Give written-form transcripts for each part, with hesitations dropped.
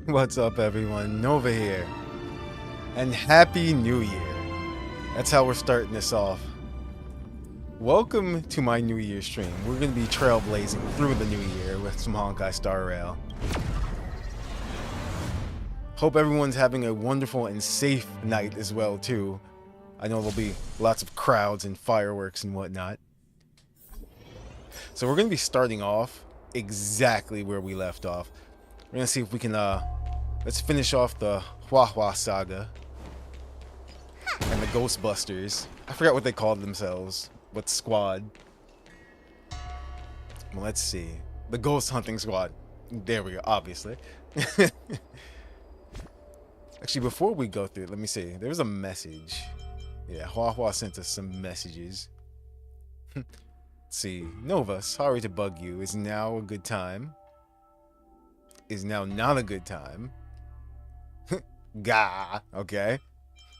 What's up, everyone? Nova here. And Happy New Year. That's how we're starting this off. Welcome to my New Year stream. We're going to be trailblazing through the new year with some Honkai Star Rail. Hope everyone's having a wonderful and safe night as well, too. I know there'll be lots of crowds and fireworks and whatnot. So we're going to be starting off exactly where we left off. We're going to see if we can, let's finish off the Hua saga. And the Ghostbusters. I forgot what they called themselves. What squad? Well, let's see. The Ghost Hunting Squad. There we go, obviously. Actually, before we go through it, let me see. There was a message. Yeah, Hua sent us some messages. Let's see. Nova, sorry to bug you. Is now a good time? Is now not a good time? Gah. Okay.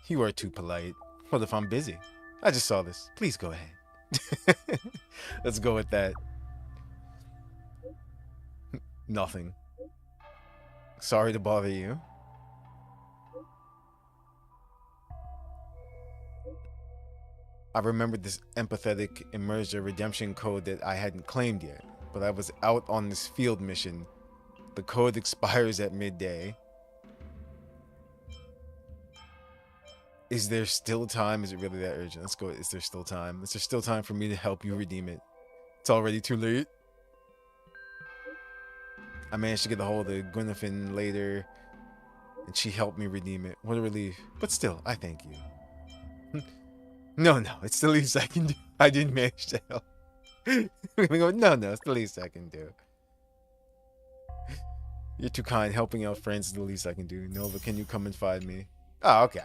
You are too polite. What if I'm busy? I just saw this. Please go ahead. Let's go with that. Nothing. Sorry to bother you. I remembered this empathetic immersion redemption code that I hadn't claimed yet, but I was out on this field mission. The code expires at midday. Is there still time? Is it really that urgent? Let's go. Is there still time? Is there still time for me to help you redeem it? It's already too late. I managed to get a hold of Gwyneth later, and she helped me redeem it. What a relief. But still, I thank you. No, it's the least I can do. I didn't manage to help. We're gonna go, no, it's the least I can do. You're too kind. Helping out friends is the least I can do. Nova, can you come and find me? Oh, okay.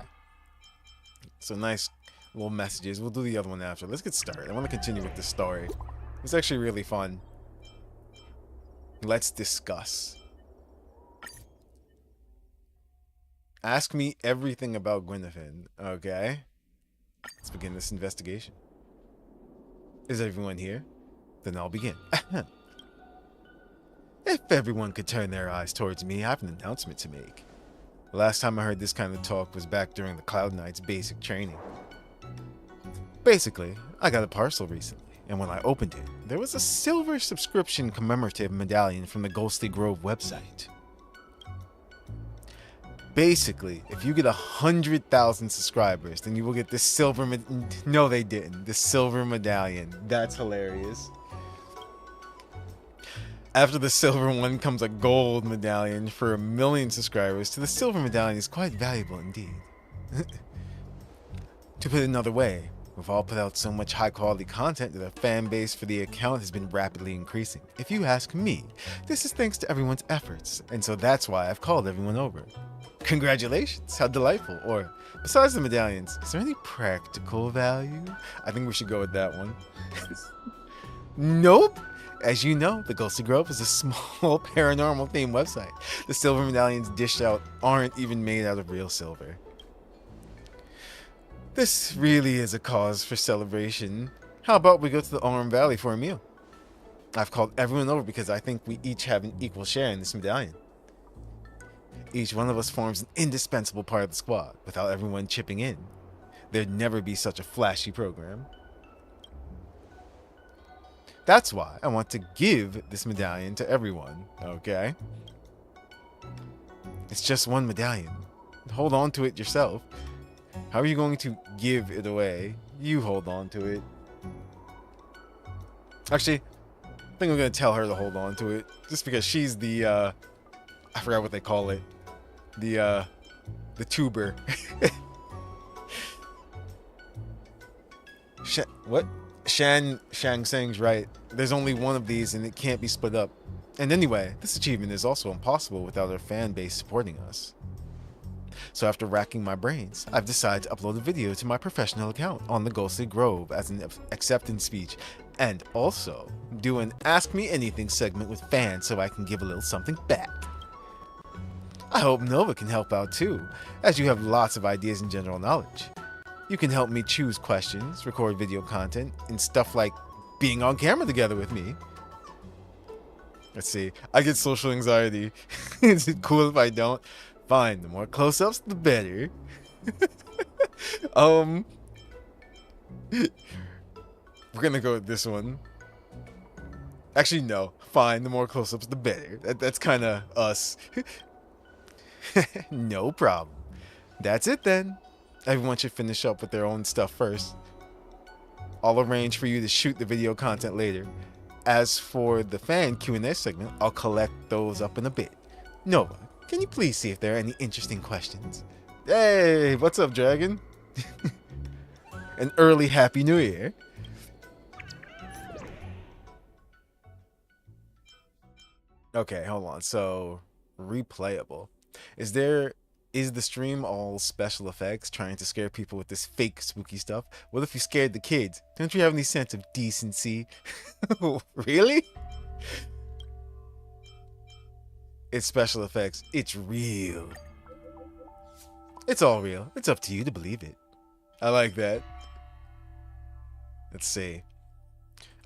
So nice little messages. We'll do the other one after. Let's get started. I want to continue with this story. It's actually really fun. Let's discuss. Ask me everything about Gwyneth. Okay? Let's begin this investigation. Is everyone here? Then I'll begin. If everyone could turn their eyes towards me, I have an announcement to make. The last time I heard this kind of talk was back during the Cloud Knight's basic training. Basically, I got a parcel recently, and when I opened it, there was a silver subscription commemorative medallion from the Ghostly Grove website. Basically, if you get 100,000 subscribers, then you will get this silver no, they didn't. The silver medallion. That's hilarious. After the silver one comes a gold medallion for 1 million subscribers. So the silver medallion is quite valuable indeed. To put it another way, we've all put out so much high quality content that the fan base for the account has been rapidly increasing. If you ask me, this is thanks to everyone's efforts, and so that's why I've called everyone over. Congratulations, how delightful. Or, besides the medallions, is there any practical value? I think we should go with that one. Nope. As you know, the Ghostly Grove is a small paranormal themed website. The silver medallions dished out aren't even made out of real silver. This really is a cause for celebration. How about we go to the Orm Valley for a meal? I've called everyone over because I think we each have an equal share in this medallion. Each one of us forms an indispensable part of the squad. Without everyone chipping in, there'd never be such a flashy program. That's why I want to give this medallion to everyone, okay? It's just one medallion. Hold on to it yourself. How are you going to give it away? You hold on to it. Actually, I think I'm going to tell her to hold on to it. Just because she's the, I forgot what they call it. The tuber. What? Shang Tsung's right. There's only one of these and it can't be split up. And anyway, this achievement is also impossible without our fan base supporting us. So after racking my brains, I've decided to upload a video to my professional account on the Ghostly Grove as an acceptance speech, and also do an Ask Me Anything segment with fans so I can give a little something back. I hope Nova can help out too, as you have lots of ideas and general knowledge. You can help me choose questions, record video content, and stuff like being on camera together with me. Let's see. I get social anxiety. Is it cool if I don't? Fine. The more close-ups, the better. We're gonna go with this one. Actually, no. Fine. The more close-ups, the better. That's kind of us. No problem. That's it then. Everyone should finish up with their own stuff first. I'll arrange for you to shoot the video content later. As for the fan Q&A segment, I'll collect those up in a bit. Nova, can you please see if there are any interesting questions? Hey, what's up, Dragon? An early Happy New Year. Okay, hold on. So, replayable. Is the stream all special effects trying to scare people with this fake spooky stuff? What if you scared the kids? Don't you have any sense of decency? Really? It's special effects. It's real. It's all real. It's up to you to believe it. I like that. Let's see.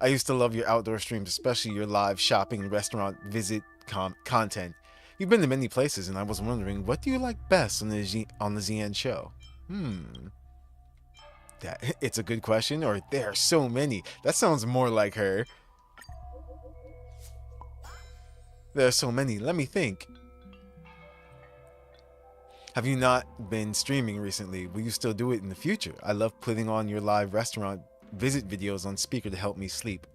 I used to love your outdoor streams, especially your live shopping and restaurant visit content. You've been to many places, and I was wondering, what do you like best on the ZN show? It's a good question, or there are so many. That sounds more like her. There are so many. Let me think. Have you not been streaming recently? Will you still do it in the future? I love putting on your live restaurant visit videos on speaker to help me sleep.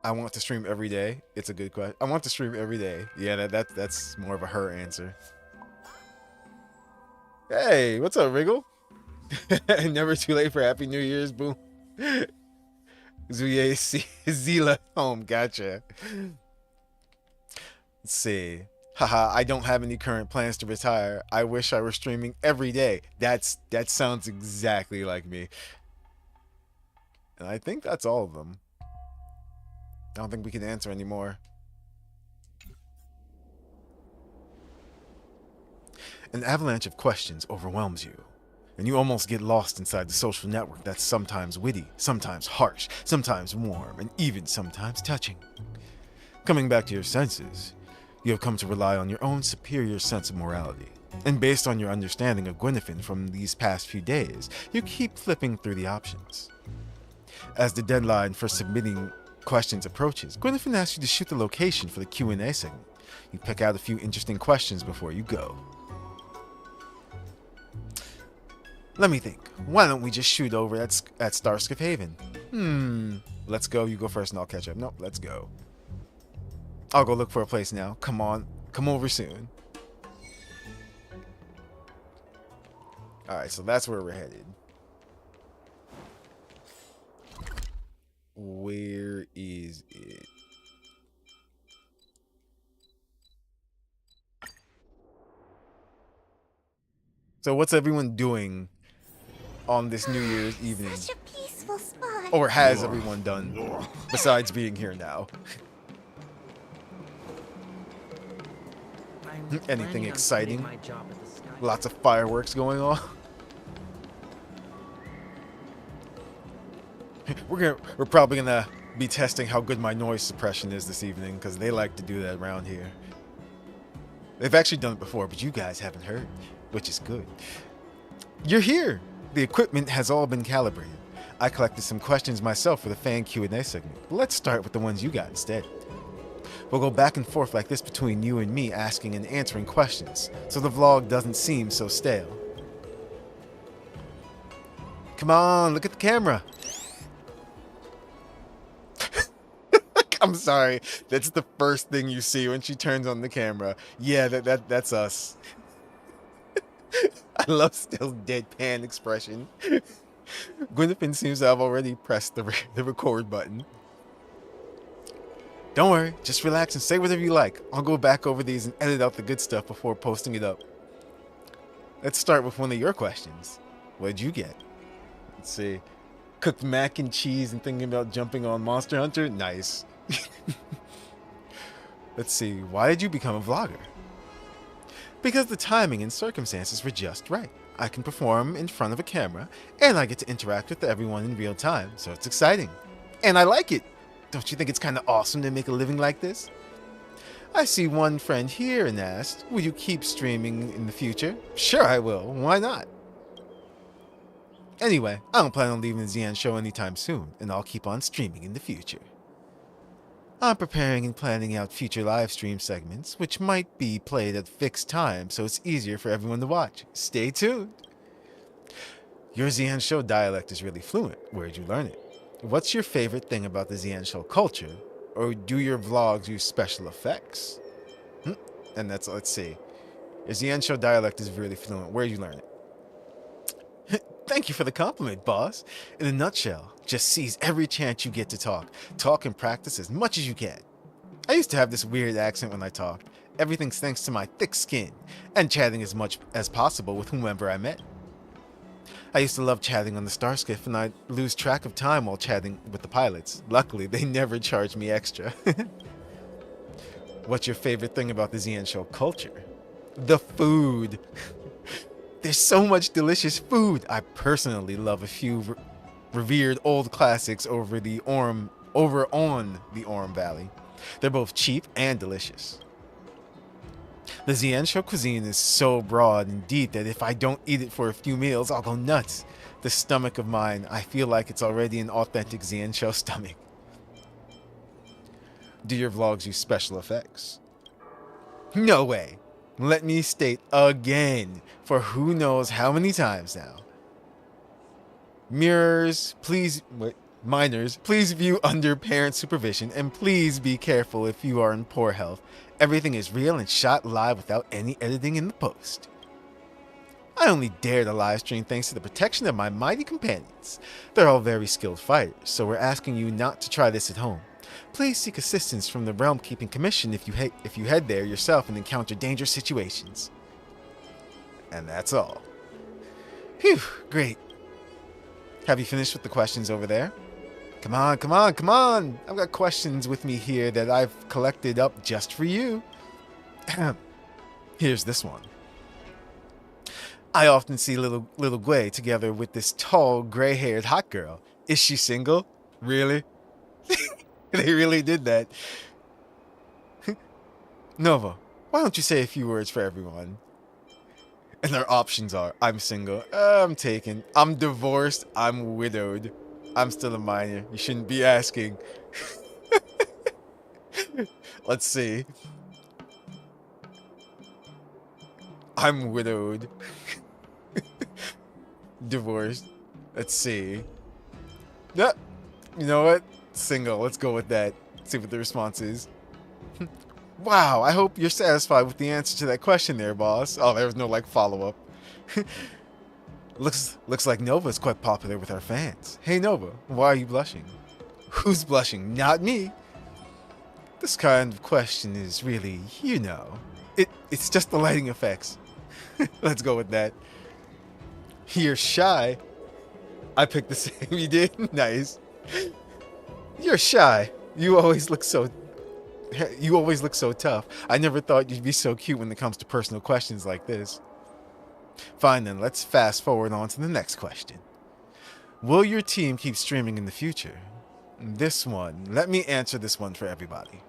I want to stream every day. It's a good question. I want to stream every day. Yeah, that's more of a her answer. Hey, what's up, Wriggle? Never too late for Happy New Year's, boom. Zuye Zila home, gotcha. Let's see. Haha, I don't have any current plans to retire. I wish I were streaming every day. That sounds exactly like me. And I think that's all of them. I don't think we can answer anymore. An avalanche of questions overwhelms you, and you almost get lost inside the social network that's sometimes witty, sometimes harsh, sometimes warm, and even sometimes touching. Coming back to your senses, you have come to rely on your own superior sense of morality. And based on your understanding of Gwyneth from these past few days, you keep flipping through the options. As the deadline for submitting questions approaches, Gwyneth asks you to shoot the location for the Q&A segment. You pick out a few interesting questions before you go. Let me think. Why don't we just shoot over at Starskip Haven? Let's go. You go first and I'll catch up. Nope, let's go. I'll go look for a place now. Come on. Come over soon. Alright, so that's where we're headed. Where is it? So what's everyone doing on this New Year's evening? Such a peaceful spot. Or has everyone done, besides being here now? Anything exciting? Lots of fireworks going on? We're probably gonna be testing how good my noise suppression is this evening, because they like to do that around here. They've actually done it before, but you guys haven't heard, which is good. You're here! The equipment has all been calibrated. I collected some questions myself for the fan Q&A segment, but let's start with the ones you got instead. We'll go back and forth like this between you and me asking and answering questions, so the vlog doesn't seem so stale. Come on, look at the camera! I'm sorry, that's the first thing you see when she turns on the camera. Yeah, that's us. I love still deadpan expression. Gwyneth seems to have already pressed the record button. Don't worry, just relax and say whatever you like. I'll go back over these and edit out the good stuff before posting it up. Let's start with one of your questions. What'd you get? Let's see. Cooked mac and cheese and thinking about jumping on Monster Hunter? Nice. Let's see. Why did you become a vlogger? Because the timing and circumstances were just right. I can perform in front of a camera, and I get to interact with everyone in real time, so it's exciting. And I like it! Don't you think it's kinda awesome to make a living like this? I see one friend here and asked, will you keep streaming in the future? Sure I will, why not? Anyway, I don't plan on leaving the ZN show anytime soon, and I'll keep on streaming in the future. I'm preparing and planning out future live stream segments, which might be played at fixed times so it's easier for everyone to watch. Stay tuned! Your ZN show dialect is really fluent. Where'd you learn it? What's your favorite thing about the ZN show culture? Or do your vlogs use special effects? And that's, let's see. Your ZN show dialect is really fluent. Where'd you learn it? Thank you for the compliment, boss. In a nutshell, just seize every chance you get to talk. Talk and practice as much as you can. I used to have this weird accent when I talked. Everything's thanks to my thick skin, and chatting as much as possible with whomever I met. I used to love chatting on the Starskiff, and I'd lose track of time while chatting with the pilots. Luckily, they never charged me extra. What's your favorite thing about the ZN show culture? The food! There's so much delicious food. I personally love a few revered old classics over on the Orem Valley. They're both cheap and delicious. The ZN show cuisine is so broad and deep that if I don't eat it for a few meals, I'll go nuts. This stomach of mine, I feel like it's already an authentic ZN show stomach. Do your vlogs use special effects? No way. Let me state again, for who knows how many times now. Minors, please view under parent supervision, and please be careful if you are in poor health. Everything is real and shot live without any editing in the post. I only dare to live stream thanks to the protection of my mighty companions. They're all very skilled fighters, so we're asking you not to try this at home. Please seek assistance from the Realm Keeping Commission if you head there yourself and encounter dangerous situations. And that's all. Phew, great. Have you finished with the questions over there? Come on, come on, come on! I've got questions with me here that I've collected up just for you. Here's this one. I often see little Gwei together with this tall, gray-haired hot girl. Is she single? Really? They really did that. Nova, why don't you say a few words for everyone? And their options are, I'm single, I'm taken, I'm divorced, I'm widowed, I'm still a minor, you shouldn't be asking. Let's see. I'm widowed. Divorced. Let's see. Yep. You know what? Single. Let's go with that. See what the response is. Wow, I hope you're satisfied with the answer to that question there, boss. Oh, there was no, like, follow-up. Looks like Nova's quite popular with our fans. Hey, Nova, why are you blushing? Who's blushing? Not me. This kind of question is really, you know, it's just the lighting effects. Let's go with that. You're shy. I picked the same you did. Nice. You're shy. You always look so tough. I never thought you'd be so cute when it comes to personal questions like this. Fine then, let's fast forward on to the next question. Will your team keep streaming in the future? This one, let me answer this one for everybody.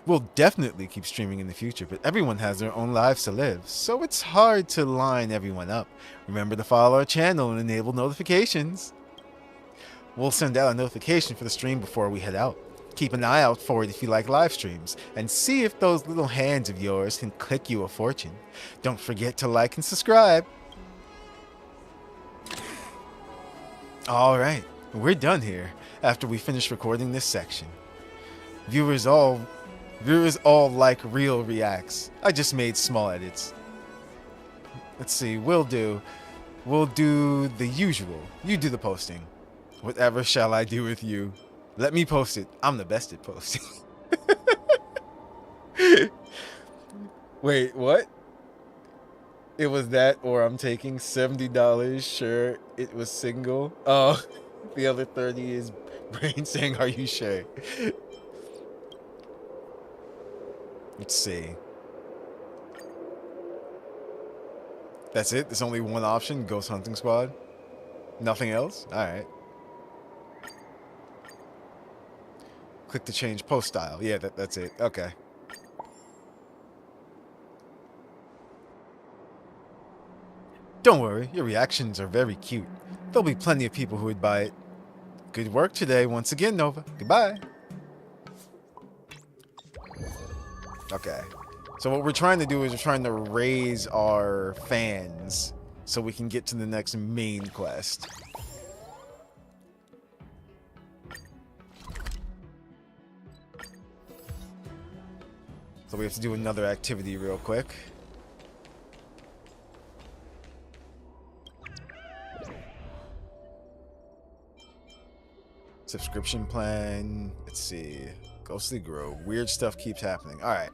We'll definitely keep streaming in the future, but everyone has their own lives to live, so it's hard to line everyone up. Remember to follow our channel and enable notifications. We'll send out a notification for the stream before we head out. Keep an eye out for it if you like live streams, and see if those little hands of yours can click you a fortune. Don't forget to like and subscribe. Alright, we're done here after we finish recording this section. Viewers all like real reacts. I just made small edits. Let's see, we'll do the usual. You do the posting. Whatever shall I do with you? Let me post it. I'm the best at posting. Wait, what? It was that, or I'm taking $70. Sure, it was single. Oh, the other 30 is Brain saying, are you sure? Let's see. That's it? There's only one option? Ghost Hunting Squad? Nothing else? Alright. Click to change post style. Yeah, that's it. Okay. Don't worry, your reactions are very cute. There'll be plenty of people who would buy it. Good work today once again, Nova. Goodbye. Okay. So what we're trying to do is we're trying to raise our fans so we can get to the next main quest. So we have to do another activity real quick. Subscription plan. Let's see. Ghostly Grove. Weird stuff keeps happening. Alright.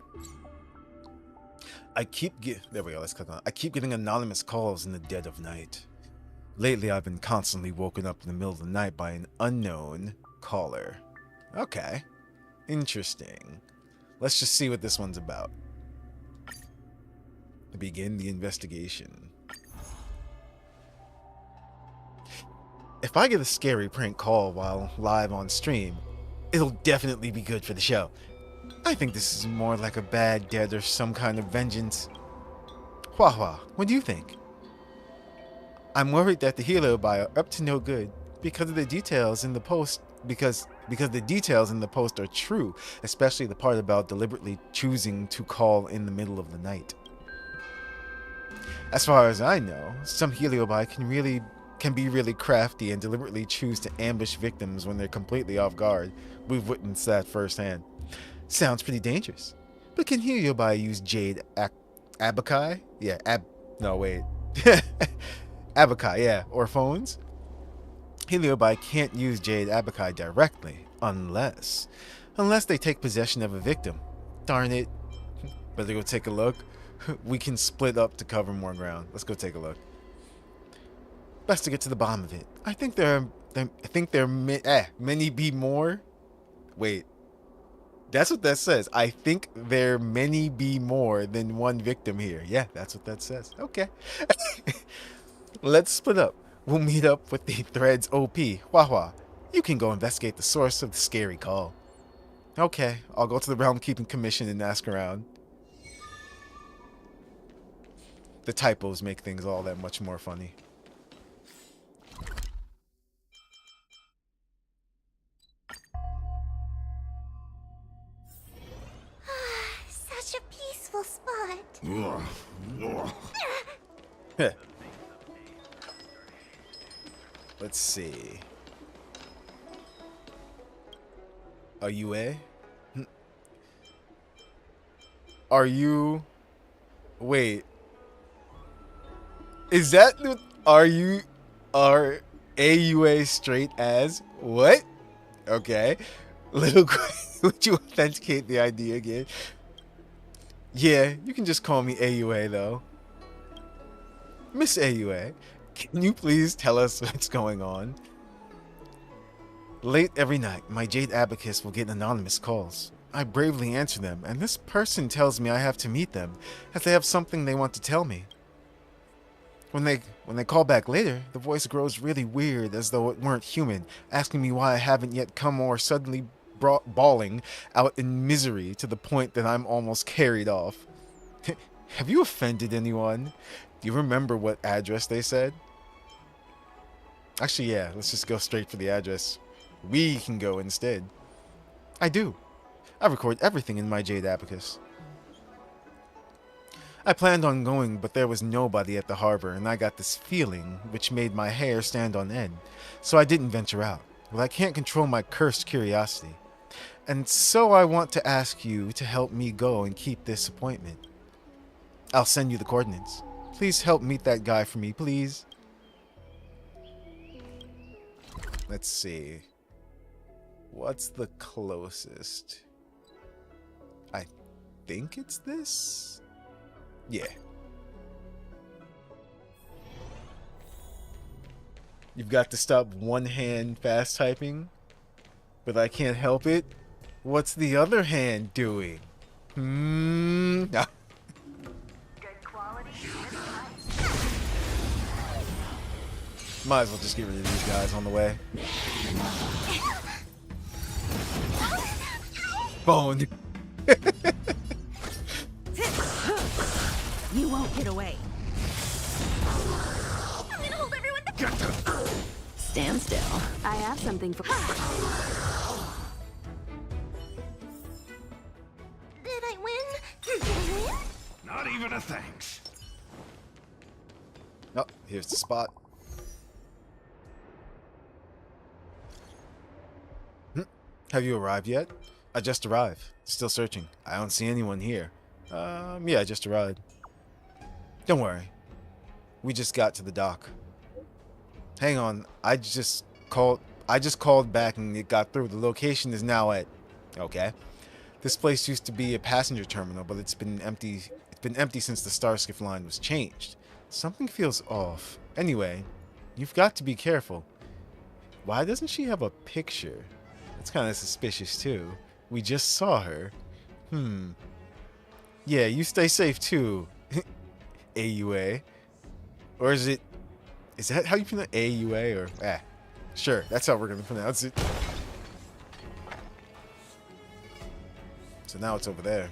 There we go, let's click on it. I keep getting anonymous calls in the dead of night. Lately, I've been constantly woken up in the middle of the night by an unknown caller. Okay. Interesting. Let's just see what this one's about. Begin the investigation. If I get a scary prank call while live on stream, it'll definitely be good for the show. I think this is more like a bad debt or some kind of vengeance. Hua, what do you think? I'm worried that the Heliobi are up to no good because of the details in the post because the details in the post are true, especially the part about deliberately choosing to call in the middle of the night. As far as I know, some Heliobi can be really crafty and deliberately choose to ambush victims when they're completely off guard. We've witnessed that firsthand. Sounds pretty dangerous. But can Heliobi use Jade Abakai? Yeah, no, wait. Abakai, yeah, or phones? Heliobi can't use Jade Abakai directly, unless they take possession of a victim. Darn it. Better go take a look. We can split up to cover more ground. Let's go take a look. Best to get to the bottom of it. I think there many be more. Wait. That's what that says. I think there many be more than one victim here. Yeah, that's what that says. Okay. Let's split up. We'll meet up with the Threads OP. Hua. You can go investigate the source of the scary call. Okay, I'll go to the Realm Keeping Commission and ask around. The typos make things all that much more funny. Such a peaceful spot. Let's see. Are you a? Are you? Wait. Is that the? Are AUA straight as what? Okay. Little quick. Would you authenticate the ID again? Yeah, you can just call me AUA though. Miss AUA, can you please tell us what's going on? Late every night, my Jade Abacus will get anonymous calls. I bravely answer them, and this person tells me I have to meet them, as they have something they want to tell me. When they call back later, the voice grows really weird, as though it weren't human, asking me why I haven't yet come, or suddenly bawling out in misery to the point that I'm almost carried off. Have you offended anyone? Do you remember what address they said? Actually, yeah, let's just go straight for the address. We can go instead. I do. I record everything in my Jade Abacus. I planned on going, but there was nobody at the harbor, and I got this feeling which made my hair stand on end, so I didn't venture out. Well, I can't control my cursed curiosity. And so I want to ask you to help me go and keep this appointment. I'll send you the coordinates. Please help meet that guy for me, please. Let's see. What's the closest? I think it's this? Yeah. You've got to stop one hand fast typing, but I can't help it. What's the other hand doing? No. Good quality. Might as well just get rid of these guys on the way. Bone. You won't get away. I'm gonna hold everyone Stand still. I have something for. Did I win? Did I win? Not even a thanks. Oh, here's the spot. Have you arrived yet? I just arrived. Still searching. I don't see anyone here. Yeah, I just arrived. Don't worry. We just got to the dock. Hang on. I just called back and it got through. The location is now at... Okay. This place used to be a passenger terminal, but it's been empty. It's been empty since the Starskiff line was changed. Something feels off. Anyway, you've got to be careful. Why doesn't she have a picture? That's kind of suspicious too. We just saw her. Yeah, you stay safe too. AUA. Or is that how you pronounce AUA or sure, that's how we're gonna pronounce it. So now it's over there.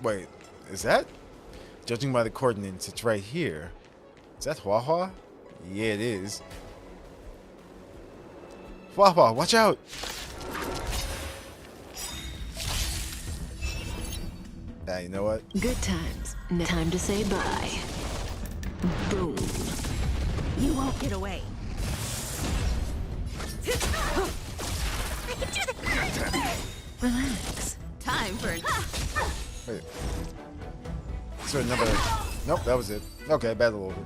Wait, is that? Judging by the coordinates, it's right here. Is that Hua Hua? Yeah, it is. Hua Hua, watch out! You know what? Good times. Time to say bye. Boom. You won't get away. I can do this. Relax. Time for. Wait. Is there another? Nope, that was it. Okay, battle over.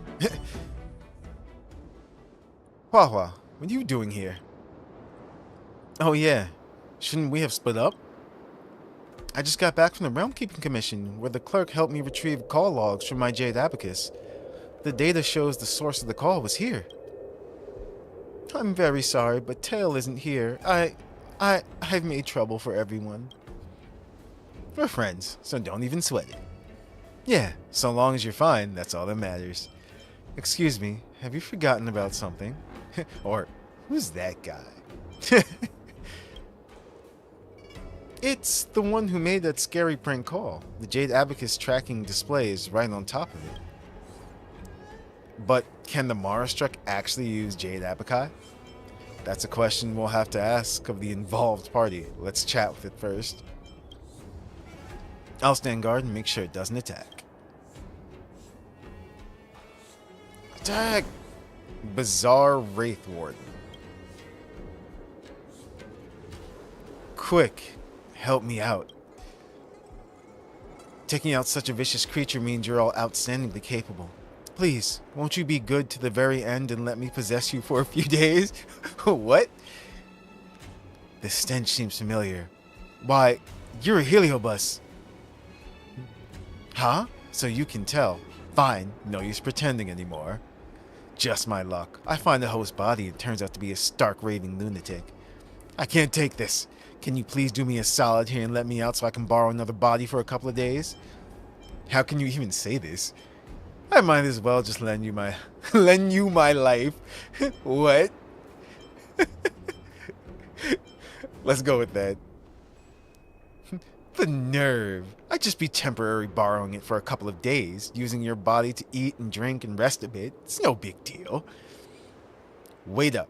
Hua Hua, what are you doing here? Oh yeah, shouldn't we have split up? I just got back from the Realm Keeping Commission, where the clerk helped me retrieve call logs from my Jade Abacus. The data shows the source of the call was here. I'm very sorry, but Tail isn't here. I've made trouble for everyone. We're friends, so don't even sweat it. Yeah, so long as you're fine, that's all that matters. Excuse me, have you forgotten about something? Or, who's that guy? It's the one who made that scary prank call. The Jade Abacus tracking display is right on top of it. But can the Marastruck actually use Jade Abaci? That's a question we'll have to ask of the involved party. Let's chat with it first. I'll stand guard and make sure it doesn't attack. Attack! Bizarre Wraith Warden. Quick, help me out. Taking out such a vicious creature means you're all outstandingly capable. Please, won't you be good to the very end and let me possess you for a few days? What? The stench seems familiar. Why, you're a heliobus. Huh? So you can tell. Fine, no use pretending anymore. Just my luck. I find the host body and it turns out to be a stark raving lunatic. I can't take this. Can you please do me a solid here and let me out so I can borrow another body for a couple of days? How can you even say this? I might as well just lend you my life. What? Let's go with that. The nerve. I'd just be temporarily borrowing it for a couple of days, using your body to eat and drink and rest a bit. It's no big deal. Wait up.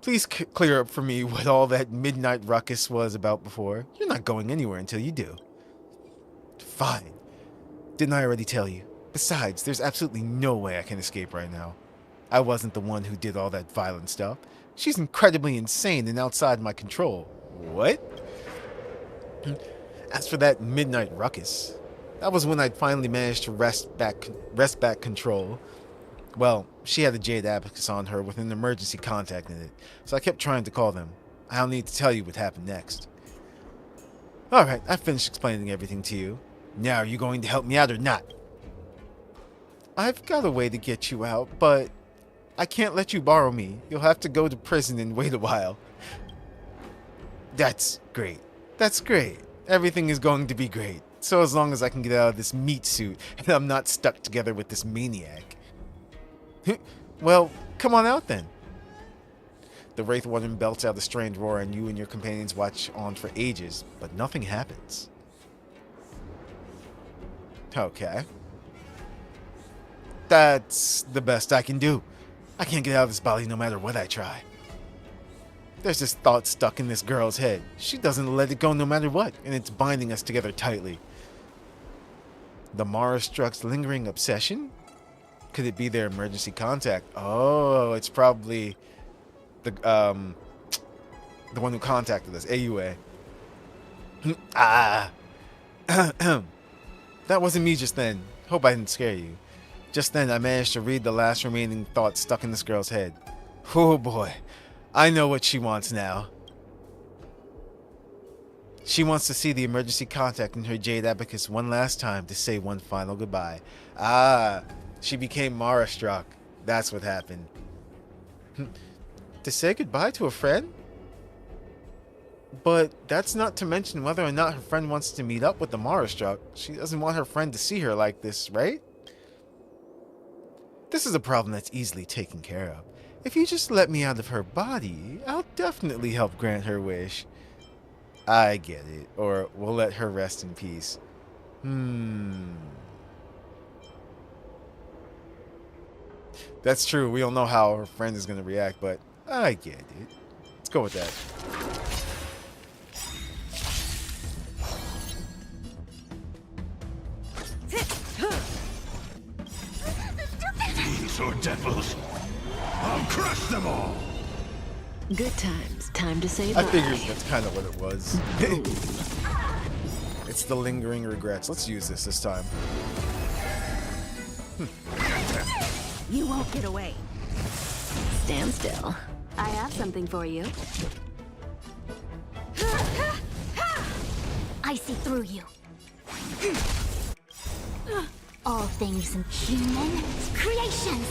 Please clear up for me what all that midnight ruckus was about before. You're not going anywhere until you do. Fine. Didn't I already tell you? Besides, there's absolutely no way I can escape right now. I wasn't the one who did all that violent stuff. She's incredibly insane and outside my control. What? As for that midnight ruckus, that was when I'd finally managed to wrest back control. Well, she had a Jade Abacus on her with an emergency contact in it, so I kept trying to call them. I don't need to tell you what happened next. Alright, I've finished explaining everything to you. Now, are you going to help me out or not? I've got a way to get you out, but I can't let you borrow me. You'll have to go to prison and wait a while. That's great. That's great. Everything is going to be great. So as long as I can get out of this meat suit and I'm not stuck together with this maniac. Well, come on out then. The Wraith Warden belts out a strange roar and you and your companions watch on for ages, but nothing happens. Okay. That's the best I can do. I can't get out of this body no matter what I try. There's this thought stuck in this girl's head. She doesn't let it go no matter what, and it's binding us together tightly. The Mara Struck's lingering obsession? Could it be their emergency contact? Oh, it's probably the one who contacted us, AUA. That wasn't me just then. Hope I didn't scare you. Just then, I managed to read the last remaining thought stuck in this girl's head. Oh boy, I know what she wants now. She wants to see the emergency contact in her Jade Abacus one last time to say one final goodbye. She became Mara struck. That's what happened. To say goodbye to a friend? But that's not to mention whether or not her friend wants to meet up with the Mara struck. She doesn't want her friend to see her like this, right? This is a problem that's easily taken care of. If you just let me out of her body, I'll definitely help grant her wish. I get it. Or we'll let her rest in peace. That's true. We don't know how her friend is going to react, but I get it. Let's go with that. These are devils. I'll crush them all. Good times. Time to say bye. I figured that's kind of what it was. It's the lingering regrets. Let's use this time. You won't get away. Stand still. I have something for you. I see through you. All things human creations.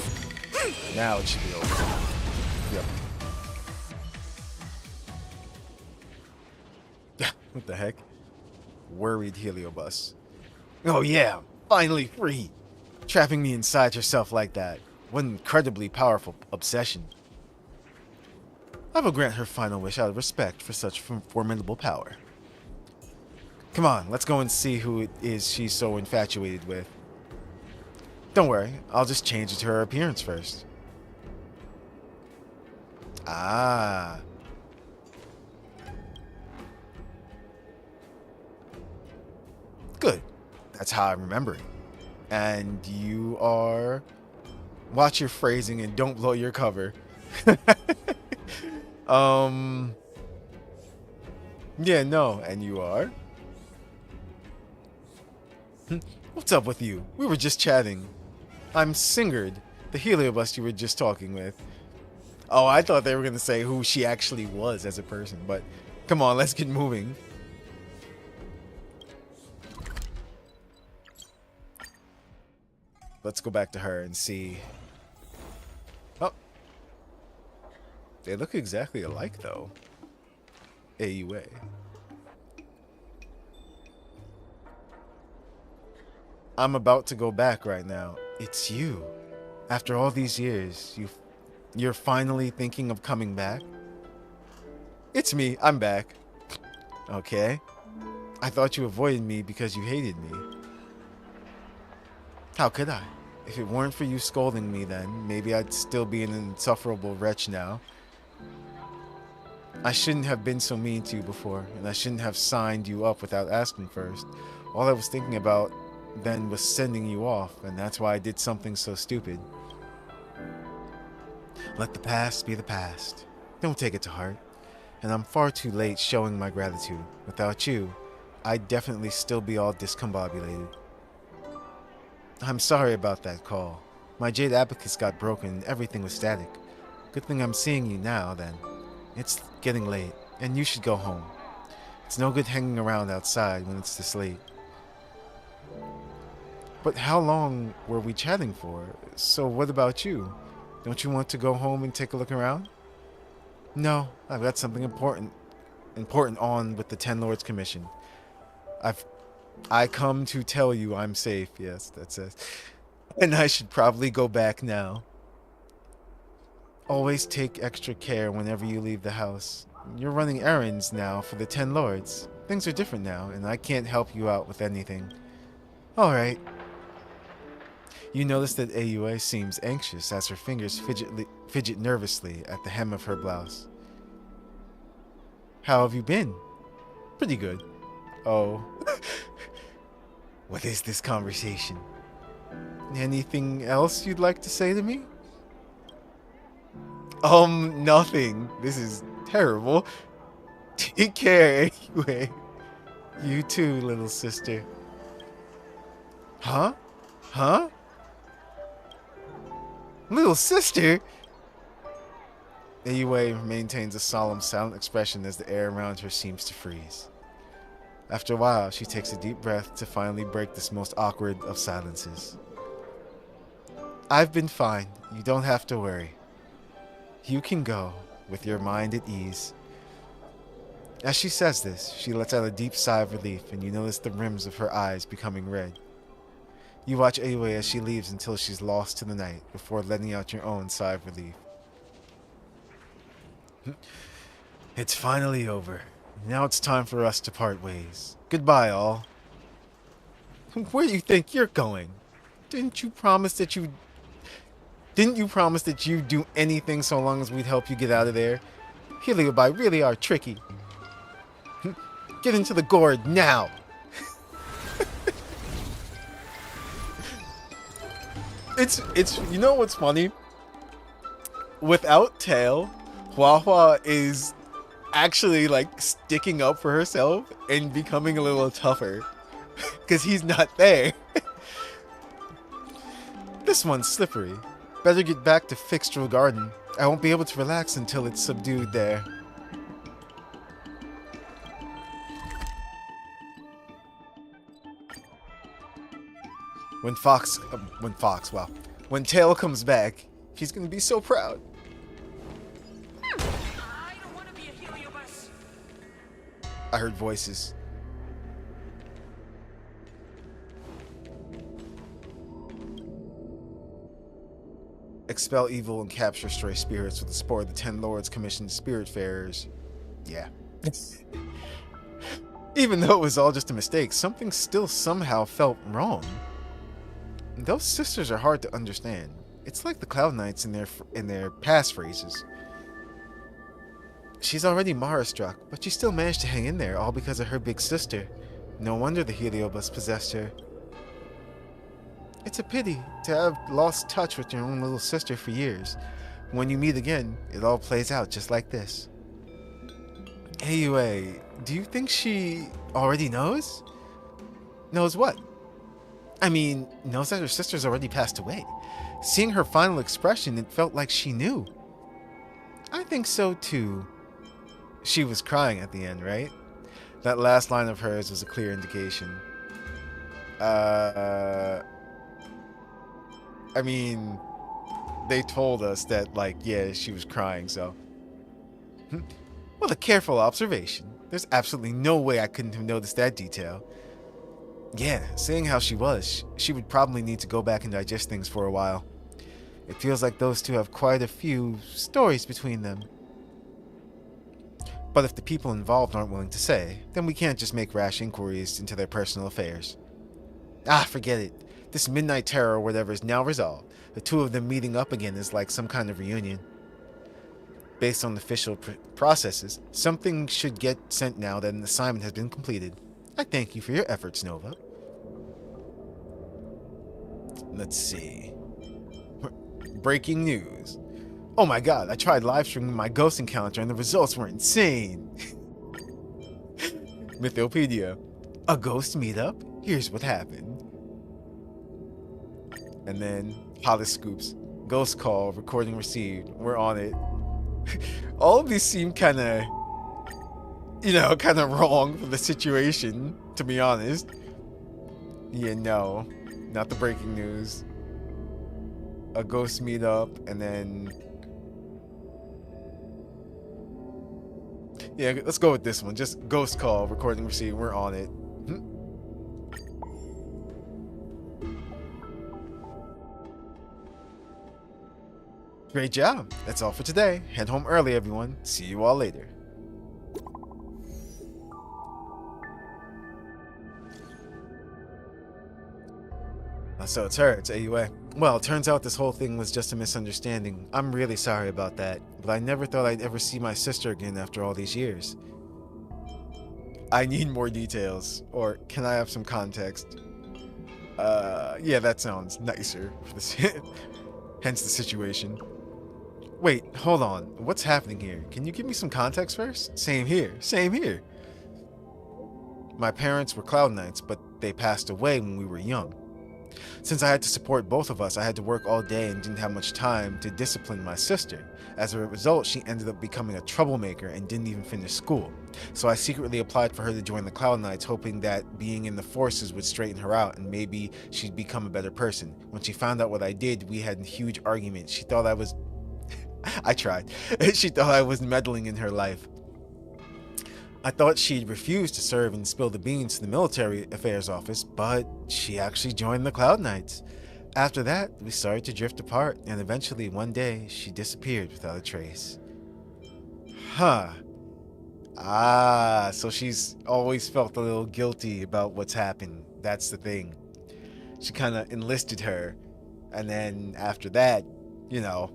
Now it should be over. Yep. What the heck? Worried Heliobus. Oh yeah, finally free. Trapping me inside yourself like that. What an incredibly powerful obsession. I will grant her final wish out of respect for such formidable power. Come on, let's go and see who it is she's so infatuated with. Don't worry, I'll just change it to her appearance first. Ah. Good. That's how I remember it. And you are... Watch your phrasing and don't blow your cover. Yeah, no. And you are? What's up with you? We were just chatting. I'm Singard, the Heliobus you were just talking with. Oh, I thought they were going to say who she actually was as a person, but come on, let's get moving. Let's go back to her and see. Oh. They look exactly alike, though. AUA. I'm about to go back right now. It's you. After all these years, you're finally thinking of coming back? It's me. I'm back. Okay. I thought you avoided me because you hated me. How could I? If it weren't for you scolding me then, maybe I'd still be an insufferable wretch now. I shouldn't have been so mean to you before, and I shouldn't have signed you up without asking first. All I was thinking about then was sending you off, and that's why I did something so stupid. Let the past be the past. Don't take it to heart. And I'm far too late showing my gratitude. Without you, I'd definitely still be all discombobulated. I'm sorry about that call. My Jade Abacus got broken and everything was static. Good thing I'm seeing you now, then. It's getting late, and you should go home. It's no good hanging around outside when it's this late. But how long were we chatting for? So what about you? Don't you want to go home and take a look around? No, I've got something important on with the Ten Lords Commission. I come to tell you I'm safe. Yes, that says. And I should probably go back now. Always take extra care whenever you leave the house. You're running errands now for the 10 Lords. Things are different now, and I can't help you out with anything. Alright. You notice that AUA seems anxious as her fingers fidget nervously at the hem of her blouse. How have you been? Pretty good. Oh. What is this conversation? Anything else you'd like to say to me? Nothing. This is terrible. Take care anyway. You too, little sister. Huh? Huh? Little sister? AUA maintains a solemn, silent expression as the air around her seems to freeze. After a while, she takes a deep breath to finally break this most awkward of silences. I've been fine. You don't have to worry. You can go with your mind at ease. As she says this, she lets out a deep sigh of relief, and you notice the rims of her eyes becoming red. You watch AUA as she leaves until she's lost to the night, before letting out your own sigh of relief. It's finally over. Now it's time for us to part ways. Goodbye, all. Where do you think you're going? Didn't you promise that you'd do anything so long as we'd help you get out of there? Heliobi really are tricky. Get into the gourd now! It's you know what's funny? Without Tail, Hua is actually like sticking up for herself and becoming a little tougher. Cause he's not there. This one's slippery. Better get back to Fixtral Garden. I won't be able to relax until it's subdued there. When Tail comes back, he's gonna be so proud. I don't want to be a Hoyoverse. I heard voices. Expel evil and capture stray spirits with the spore of the 10 Lords commissioned Spiritfarers. Yeah. Even though it was all just a mistake, something still somehow felt wrong. Those sisters are hard to understand. It's like the Cloud Knights in their past phrases. She's already Mara-struck, but she still managed to hang in there, all because of her big sister. No wonder the Heliobus possessed her. It's a pity to have lost touch with your own little sister for years. When you meet again, it all plays out just like this. AUA, do you think she already knows? Knows what? I mean, knows that her sister's already passed away. Seeing her final expression, it felt like she knew. I think so too. She was crying at the end, right? That last line of hers was a clear indication. I mean, they told us that, like, yeah, she was crying, so. Well, a careful observation. There's absolutely no way I couldn't have noticed that detail. Yeah, seeing how she was, she would probably need to go back and digest things for a while. It feels like those two have quite a few stories between them. But if the people involved aren't willing to say, then we can't just make rash inquiries into their personal affairs. Ah, forget it. This midnight terror or whatever is now resolved. The two of them meeting up again is like some kind of reunion. Based on official processes, something should get sent now that an assignment has been completed. I thank you for your efforts, Nova. Let's see. Breaking news. Oh my god, I tried live streaming my ghost encounter and the results were insane. Mythopedia. A ghost meetup? Here's what happened. And then Holoscoops. Ghost call, recording received. We're on it. All of these seem kind of, kind of wrong for the situation, to be honest. Yeah, no. Not the breaking news. A ghost meetup, and then... Yeah, let's go with this one. Just ghost call, recording received. We're on it. Great job. That's all for today. Head home early, everyone. See you all later. So it's her, it's AUA. Well, turns out this whole thing was just a misunderstanding. I'm really sorry about that, but I never thought I'd ever see my sister again after all these years. I need more details, or can I have some context? Yeah, that sounds nicer for this. Hence the situation. Wait, hold on. What's happening here? Can you give me some context first? Same here. Same here. My parents were Cloud Knights, but they passed away when we were young. Since I had to support both of us, I had to work all day and didn't have much time to discipline my sister. As a result, she ended up becoming a troublemaker and didn't even finish school. So I secretly applied for her to join the Cloud Knights, hoping that being in the forces would straighten her out and maybe she'd become a better person. When she found out what I did, we had a huge argument. She thought I was... I tried. She thought I was meddling in her life. I thought she'd refuse to serve and spill the beans to the military affairs office, but she actually joined the Cloud Knights. After that, we started to drift apart, and eventually one day she disappeared without a trace. Huh. Ah, so she's always felt a little guilty about what's happened. That's the thing. She kind of enlisted her, and then after that, you know,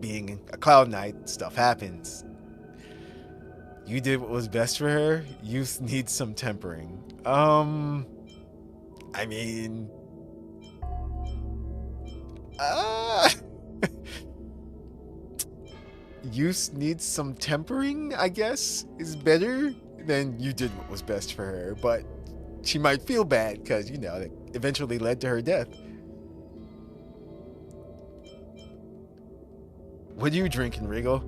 being a Cloud Knight, stuff happens. You did what was best for her. Youth needs some tempering. I mean... Youth needs some tempering, I guess, is better than you did what was best for her. But she might feel bad because, you know, it eventually led to her death. What are you drinking, Regal?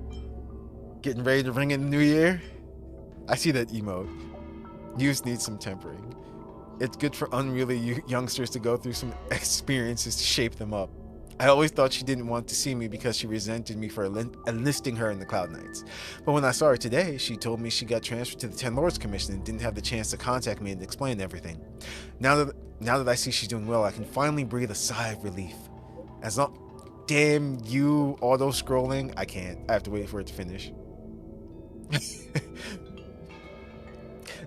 Getting ready to ring in the new year? I see that emote. Youth needs some tempering. It's good for unruly youngsters to go through some experiences to shape them up. I always thought she didn't want to see me because she resented me for enlisting her in the Cloud Knights. But when I saw her today, she told me she got transferred to the Ten Lords Commission and didn't have the chance to contact me and explain everything. Now that I see she's doing well, I can finally breathe a sigh of relief. As long... Damn you, auto-scrolling. I can't. I have to wait for it to finish.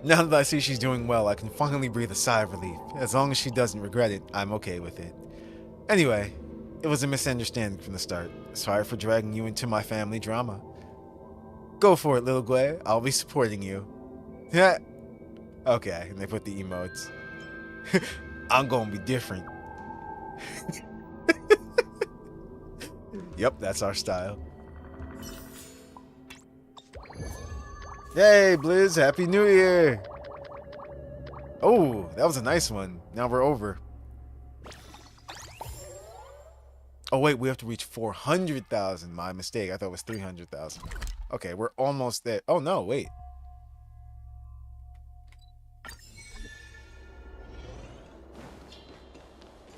Now that I see she's doing well, I can finally breathe a sigh of relief. As long as she doesn't regret it, I'm okay with it. Anyway, it was a misunderstanding from the start. Sorry for dragging you into my family drama. Go for it, little Gwei. I'll be supporting you. Yeah. Okay, and they put the emotes. I'm gonna be different. Yep, that's our style. Yay, Blizz, Happy New Year! Oh, that was a nice one. Now we're over. Oh wait, we have to reach 400,000. My mistake, I thought it was 300,000. Okay, we're almost there. Oh no, wait.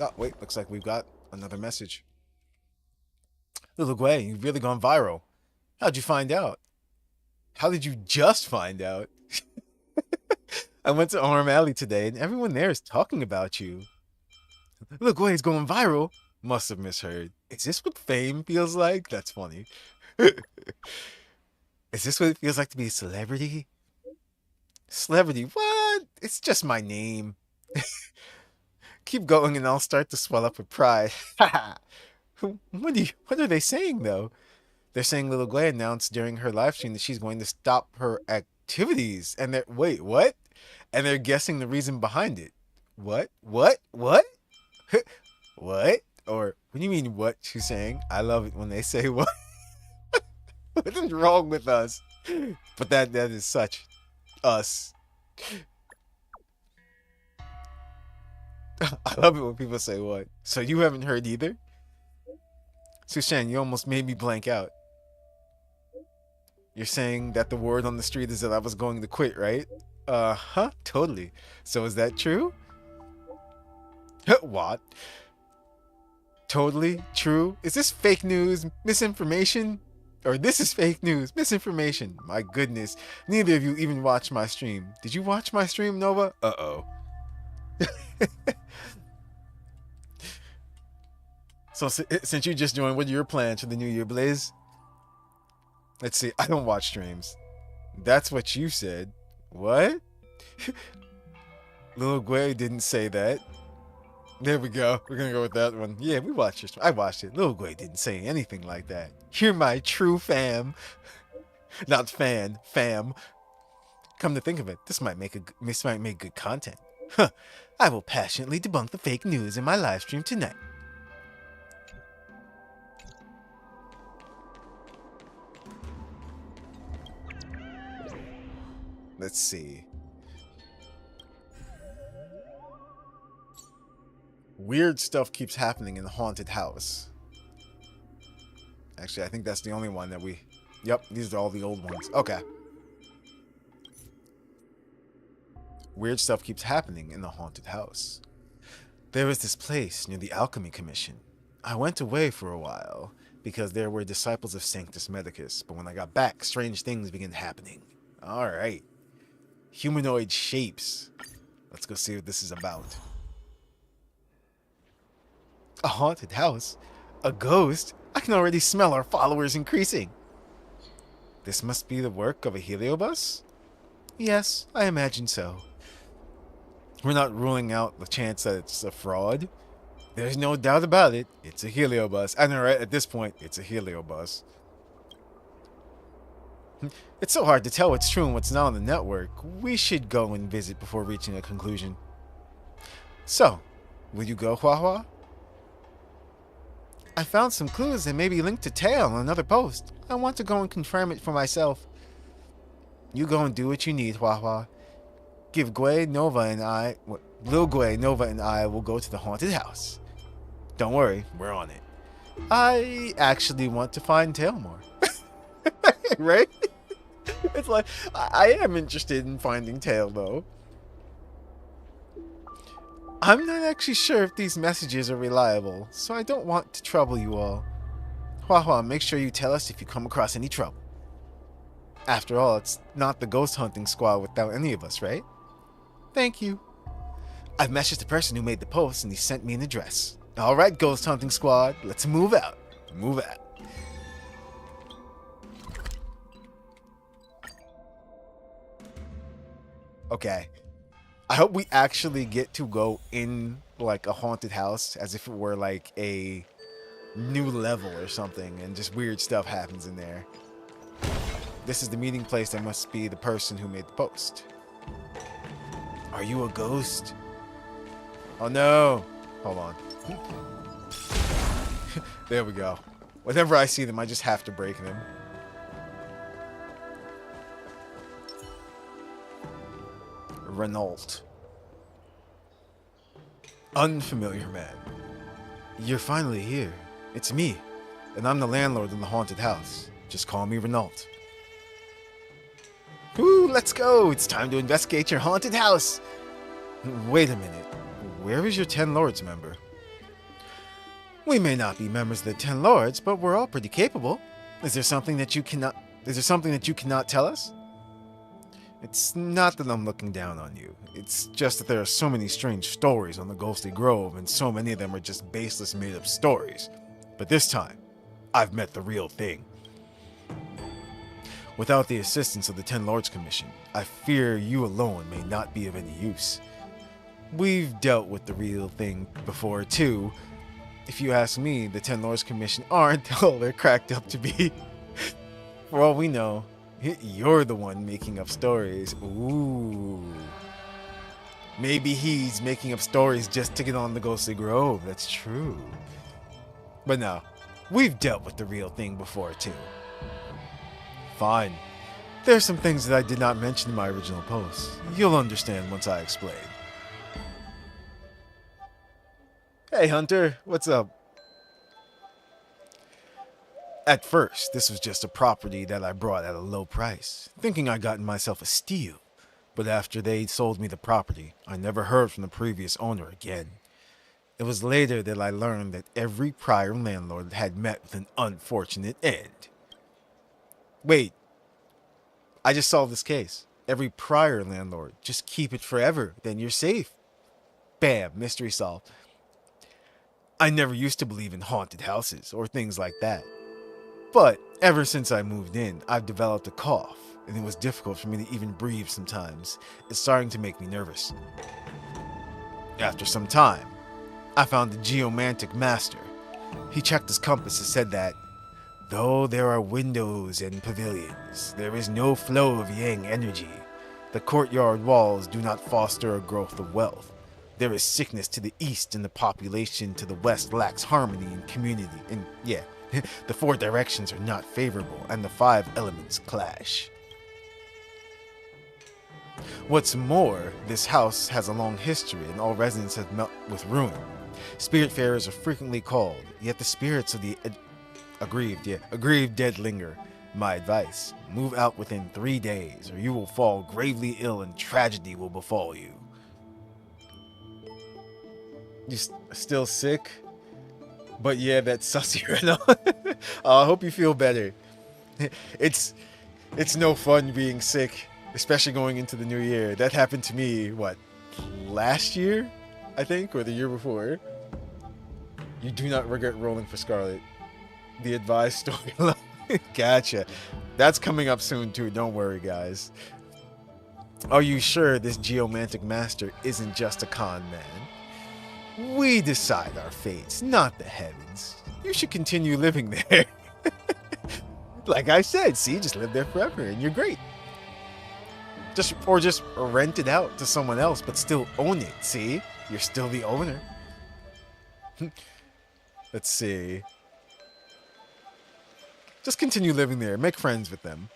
Oh wait, looks like we've got another message. Little Gwei, you've really gone viral. How'd you find out? How did you just find out? I went to Arm Alley today and everyone there is talking about you. Little Gwei is going viral. Must have misheard. Is this what fame feels like? That's funny. Is this what it feels like to be a celebrity? Celebrity? What? It's just my name. Keep going and I'll start to swell up with pride. What are they saying though? They're saying Little Gwei announced during her live stream that she's going to stop her activities. And they're, wait, what? And they're guessing the reason behind it. What? What? What? What? Or, what do you mean what? She's saying. I love it when they say what. What is wrong with us? But that is such us. I love it when people say what. So you haven't heard either? Sushan, you almost made me blank out. You're saying that the word on the street is that I was going to quit, right? Uh-huh, totally. So is that true? What? Totally true? Is this fake news? Misinformation? Or this is fake news? Misinformation. My goodness. Neither of you even watched my stream. Did you watch my stream, Nova? Uh-oh. So since you just joined, what are your plans for the new year, Blaze? Let's see. I don't watch streams. That's what you said. What? Lil Gwei didn't say that. There we go. We're gonna go with that one. Yeah, we watched it. I watched it. Lil Gwei didn't say anything like that. You're my true fam. Not fan, fam. Come to think of it, this might make good content. Huh. I will passionately debunk the fake news in my live stream tonight. Let's see. Weird stuff keeps happening in the haunted house. Actually, I think that's the only one that we... Yep, these are all the old ones. Okay. Weird stuff keeps happening in the haunted house. There was this place near the Alchemy Commission. I went away for a while because there were disciples of Sanctus Medicus, but when I got back, strange things began happening. Alright. Humanoid shapes. Let's go see what this is about. A haunted house? A ghost? I can already smell our followers increasing. This must be the work of a heliobus? Yes, I imagine so. We're not ruling out the chance that it's a fraud. There's no doubt about it. It's a heliobus. I know, right? At this point, it's a heliobus. It's so hard to tell what's true and what's not on the network. We should go and visit before reaching a conclusion. So, will you go, Hua Hua? I found some clues that may be linked to Tail on another post. I want to go and confirm it for myself. You go and do what you need, Hua Hua. Give Gwei, Nova, and I... Lil Gwei, Nova, and I will go to the haunted house. Don't worry, we're on it. I actually want to find Tail more. Right? It's like, I am interested in finding Tail, though. I'm not actually sure if these messages are reliable, so I don't want to trouble you all. Hua Hua, make sure you tell us if you come across any trouble. After all, it's not the ghost hunting squad without any of us, right? Thank you. I've messaged the person who made the post and he sent me an address. Alright, ghost hunting squad, let's move out. Move out. Okay. I hope we actually get to go in like a haunted house as if it were like a new level or something and just weird stuff happens in there. This is the meeting place. That must be the person who made the post. Are you a ghost? Oh no. Hold on. There we go. Whenever I see them, I just have to break them. Renault. Unfamiliar man. You're finally here. It's me, and I'm the landlord in the haunted house. Just call me Renault. Woo, let's go! It's time to investigate your haunted house! Wait a minute. Where is your 10 Lords member? We may not be members of the 10 Lords, but we're all pretty capable. Is there something that you cannot tell us? It's not that I'm looking down on you. It's just that there are so many strange stories on the Ghostly Grove, and so many of them are just baseless, made-up stories. But this time, I've met the real thing. Without the assistance of the 10 Lords Commission, I fear you alone may not be of any use. We've dealt with the real thing before, too. If you ask me, the 10 Lords Commission aren't all they're cracked up to be. For all we know, you're the one making up stories. Ooh. Maybe he's making up stories just to get on the Ghostly Grove. That's true. But no, we've dealt with the real thing before, too. Fine. There's some things that I did not mention in my original post. You'll understand once I explain. Hey, Hunter. What's up? At first, this was just a property that I brought at a low price, thinking I'd gotten myself a steal. But after they sold me the property, I never heard from the previous owner again. It was later that I learned that every prior landlord had met with an unfortunate end. Wait, I just solved this case. Every prior landlord, just keep it forever, then you're safe. Bam, mystery solved. I never used to believe in haunted houses or things like that. But ever since I moved in, I've developed a cough, and it was difficult for me to even breathe sometimes. It's starting to make me nervous. After some time, I found the Geomantic Master. He checked his compass and said that, though there are windows and pavilions, there is no flow of yang energy. The courtyard walls do not foster a growth of wealth. There is sickness to the east, and the population to the west lacks harmony and community. And yeah, the 4 directions are not favorable, and the 5 elements clash. What's more, this house has a long history, and all residents have met with ruin. Spiritfarers are frequently called, yet the spirits of the aggrieved dead linger. My advice, move out within 3 days, or you will fall gravely ill and tragedy will befall you. You still sick? But yeah, that's sussy right now. I hope you feel better. It's no fun being sick, especially going into the new year. That happened to me, what, last year, I think, or the year before. You do not regret rolling for Scarlet. The advised story alone. Gotcha. That's coming up soon too, don't worry guys. Are you sure this Geomantic Master isn't just a con man? We decide our fates, not the heavens. You should continue living there. Like I said, see, just live there forever and you're great. Just rent it out to someone else, but still own it, see? You're still the owner. Let's see. Just continue living there. Make friends with them.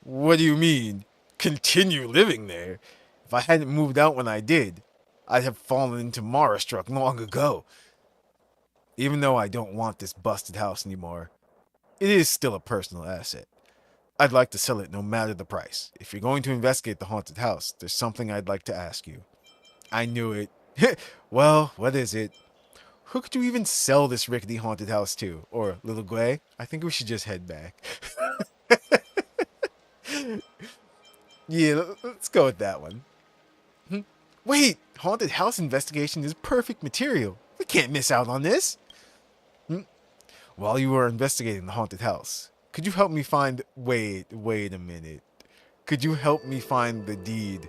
What do you mean? Continue living there? If I hadn't moved out when I did, I'd have fallen into Mara-struck long ago. Even though I don't want this busted house anymore, it is still a personal asset. I'd like to sell it no matter the price. If you're going to investigate the haunted house, there's something I'd like to ask you. I knew it. Well, what is it? Who could you even sell this rickety haunted house to? Or Little Gwei? I think we should just head back. Yeah, let's go with that one. Wait, haunted house investigation is perfect material. We can't miss out on this. While you were investigating the haunted house, could you help me find... Wait a minute. Could you help me find the deed?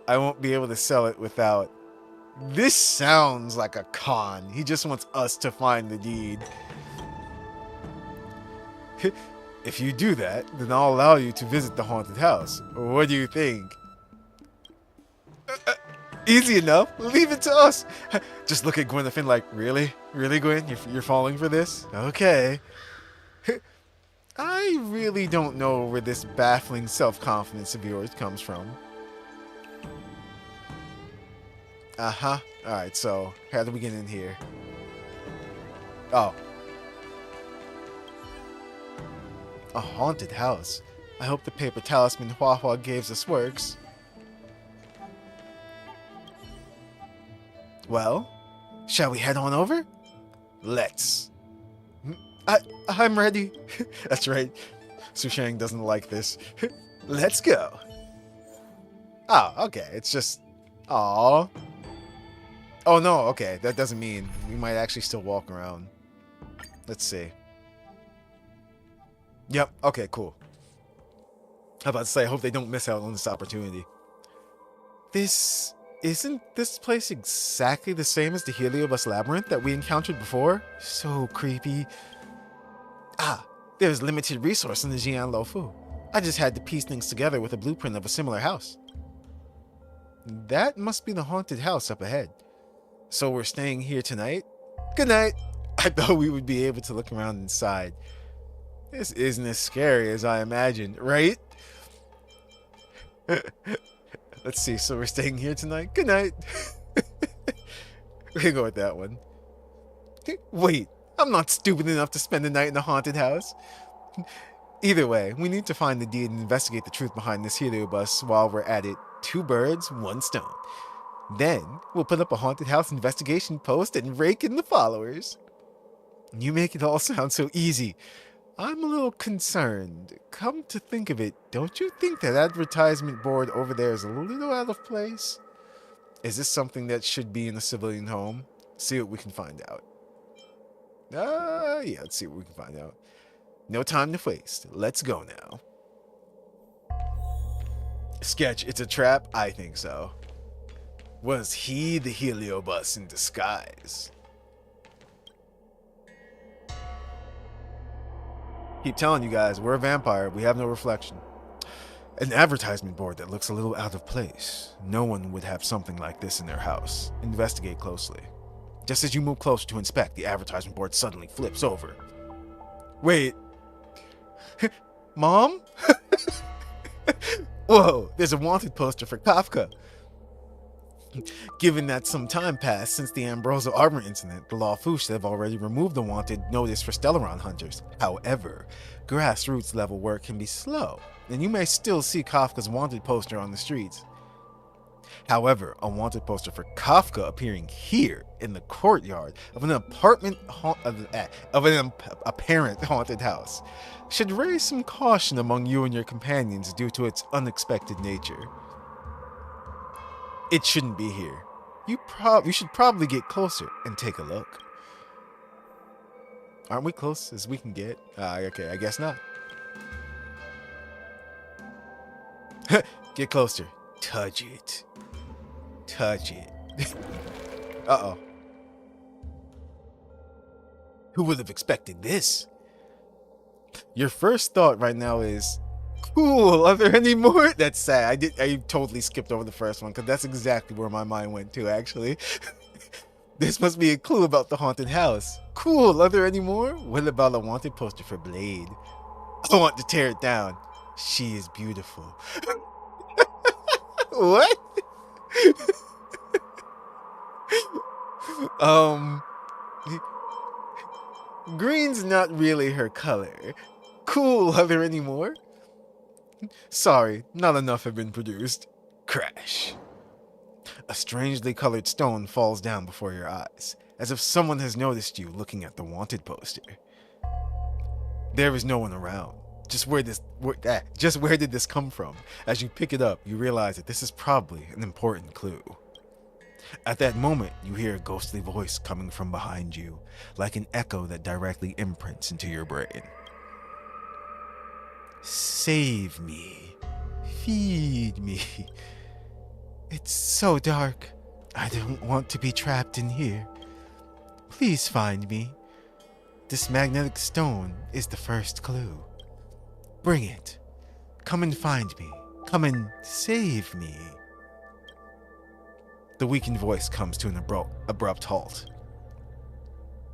I won't be able to sell it without... This sounds like a con. He just wants us to find the deed. If you do that, then I'll allow you to visit the haunted house. What do you think? Easy enough. Leave it to us. Just look at Gwyneth like, really? Really, Gwen? You're falling for this? Okay. I really don't know where this baffling self-confidence of yours comes from. Uh-huh. Alright, so how do we get in here? Oh. A haunted house. I hope the paper talisman Hua Hua gave us works. Well, shall we head on over? Let's. I'm ready. That's right. Su Shang doesn't like this. Let's go. Oh, okay. It's just... Aww. Oh, no. Okay. That doesn't mean we might actually still walk around. Let's see. Yep. Okay, cool. I was about to say, I hope they don't miss out on this opportunity. Isn't this place exactly the same as the Heliobus Labyrinth that we encountered before? So creepy. Ah, there's limited resource in the Jian Lofu. I just had to piece things together with a blueprint of a similar house. That must be the haunted house up ahead. So we're staying here tonight? Good night. I thought we would be able to look around inside. This isn't as scary as I imagined, right? Let's see, so we're staying here tonight? Good night. We can go with that one. Wait, I'm not stupid enough to spend the night in the haunted house. Either way, we need to find the deed and investigate the truth behind this heliobus while we're at it. 2 birds, 1 stone. Then, we'll put up a haunted house investigation post and rake in the followers. You make it all sound so easy. I'm a little concerned. Come to think of it, don't you think that advertisement board over there is a little out of place? Is this something that should be in a civilian home? See what we can find out. Yeah, let's see what we can find out. No time to waste. Let's go now. Sketch, it's a trap? I think so. Was he the Heliobus in disguise? Keep telling you guys, we're a vampire. We have no reflection. An advertisement board that looks a little out of place. No one would have something like this in their house. Investigate closely. Just as you move closer to inspect, the advertisement board suddenly flips over. Wait. Mom? Whoa, there's a wanted poster for Kafka. Given that some time passed since the Ambrosia Armor incident, the Law Fouche have already removed the wanted notice for Stellaron hunters. However, grassroots level work can be slow, and you may still see Kafka's wanted poster on the streets. However, a wanted poster for Kafka appearing here in the courtyard of an apparent haunted house should raise some caution among you and your companions due to its unexpected nature. It shouldn't be here. You should probably get closer and take a look. Aren't we close as we can get? Okay, I guess not. Get closer. Touch it. Touch it. Uh-oh. Who would have expected this? Your first thought right now is, cool, are there any more? That's sad. I totally skipped over the first one because that's exactly where my mind went to, actually. This must be a clue about the haunted house. Cool, are there any more? What about a wanted poster for Blade? I want to tear it down. She is beautiful. What? Green's not really her color. Cool, are there any more? Sorry, not enough have been produced. Crash. A strangely colored stone falls down before your eyes, as if someone has noticed you looking at the wanted poster. There is no one around. Just where did this come from? As you pick it up, you realize that this is probably an important clue. At that moment, you hear a ghostly voice coming from behind you, like an echo that directly imprints into your brain. Save me. Feed me. It's so dark. I don't want to be trapped in here. Please find me. This magnetic stone is the first clue. Bring it. Come and find me. Come and save me. The weakened voice comes to an abrupt halt.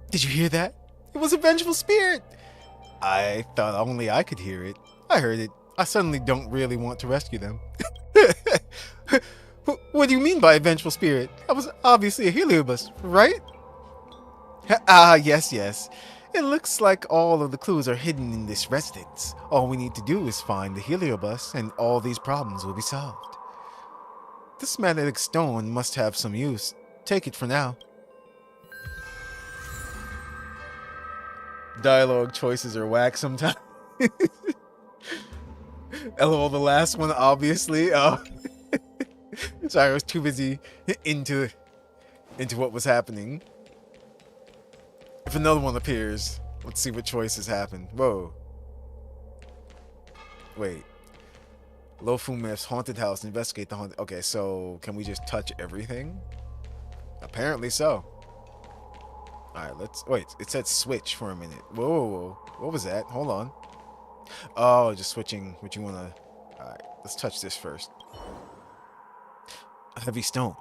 Did you hear that? It was a vengeful spirit. I thought only I could hear it. I heard it. I suddenly don't really want to rescue them. What do you mean by a vengeful spirit? I was obviously a Heliobus, right? Yes. It looks like all of the clues are hidden in this residence. All we need to do is find the Heliobus, and all these problems will be solved. This magnetic stone must have some use. Take it for now. Dialogue choices are whack sometimes. LOL, the last one, obviously. Oh. Sorry, I was too busy into what was happening. If another one appears, let's see what choices happen. Whoa. Wait. Lofumef's haunted house. Investigate the haunted... Okay, so can we just touch everything? Apparently so. Alright, let's... Wait, it said switch for a minute. Whoa. What was that? Hold on. Oh, just switching what you want to... Alright, let's touch this first. A heavy stone.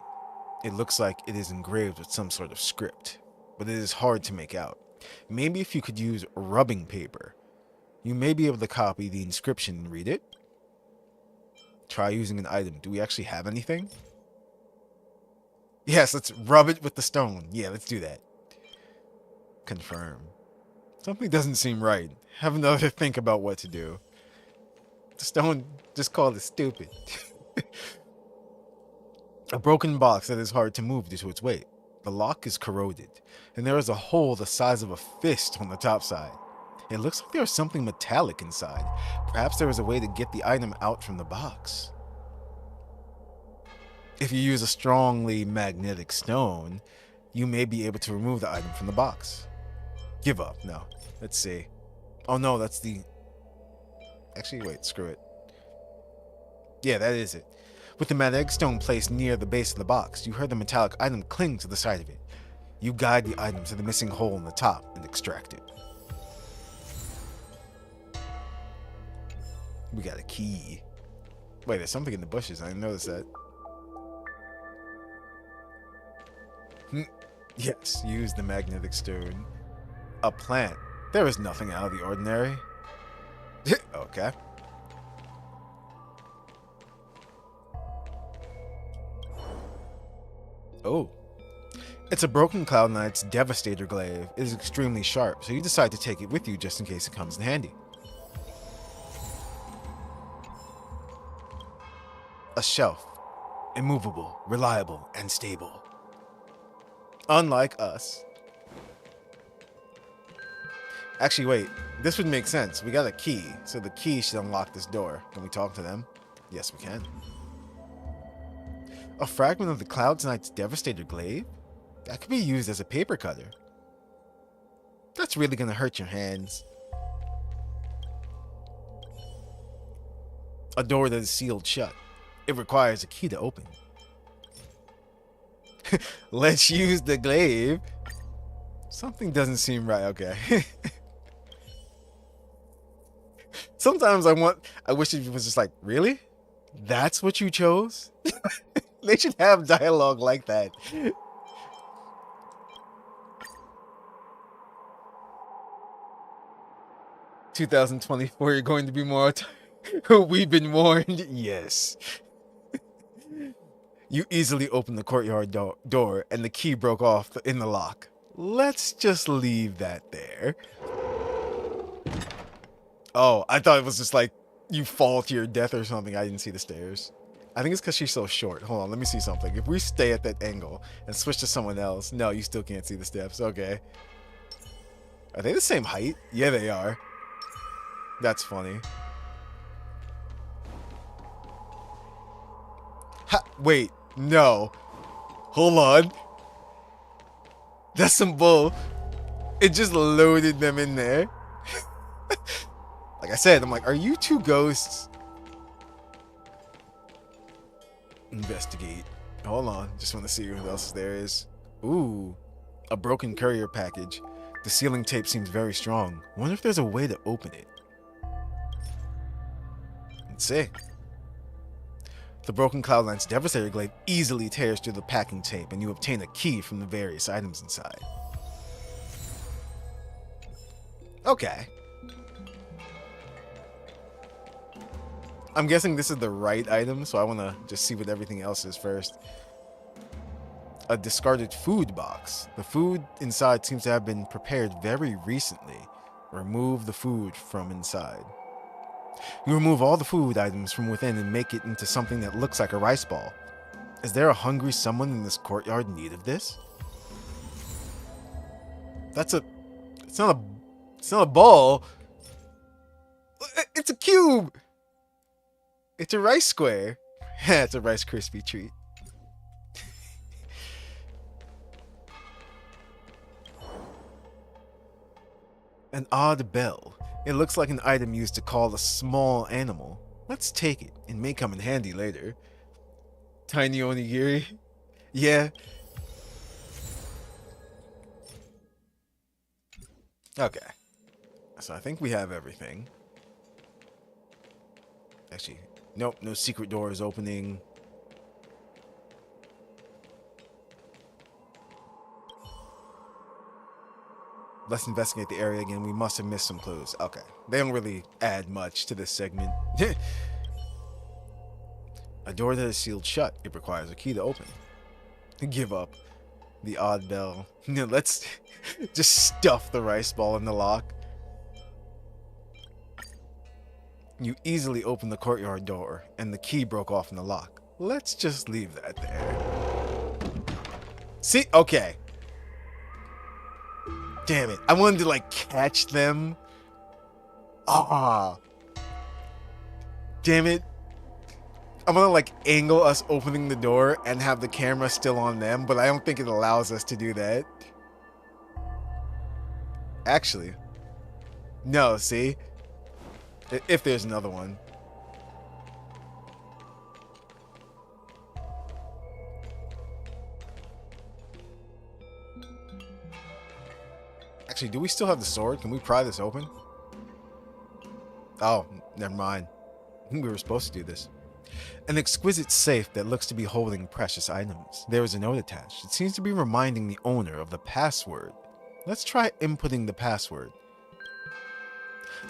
It looks like it is engraved with some sort of script, but it is hard to make out. Maybe if you could use rubbing paper, you may be able to copy the inscription and read it. Try using an item. Do we actually have anything? Yes, let's rub it with the stone. Yeah, let's do that. Confirm. Something doesn't seem right. Have another think about what to do. The stone just called it stupid. A broken box that is hard to move due to its weight. The lock is corroded, and there is a hole the size of a fist on the top side. It looks like there is something metallic inside. Perhaps there is a way to get the item out from the box. If you use a strongly magnetic stone, you may be able to remove the item from the box. Give up. No. Let's see. Oh no, that's the... Actually, wait, screw it. Yeah, that is it. With the magnetic stone placed near the base of the box, you heard the metallic item cling to the side of it. You guide the item to the missing hole in the top and extract it. We got a key. Wait, there's something in the bushes. I didn't notice that. Yes, use the magnetic stone. A plant. There is nothing out of the ordinary. Okay. Oh. It's a broken Cloud Knight's Devastator glaive. It is extremely sharp, so you decide to take it with you just in case it comes in handy. A shelf. Immovable, reliable, and stable. Unlike us. Actually, wait. This would make sense. We got a key, so the key should unlock this door. Can we talk to them? Yes, we can. A fragment of the Cloud Knight's Devastator glaive? That could be used as a paper cutter. That's really gonna hurt your hands. A door that is sealed shut. It requires a key to open. Let's use the glaive. Something doesn't seem right. Okay. Sometimes I wish it was just like, really? That's what you chose? They should have dialogue like that. "2024, you're going to be more we've been warned." Yes. You easily open the courtyard door and the key broke off in the lock. Let's just leave that there. Oh, I thought it was just like you fall to your death or something. I didn't see the stairs. I think it's because she's so short. Hold on, let me see something. If we stay at that angle and switch to someone else, no, you still can't see the steps. Okay. Are they the same height? Yeah, they are. That's funny. Ha, wait, no. Hold on. That's some bull. It just loaded them in there. Like I said, I'm like, are you two ghosts? Investigate. Hold on. Just want to see what else there is. Ooh. A broken courier package. The sealing tape seems very strong. Wonder if there's a way to open it. Let's see. The broken Cloud Knight's Devastator glaive easily tears through the packing tape, and you obtain a key from the various items inside. Okay. I'm guessing this is the right item, so I want to just see what everything else is first. A discarded food box. The food inside seems to have been prepared very recently. Remove the food from inside. You remove all the food items from within and make it into something that looks like a rice ball. Is there a hungry someone in this courtyard in need of this? It's not a ball. It's a cube. It's a rice square. It's a Rice Krispie treat. An odd bell. It looks like an item used to call a small animal. Let's take it. It may come in handy later. Tiny onigiri? Yeah. Okay. So I think we have everything. Actually, nope, no secret door is opening. Let's investigate the area again. We must have missed some clues. Okay. They don't really add much to this segment. A door that is sealed shut. It requires a key to open. Give up. The odd bell. Let's just stuff the rice ball in the lock. You easily open the courtyard door, and the key broke off in the lock. Let's just leave that there. See? Okay. Damn it. I wanted to, like, catch them. Ah. Damn it. I'm gonna like angle us opening the door and have the camera still on them, but I don't think it allows us to do that. Actually, no, see? If there's another one. Actually, do we still have the sword? Can we pry this open? Oh, never mind. We were supposed to do this. An exquisite safe that looks to be holding precious items. There is a note attached. It seems to be reminding the owner of the password. Let's try inputting the password.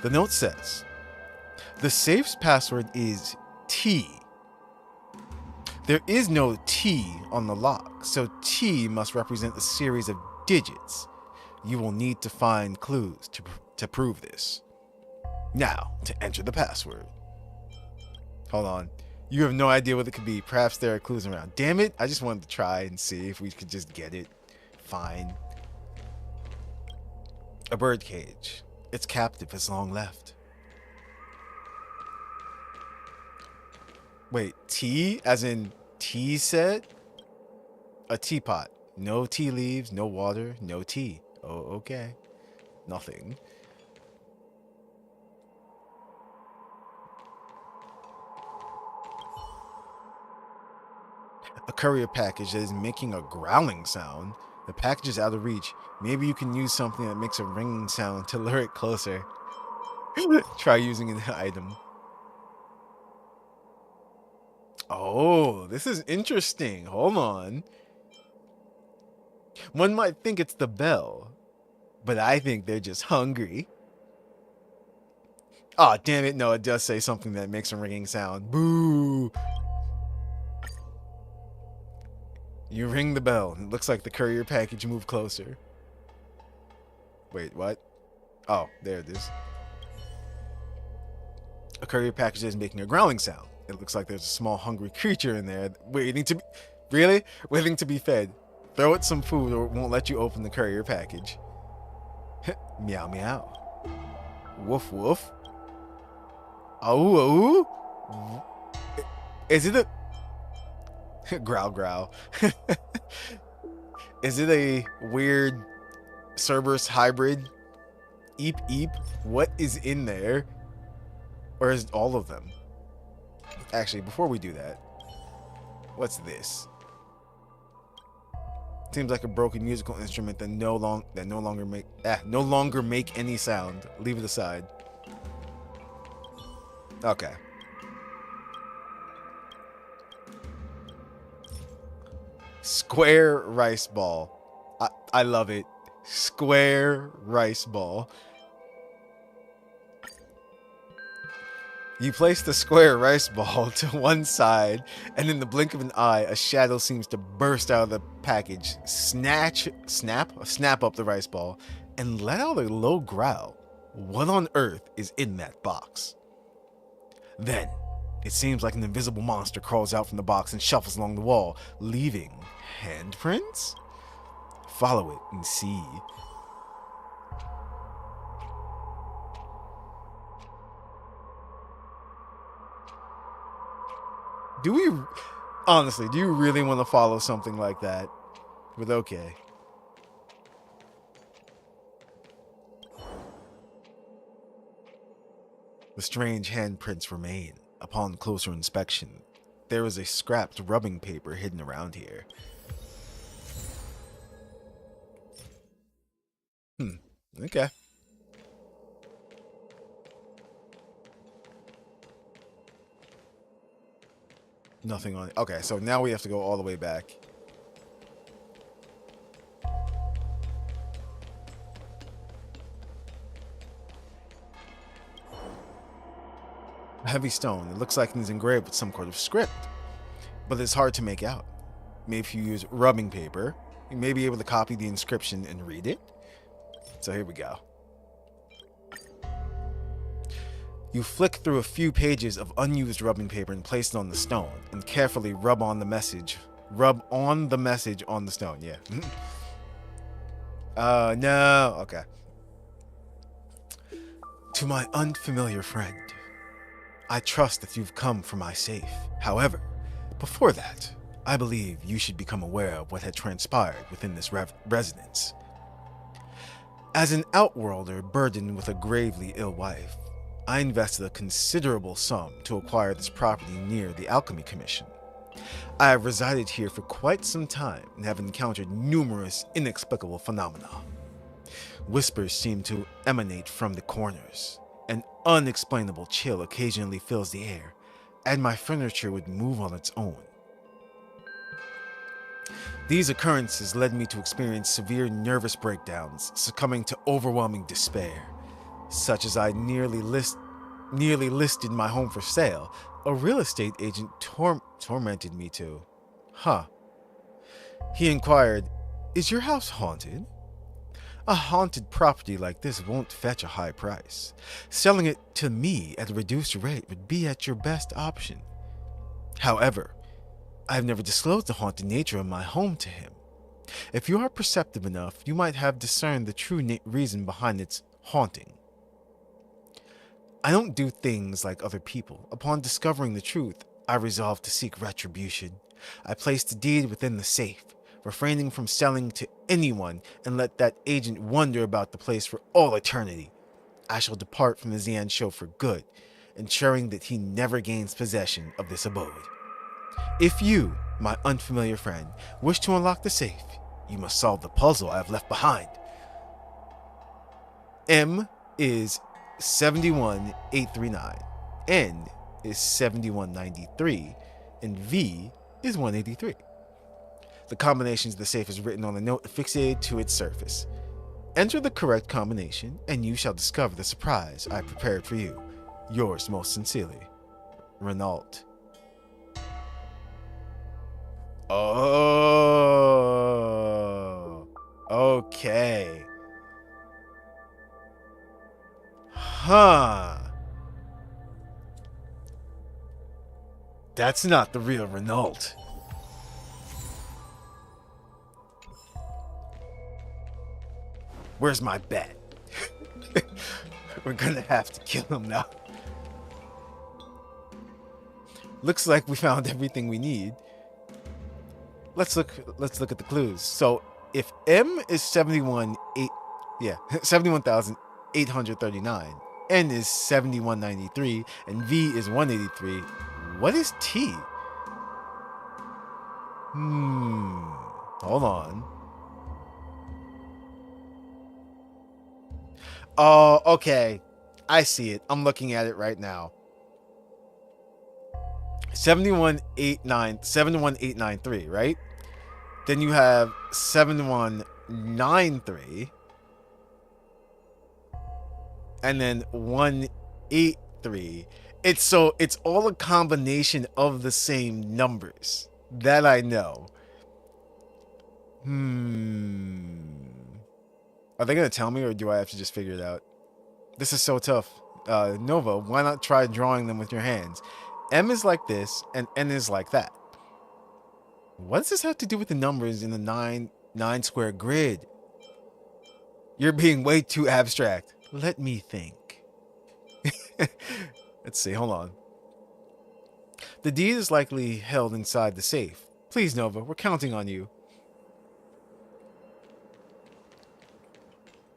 The note says, the safe's password is T. There is no T on the lock, so T must represent a series of digits. You will need to find clues to prove this. Now, to enter the password. Hold on. You have no idea what it could be. Perhaps there are clues around. Damn it. I just wanted to try and see if we could just get it. Fine. A bird cage. Its captive has long left. Wait, tea? As in tea set? A teapot. No tea leaves, no water, no tea. Oh, okay. Nothing. A courier package that is making a growling sound. The package is out of reach. Maybe you can use something that makes a ringing sound to lure it closer. Try using an item. Oh, this is interesting. Hold on. One might think it's the bell, but I think they're just hungry. Oh, damn it. No, it does say something that makes a ringing sound. Boo. You ring the bell, and it looks like the courier package moved closer. Wait, what? Oh, there it is. A courier package is making a growling sound. It looks like there's a small hungry creature in there waiting to be... Really? Waiting to be fed. Throw it some food or it won't let you open the courier package. Meow meow. Woof woof. Oh, oh. Is it a... growl growl. Is it a weird Cerberus hybrid? Eep eep. What is in there? Or is it all of them? Actually, before we do that, what's this? Seems like a broken musical instrument that no longer make any sound. Leave it aside. Okay. Square rice ball. I love it. Square rice ball. You place the square rice ball to one side, and in the blink of an eye, a shadow seems to burst out of the package, snap up the rice ball, and let out a low growl. What on earth is in that box? Then, it seems like an invisible monster crawls out from the box and shuffles along the wall, leaving handprints? Follow it and see. Honestly, do you really want to follow something like that? But okay. The strange handprints remain. Upon closer inspection, there is a scrapped rubbing paper hidden around here. Okay. Nothing on it. Okay, so now we have to go all the way back. A heavy stone. It looks like it is engraved with some kind of script, but it's hard to make out. Maybe if you use rubbing paper, you may be able to copy the inscription and read it. So here we go. You flick through a few pages of unused rubbing paper and place it on the stone, and carefully rub on the message on the stone. Yeah. No. Okay. To my unfamiliar friend, I trust that you've come for my safe. However, before that, I believe you should become aware of what had transpired within this residence. As an outworlder burdened with a gravely ill wife, I invested a considerable sum to acquire this property near the Alchemy Commission. I have resided here for quite some time and have encountered numerous inexplicable phenomena. Whispers seem to emanate from the corners. An unexplainable chill occasionally fills the air, and my furniture would move on its own. These occurrences led me to experience severe nervous breakdowns, succumbing to overwhelming despair, such as I nearly listed my home for sale. A real estate agent tormented me to. He inquired, "Is your house haunted?" A haunted property like this won't fetch a high price. Selling it to me at a reduced rate would be at your best option. However, I have never disclosed the haunted nature of my home to him. If you are perceptive enough, you might have discerned the true reason behind its haunting. I don't do things like other people. Upon discovering the truth, I resolved to seek retribution. I placed the deed within the safe, refraining from selling to anyone, and let that agent wonder about the place for all eternity. I shall depart from the Xian show for good, ensuring that he never gains possession of this abode. If you, my unfamiliar friend, wish to unlock the safe, you must solve the puzzle I have left behind. M is 71839, N is 7193, and V is 183. The combinations of the safe is written on a note affixated to its surface. Enter the correct combination, and you shall discover the surprise I prepared for you. Yours most sincerely, Renault. Oh, okay. That's not the real Renault. Where's my bet? We're gonna have to kill him now. Looks like we found everything we need. Let's look at the clues. So if M is 71,839, N is 7193, and V is 183, what is T? Hold on. Oh, okay. I see it. I'm looking at it right now. 71893, right? Then you have 7193. And then 183. It's all a combination of the same numbers. That I know. Are they gonna tell me, or do I have to just figure it out? This is so tough. Nova, why not try drawing them with your hands? M is like this, and N is like that. What does this have to do with the numbers in the 9 square grid? You're being way too abstract. Let me think. Let's see, hold on. The deed is likely held inside the safe. Please, Nova, we're counting on you.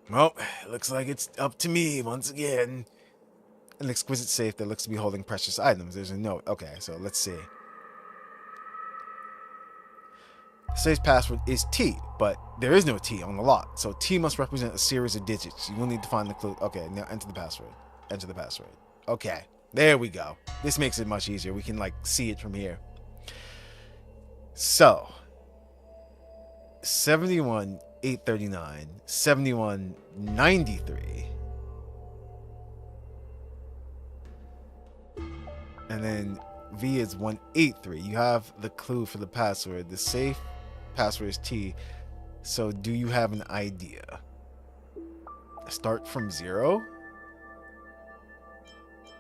Well, it looks like it's up to me once again. An exquisite safe that looks to be holding precious items. There's a note. Okay, so let's see. The safe's password is T, but there is no T on the lock. So T must represent a series of digits. You will need to find the clue. Okay, now enter the password. Enter the password. Okay, there we go. This makes it much easier. We can see it from here. So 71,839, 7193, and then V is 183. You have the clue for the password. The safe password is T. So do you have an idea? Start from 0?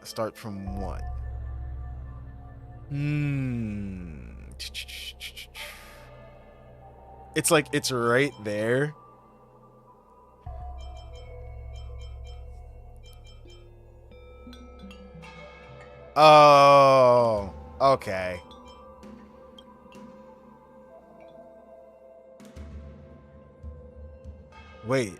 Start from 1. It's like it's right there. Oh, okay. Wait.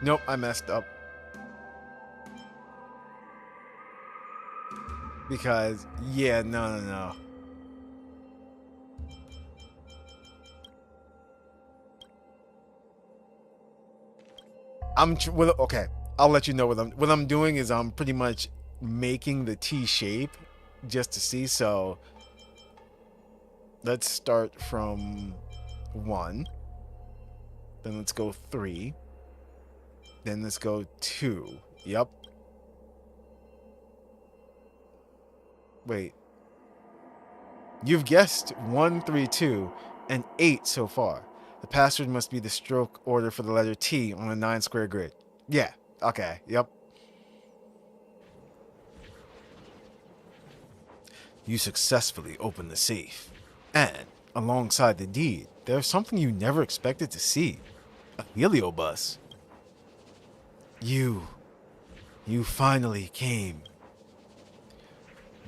Nope, I messed up. Because, yeah, no. Well, okay. I'll let you know what I'm doing is I'm pretty much making the T shape just to see. So let's start from 1. Then let's go 3. Then let's go 2. Yep. Wait. You've guessed 1, 3, 2, and 8 so far. The password must be the stroke order for the letter T on a 9-square grid. Yeah. Okay. Yep. You successfully opened the safe. And, alongside the deed, there's something you never expected to see. A heliobus. You finally came.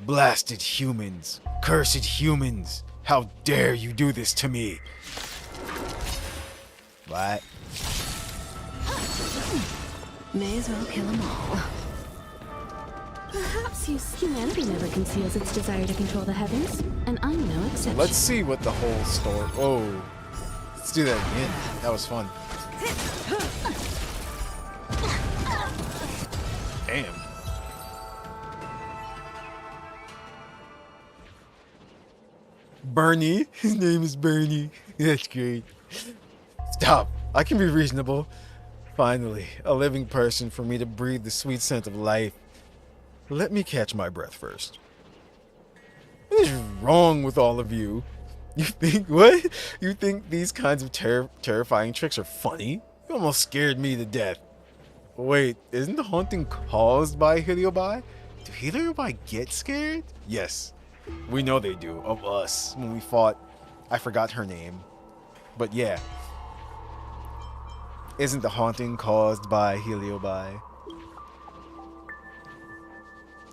Blasted humans. Cursed humans. How dare you do this to me? What? May as well kill them all. Perhaps humanity never conceals its desire to control the heavens, and I'm no exception. Let's see what the whole story... Oh. Let's do that again. That was fun. Damn. Bernie. His name is Bernie. That's great. Stop. I can be reasonable. Finally, a living person for me to breathe the sweet scent of life. Let me catch my breath first. What is wrong with all of you? You think what? You think these kinds of terrifying tricks are funny? You almost scared me to death. Wait, isn't the haunting caused by Heliobi? Do Heliobi get scared? Yes, we know they do, of us, when we fought... I forgot her name. But yeah. Isn't the haunting caused by Heliobi?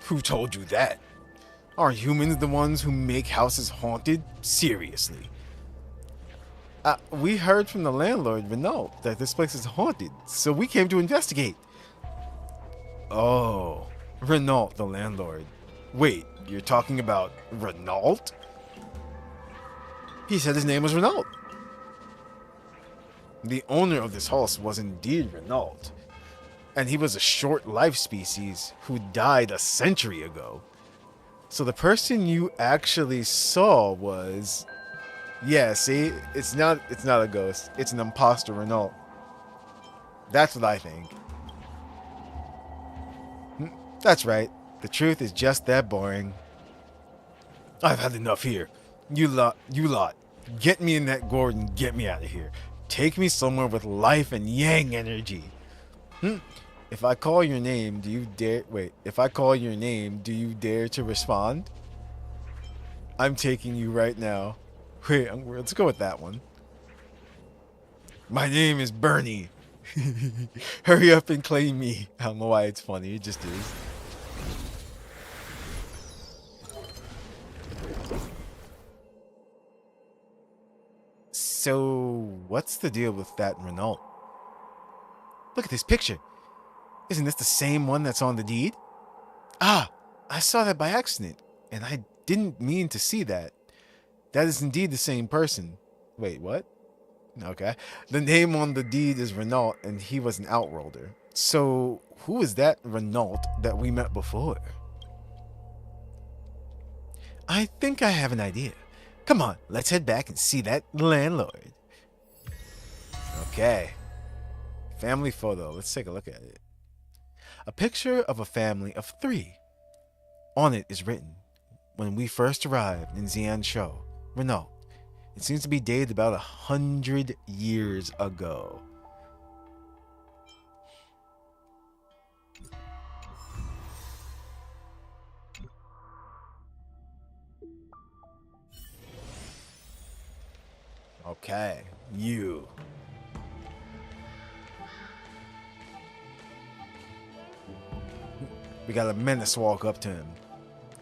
Who told you that? Are humans the ones who make houses haunted? Seriously. We heard from the landlord, Renault, that this place is haunted, so we came to investigate. Oh, Renault, the landlord. Wait, you're talking about Renault? He said his name was Renault. The owner of this house was indeed Renault, and he was a short life species who died a century ago. So the person you actually saw was... Yeah, see? It's not a ghost. It's an imposter Renault. That's what I think. That's right. The truth is just that boring. I've had enough here. You lot. Get me in that gourd and get me out of here. Take me somewhere with life and yang energy. If I call your name, do you dare... Wait, if I call your name, do you dare to respond? I'm taking you right now. Wait, let's go with that one. My name is Bernie. Hurry up and claim me. I don't know why it's funny, it just is. So, what's the deal with that Renault? Look at this picture. Isn't this the same one that's on the deed? Ah, I saw that by accident, and I didn't mean to see that. That is indeed the same person. Wait, what? Okay. The name on the deed is Renault, and he was an outworlder. So, who is that Renault that we met before? I think I have an idea. Come on, let's head back and see that landlord. Okay. Family photo. Let's take a look at it. A picture of a family of 3. On it is written, when we first arrived in Xianzhou, Renault. It seems to be dated about 100 years ago. Okay, You. We got a menace walk up to him.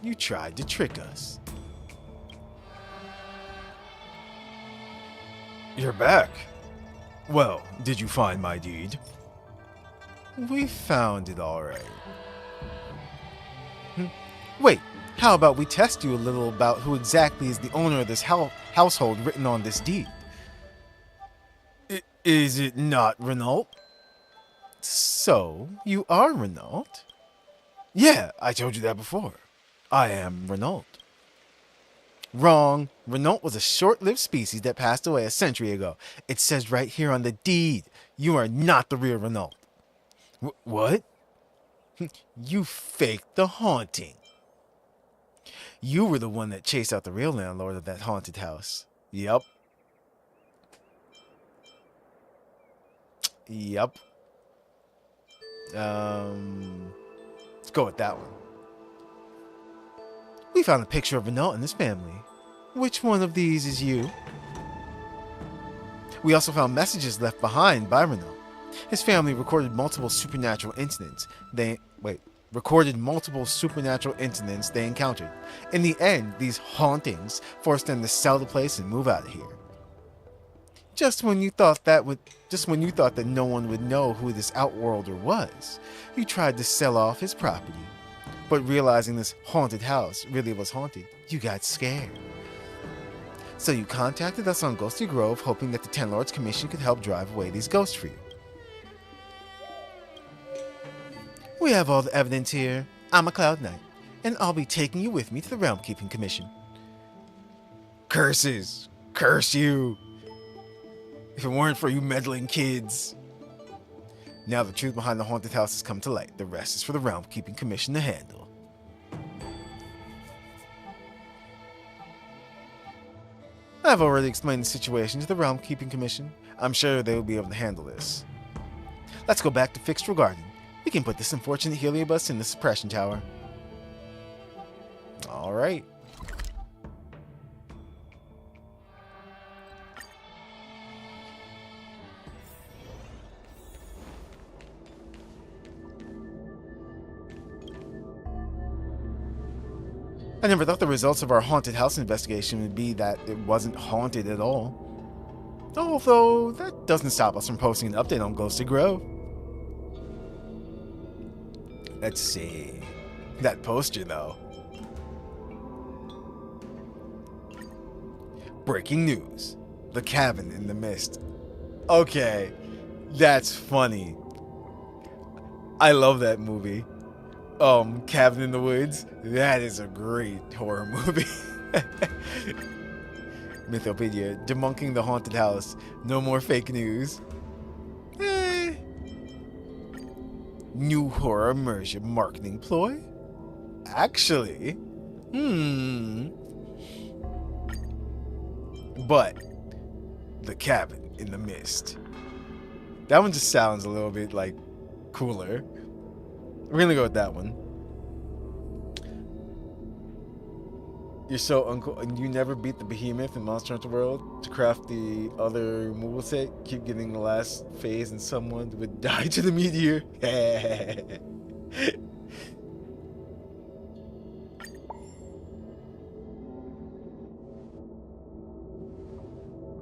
You tried to trick us. You're back. Well, did you find my deed? We found it all right. Wait, how about we test you a little about who exactly is the owner of this household written on this deed? Is it not Renault? So, you are Renault? Yeah, I told you that before. I am Renault. Wrong. Renault was a short-lived species that passed away a century ago. It says right here on the deed, you are not the real Renault. What? You faked the haunting. You were the one that chased out the real landlord of that haunted house. Yup. Yup. Let's go with that one. We found a picture of Renault and his family. Which one of these is you? We also found messages left behind by Renault. His family recorded multiple supernatural incidents they encountered. In the end, these hauntings forced them to sell the place and move out of here. Just when you thought that no one would know who this outworlder was, you tried to sell off his property. But realizing this haunted house really was haunted, you got scared. So you contacted us on Ghosty Grove, hoping that the Ten Lords Commission could help drive away these ghosts for you. We have all the evidence here. I'm a Cloud Knight, and I'll be taking you with me to the Realm Keeping Commission. Curses! Curse you! If it weren't for you meddling kids. Now the truth behind the haunted house has come to light. The rest is for the Realm Keeping Commission to handle. I've already explained the situation to the Realm Keeping Commission. I'm sure they will be able to handle this. Let's go back to Fixed Garden. We can put this unfortunate heliobus in the suppression tower. Alright. I never thought the results of our haunted house investigation would be that it wasn't haunted at all. Although, that doesn't stop us from posting an update on Ghosty Grove. Let's see. That poster, though. Breaking news. The Cabin in the Mist. Okay, that's funny. I love that movie. Cabin in the Woods. That is a great horror movie. Mythopedia. Debunking the haunted house. No more fake news. New horror immersion marketing ploy? Actually. But the Cabin in the Mist. That one just sounds a little bit like cooler. We're gonna go with that one. You're so uncool, and you never beat the behemoth in Monster Hunter World. To craft the other moveset, keep getting the last phase, and someone would die to the meteor.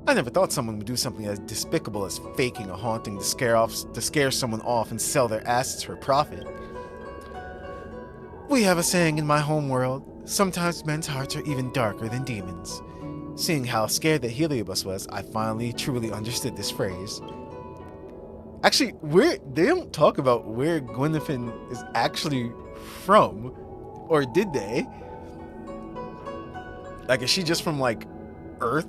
I never thought someone would do something as despicable as faking a haunting to scare someone off and sell their assets for profit. We have a saying in my home world, sometimes men's hearts are even darker than demons. Seeing how scared that Heliobus was, I finally truly understood this phrase. Actually, they don't talk about where Gwynnethon is actually from, or did they? Like, is she just from, like, Earth?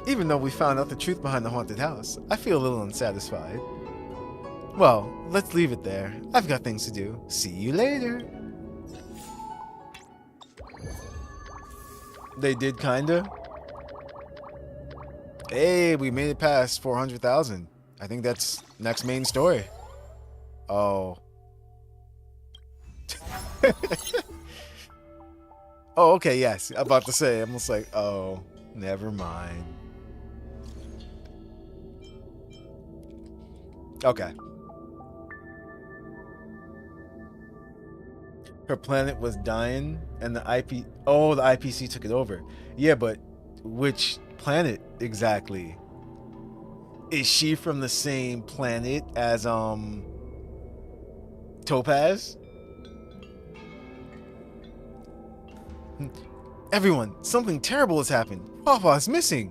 Even though we found out the truth behind the haunted house, I feel a little unsatisfied. Well, let's leave it there. I've got things to do. See you later. They did kinda. Hey, we made it past 400,000. I think that's next main story. Oh. Oh, okay, yes. I'm about to say, I'm almost like, oh. Never mind. Okay. Her planet was dying and the IPC took it over. Yeah, but which planet exactly? Is she from the same planet as Topaz? Everyone, something terrible has happened. Papa is missing.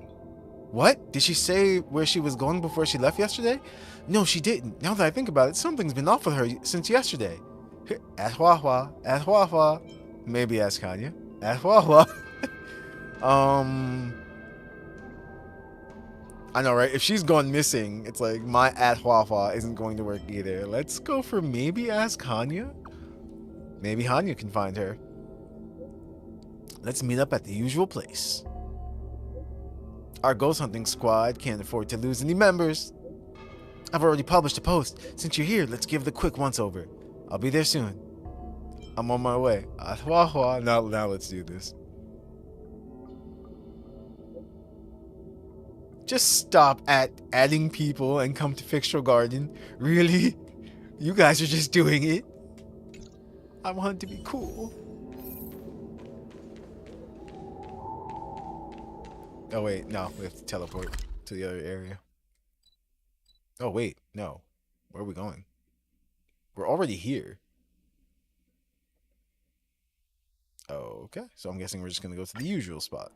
What? Did she say where she was going before she left yesterday? No, she didn't. Now that I think about it, something's been off with her since yesterday. Ask Huahua. Ask Huahua. Maybe ask Kanya. Ask Huahua. I know, right? If she's gone missing, it's like my at Huahua isn't going to work either. Let's go for maybe ask Hanya. Maybe Hanya can find her. Let's meet up at the usual place. Our ghost hunting squad can't afford to lose any members. I've already published a post. Since you're here, let's give the quick once-over. I'll be there soon. I'm on my way. Now let's do this. Just stop at adding people and come to Fixtural Garden. Really? You guys are just doing it? I want to be cool. Oh wait, no, we have to teleport to the other area. Oh wait, no. Where are we going? We're already here. Oh, okay, so I'm guessing we're just gonna go to the usual spot.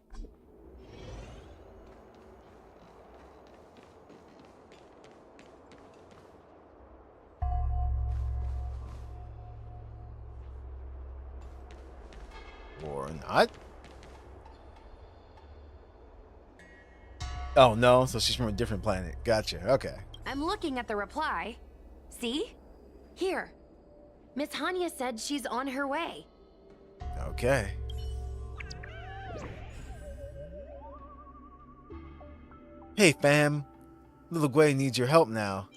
Or not. Oh no, so she's from a different planet. Gotcha, okay. I'm looking at the reply. See? Here. Miss Hanya said she's on her way. Okay. Hey fam, little Gwei needs your help now.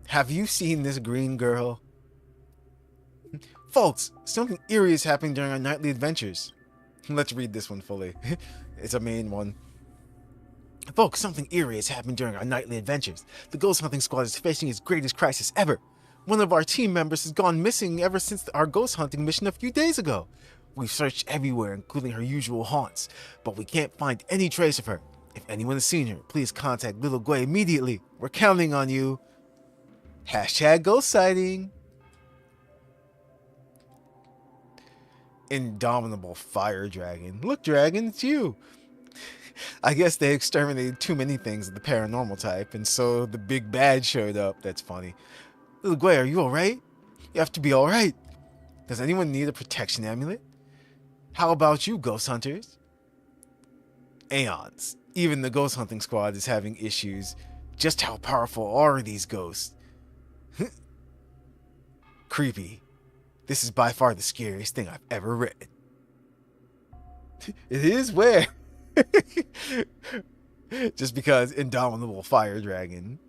Have you seen this green girl? Folks, something eerie is happening during our nightly adventures. Let's read this one fully. It's a main one. Folks, something eerie has happened during our nightly adventures. The ghost hunting squad is facing its greatest crisis ever. One of our team members has gone missing ever since our ghost hunting mission a few days ago. We've searched everywhere, including her usual haunts, but we can't find any trace of her. If anyone has seen her, please contact Little Gwei immediately. We're counting on you. Hashtag ghost sighting. Indomitable fire dragon. Look, dragon, it's you. I guess they exterminated too many things of the paranormal type, and so the big bad showed up. That's funny. Little Gwei, are you alright? You have to be alright. Does anyone need a protection amulet? How about you, ghost hunters? Aeons. Even the ghost hunting squad is having issues. Just how powerful are these ghosts? Creepy. This is by far the scariest thing I've ever read. It is where? Just because indomitable fire dragon.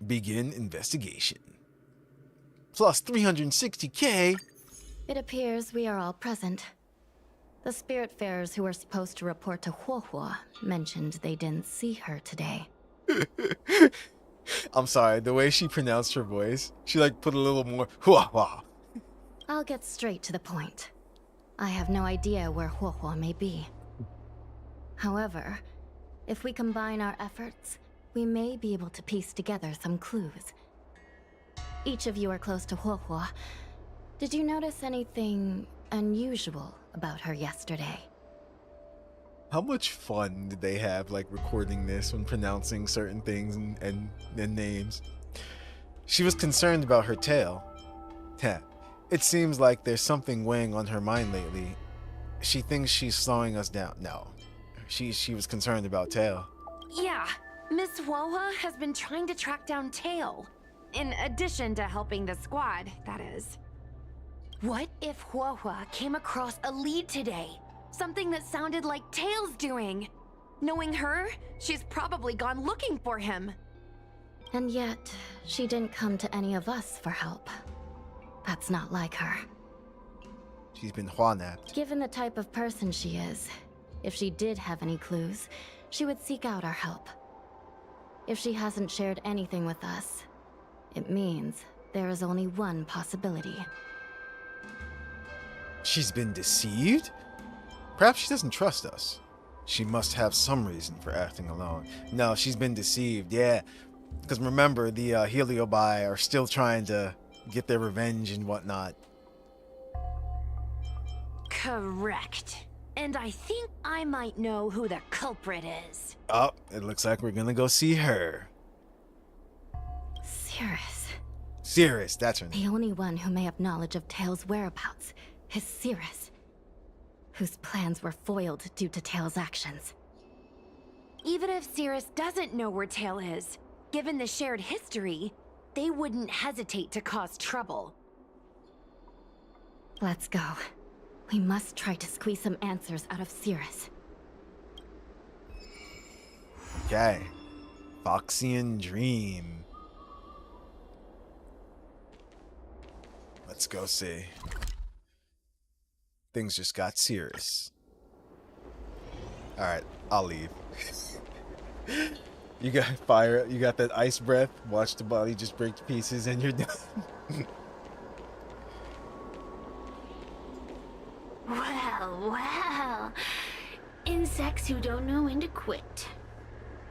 Begin investigation. Plus 360k. It appears we are all present. The Spiritfarers who were supposed to report to Huohua mentioned they didn't see her today. I'm sorry, the way she pronounced her voice, she like put a little more hua. I'll get straight to the point. I have no idea where Huohua may be. However, if we combine our efforts, we may be able to piece together some clues. Each of you are close to Huohua. Did you notice anything unusual about her yesterday? How much fun did they have like recording this when pronouncing certain things and names? She was concerned about her tail. It seems like there's something weighing on her mind lately. She thinks she's slowing us down. No. She was concerned about tail. Yeah, Miss Huohua has been trying to track down Tail. In addition to helping the squad, that is. What if Huohua came across a lead today? Something that sounded like Tail's doing. Knowing her, she's probably gone looking for him. And yet, she didn't come to any of us for help. That's not like her. She's been Hua-napped. Given the type of person she is, if she did have any clues, she would seek out our help. If she hasn't shared anything with us, it means there is only one possibility. She's been deceived? Perhaps she doesn't trust us. She must have some reason for acting alone. No, she's been deceived, yeah. Because remember, the Heliobi are still trying to get their revenge and whatnot. Correct. And I think I might know who the culprit is. Oh, it looks like we're gonna go see her. Cirrus. Cirrus, that's her name. The only one who may have knowledge of Tail's whereabouts is Cirrus, whose plans were foiled due to Tail's actions. Even if Cirrus doesn't know where Tail is, given the shared history, they wouldn't hesitate to cause trouble. Let's go. We must try to squeeze some answers out of Cirrus. Okay. Foxian Dream. Let's go see. Things just got serious. Alright, I'll leave. You got fire, you got that ice breath, watch the body just break to pieces and you're done. Well. Insects who don't know when to quit.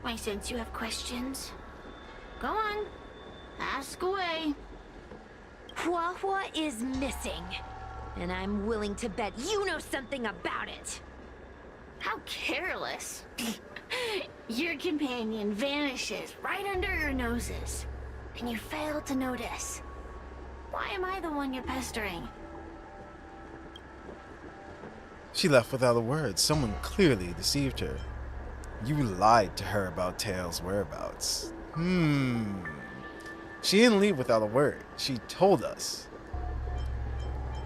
I sense you have questions. Go on. Ask away. Hua is missing. And I'm willing to bet you know something about it. How careless. Your companion vanishes right under your noses. And you fail to notice. Why am I the one you're pestering? She left without a word. Someone clearly deceived her. You lied to her about Tail's whereabouts. She didn't leave without a word. She told us.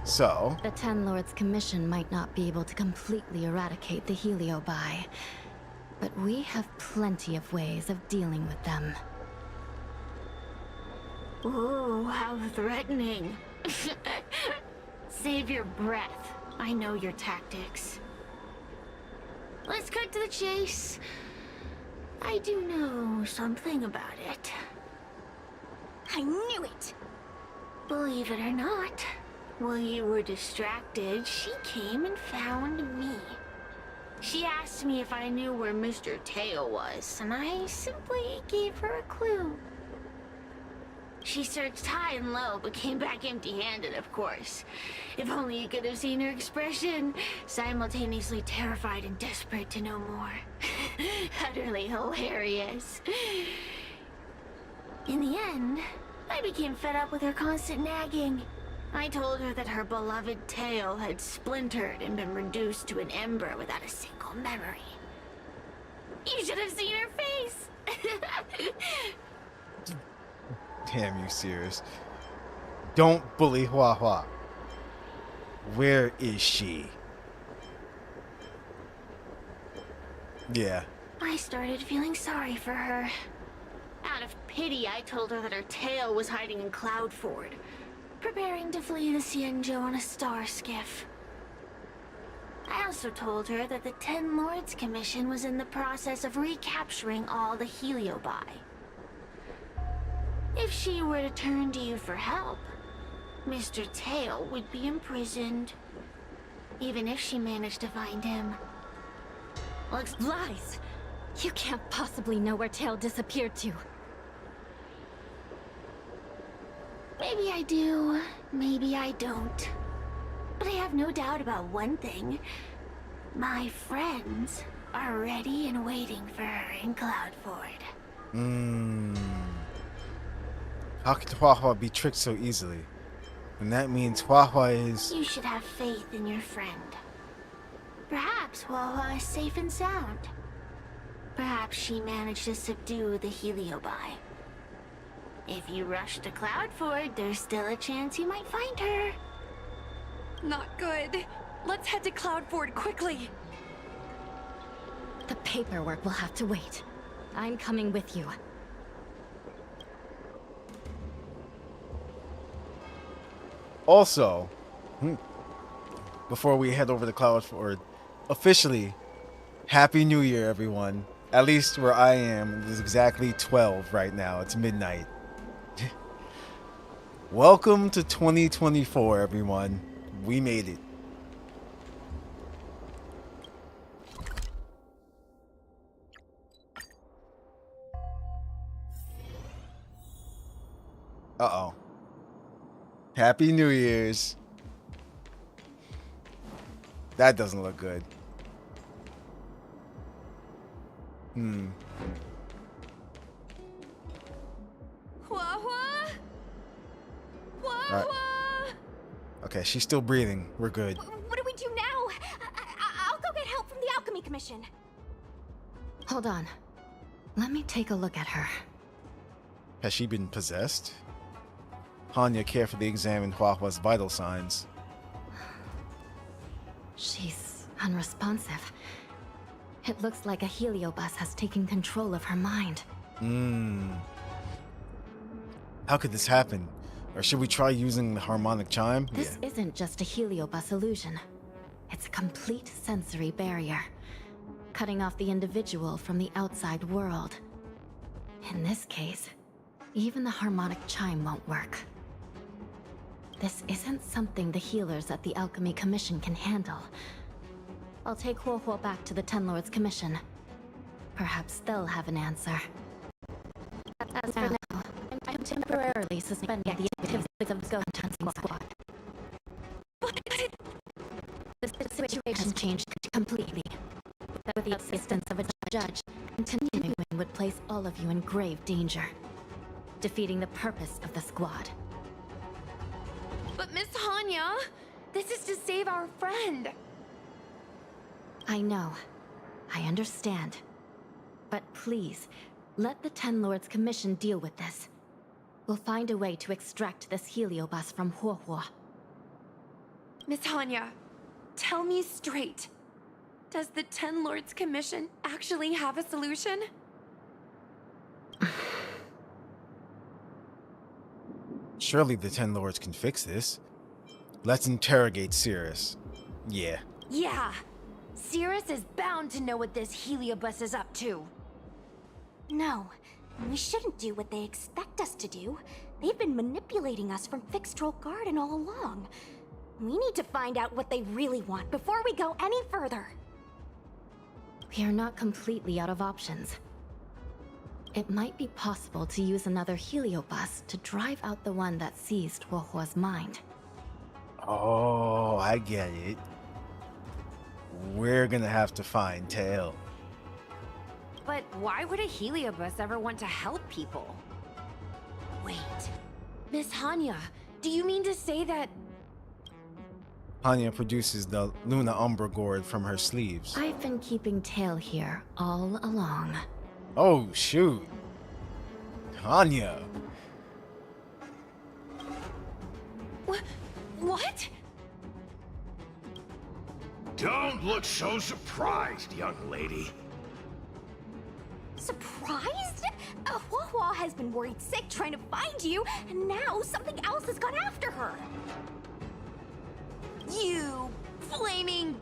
So, The Ten Lords' Commission might not be able to completely eradicate the Heliobi, but we have plenty of ways of dealing with them. Ooh, how threatening. Save your breath. I know your tactics. Let's cut to the chase. I do know something about it. I knew it! Believe it or not, while you were distracted, she came and found me. She asked me if I knew where Mr. Tail was, and I simply gave her a clue. She searched high and low, but came back empty-handed, of course. If only you could have seen her expression, simultaneously terrified and desperate to know more. Utterly hilarious. In the end, I became fed up with her constant nagging. I told her that her beloved Tail had splintered and been reduced to an ember without a single memory. You should have seen her face! damn you, Cirrus. Don't bully Hua. Where is she? Yeah. I started feeling sorry for her. Out of pity, I told her that her tail was hiding in Cloudford, preparing to flee the Xianzhou on a star skiff. I also told her that the Ten Lords Commission was in the process of recapturing all the Heliobi. If she were to turn to you for help, Mr. Tail would be imprisoned, even if she managed to find him. Looks lies! You can't possibly know where Tail disappeared to. Maybe I do, maybe I don't. But I have no doubt about one thing. My friends are ready and waiting for her in Cloudford. How could Hua be tricked so easily? And that means Hua is... You should have faith in your friend. Perhaps Hua is safe and sound. Perhaps she managed to subdue the Heliobi. If you rush to Cloudford, there's still a chance you might find her. Not good. Let's head to Cloudford quickly. The paperwork will have to wait. I'm coming with you. Also, before we head over to Cloud Ford, officially, Happy New Year, everyone. At least where I am, it is exactly 12 right now. It's midnight. Welcome to 2024, everyone. We made it. Uh-oh. Happy New Year's. That doesn't look good. Hua-hua? Alright. Hua-hua? Okay, she's still breathing. We're good. What do we do now? I'll go get help from the Alchemy Commission. Hold on. Let me take a look at her. Has she been possessed? Hanya carefully examined Huahua's vital signs. She's unresponsive. It looks like a heliobus has taken control of her mind. How could this happen? Or should we try using the harmonic chime? This isn't just a heliobus illusion. It's a complete sensory barrier, cutting off the individual from the outside world. In this case, even the harmonic chime won't work. This isn't something the healers at the Alchemy Commission can handle. I'll take Huohuo back to the Ten Lords Commission. Perhaps they'll have an answer. As for now, I'm temporarily suspending the activities of the Ghost Hunting Squad. The situation changed completely. With the assistance of a judge, continuing would place all of you in grave danger, defeating the purpose of the squad. But Miss Hanya, this is to save our friend. I know. I understand. But please, let the Ten Lords Commission deal with this. We'll find a way to extract this heliobus from Huohuo. Miss Hanya, tell me straight. Does the Ten Lords Commission actually have a solution? Surely the Ten Lords can fix this. Let's interrogate Cirrus. Yeah. Yeah. Cirrus is bound to know what this heliobus is up to. No, we shouldn't do what they expect us to do. They've been manipulating us from Fixed-Troll Garden all along. We need to find out what they really want before we go any further. We are not completely out of options. It might be possible to use another heliobus to drive out the one that seized Huohua's mind. Oh, I get it. We're gonna have to find Tail. But why would a heliobus ever want to help people? Wait. Miss Hanya, do you mean to say that... Hanya produces the Luna Umbra gourd from her sleeves. I've been keeping Tail here all along. Oh, shoot. Hanya. What? Don't look so surprised, young lady. Surprised? Huohuo has been worried sick trying to find you, and now something else has gone after her. You flaming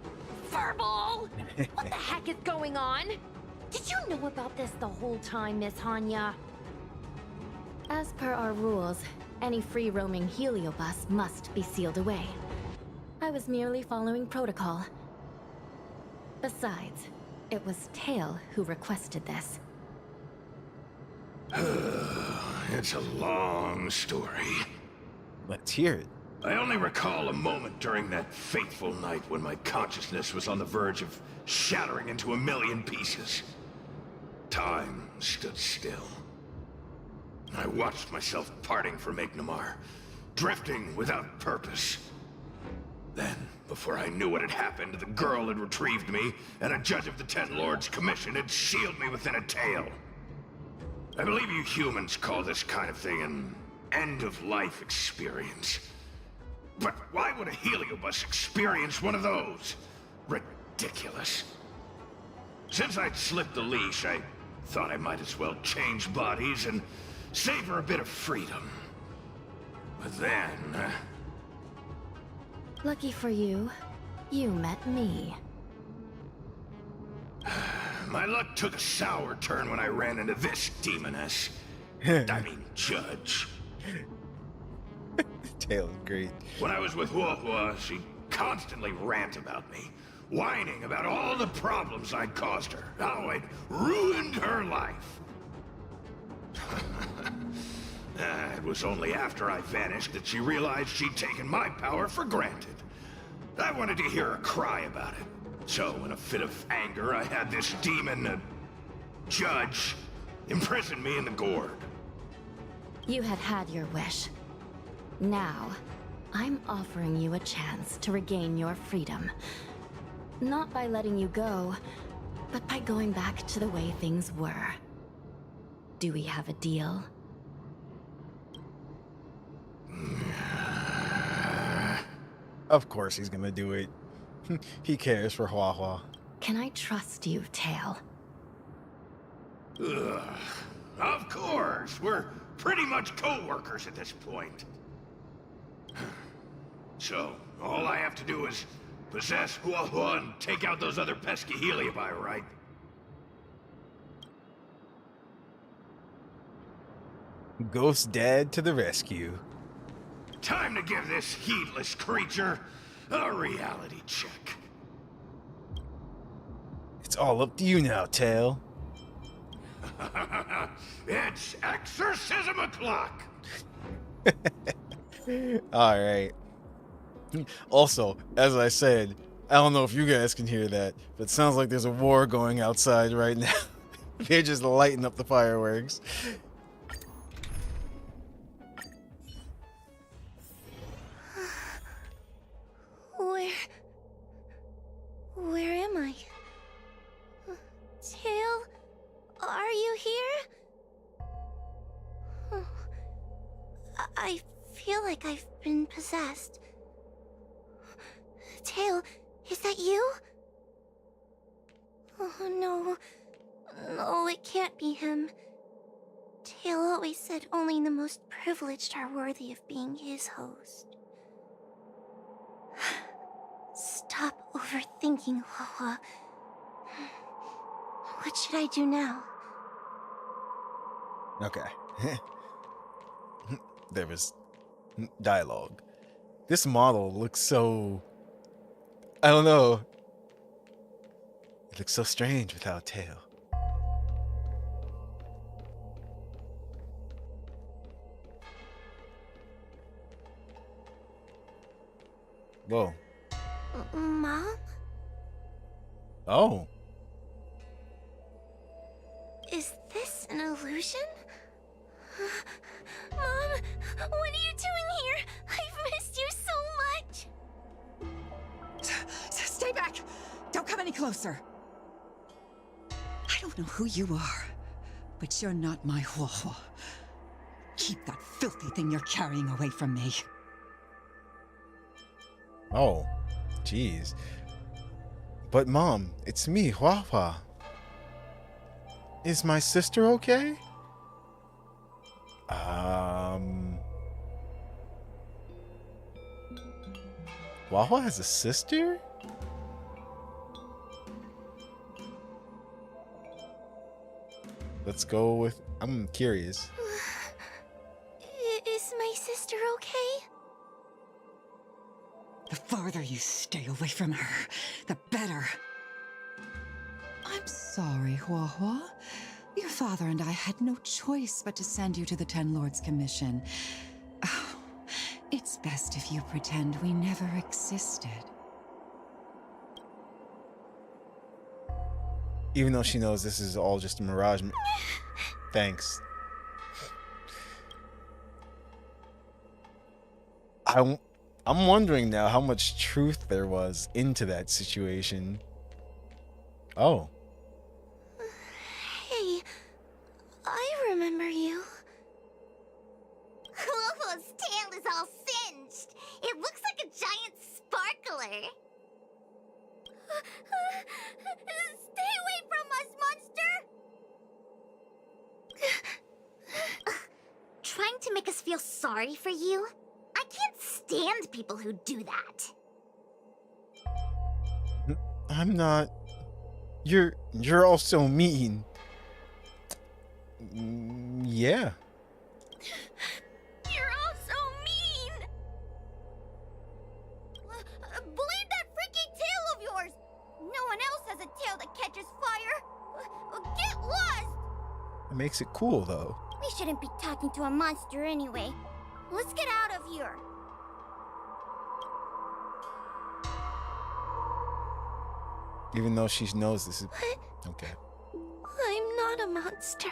furball! What the heck is going on? Did you know about this the whole time, Miss Hanya? As per our rules, any free-roaming heliobus must be sealed away. I was merely following protocol. Besides, it was Tail who requested this. It's a long story. Let's hear it. I only recall a moment during that fateful night when my consciousness was on the verge of shattering into a million pieces. Time stood still. I watched myself parting from Ignomar, drifting without purpose. Then, before I knew what had happened, the girl had retrieved me, and a judge of the Ten Lords Commission had sealed me within a tail. I believe you humans call this kind of thing an end-of-life experience. But why would a heliobus experience one of those? Ridiculous. Since I'd slipped the leash, I thought I might as well change bodies and savor a bit of freedom. But then... Lucky for you, you met me. My luck took a sour turn when I ran into this demoness. Judge. Tail's great. When I was with Huohua, she'd constantly rant about me, whining about all the problems I'd caused her, how I'd ruined her life. It was only after I vanished that she realized she'd taken my power for granted. I wanted to hear her cry about it. So, in a fit of anger, I had this demon, Judge, imprison me in the gourd. You had your wish. Now, I'm offering you a chance to regain your freedom. Not by letting you go, but by going back to the way things were. Do we have a deal? Of course he's gonna do it. He cares for Huahua. Can I trust you, Tail? Ugh. Of course! We're pretty much co-workers at this point. So, all I have to do is possess Huahua and take out those other pesky Heliobi, right? Ghost Dad to the rescue. Time to give this heedless creature a reality check. It's all up to you now, Tail. It's exorcism o'clock! Alright. Also, as I said, I don't know if you guys can hear that, but it sounds like there's a war going outside right now. They're just lighting up the fireworks. Where am I? Tail? Are you here? I feel like I've been possessed. Tail, is that you? Oh no. No, it can't be him. Tail always said only the most privileged are worthy of being his host. Stop overthinking, Wawa. What should I do now? Okay. There was dialogue. This model looks so... I don't know. It looks so strange without Tail. Whoa. Mom? Oh. Is this an illusion? Mom, what are you doing here? I've missed you so much. Stay back! Don't come any closer. I don't know who you are, but you're not my Huohua. Keep that filthy thing you're carrying away from me. Oh. Jeez. But Mom, it's me, Huahua. Is my sister okay? Huahua has a sister? Let's go with... I'm curious. Is my sister okay? The farther you stay away from her, the better. I'm sorry, Huahua. Your father and I had no choice but to send you to the Ten Lords Commission. Oh, it's best if you pretend we never existed. Even though she knows this is all just a mirage. Thanks. I'm wondering now how much truth there was into that situation. Oh. Hey, I remember you. Huohua's tail is all singed. It looks like a giant sparkler. Stay away from us, monster! Trying to make us feel sorry for you? I can't stand people who do that. I'm not. You're all so mean. Yeah. You're all so mean! Believe that freaking tail of yours! No one else has a tail that catches fire! Get lost! It makes it cool, though. We shouldn't be talking to a monster anyway. Let's get out of here. Even though she knows this is... Okay. I'm not a monster.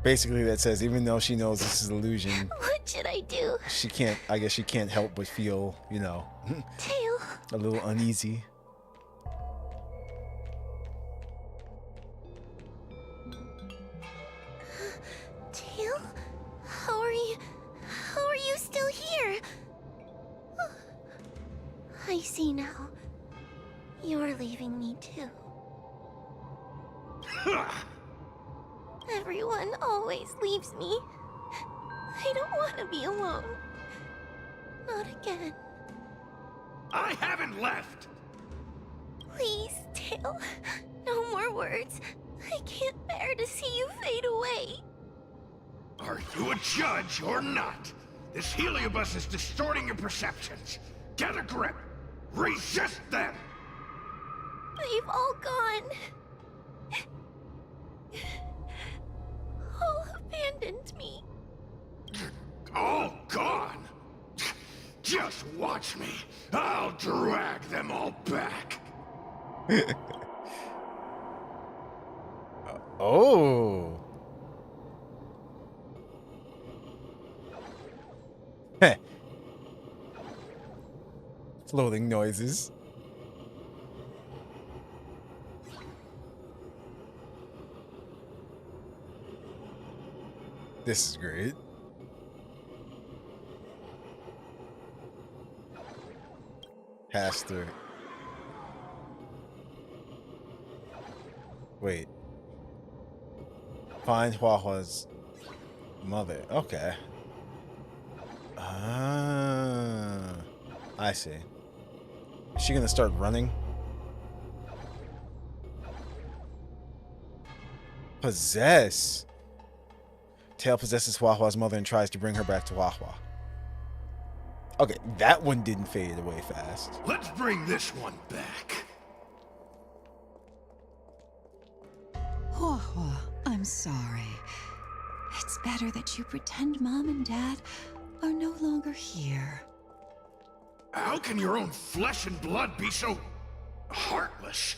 Basically, that says even though she knows this is illusion, What should I do? she can't... I guess she can't help but feel, you know, Tail. a little uneasy. Tail? How are you still here? I see now. You're leaving me too. Everyone always leaves me. I don't want to be alone. Not again. I haven't left! Please, Tail. No more words. I can't bear to see you fade away. Are you a judge or not? This heliobus is distorting your perceptions. Get a grip. Resist them! They've all gone. All abandoned me. All gone? Just watch me. I'll drag them all back. Oh. Heh. Floating noises. This is great. Pass through. Wait. Find Huahua's mother. Okay. Ah, I see. Is she gonna start running? Possess. Tail possesses Huahua's mother and tries to bring her back to Huahua. Okay, that one didn't fade away fast. Let's bring this one back. Huahua, I'm sorry. It's better that you pretend Mom and Dad are no longer here. How can your own flesh and blood be so heartless?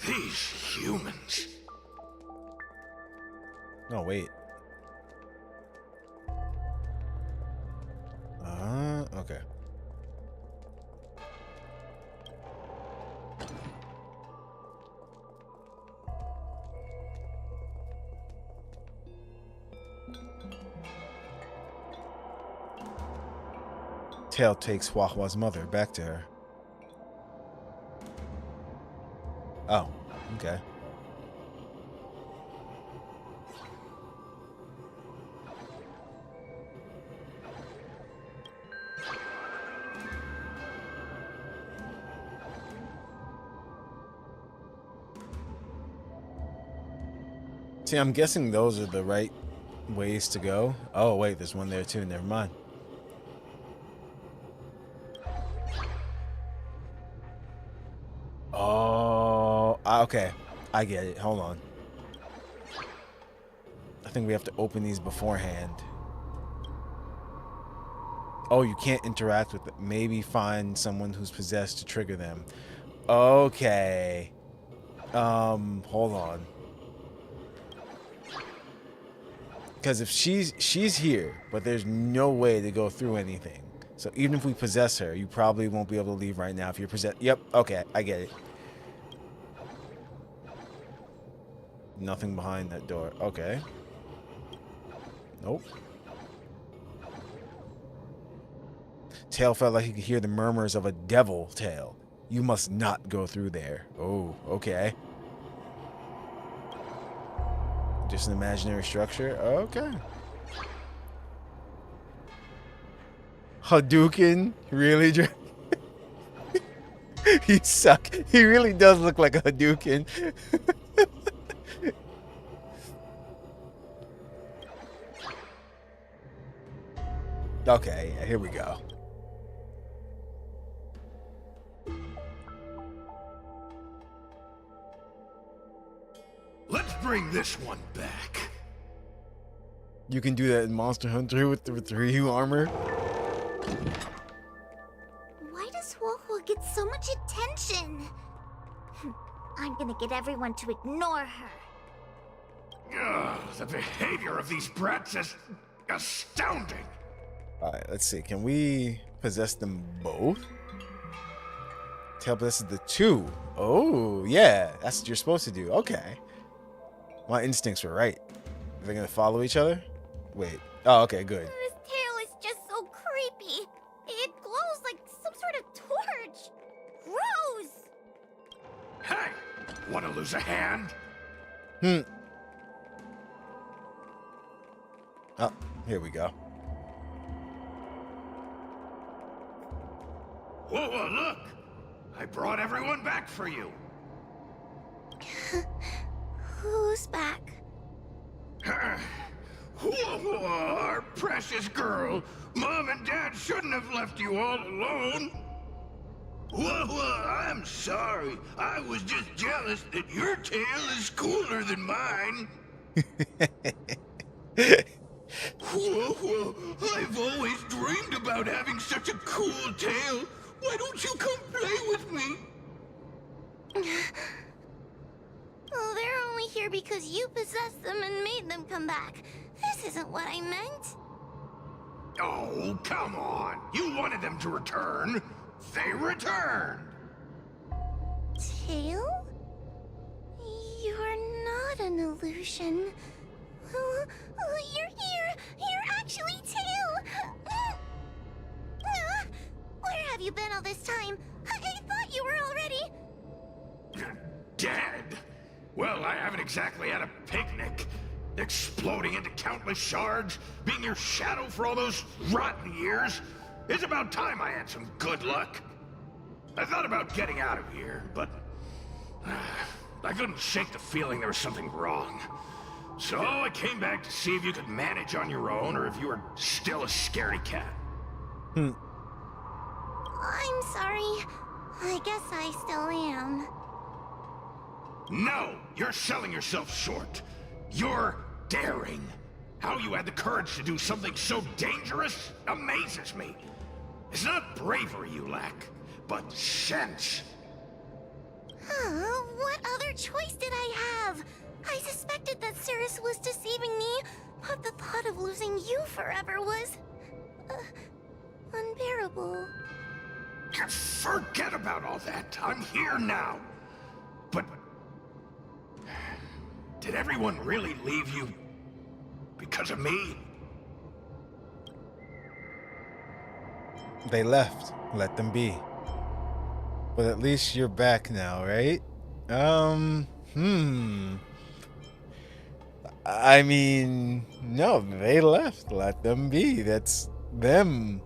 These humans. No, wait. Okay. Tail takes Huahua's mother back to her. Oh, okay. See, I'm guessing those are the right ways to go. Oh, wait, there's one there too. Never mind. Oh, okay. I get it. Hold on. I think we have to open these beforehand. Oh, you can't interact with it. Maybe find someone who's possessed to trigger them. Okay. Hold on. Because if she's here, but there's no way to go through anything. So even if we possess her, you probably won't be able to leave right now if you're possessed. Yep, okay, I get it. Nothing behind that door. Okay. Nope. Tail felt like he could hear the murmurs of a devil tail. You must not go through there. Oh, okay. Just an imaginary structure? Okay. Hadouken? Really? He suck. He really does look like a Hadouken. Okay, yeah, here we go. Let's bring this one back. You can do that in Monster Hunter with the Ryu armor. Why does Huohuo get so much attention? I'm gonna get everyone to ignore her. Ugh, the behavior of these brats is astounding. Alright, let's see. Can we possess them both? Tail possesses the two. Oh, yeah. That's what you're supposed to do. Okay. My instincts were right. Are they gonna follow each other? Wait. Oh, okay, good. This tail is just so creepy. It glows like some sort of torch. Gross! Hey, want to lose a hand? Oh, here we go. Whoa, look! I brought everyone back for you. Who's back? Whoa, our precious girl. Mom and Dad shouldn't have left you all alone. Whoa, I'm sorry. I was just jealous that your tail is cooler than mine. Whoa, I've always dreamed about having such a cool tail. Why don't you come play with me? Oh, they're only here because you possessed them and made them come back. This isn't what I meant. Oh, come on. You wanted them to return. They returned. Tail? You're not an illusion. Oh, you're here. You're actually Tail. Where have you been all this time? I thought you were already... Dead? Well, I haven't exactly had a picnic. Exploding into countless shards, being your shadow for all those rotten years. It's about time I had some good luck. I thought about getting out of here, but I couldn't shake the feeling there was something wrong. So I came back to see if you could manage on your own or if you were still a scaredy cat. I'm sorry. I guess I still am. No, you're selling yourself short. You're daring. How you had the courage to do something so dangerous amazes me. It's not bravery you lack, but sense. What other choice did I have? I suspected that Cirrus was deceiving me, but the thought of losing you forever was... unbearable. Forget about all that. I'm here now. But... did everyone really leave you because of me? They left. Let them be. But at least you're back now, right? I mean, no, they left. Let them be. That's them.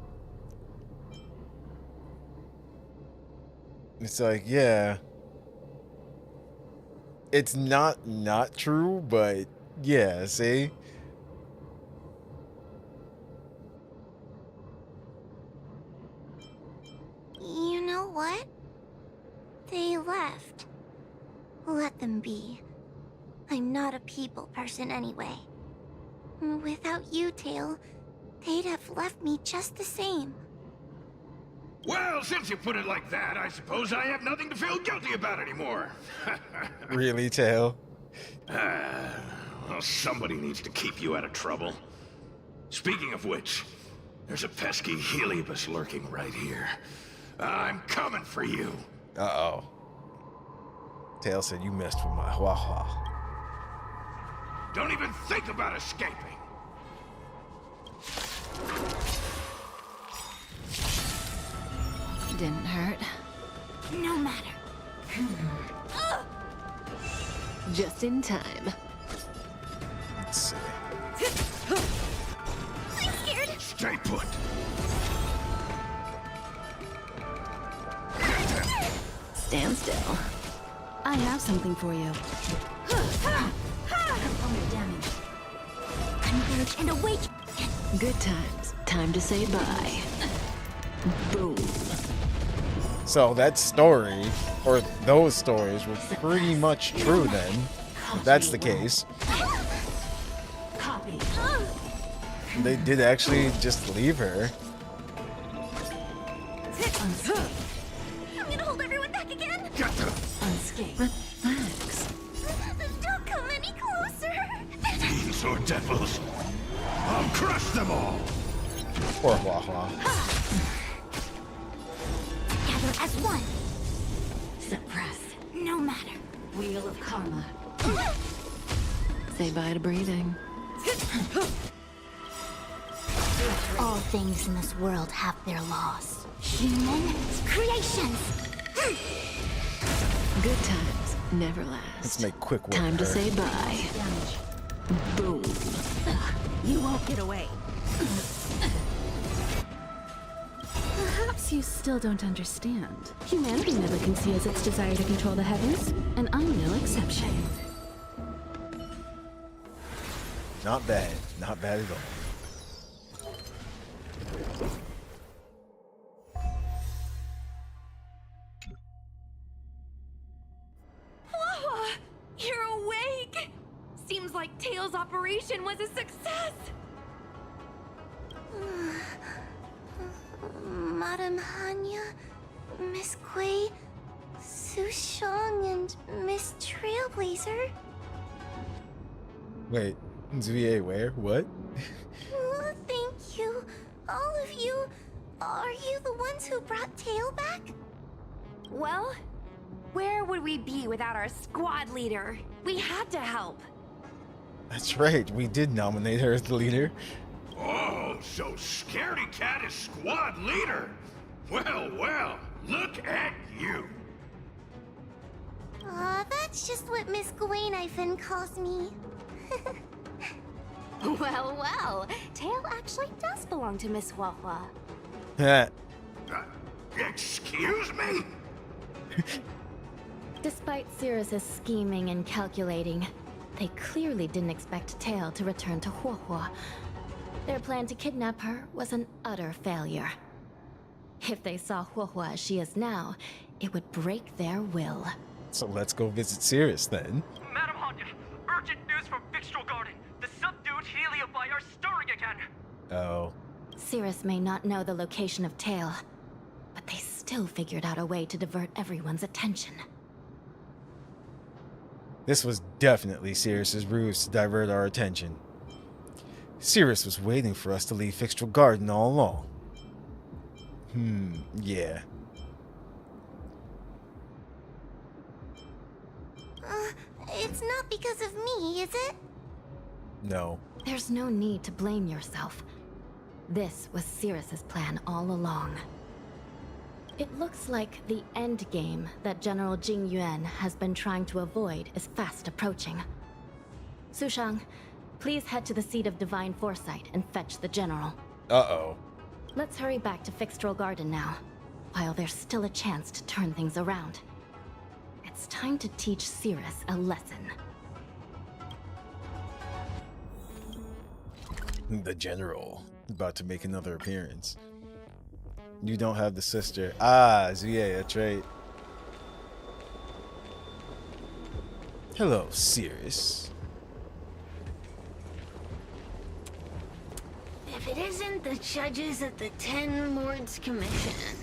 It's like, yeah. It's not true, but yeah, see? You know what? They left. Let them be. I'm not a people person anyway. Without you, Tail, they'd have left me just the same. Well, since you put it like that, I suppose I have nothing to feel guilty about anymore. Really, Tail? Well, somebody needs to keep you out of trouble. Speaking of which, there's a pesky Heliobus lurking right here. I'm coming for you. Uh-oh. Tail said you messed with my Hua. Don't even think about escaping. Didn't hurt. No matter. Just in time. Let's see. I'm scared. Stay put. still. I have something for you. Component damage. Converge and awake. Good times. Time to say bye. Boom. So that story, or those stories, were pretty much true then. If that's the case. Copy. They did actually just leave her. I'm gonna hold everyone back again. Unscathed. Relax. Don't come any closer. Fiends or devils, I'll crush them all! Poor Hua. Together as one. Suppress. No matter. Wheel of karma. Say bye to breathing. All things in this world have their laws. Human creations. Good times never last. Let's make quick work Time of to her. say bye. Boom. You won't get away. Perhaps you still don't understand. Humanity never conceals its desire to control the heavens, and I'm no exception. Not bad. Not bad at all. Whoa! You're awake! Seems like Tails' operation was a success! Madame Hanya, Miss Kuei, Su Shang, and Miss Trailblazer. Wait, Zuye where? What? Thank you. All of you. Are you the ones who brought Tail back? Well, where would we be without our squad leader? We had to help. That's right, we did nominate her as the leader. Oh, so Scaredy Cat is squad leader! Well, well, look at you! That's just what Miss Gawain calls me. Well, well. Tail actually does belong to Miss Huahua. Heh. Excuse me? Despite Cirrus's scheming and calculating, they clearly didn't expect Tail to return to Huahua. Their plan to kidnap her was an utter failure. If they saw Huahua as she is now, it would break their will. So let's go visit Cirrus then. Madam Hanya, urgent news from Victral Garden. The subdued Heliobi are stirring again. Oh. Cirrus may not know the location of Tail, but they still figured out a way to divert everyone's attention. This was definitely Cirrus's ruse to divert our attention. Cirrus was waiting for us to leave Victral Garden all along. Yeah. It's not because of me, is it? No. There's no need to blame yourself. This was Cirrus's plan all along. It looks like the end game that General Jing Yuan has been trying to avoid is fast approaching. Su Shang, please head to the seat of Divine Foresight and fetch the General. Uh-oh. Let's hurry back to Victral Garden now, while there's still a chance to turn things around. It's time to teach Cirrus a lesson. The General, about to make another appearance. You don't have the sister. Ah, Zuye, that's right. Hello, Cirrus. If it isn't the judges at the Ten Lords Commission,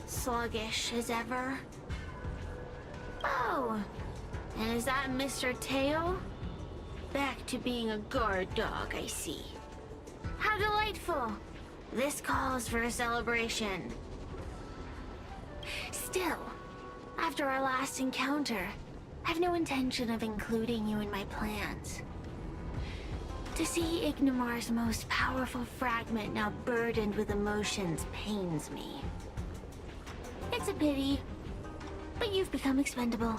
sluggish as ever. Oh, and is that Mr. Teo? Back to being a guard dog, I see. How delightful! This calls for a celebration. Still, after our last encounter, I've no intention of including you in my plans. To see Ignimar's most powerful fragment now burdened with emotions pains me. It's a pity, but you've become expendable.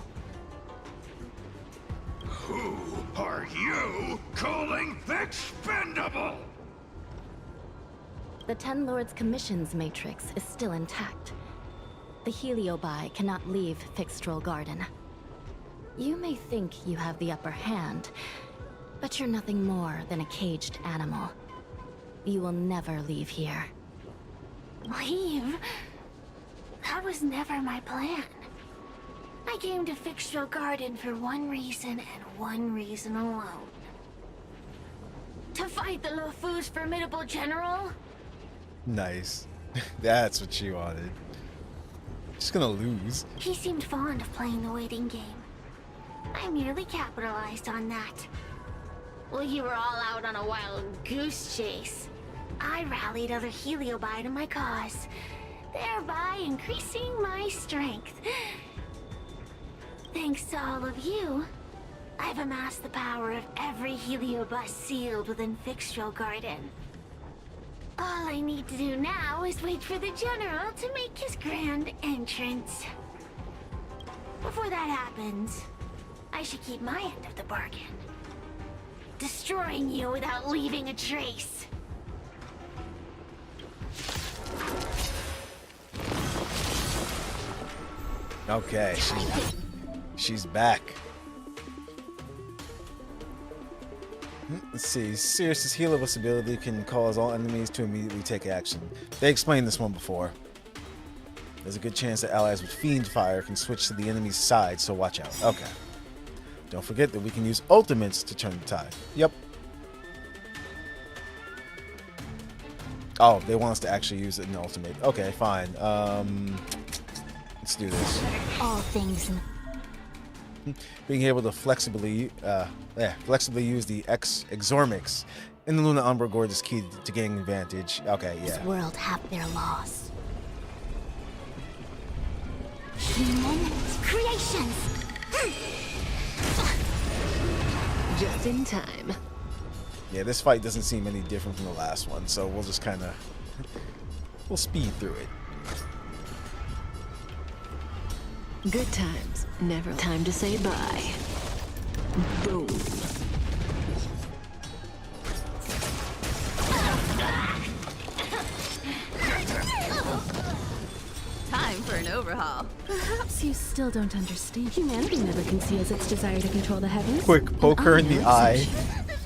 Who are you calling expendable? The Ten Lords Commission's matrix is still intact. The Heliobi cannot leave Fixtrol Garden. You may think you have the upper hand, but you're nothing more than a caged animal. You will never leave here. Leave? That was never my plan. I came to Fixtrol Garden for one reason and one reason alone. To fight the Luofu's formidable general? Nice. That's what she wanted. She's gonna lose. He seemed fond of playing the waiting game. I merely capitalized on that. While you were all out on a wild goose chase, I rallied other Heliobi to my cause, thereby increasing my strength. Thanks to all of you, I've amassed the power of every Heliobus sealed within Fixtrol Garden. All I need to do now is wait for the General to make his grand entrance. Before that happens, I should keep my end of the bargain. Destroying you without leaving a trace. Okay, she's back. Let's see. Sirius's Heliobus ability can cause all enemies to immediately take action. They explained this one before. There's a good chance that allies with Fiend Fire can switch to the enemy's side, so watch out. Okay. Don't forget that we can use ultimates to turn the tide. Yep. Oh, they want us to actually use it in ultimate. Okay, fine. Let's do this. All things. Being able to flexibly use the Exormix in the Luna Umbra Gorge is key to gaining advantage. Okay, yeah. This world have their laws. Human creations. Just in time. Yeah, this fight doesn't seem any different from the last one, so we'll just kind of we'll speed through it. Good times. Never time to say bye. Boom. Time for an overhaul. Perhaps you still don't understand. Humanity never conceals its desire to control the heavens. Quick poke her in the eye.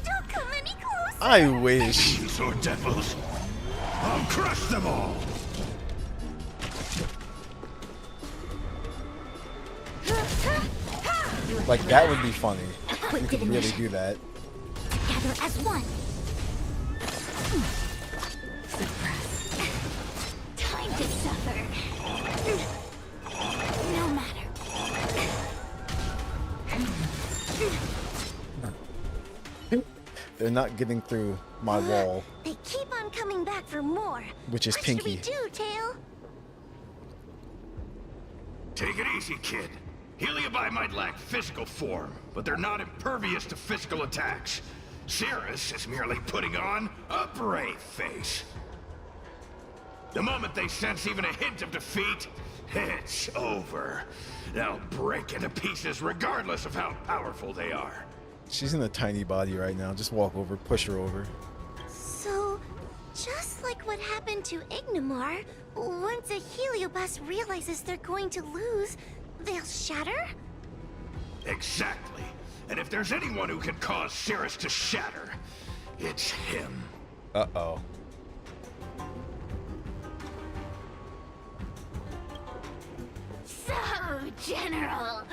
Don't come any closer. I wish. You sword devils. I'll crush them all. Like, that would be funny. Quick You could really divination. do that. Together as one. Time to suffer. No matter. They're not getting through my wall, They keep on coming back for more. which is What Pinky. should we do, Tail? Take it easy, kid. Heliobi might lack physical form, but they're not impervious to physical attacks. Cirrus is merely putting on a brave face. The moment they sense even a hint of defeat, it's over. They'll break into pieces regardless of how powerful they are. She's in a tiny body right now. Just walk over, push her over. So, just like what happened to Ignimar, once a Heliobus realizes they're going to lose, they'll shatter? Exactly. And if there's anyone who can cause Cirrus to shatter, it's him. Uh-oh. So, General,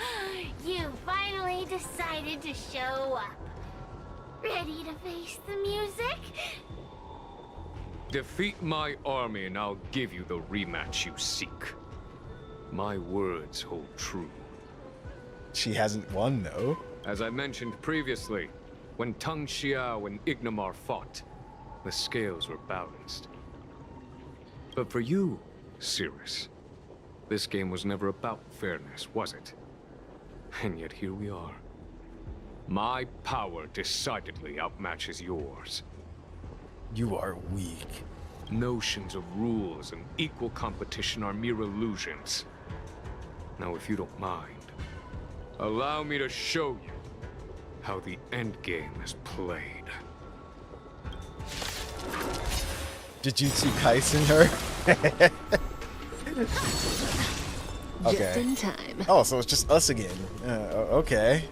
you finally decided to show up. Ready to face the music? Defeat my army and I'll give you the rematch you seek. My words hold true. She hasn't won, though. As I mentioned previously, when Tang Xiao and Ignimar fought, the scales were balanced. But for you, Cirrus, this game was never about fairness, was it? And yet here we are. My power decidedly outmatches yours. You are weak. Notions of rules and equal competition are mere illusions. Now, if you don't mind, allow me to show you how the endgame is played. Jujutsu Kaisen her? Just Okay. in time. Oh, so it's just us again. Okay.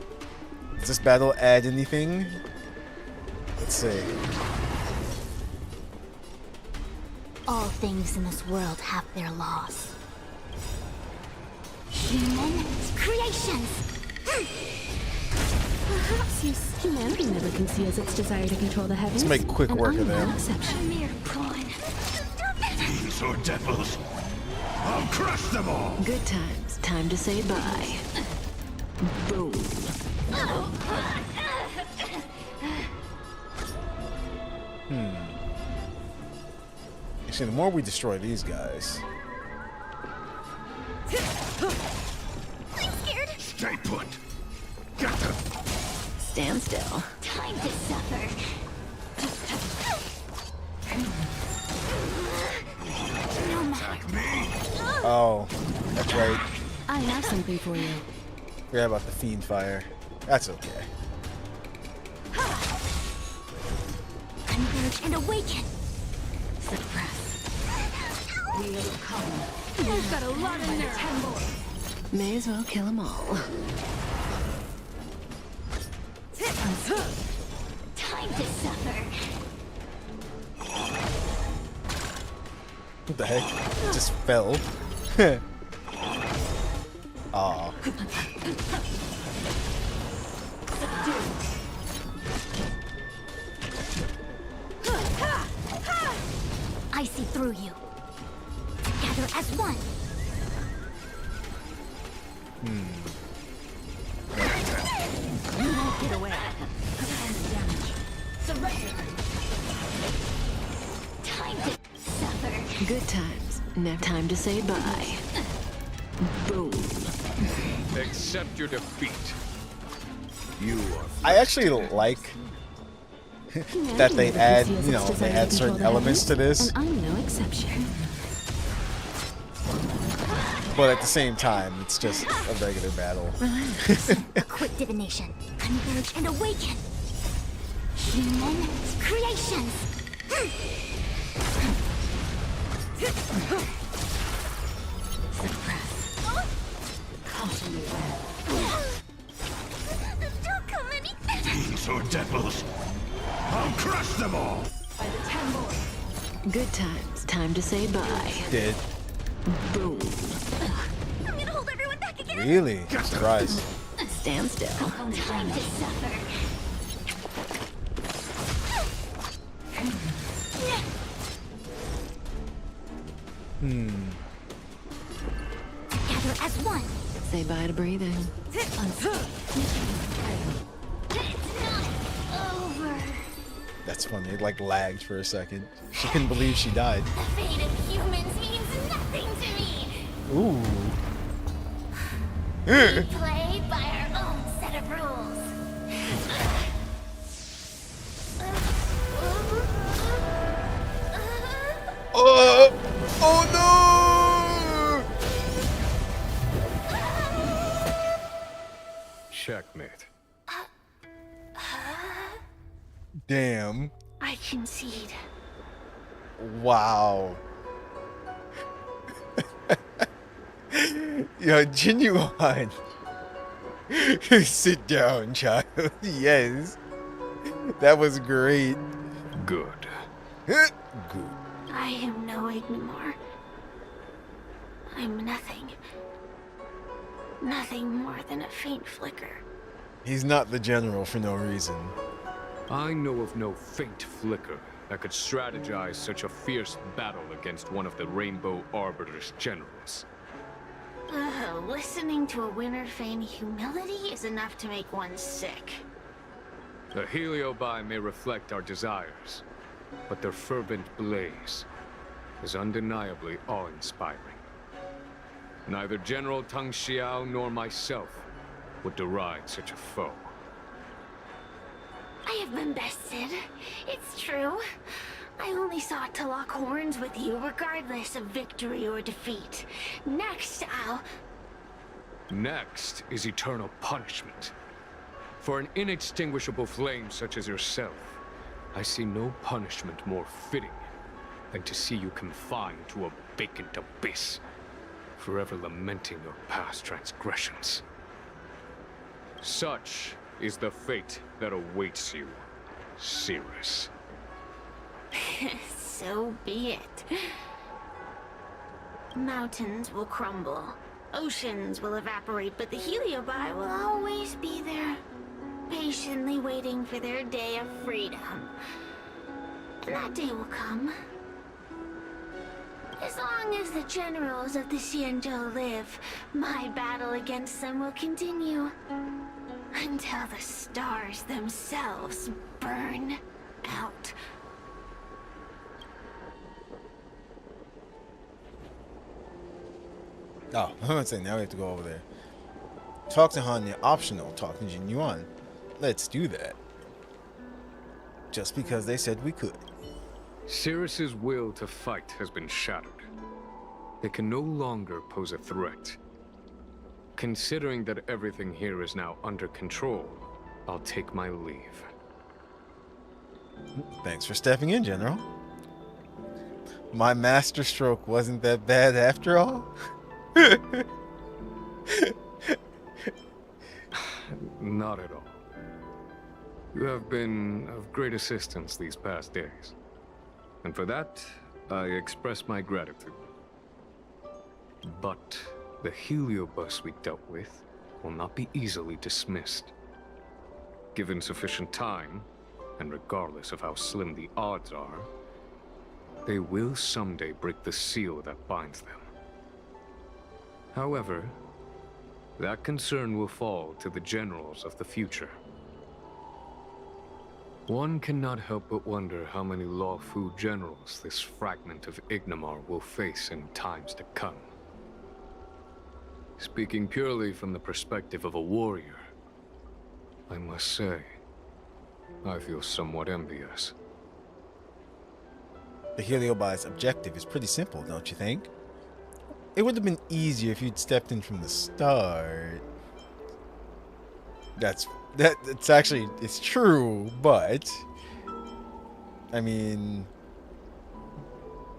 Does this battle add anything? Let's see. All things in this world have their laws. Human creations! Perhaps humanity never conceals its desire to control the heavens. Let's make quick work of I'm no that. exception. A mere pawn. Fiends or devils, I'll crush them all! Good times. Time to say bye. Boom. Actually, the more we destroy these guys. I'm scared. Stay put! Get them! Stand still. Time to suffer. No matter. Oh, that's right. I have something for you. Forgot about the fiend fire. That's okay. Converge and awaken. You've got a lot of nerve. May as well kill them all. Time to suffer. What the heck? Just fell. Aw. I see through you. Together as one. You won't get away. Surrender. Time to suffer. Good times. Next time to say bye. Boom. Accept your defeat. You are. I actually like that they add, you know, they add certain elements to this, And I'm no exception. but at the same time, it's just a regular battle. A quick divination. Converge and awaken. Human creations. Don't come any. Fiends or devils, I'll crush them all! Good times. Time to say bye. Did. Boom. I'm gonna hold everyone back again. Really? Surprise. Stand still. Time to suffer. Together as one. Say bye to breathing. It's not over. That's funny. It like lagged for a second. She couldn't believe she died. The fate of humans means nothing to me. Ooh. We play by our own set of rules. Oh no! Checkmate. Damn. I concede. Wow. Yo, genuine. Sit down, child. Yes. That was great. Good. Good. I am no Ignimor. I'm nothing. Nothing more than a faint flicker. He's not the general for no reason. I know of no faint flicker that could strategize such a fierce battle against one of the Rainbow Arbiter's generals. Listening to a winner feign humility is enough to make one sick. The Heliobi may reflect our desires, but their fervent blaze is undeniably awe-inspiring. Neither General Tang Xiao nor myself would deride such a foe. I have been bested. It's true. I only sought to lock horns with you regardless of victory or defeat. Next, Next is eternal punishment. For an inextinguishable flame such as yourself, I see no punishment more fitting than to see you confined to a vacant abyss, forever lamenting your past transgressions. Such is the fate that awaits you, Cirrus. So be it. Mountains will crumble, oceans will evaporate, but the Heliobi will always be there, patiently waiting for their day of freedom. And that day will come. As long as the generals of the Xianzhou live, my battle against them will continue. Until the stars themselves burn out. Oh, I'm gonna say now we have to go over there. Talk to Hanya, optional. Talk to Jin Yuan. Let's do that. Just because they said we could. Cirrus's will to fight has been shattered. They can no longer pose a threat. Considering that everything here is now under control, I'll take my leave. Thanks for stepping in, General. My master stroke wasn't that bad after all. Not at all. You have been of great assistance these past days. And for that, I express my gratitude. But the heliobus we dealt with will not be easily dismissed. Given sufficient time, and regardless of how slim the odds are, they will someday break the seal that binds them. However, that concern will fall to the generals of the future. One cannot help but wonder how many Luofu generals this fragment of Ignimar will face in times to come. Speaking purely from the perspective of a warrior, I must say, I feel somewhat envious. The Heliobi's objective is pretty simple, don't you think? It would have been easier if you'd stepped in from the start. It's true, but I mean,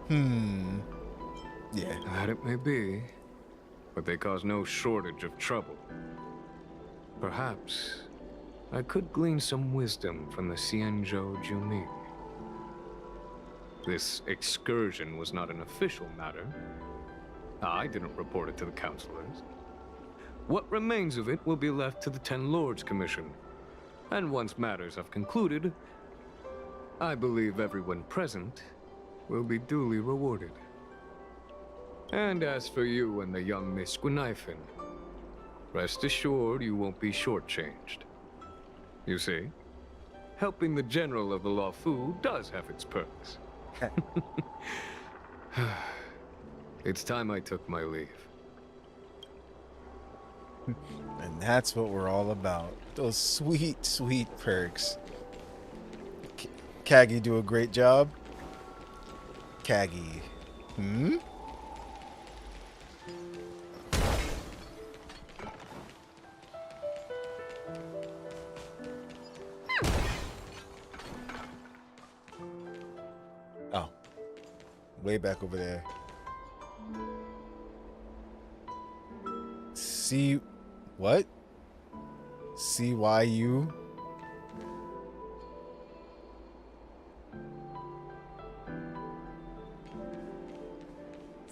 yeah. That it may be, but they cause no shortage of trouble. Perhaps I could glean some wisdom from the Xianzhou Juning. This excursion was not an official matter. I didn't report it to the councilors. What remains of it will be left to the Ten Lords Commission. And once matters have concluded, I believe everyone present will be duly rewarded. And as for you and the young Miss Guinaifen, rest assured you won't be shortchanged. You see, helping the general of the Luofu does have its perks. It's time I took my leave. And that's what we're all about. Those sweet, sweet perks. Kagi do a great job. Kagi. Oh. Way back over there. See what? CYU?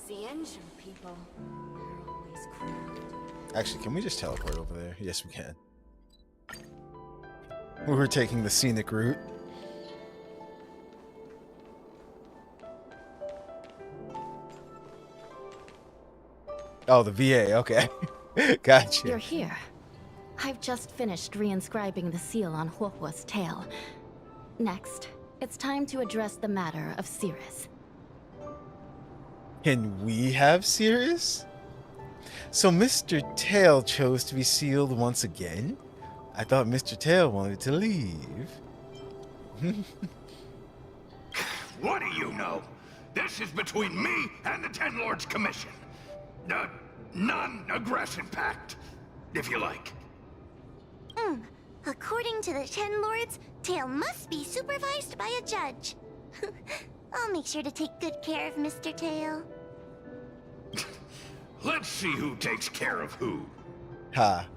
Xianzhou people. They're always craft. Actually, can we just teleport over there? Yes, we can. We were taking the scenic route. Oh, the VA. Okay. Gotcha. You're here. I've just finished reinscribing the seal on Huohuo's tail. Next, it's time to address the matter of Cirrus. Can we have Cirrus? So Mr. Tail chose to be sealed once again? I thought Mr. Tail wanted to leave. What do you know? This is between me and the Ten Lords Commission. Non-aggression pact, if you like. According to the Ten Lords, Tail must be supervised by a judge. I'll make sure to take good care of Mr. Tail. Let's see who takes care of who. Ha.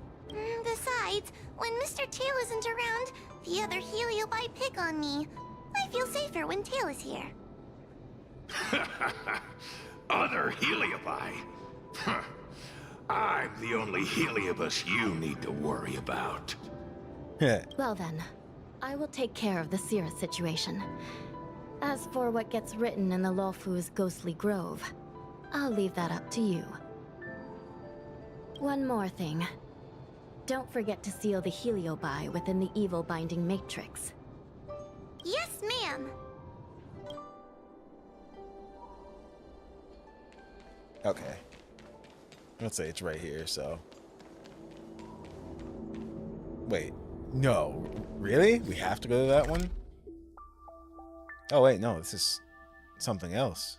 Besides, when Mr. Tail isn't around, the other Heliobi pick on me. I feel safer when Tail is here. Other Heliobi? Huh. I'm the only Heliobus you need to worry about. Well then, I will take care of the Cirrus situation. As for what gets written in the Lawfu's ghostly grove, I'll leave that up to you. One more thing. Don't forget to seal the Heliobi within the evil binding matrix. Yes, ma'am. Okay. Let's say it's right here, so. Wait. No. Really? We have to go to that one? Oh, wait, no. This is something else.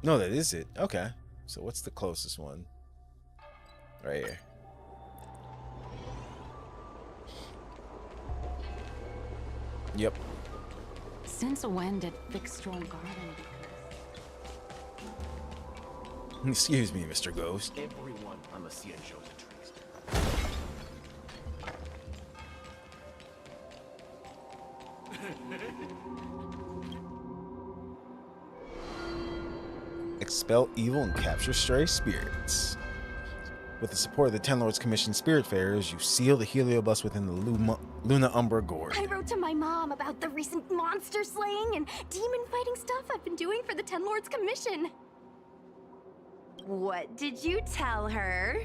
No, that is it. Okay. So what's the closest one? Right here. Yep. Since when did Fixstrom Garden Excuse me, Mr. Ghost. Everyone on the CN shows a trickster. Expel evil and capture stray spirits. With the support of the Ten Lords Commission Spiritfarers, you seal the Heliobus within the Luna Umbra Gorge. I wrote to my mom about the recent monster slaying and demon fighting stuff I've been doing for the Ten Lords Commission. What did you tell her?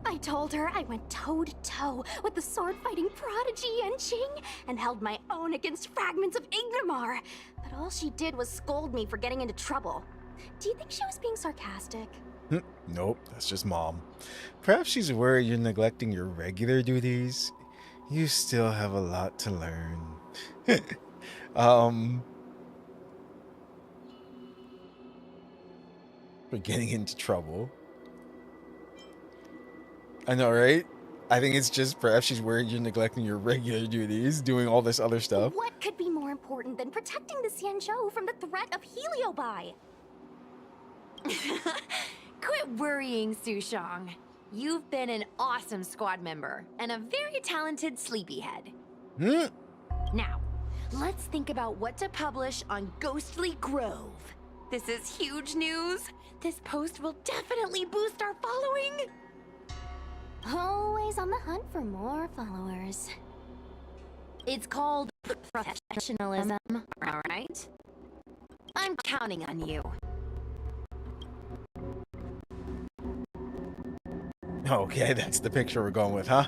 I told her I went toe-to-toe with the sword-fighting prodigy Yenching and held my own against fragments of Ignamar. But all she did was scold me for getting into trouble. Do you think she was being sarcastic? Nope, that's just Mom. Perhaps she's worried you're neglecting your regular duties. You still have a lot to learn. We're getting into trouble. I know, right? I think it's just perhaps she's worried you're neglecting your regular duties, doing all this other stuff. What could be more important than protecting the Xianzhou from the threat of Heliobi? Quit worrying, Sushong. You've been an awesome squad member and a very talented sleepyhead. Now, let's think about what to publish on Ghostly Grove. This is huge news. This post will definitely boost our following. Always on the hunt for more followers. It's called professionalism, all right? I'm counting on you. Okay, that's the picture we're going with, huh?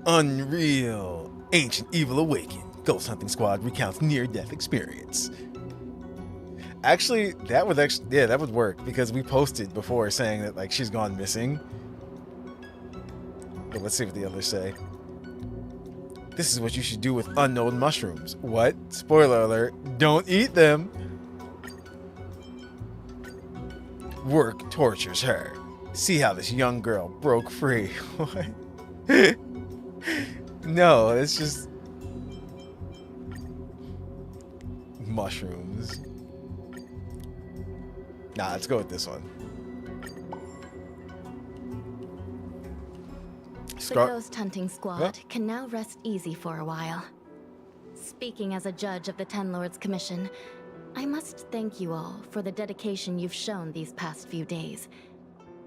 Unreal. Ancient Evil Awakened. Ghost Hunting Squad recounts near-death experience. Actually, that would work because we posted before saying that like she's gone missing. But let's see what the others say. This is what you should do with unknown mushrooms. What? Spoiler alert, don't eat them. Work tortures her. See how this young girl broke free. What? No, it's just mushrooms. Nah, let's go with this one. The Ghost Hunting Squad can now rest easy for a while. Speaking as a judge of the Ten Lords Commission, I must thank you all for the dedication you've shown these past few days.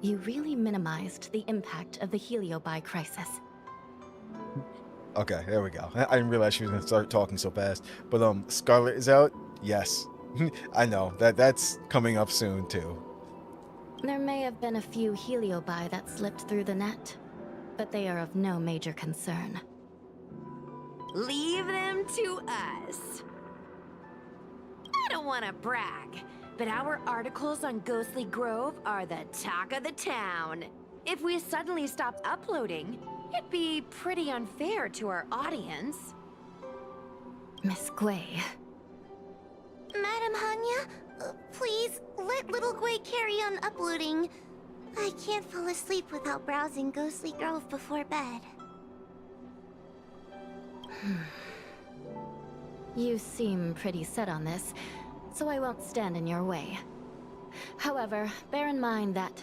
You really minimized the impact of the Heliobi crisis. Okay, there we go. I didn't realize she was gonna start talking so fast. But Scarlet is out? Yes. I know. That's coming up soon too. There may have been a few Heliobi that slipped through the net, but they are of no major concern. Leave them to us. I don't want to brag, but our articles on Ghostly Grove are the talk of the town. If we suddenly stopped uploading, it'd be pretty unfair to our audience. Miss Gui. Madam Hanya, please let little Gui carry on uploading. I can't fall asleep without browsing Ghostly Grove before bed. You seem pretty set on this, so I won't stand in your way. However, bear in mind that...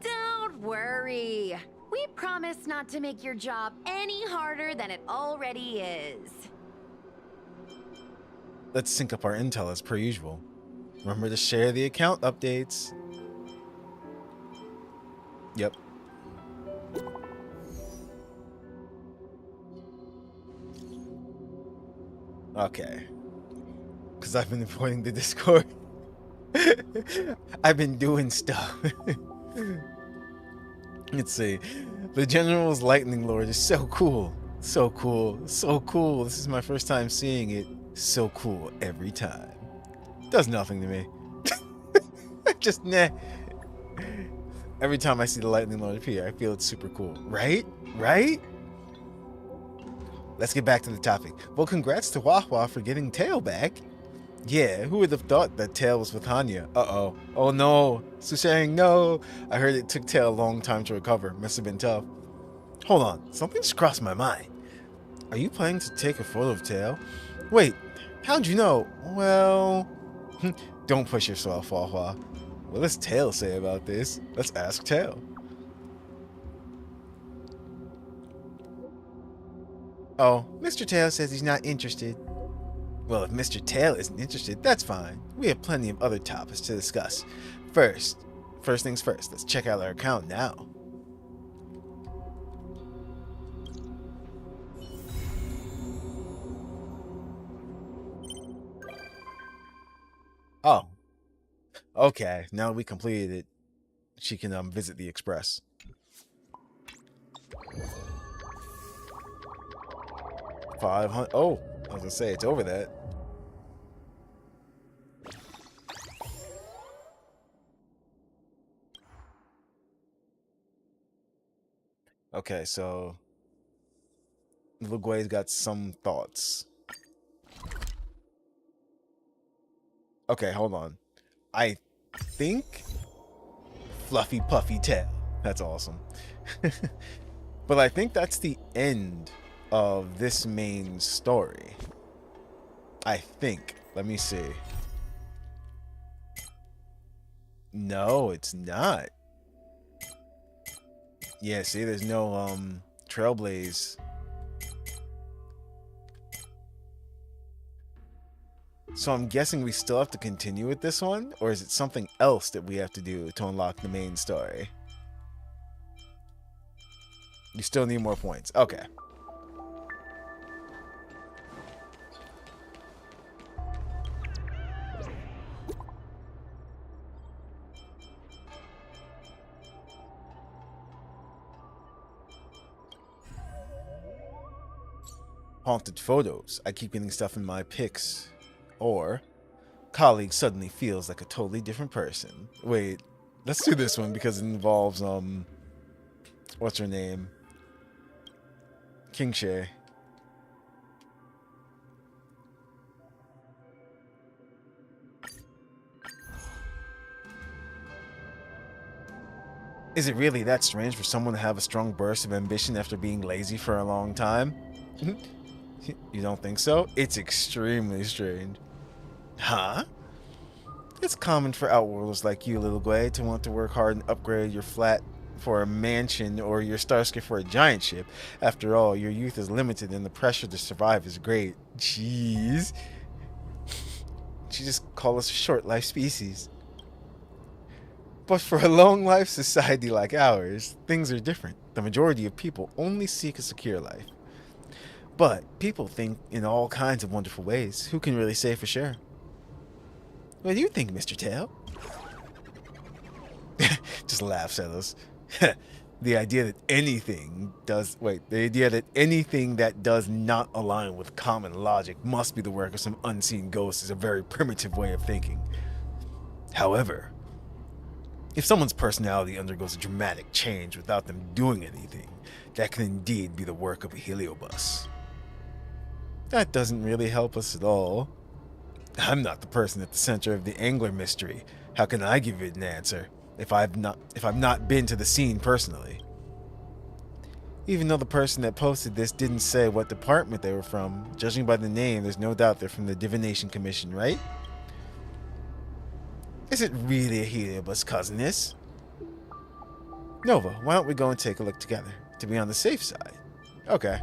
Don't worry. We promise not to make your job any harder than it already is. Let's sync up our intel as per usual. Remember to share the account updates. Yep. Okay. Because I've been avoiding the Discord. I've been doing stuff. Let's see. The General's Lightning Lord is so cool. So cool. So cool. This is my first time seeing it. So cool every time. Does nothing to me. Just nah. Every time I see the Lightning Lord appear, I feel it's super cool. Right? Right? Let's get back to the topic. Well, congrats to Wahwa for getting Tail back. Yeah, who would have thought that Tail was with Hanya? Uh-oh. Oh no. Sushang, no. I heard it took Tail a long time to recover. Must have been tough. Hold on. Something just crossed my mind. Are you planning to take a photo of Tail? Wait, how'd you know? Well... Don't push yourself, Wahwa. What does Tail say about this? Let's ask Tail. Oh, Mr. Tail says he's not interested. Well, if Mr. Tail isn't interested, that's fine. We have plenty of other topics to discuss. First things first, let's check out our account now. Oh. Okay, now we completed it. She can visit the Express. $500. Oh, I was gonna say it's over that. Okay, so Lugue's got some thoughts. Okay, hold on. I think Fluffy Puffy Tail. That's awesome. But I think that's the end of this main story. I think. Let me see. No, it's not. Yeah, see, there's no Trailblaze. So I'm guessing we still have to continue with this one, or is it something else that we have to do to unlock the main story? You still need more points. Okay. Haunted photos. I keep getting stuff in my pics. Or colleague suddenly feels like a totally different person. Wait, let's do this one because it involves what's her name? King Shay. Is it really that strange for someone to have a strong burst of ambition after being lazy for a long time? You don't think so? It's extremely strange. Huh? It's common for outworlders like you, Little Guay, to want to work hard and upgrade your flat for a mansion or your starscape for a giant ship. After all, your youth is limited and the pressure to survive is great. Jeez. She just call us a short life species. But for a long life society like ours, things are different. The majority of people only seek a secure life. But people think in all kinds of wonderful ways. Who can really say for sure? What do you think, Mr. Tail? Just laughs at us. The idea that anything that does not align with common logic must be the work of some unseen ghost is a very primitive way of thinking. However, if someone's personality undergoes a dramatic change without them doing anything, that can indeed be the work of a heliobus. That doesn't really help us at all. I'm not the person at the center of the Angler mystery. How can I give you an answer if I've not been to the scene personally? Even though the person that posted this didn't say what department they were from, judging by the name, there's no doubt they're from the Divination Commission, right? Is it really a Heliobus cousiness? Nova, why don't we go and take a look together, to be on the safe side? Okay.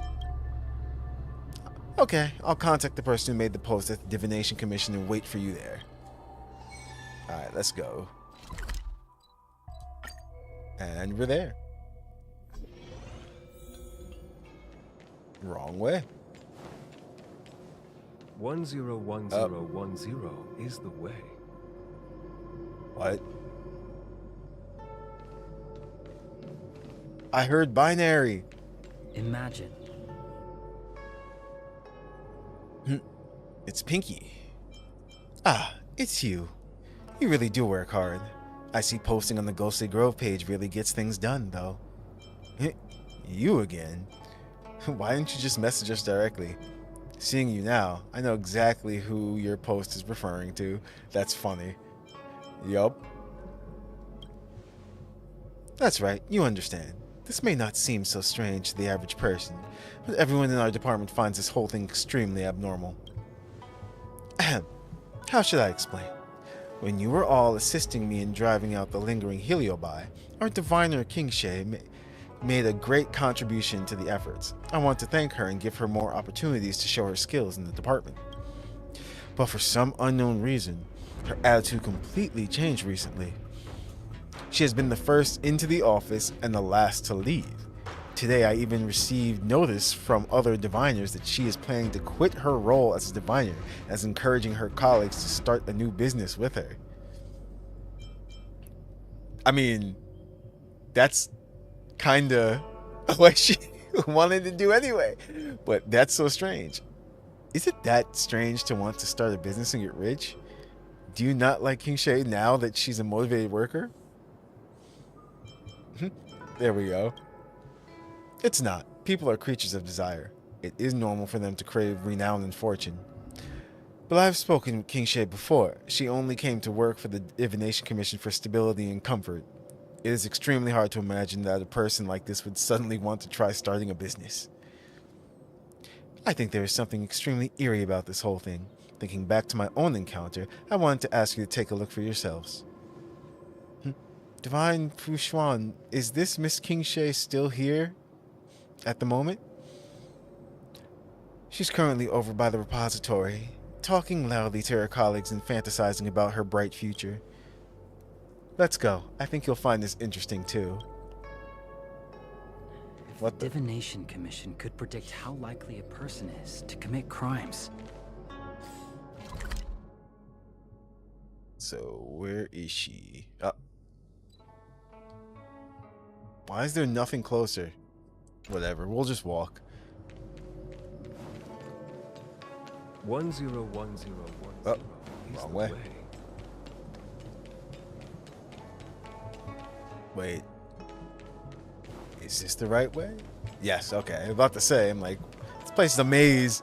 Okay, I'll contact the person who made the post at the Divination Commission and wait for you there. Alright, let's go. And we're there. Wrong way. 101010 is the way. What? I heard binary. Imagine. It's Pinky. Ah, it's you. You really do work hard. I see posting on the Ghostly Grove page really gets things done, though. You again? Why didn't you just message us directly? Seeing you now, I know exactly who your post is referring to. That's funny. Yup. That's right, you understand. This may not seem so strange to the average person, but everyone in our department finds this whole thing extremely abnormal. Ahem. How should I explain? When you were all assisting me in driving out the lingering Heliobi, our diviner Kingshay made a great contribution to the efforts. I want to thank her and give her more opportunities to show her skills in the department. But for some unknown reason, her attitude completely changed recently. She has been the first into the office and the last to leave. Today I even received notice from other diviners that she is planning to quit her role as a diviner, as encouraging her colleagues to start a new business with her. I mean, that's kinda what she wanted to do anyway, but that's so strange. Is it that strange to want to start a business and get rich? Do you not like Kingshay now that she's a motivated worker? There we go. It's not. People are creatures of desire. It is normal for them to crave renown and fortune. But I've spoken with Kingshay before. She only came to work for the Divination Commission for stability and comfort. It is extremely hard to imagine that a person like this would suddenly want to try starting a business. I think there is something extremely eerie about this whole thing. Thinking back to my own encounter, I wanted to ask you to take a look for yourselves. Divine Fushuan, is this Miss Kingshay still here at the moment? She's currently over by the repository, talking loudly to her colleagues and fantasizing about her bright future. Let's go. I think you'll find this interesting too. If the Divination Commission could predict how likely a person is to commit crimes. So, where is she? Why is there nothing closer? Whatever, we'll just walk. 101010 Oh, wrong way. Wait. Is this the right way? Yes, okay. I'm about to say, I'm like, this place is a maze.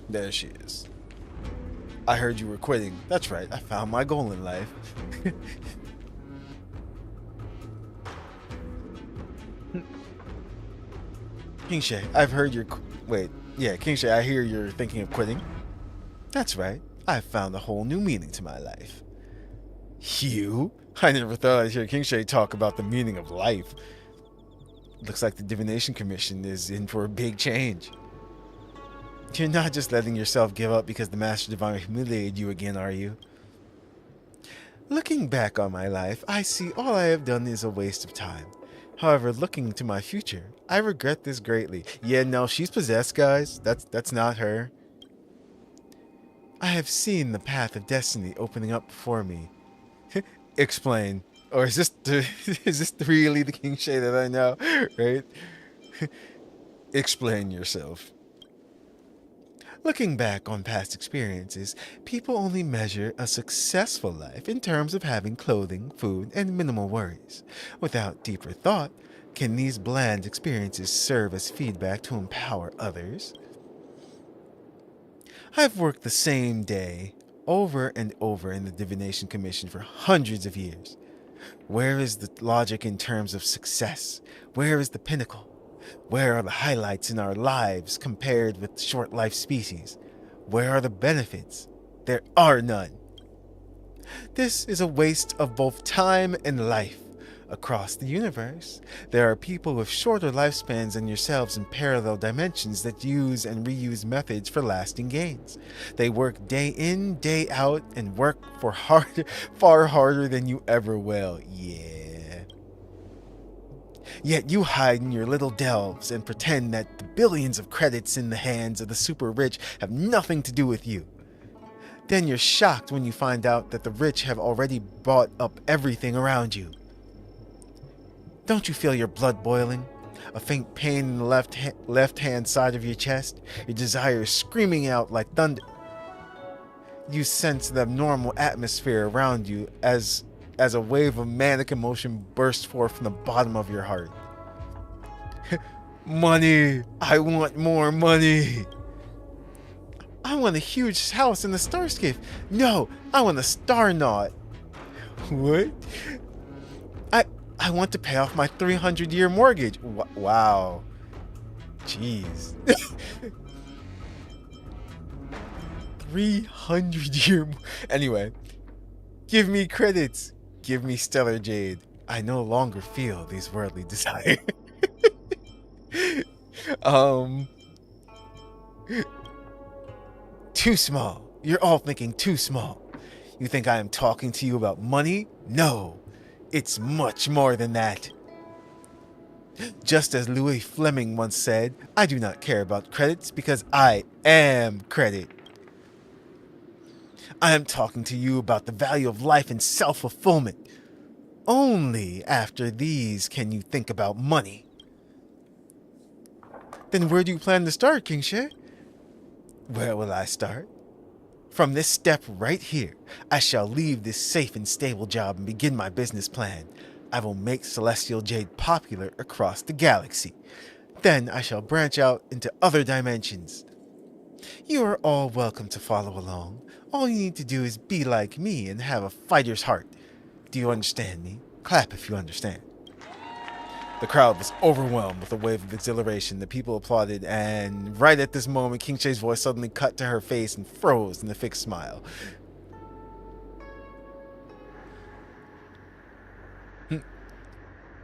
There she is. I heard you were quitting. That's right, I found my goal in life. Kingshay, I've heard you're... Wait, yeah, Kingshay, I hear you're thinking of quitting. That's right, I've found a whole new meaning to my life. You? I never thought I'd hear Kingshay talk about the meaning of life. Looks like the Divination Commission is in for a big change. You're not just letting yourself give up because the Master Divine humiliated you again, are you? Looking back on my life, I see all I have done is a waste of time. However, looking to my future, I regret this greatly. Yeah, no, she's possessed, guys. That's not her. I have seen the path of destiny opening up before me. Explain. Or is this really the Kingshay that I know? Right? Explain yourself. Looking back on past experiences, people only measure a successful life in terms of having clothing, food, and minimal worries. Without deeper thought, can these bland experiences serve as feedback to empower others? I've worked the same day over and over in the Divination Commission for hundreds of years. Where is the logic in terms of success? Where is the pinnacle? Where are the highlights in our lives compared with short-life species? Where are the benefits? There are none. This is a waste of both time and life. Across the universe, there are people with shorter lifespans than yourselves in parallel dimensions that use and reuse methods for lasting gains. They work day in, day out, and work for far harder than you ever will. Yeah. Yet you hide in your little delves and pretend that the billions of credits in the hands of the super rich have nothing to do with you. Then you're shocked when you find out that the rich have already bought up everything around you. Don't you feel your blood boiling? A faint pain in the left-hand side of your chest? Your desire screaming out like thunder? You sense the abnormal atmosphere around you as a wave of manic emotion bursts forth from the bottom of your heart. Money! I want more money! I want a huge house in the Starskiff! No! I want a Star Knot! What? I want to pay off my 300-year mortgage. Wow. Jeez. 300-year. Anyway, give me credits. Give me stellar jade. I no longer feel these worldly desires. Too small. You're all thinking too small. You think I am talking to you about money? No. It's much more than that. Just as Louis Fleming once said, I do not care about credits because I am credit. I am talking to you about the value of life and self-fulfillment. Only after these can you think about money. Then where do you plan to start, King Shay? Where will I start? From this step right here, I shall leave this safe and stable job and begin my business plan. I will make Celestial Jade popular across the galaxy. Then I shall branch out into other dimensions. You are all welcome to follow along. All you need to do is be like me and have a fighter's heart. Do you understand me? Clap if you understand. The crowd was overwhelmed with a wave of exhilaration. The people applauded, and right at this moment, King Shay's voice suddenly cut to her face and froze in a fixed smile.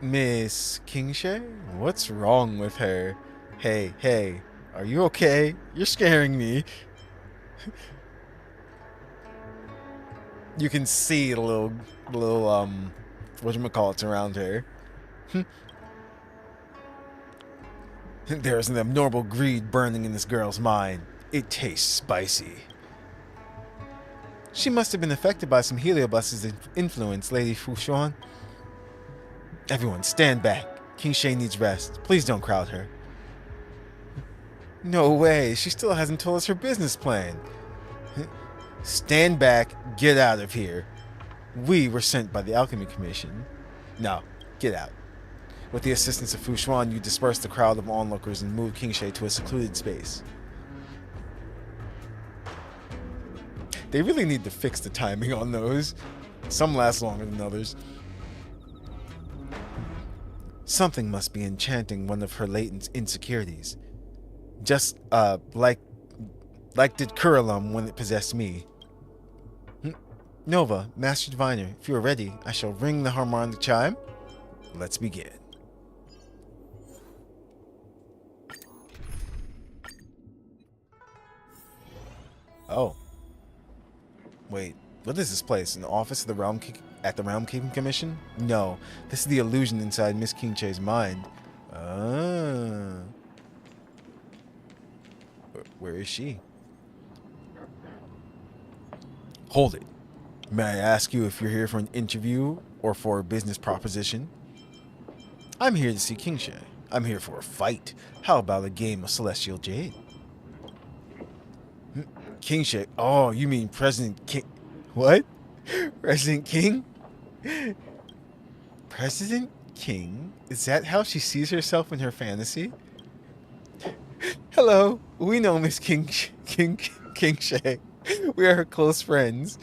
Miss King Shay? What's wrong with her? Hey, are you okay? You're scaring me. You can see the little whatchamacallits around her. There's an abnormal greed burning in this girl's mind. It tastes spicy. She must have been affected by some Heliobus's influence, Lady Fushuan. Everyone, stand back. King Shay needs rest. Please don't crowd her. No way. She still hasn't told us her business plan. Stand back. Get out of here. We were sent by the Alchemy Commission. No, get out. With the assistance of Fushuan, you dispersed the crowd of onlookers and moved King Shay to a secluded space. They really need to fix the timing on those. Some last longer than others. Something must be enchanting one of her latent insecurities. Just, like did Kuralum when it possessed me. Nova, Master Diviner, if you are ready, I shall ring the harmonic chime. Let's begin. Oh. Wait, what is this place? An office of the Realm at the Realm Keeping Commission? No, this is the illusion inside Miss King Shay's mind. Where is she? Hold it. May I ask you if you're here for an interview or for a business proposition? I'm here to see King Shay. I'm here for a fight. How about a game of Celestial Jade? King Shay. Oh, you mean President King? What? President King? President King? Is that how she sees herself in her fantasy? Hello, we know Miss King King Shay. We are her close friends.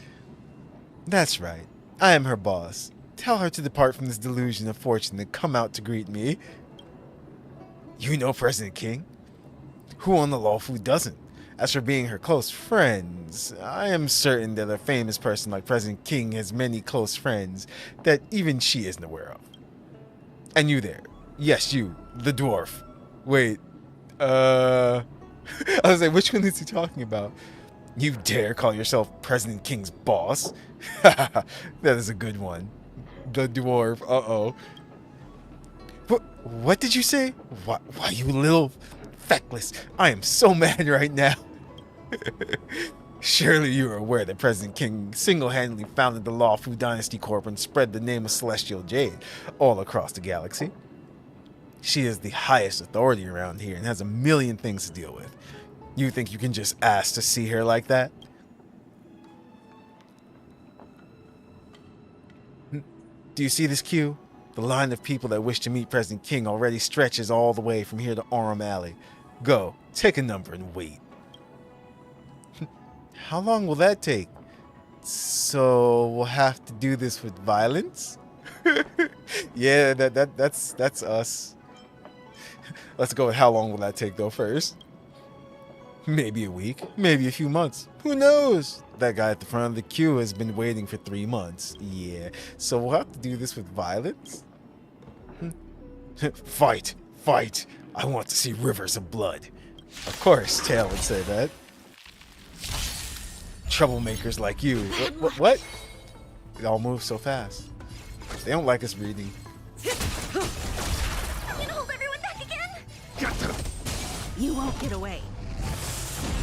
That's right. I am her boss. Tell her to depart from this delusion of fortune and come out to greet me. You know President King? Who on the lawful doesn't? As for being her close friends, I am certain that a famous person like President King has many close friends that even she isn't aware of. And you there. Yes, you, the dwarf. Wait, I was like, which one is he talking about? You dare call yourself President King's boss? That is a good one. The dwarf, uh-oh. What did you say? Why, you little feckless. I am so mad right now. Surely you are aware that President King single-handedly founded the Lawfu Dynasty Corp and spread the name of Celestial Jade all across the galaxy. She is the highest authority around here and has a million things to deal with. You think you can just ask to see her like that? Do you see this queue? The line of people that wish to meet President King already stretches all the way from here to Orem Alley. Go, take a number and wait. How long will that take? So we'll have to do this with violence? Yeah, that's us. Let's go with how long will that take though first. Maybe a week, maybe a few months. Who knows? That guy at the front of the queue has been waiting for 3 months. Yeah, so we'll have to do this with violence? Fight! Fight! I want to see rivers of blood. Of course, Tail would say that. Troublemakers like you. What? It all moves so fast. They don't like us reading. I'm gonna hold everyone back again. You won't get away.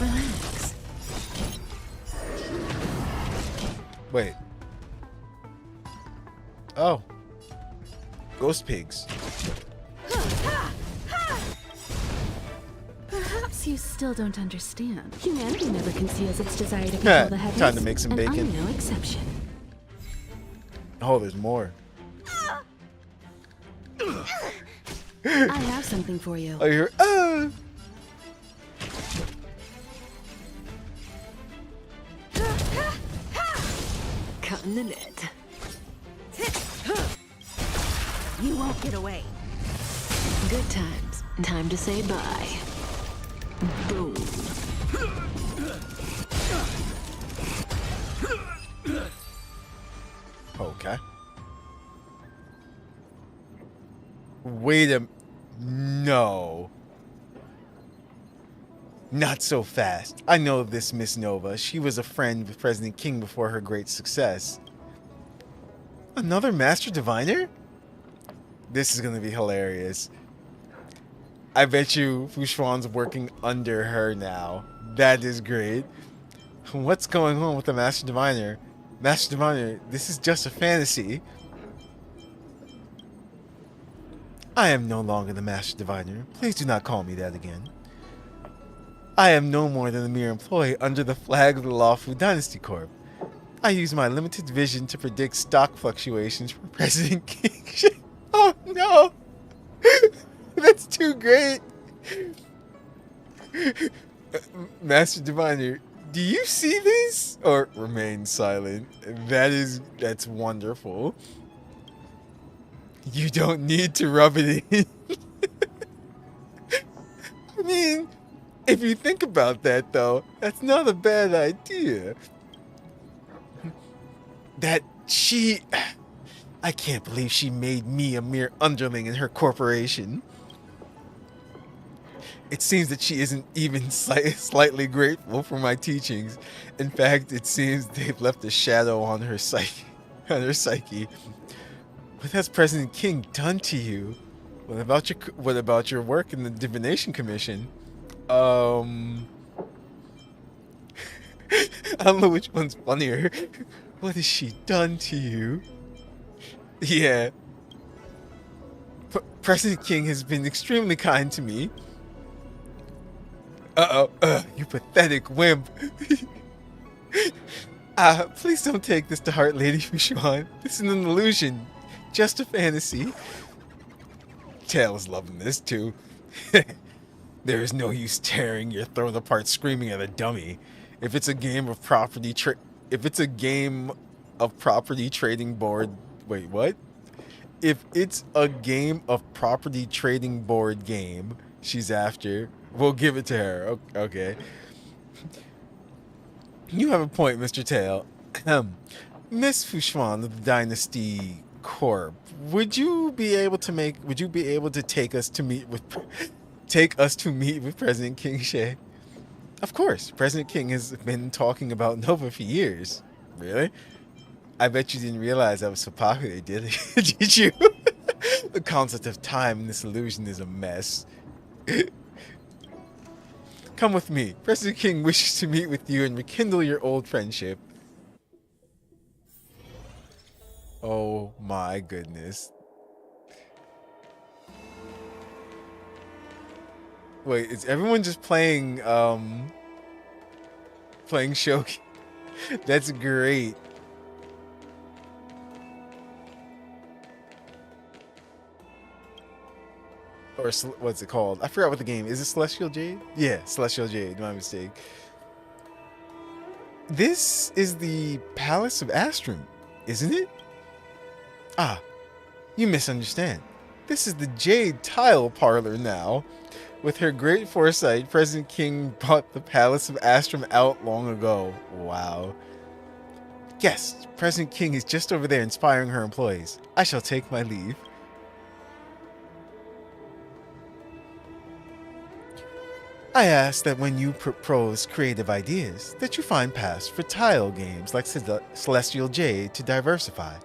Relax. Wait. Oh. Ghost pigs. Perhaps you still don't understand. Humanity never conceals its desire to control the heavens. Time to make some bacon. And I'm no exception. Oh, there's more. I have something for you. Oh, you're Cutting the net. You won't get away. Good times. Time to say bye. Boom. Okay. Wait a... No. Not so fast. I know this Miss Nova. She was a friend with President King before her great success. Another Master Diviner? This is gonna be hilarious. I bet you Fushuan's working under her now. That is great. What's going on with the Master Diviner? Master Diviner, this is just a fantasy. I am no longer the Master Diviner. Please do not call me that again. I am no more than a mere employee under the flag of the Lawfu Dynasty Corp. I use my limited vision to predict stock fluctuations for President King. Oh no! That's too great! Master Diviner, do you see this? Or remain silent. That's wonderful. You don't need to rub it in. I mean, if you think about that though, that's not a bad idea. I can't believe she made me a mere underling in her corporation. It seems that she isn't even slightly grateful for my teachings. In fact, it seems they've left a shadow on her psyche. What has President King done to you? What about your work in the Divination Commission? I don't know which one's funnier. What has she done to you? Yeah. President King has been extremely kind to me. You pathetic wimp. Please don't take this to heart, Lady Fushuan. This is an illusion. Just a fantasy. Tail is loving this too. There is no use tearing your throat apart screaming at a dummy. If it's a game of property if it's a game of property trading board, wait, what? If it's a game of property trading board game she's after, we'll give it to her. Okay. You have a point, Mr. Tail. Miss Fushuan of the Dynasty Corp, would you be able to take us to meet with President King Shay? Of course, President King has been talking about Nova for years. Really? I bet you didn't realize I was so popular, did you? The concept of time in this illusion is a mess. Come with me. President King wishes to meet with you and rekindle your old friendship. Oh my goodness. Wait, is everyone just playing Shogi? That's great. Or what's it called? I forgot what the game is. It Celestial Jade? Yeah, Celestial Jade. My mistake. This is the Palace of Astrum, isn't it? Ah, you misunderstand. This is the Jade Tile Parlor now. With her great foresight, President King bought the Palace of Astrum out long ago. Wow. Yes, President King is just over there inspiring her employees. I shall take my leave. I ask that when you propose creative ideas, that you find paths for tile games like Celestial Jade to diversify.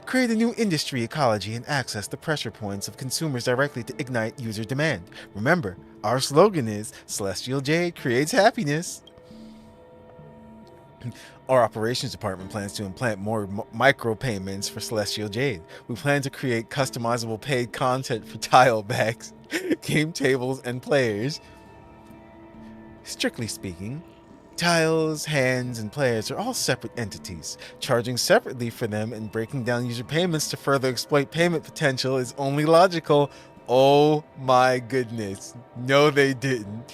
Create a new industry ecology and access the pressure points of consumers directly to ignite user demand. Remember, our slogan is Celestial Jade creates happiness. Our operations department plans to implant more micropayments for Celestial Jade. We plan to create customizable paid content for tile bags, game tables, and players. Strictly speaking, tiles, hands, and players are all separate entities. Charging separately for them and breaking down user payments to further exploit payment potential is only logical. Oh my goodness. No, they didn't.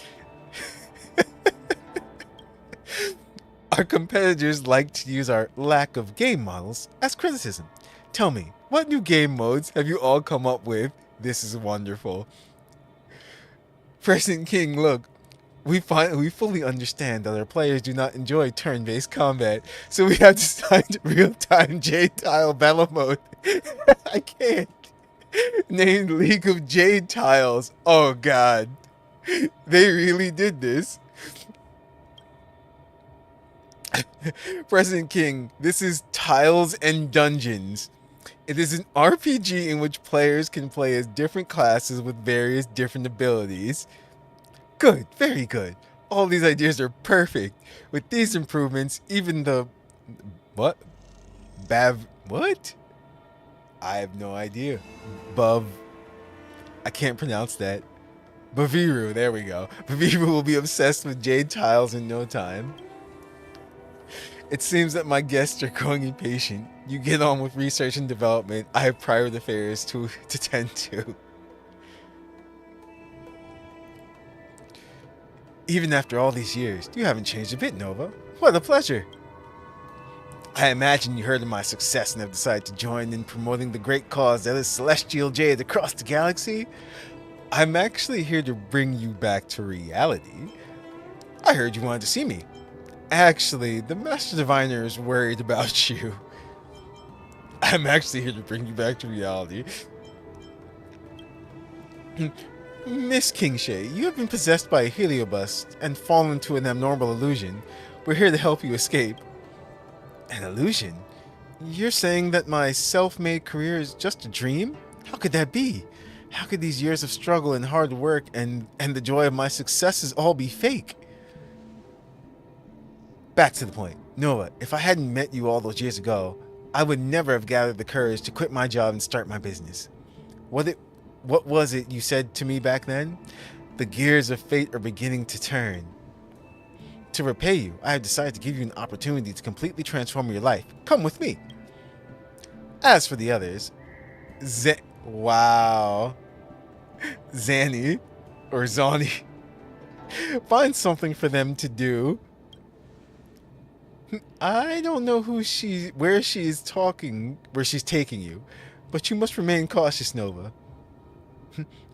Our competitors like to use our lack of game models as criticism. Tell me, what new game modes have you all come up with? This is wonderful. President King, look. We fully understand that our players do not enjoy turn-based combat, so we have designed real-time Jade Tile battle mode. I can't. Named League of Jade Tiles. Oh god. They really did this. President King, this is Tiles and Dungeons. It is an RPG in which players can play as different classes with various different abilities. Good, very good. All these ideas are perfect. With these improvements, even the... What? What? I have no idea. I can't pronounce that. Baviru, there we go. Baviru will be obsessed with Jade Tiles in no time. It seems that my guests are growing impatient. You get on with research and development. I have private affairs to tend to. Even after all these years, you haven't changed a bit, Nova. What a pleasure. I imagine you heard of my success and have decided to join in promoting the great cause that is Celestial Jade across the galaxy. I'm actually here to bring you back to reality. I heard you wanted to see me. Actually, the Master Diviner is worried about you. I'm actually here to bring you back to reality. Miss Kingshay, you have been possessed by a heliobus and fallen into an abnormal illusion. We're here to help you escape. An illusion? You're saying that my self-made career is just a dream? How could that be? How could these years of struggle and hard work and the joy of my successes all be fake? Back to the point. Nova, if I hadn't met you all those years ago, I would never have gathered the courage to quit my job and start my business. What was it you said to me back then? The gears of fate are beginning to turn. To repay you, I have decided to give you an opportunity to completely transform your life. Come with me. As for the others, wow. Zanny, or Zani, find something for them to do. I don't know where she's taking you, but you must remain cautious, Nova.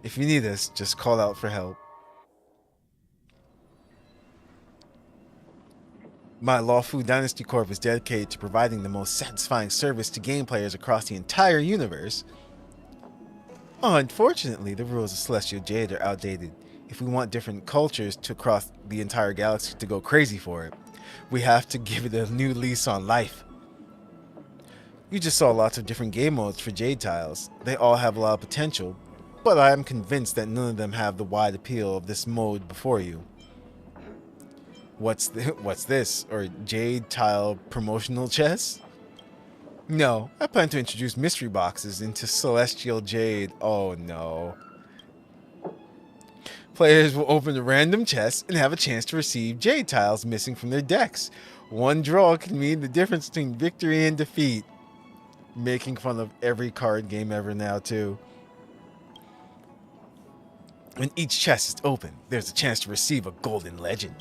If you need us, just call out for help. My Lawfu Dynasty Corp is dedicated to providing the most satisfying service to game players across the entire universe. Unfortunately, the rules of Celestial Jade are outdated. If we want different cultures to across the entire galaxy to go crazy for it, we have to give it a new lease on life. You just saw lots of different game modes for Jade tiles. They all have a lot of potential, but I am convinced that none of them have the wide appeal of this mode before you. What's this? Or Jade tile promotional chest? No, I plan to introduce mystery boxes into Celestial Jade. Oh no. Players will open a random chest and have a chance to receive Jade tiles missing from their decks. One draw can mean the difference between victory and defeat. Making fun of every card game ever now too. When each chest is open, there's a chance to receive a golden legend.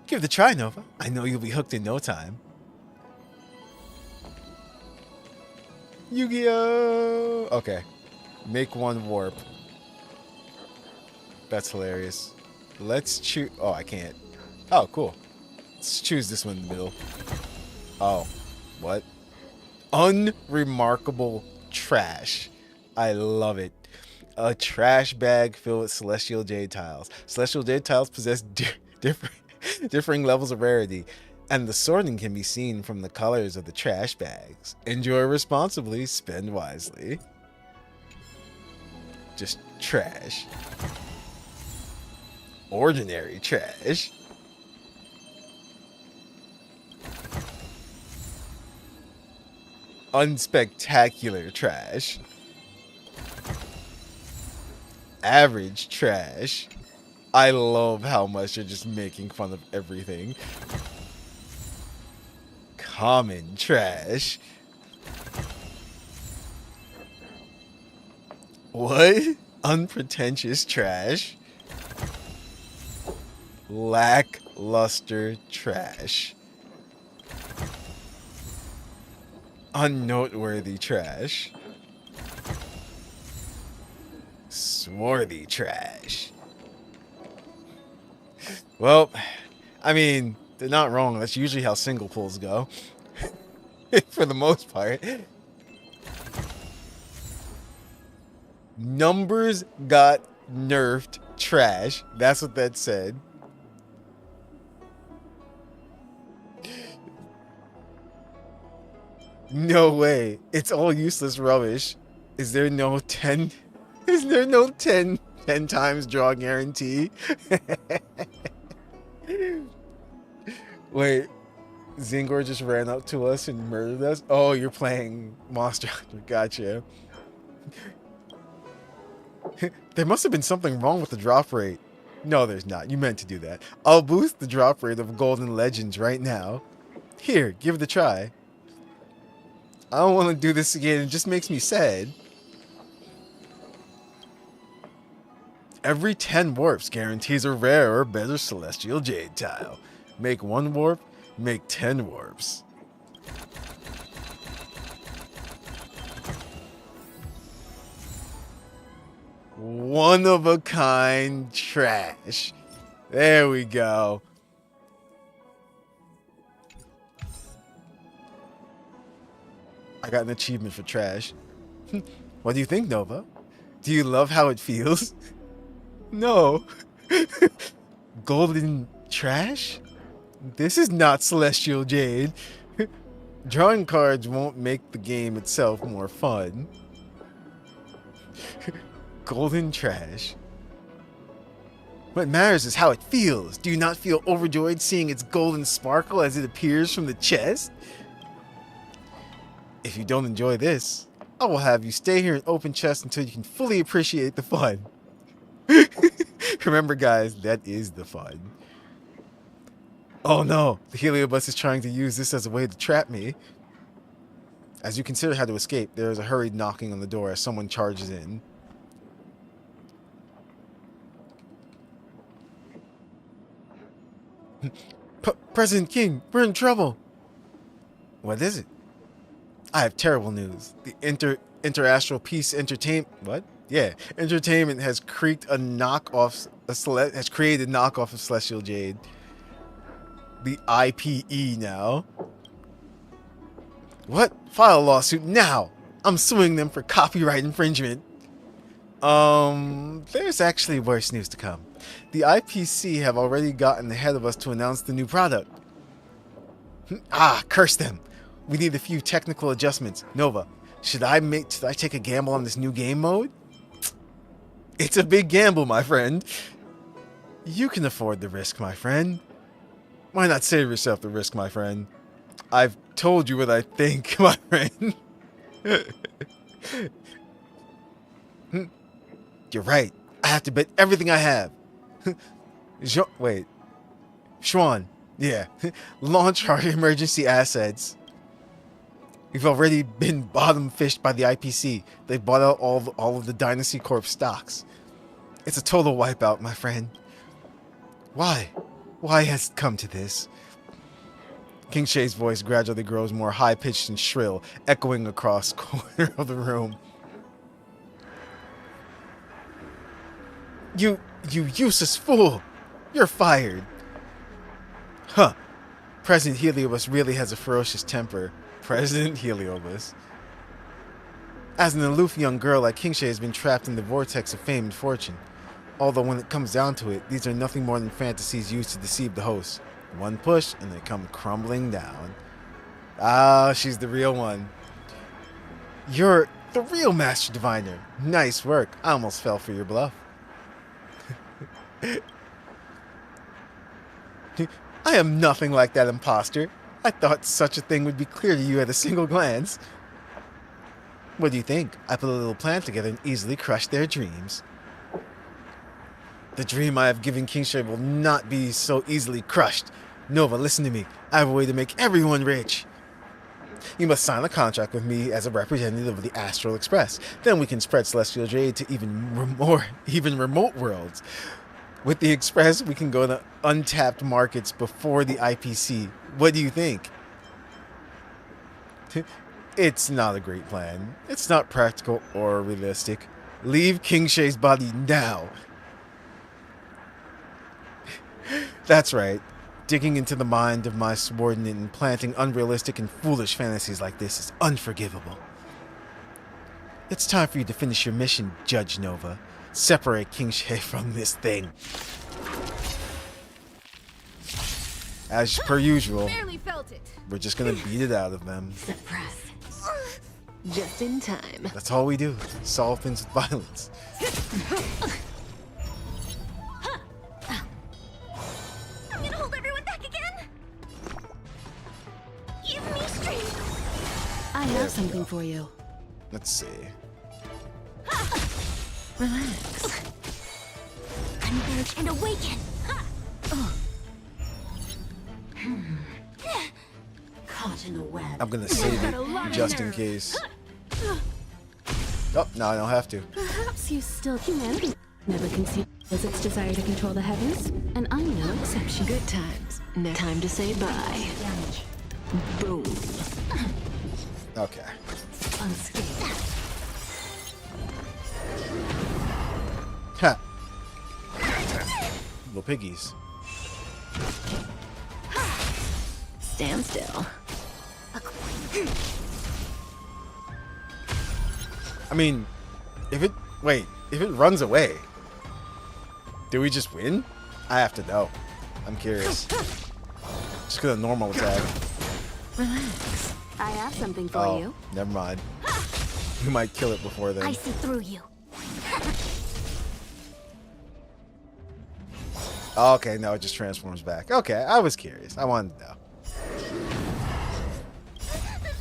Give it a try, Nova. I know you'll be hooked in no time. Yu-Gi-Oh! Okay. Make one warp. That's hilarious. Let's choose... Oh, I can't. Oh, cool. Let's choose this one in the middle. Oh. What? Unremarkable trash. I love it. A trash bag filled with Celestial Jade tiles. Celestial Jade tiles possess differing levels of rarity, and the sorting can be seen from the colors of the trash bags. Enjoy responsibly, spend wisely. Just trash. Ordinary trash. Unspectacular trash. Average trash. I love how much you're just making fun of everything. Common trash. What? Unpretentious trash. Lackluster trash. Unnoteworthy trash. Swarthy trash. Well, I mean, they're not wrong. That's usually how single pulls go. For the most part. Numbers got nerfed trash. That's what that said. No way. It's all useless rubbish. Is there no 10 times draw guarantee? Wait, Zingor just ran up to us and murdered us? Oh, you're playing Monster Hunter. Gotcha. There must have been something wrong with the drop rate. No, there's not. You meant to do that. I'll boost the drop rate of Golden Legends right now. Here, give it a try. I don't want to do this again. It just makes me sad. Every 10 warps guarantees a rare or better Celestial Jade tile. Make one warp, make 10 warps. One of a kind trash. There we go. I got an achievement for trash. What do you think, Nova? Do you love how it feels? No. Golden trash? This is not Celestial Jade. Drawing cards won't make the game itself more fun. Golden trash. What matters is how it feels. Do you not feel overjoyed seeing its golden sparkle as it appears from the chest? If you don't enjoy this, I will have you stay here in open chest until you can fully appreciate the fun. Remember, guys, that is the fun. Oh no, the Heliobus is trying to use this as a way to trap me. As you consider how to escape, there is a hurried knocking on the door as someone charges in. President King, we're in trouble. What is it? I have terrible news. The Interastral Peace Entertainment. What? Yeah, Entertainment has created a knockoff of Celestial Jade. The IPE now. What? File a lawsuit now. I'm suing them for copyright infringement. There's actually worse news to come. The IPC have already gotten ahead of us to announce the new product. Curse them. We need a few technical adjustments. Nova, should I take a gamble on this new game mode? It's a big gamble, my friend. You can afford the risk, my friend. Why not save yourself the risk, my friend? I've told you what I think, my friend. You're right. I have to bet everything I have. Wait. Schwan. Yeah. Launch our emergency assets. We've already been bottom fished by the IPC. They bought out all of the Dynasty Corp stocks. It's a total wipeout, my friend. Why? Why has it come to this? King Shay's voice gradually grows more high-pitched and shrill, echoing across the corner of the room. You useless fool! You're fired! Huh. President Heliobus really has a ferocious temper. President Heliobus. As an aloof young girl like Kingshay has been trapped in the vortex of fame and fortune. Although when it comes down to it, these are nothing more than fantasies used to deceive the host. One push and they come crumbling down. She's the real one. You're the real Master Diviner. Nice work. I almost fell for your bluff. I am nothing like that imposter. I thought such a thing would be clear to you at a single glance. What do you think? I put a little plan together and easily crushed their dreams. The dream I have given Kingshay will not be so easily crushed. Nova, listen to me. I have a way to make everyone rich. You must sign a contract with me as a representative of the Astral Express. Then we can spread Celestial Jade to even remote worlds. With the Express, we can go to untapped markets before the IPC. What do you think? It's not a great plan. It's not practical or realistic. Leave Kingshay's body now. That's right. Digging into the mind of my subordinate and planting unrealistic and foolish fantasies like this is unforgivable. It's time for you to finish your mission, Judge Nova. Separate Kingshay from this thing. As per usual, we're just gonna beat it out of them. Suppress. Just in time. That's all we do. Solve things with violence. I'm gonna hold everyone back again. Give me strength. I have something for you. Let's see. Relax. Converge and awaken. Caught in a web. I'm gonna save it just in case. Oh, no, I don't have to. Perhaps you still humanity never conceived as its desire to control the heavens, and I'm no exception. Good times. No time to say bye. Boom. Okay. Unscathed. Ha! Little piggies. Stand still. I mean, if it runs away, do we just win? I have to know. I'm curious. Just gonna normal attack. Relax. I have something for you. Never mind. You might kill it before then. I see through you. Okay, no, it just transforms back. Okay, I was curious. I wanted to know.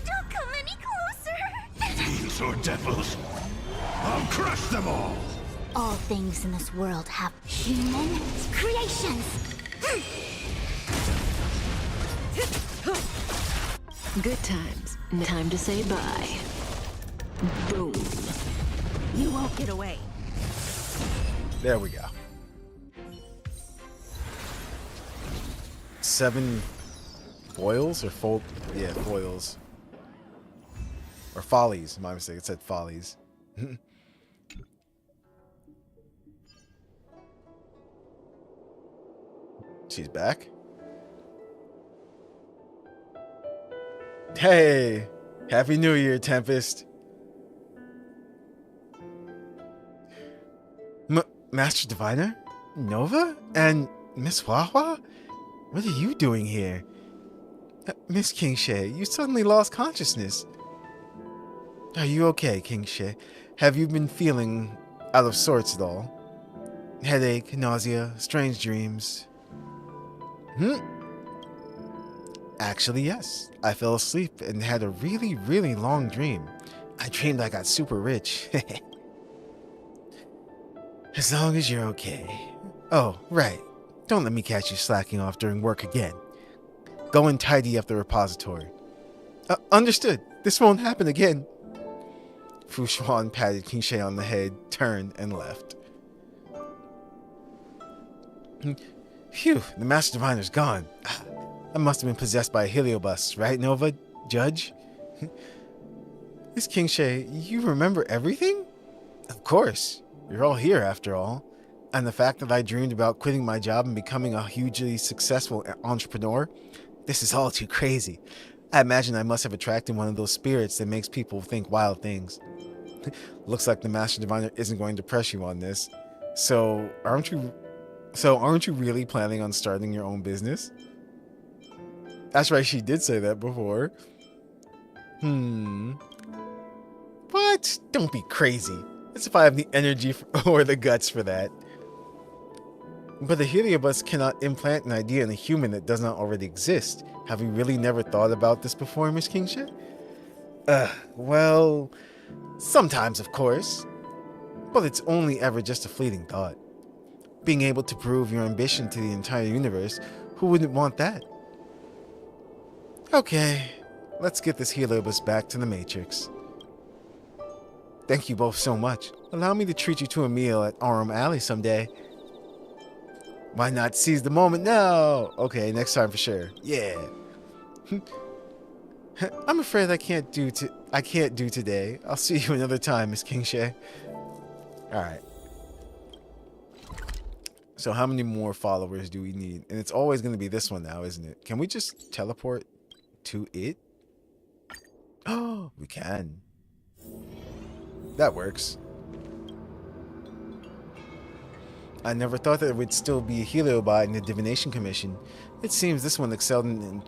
Don't come any closer. Fiends or devils, I'll crush them all. All things in this world have human creations. Good times. No time to say bye. Boom. You won't get away. There we go. Foils or yeah, foils. Or follies, my mistake. It said follies. She's back. Hey! Happy New Year, Tempest. Master Diviner? Nova? And Miss Huahua? What are you doing here? Miss Kingshay, you suddenly lost consciousness. Are you okay, Kingshay? Have you been feeling out of sorts at all? Headache, nausea, strange dreams? Actually, yes. I fell asleep and had a really, really long dream. I dreamed I got super rich. As long as you're okay. Oh, right. Don't let me catch you slacking off during work again. Go and tidy up the repository. Understood. This won't happen again. Fu Xuan patted Kingshay on the head, turned, and left. Phew, the Master Diviner's gone. I must have been possessed by a heliobus, right, Nova? Judge? Miss Kingshay, you remember everything? Of course. You're all here, after all. And the fact that I dreamed about quitting my job and becoming a hugely successful entrepreneur? This is all too crazy. I imagine I must have attracted one of those spirits that makes people think wild things. Looks like the Master Diviner isn't going to press you on this. So aren't you really planning on starting your own business? That's right, she did say that before. What? Don't be crazy. As if I have the energy or the guts for that. But the heliobus cannot implant an idea in a human that does not already exist. Have you really never thought about this before, Miss Kingshay? Well, sometimes, of course. But it's only ever just a fleeting thought. Being able to prove your ambition to the entire universe, who wouldn't want that? Okay, let's get this heliobus back to the Matrix. Thank you both so much. Allow me to treat you to a meal at Aurum Alley someday. Why not seize the moment now? Okay, next time for sure. Yeah. I'm afraid I can't do today. I'll see you another time, Miss Kingshay. Alright. So how many more followers do we need? And it's always going to be this one now, isn't it? Can we just teleport to it? Oh, we can. That works. I never thought that there would still be a heliobot in the Divination Commission. It seems this one excelled in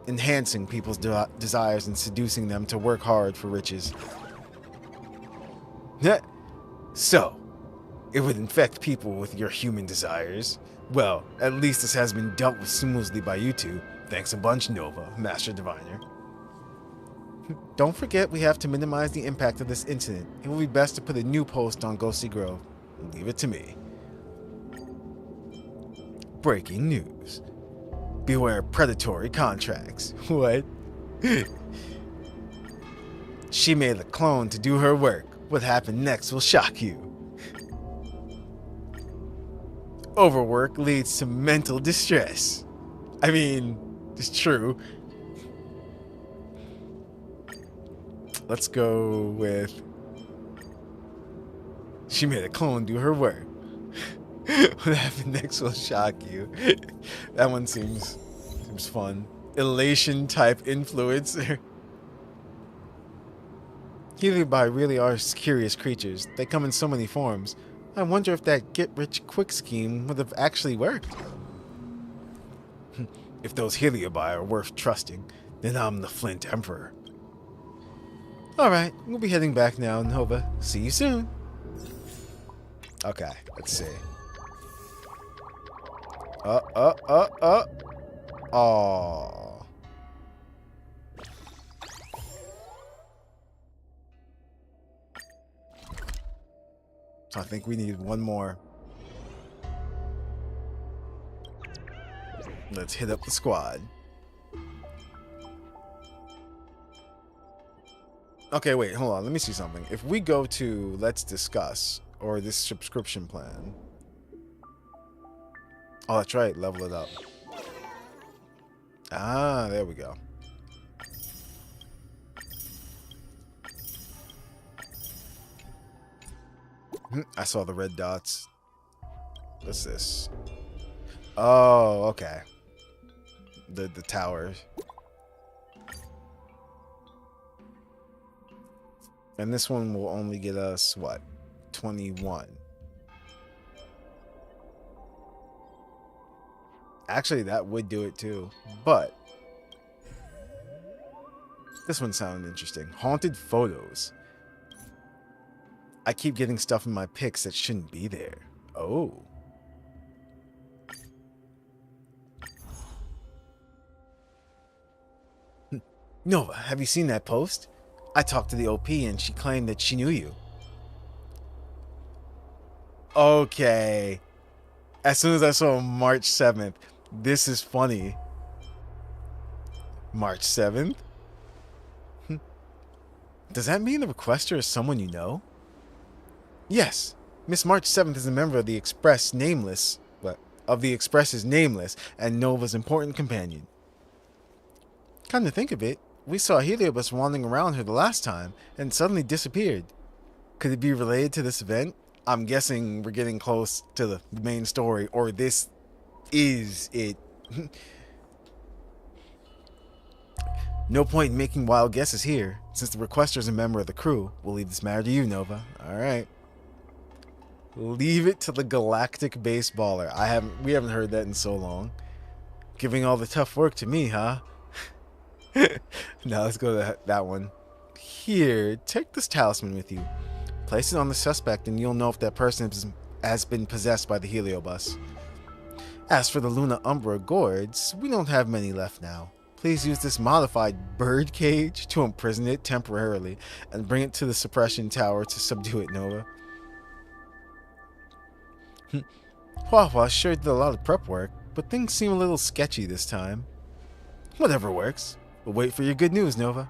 enhancing people's desires and seducing them to work hard for riches. So, it would infect people with your human desires. Well, at least this has been dealt with smoothly by you two. Thanks a bunch, Nova, Master Diviner. Don't forget we have to minimize the impact of this incident. It will be best to put a new post on Ghostly Grove. Leave it to me. Breaking news. Beware predatory contracts. What? She made a clone to do her work. What happened next will shock you. Overwork leads to mental distress. I mean, it's true. Let's go with... She made a clone do her work. What happened next will shock you. That one seems fun. Elation type influencer. Heliobi really are curious creatures. They come in so many forms. I wonder if that get-rich-quick scheme would have actually worked. If those Heliobi are worth trusting, then I'm the Flint Emperor. Alright, we'll be heading back now, Nova. See you soon. Okay, let's see. Aww. So I think we need one more. Let's hit up the squad. Okay, wait, hold on. Let me see something. If we go to Let's Discuss, or this subscription plan. Oh, that's right. Level it up. Ah, there we go. I saw the red dots. What's this? Oh, okay. The tower. And this one will only get us, what? 21. Actually, that would do it too. But this one sounded interesting. Haunted photos. I keep getting stuff in my pics that shouldn't be there. Oh. Nova, have you seen that post? I talked to the OP and she claimed that she knew you. Okay. As soon as I saw March 7th, this is funny. March 7th? Does that mean the requester is someone you know? Yes. Miss March 7th is a member of the Express Nameless, of the Express is Nameless and Nova's important companion. Come to think of it, we saw Heliobus wandering around here the last time and suddenly disappeared. Could it be related to this event? I'm guessing we're getting close to the main story, or this is it. No point in making wild guesses here. Since the requester is a member of the crew, we'll leave this matter to you, Nova. Alright. Leave it to the galactic baseballer. We haven't heard that in so long. Giving all the tough work to me, huh? Now let's go to that one. Here, take this talisman with you. Place it on the suspect and you'll know if that person has been possessed by the Heliobus. As for the Luna Umbra gourds, we don't have many left now. Please use this modified bird cage to imprison it temporarily and bring it to the suppression tower to subdue it, Nova. Hua sure did a lot of prep work, but things seem a little sketchy this time. Whatever works. We'll wait for your good news, Nova.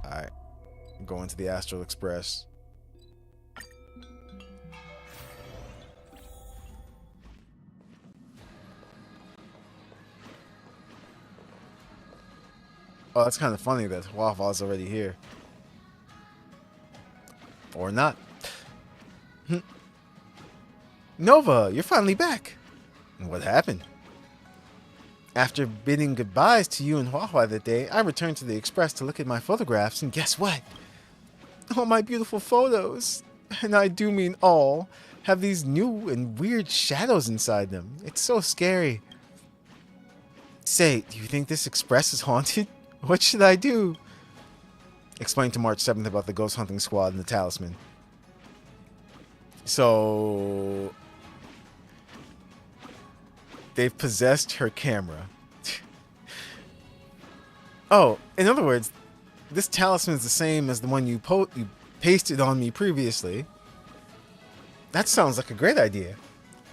Alright. I'm going to the Astral Express. Oh, that's kind of funny that Huahua's already here. Or not. Nova, you're finally back. What happened? After bidding goodbyes to you and Huahua that day, I returned to the Express to look at my photographs, and guess what? All my beautiful photos, and I do mean all, have these new and weird shadows inside them. It's so scary. Say, do you think this Express is haunted? What should I do? Explain to March 7th about the ghost hunting squad and the talisman. So they've possessed her camera. Oh, in other words, this talisman is the same as the one you pasted on me previously. That sounds like a great idea.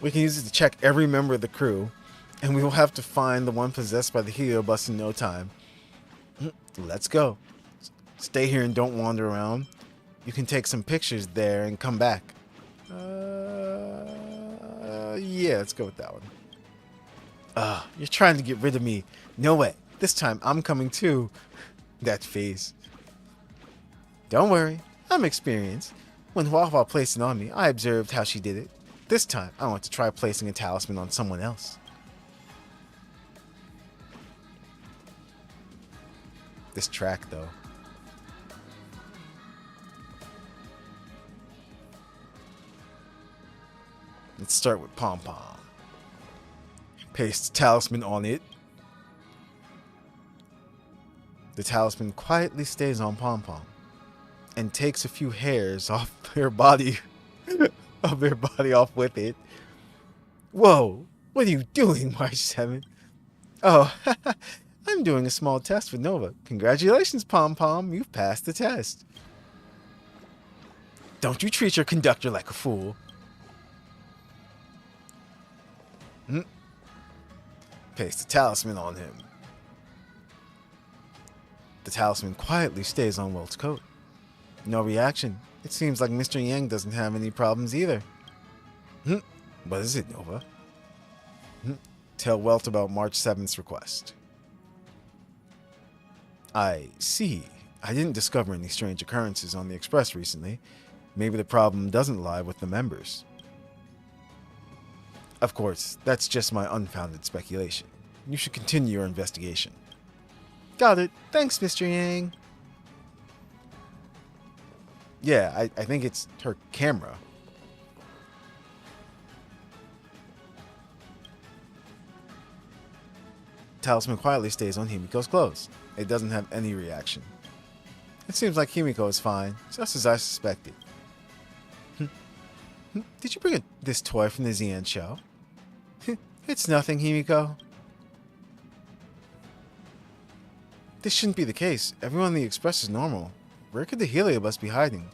We can use it to check every member of the crew, and we will have to find the one possessed by the Heliobus in no time. Let's go. Stay here and don't wander around. You can take some pictures there and come back. Yeah, let's go with that one. You're trying to get rid of me. No way. This time I'm coming too. That face. Don't worry. I'm experienced. When Huahua placed it on me, I observed how she did it. This time, I want to try placing a talisman on someone else. This track, though. Let's start with Pom Pom. Paste the talisman on it. The talisman quietly stays on Pom Pom and takes a few hairs off their body, off with it. Whoa! What are you doing, March 7th? Oh, I'm doing a small test with Nova. Congratulations, Pom Pom. You've passed the test. Don't you treat your conductor like a fool. Paste the talisman on him. The talisman quietly stays on Wilt's coat. No reaction. It seems like Mr. Yang doesn't have any problems either. What is it, Nova? Tell Welt about March 7th's request. I see. I didn't discover any strange occurrences on the Express recently. Maybe the problem doesn't lie with the members. Of course, that's just my unfounded speculation. You should continue your investigation. Got it. Thanks, Mr. Yang. Yeah, I think it's her camera. Talisman quietly stays on Himiko's clothes. It doesn't have any reaction. It seems like Himiko is fine, just as I suspected. Did you bring this toy from the Xian show? It's nothing, Himiko. This shouldn't be the case. Everyone in the Express is normal. Where could the Heliobus be hiding?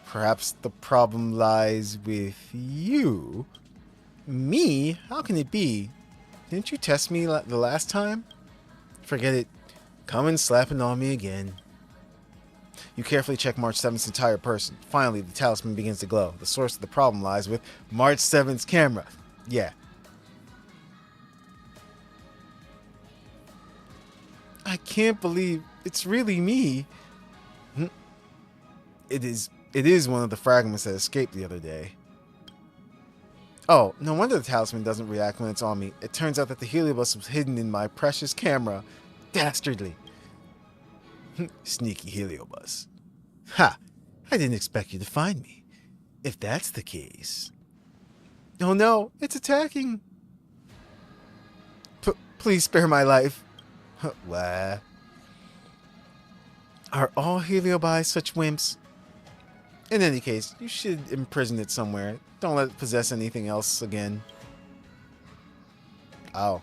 Perhaps the problem lies with you? Me? How can it be? Didn't you test me the last time? Forget it. Come and slap it on me again. You carefully check March 7th's entire person. Finally, the talisman begins to glow. The source of the problem lies with March 7th's camera. Yeah. I can't believe it's really me. It is one of the fragments that escaped the other day. Oh, no wonder the talisman doesn't react when it's on me. It turns out that the Heliobus was hidden in my precious camera. Dastardly. Sneaky Heliobus. Ha! I didn't expect you to find me. If that's the case... Oh no, it's attacking. Please spare my life. What? Are all Heliobi such wimps? In any case, you should imprison it somewhere. Don't let it possess anything else again. Oh.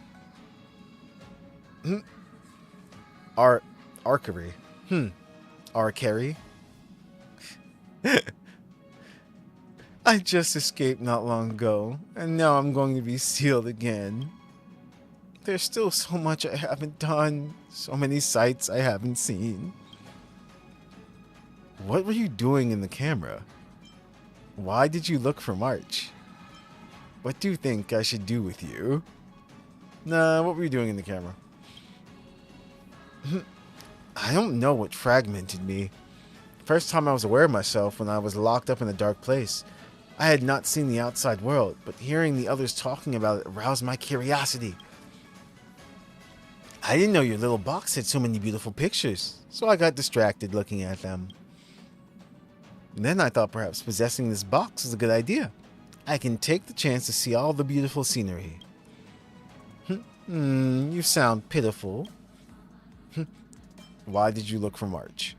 Archery. Archery? I just escaped not long ago, and now I'm going to be sealed again. There's still so much I haven't done, so many sights I haven't seen. What were you doing in the camera? Why did you look for March? What do you think I should do with you? Nah, what were you doing in the camera? I don't know what fragmented me. First time I was aware of myself when I was locked up in a dark place. I had not seen the outside world, but hearing the others talking about it aroused my curiosity. I didn't know your little box had so many beautiful pictures, so I got distracted looking at them. And then I thought perhaps possessing this box was a good idea. I can take the chance to see all the beautiful scenery. You sound pitiful. Why did you look for March?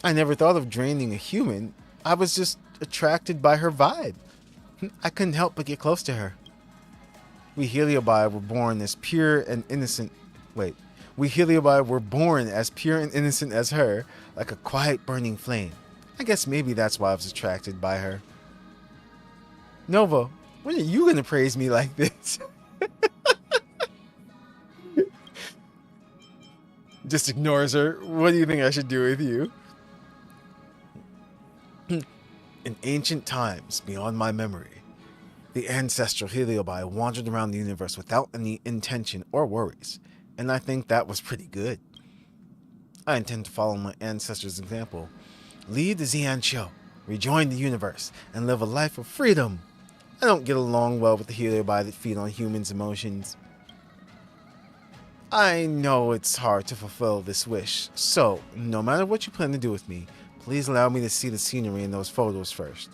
I never thought of draining a human. I was just attracted by her vibe. I couldn't help but get close to her. We Heliobi were born as pure and innocent. Wait. We Heliobi were born as pure and innocent as her, like a quiet burning flame. I guess maybe that's why I was attracted by her. Nova, when are you going to praise me like this? Just ignores her. What do you think I should do with you? In ancient times, beyond my memory, the ancestral Heliobi wandered around the universe without any intention or worries, and I think that was pretty good. I intend to follow my ancestors' example, lead the Xian show, rejoin the universe, and live a life of freedom. I don't get along well with the Heliobi that feed on humans' emotions. I know it's hard to fulfill this wish, so no matter what you plan to do with me, please allow me to see the scenery in those photos first.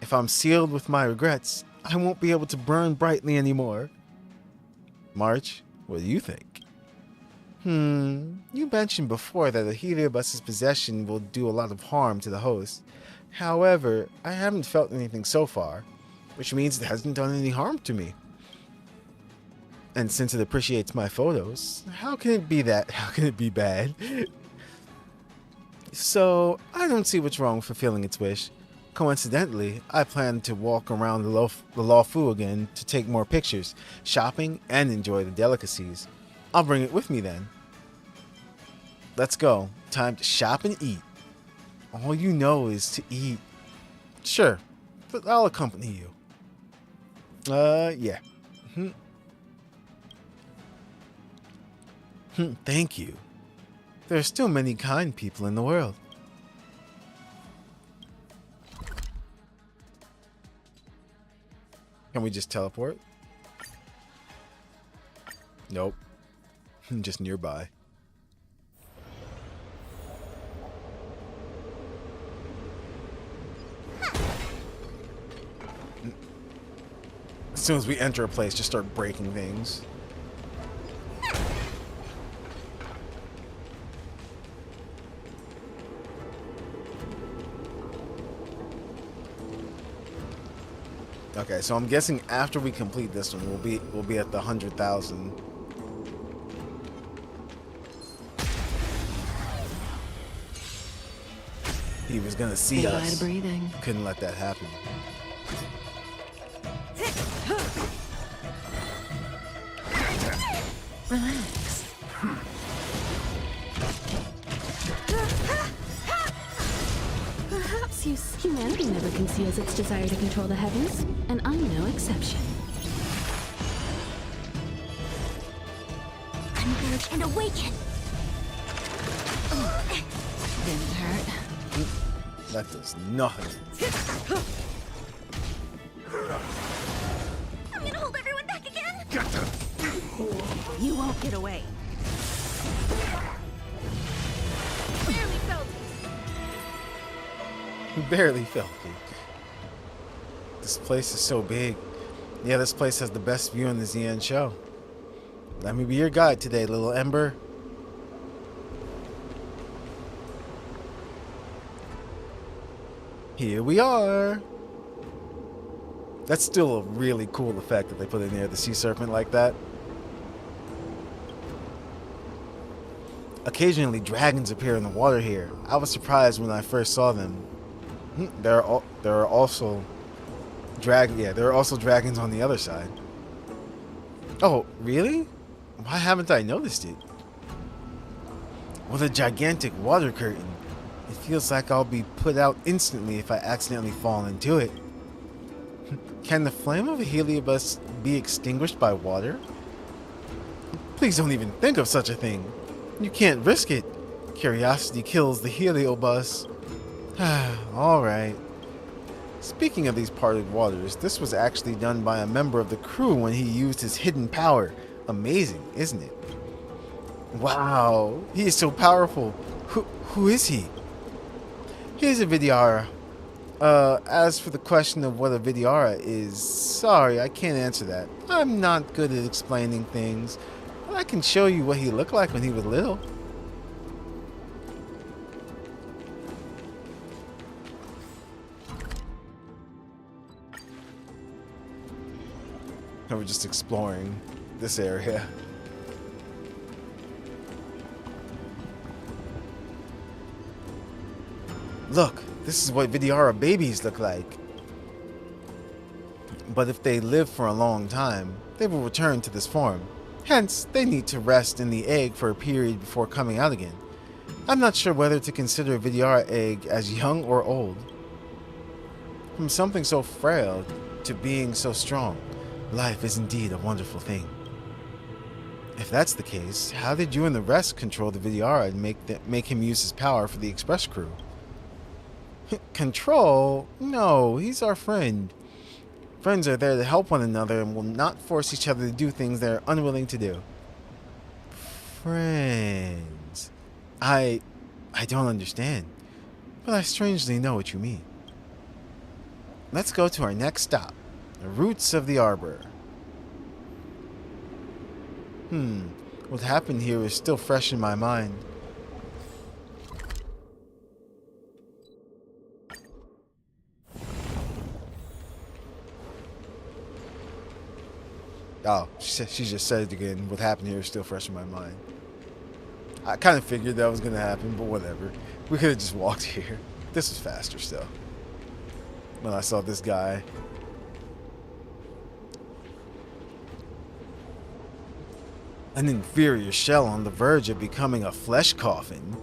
If I'm sealed with my regrets, I won't be able to burn brightly anymore. March, what do you think? You mentioned before that a Heliobus's possession will do a lot of harm to the host. However, I haven't felt anything so far, which means it hasn't done any harm to me. And since it appreciates my photos, how can it be bad? So, I don't see what's wrong with fulfilling its wish. Coincidentally, I plan to walk around the Luofu again to take more pictures, shopping, and enjoy the delicacies. I'll bring it with me then. Let's go. Time to shop and eat. All you know is to eat. Sure, but I'll accompany you. Yeah. Thank you. There are still many kind people in the world. Can we just teleport? Nope. Just nearby. As soon as we enter a place, just start breaking things. Okay, so I'm guessing after we complete this one, we'll be at the 100,000. He was gonna see us. Breathing. Couldn't let that happen. Relax. Perhaps humanity never conceals its desire to control the heavens, and I'm no exception. Converge and awaken. Didn't hurt. That does nothing. I'm gonna hold everyone back again. You won't get away. Barely felt it. Barely felt it. This place is so big. Yeah, this place has the best view in the ZN show. Let me be your guide today, little Ember. Here we are. That's still a really cool effect that they put in there, the sea serpent like that. Occasionally, dragons appear in the water here. I was surprised when I first saw them. There are also dragons on the other side. Oh, really? Why haven't I noticed it? With a gigantic water curtain. It feels like I'll be put out instantly if I accidentally fall into it. Can the flame of a heliobus be extinguished by water? Please don't even think of such a thing. You can't risk it. Curiosity kills the heliobus. Alright. Speaking of these parted waters, this was actually done by a member of the crew when he used his hidden power. Amazing, isn't it? Wow, he is so powerful. Who is he? Here's a Vidyara. As for the question of what a Vidyara is, sorry, I can't answer that. I'm not good at explaining things, but I can show you what he looked like when he was little. We're just exploring this area. Look, this is what Vidyara babies look like. But if they live for a long time, they will return to this form. Hence, they need to rest in the egg for a period before coming out again. I'm not sure whether to consider a Vidyara egg as young or old. From something so frail to being so strong, life is indeed a wonderful thing. If that's the case, how did you and the rest control the Vidyara and make him use his power for the express crew? Control? No, he's our friend. Friends are there to help one another and will not force each other to do things they're unwilling to do. Friends. I don't understand, but I strangely know what you mean. Let's go to our next stop, the roots of the arbor. What happened here is still fresh in my mind. Oh, she just said it again. What happened here is still fresh in my mind. I kind of figured that was going to happen, but whatever. We could have just walked here. This was faster still. When I saw this guy. An inferior shell on the verge of becoming a flesh coffin.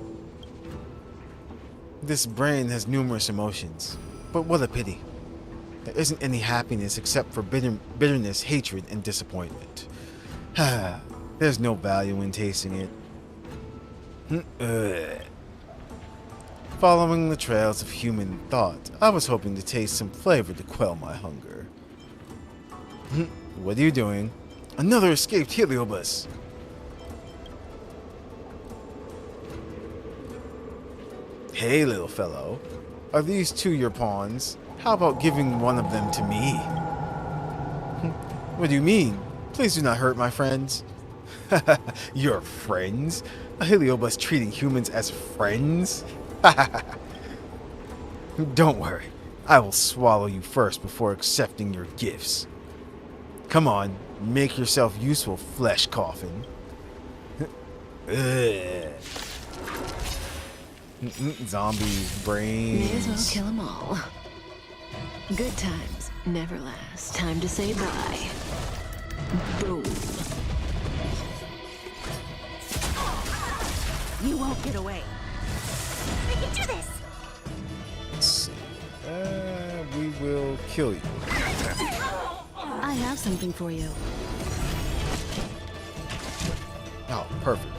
This brain has numerous emotions, but what a pity. There isn't any happiness except for bitterness, hatred, and disappointment. There's no value in tasting it. Following the trails of human thought, I was hoping to taste some flavor to quell my hunger. What are you doing? Another escaped Heliobus! Hey, little fellow. Are these two your pawns? How about giving one of them to me? What do you mean? Please do not hurt my friends. Your friends? A Heliobus treating humans as friends? Don't worry. I will swallow you first before accepting your gifts. Come on, make yourself useful, flesh coffin. Zombies, brains. May as well kill them all. Good times never last. Time to say bye. Boom. You won't get away. We can do this! Let's see. We will kill you. I have something for you. Oh, perfect.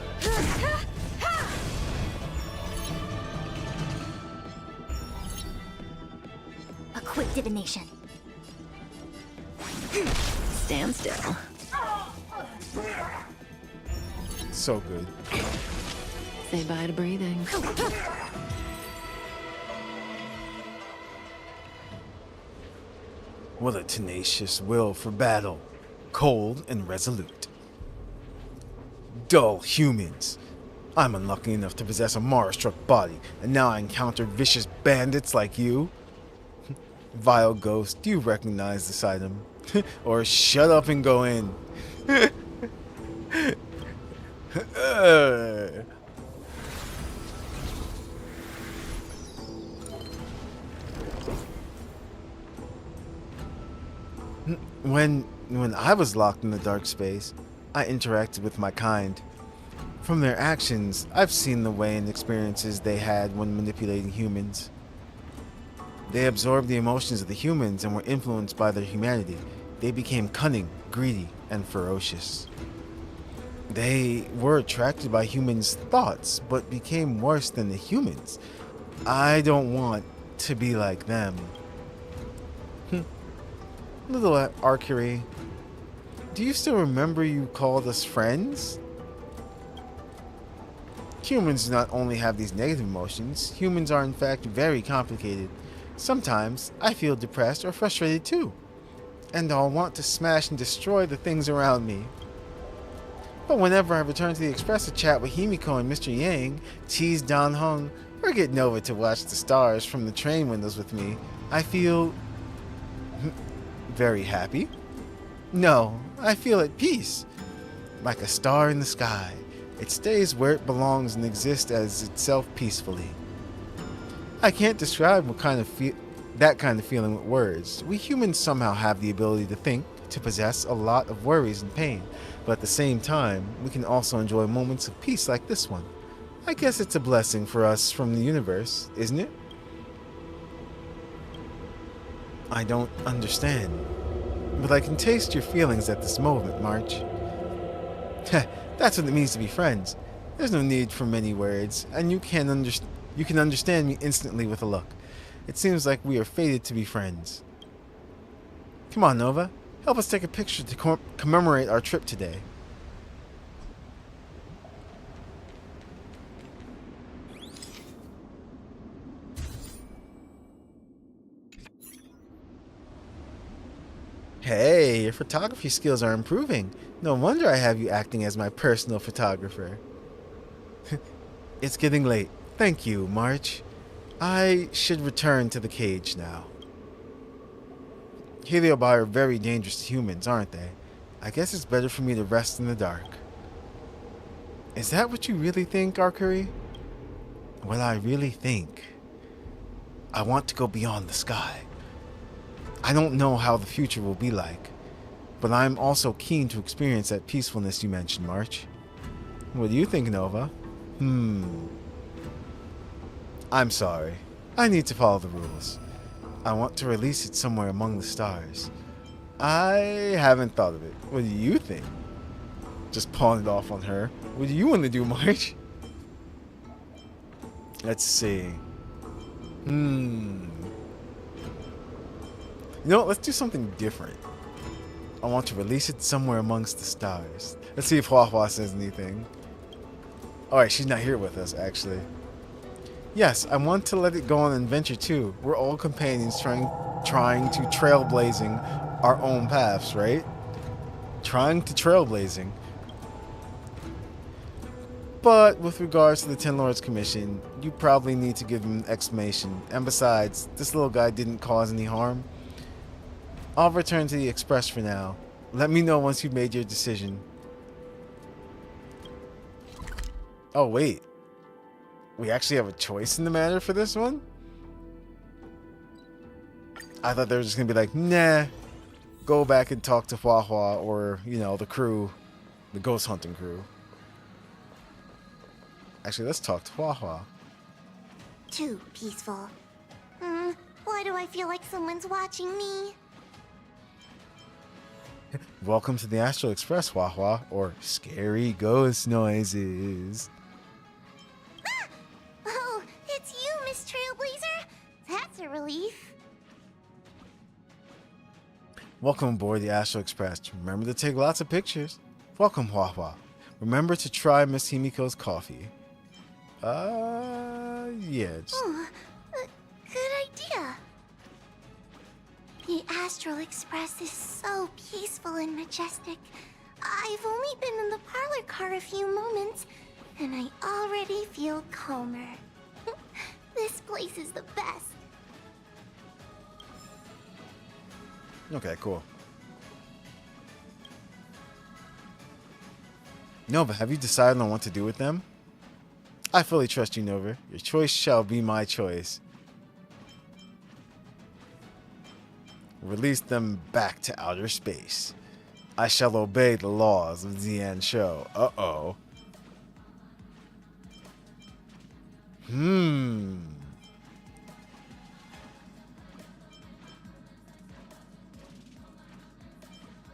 A quick divination. Stand still. So good. Say bye to breathing. What a tenacious will for battle. Cold and resolute. Dull humans. I'm unlucky enough to possess a Mara-struck body, and now I encounter vicious bandits like you? Vile ghost, do you recognize this item? Or shut up and go in. When I was locked in the dark space, I interacted with my kind. From their actions, I've seen the way and experiences they had when manipulating humans. They absorbed the emotions of the humans and were influenced by their humanity. They became cunning, greedy, and ferocious. They were attracted by humans' thoughts, but became worse than the humans. I don't want to be like them. Little Arcury, do you still remember you called us friends? Humans do not only have these negative emotions, humans are in fact very complicated. Sometimes I feel depressed or frustrated too, and I'll want to smash and destroy the things around me. But whenever I return to the Express to chat with Himiko and Mr. Yang, tease Dan Heng, or get Nova to watch the stars from the train windows with me, I feel very happy. No, I feel at peace, like a star in the sky. It stays where it belongs and exists as itself peacefully. I can't describe that kind of feeling with words. We humans somehow have the ability to think, to possess a lot of worries and pain, but at the same time, we can also enjoy moments of peace like this one. I guess it's a blessing for us from the universe, isn't it? I don't understand, but I can taste your feelings at this moment, March. That's what it means to be friends. There's no need for many words, and you can understand me instantly with a look. It seems like we are fated to be friends. Come on, Nova. Help us take a picture to commemorate our trip today. Hey, your photography skills are improving. No wonder I have you acting as my personal photographer. It's getting late. Thank you, March. I should return to the cage now. Heliobi are very dangerous to humans, aren't they? I guess it's better for me to rest in the dark. Is that what you really think, Arcury? What I really think? I want to go beyond the sky. I don't know how the future will be like, but I'm also keen to experience that peacefulness you mentioned, March. What do you think, Nova? I'm sorry. I need to follow the rules. I want to release it somewhere among the stars. I haven't thought of it. What do you think? Just pawn it off on her. What do you want to do, March? Let's see. You know what? Let's do something different. I want to release it somewhere amongst the stars. Let's see if Hua Hua says anything. Alright, she's not here with us, actually. Yes, I want to let it go on an adventure too. We're all companions trying to trailblazing our own paths, right? Trying to trailblazing. But with regards to the Ten Lords Commission, you probably need to give them an explanation. And besides, this little guy didn't cause any harm. I'll return to the Express for now. Let me know once you've made your decision. Oh, wait. We actually have a choice in the matter for this one? I thought they were just going to be like, nah, go back and talk to Hua Hua or, you know, the crew, the ghost hunting crew. Actually, let's talk to Hua Hua. Too peaceful. Why do I feel like someone's watching me? Welcome to the Astral Express, Hua Hua, or scary ghost noises. Ah! Oh, it's you, Miss Trailblazer. That's a relief. Welcome aboard the Astral Express. Remember to take lots of pictures. Welcome, Hua Hua. Remember to try Miss Himiko's coffee. Yeah. Oh, good idea. The Astral Express is so peaceful and majestic. I've only been in the parlor car a few moments, and I already feel calmer. This place is the best. Okay, cool. Nova, have you decided on what to do with them? I fully trust you, Nova. Your choice shall be my choice. Release them back to outer space. I shall obey the laws of Zian Show. Uh-oh.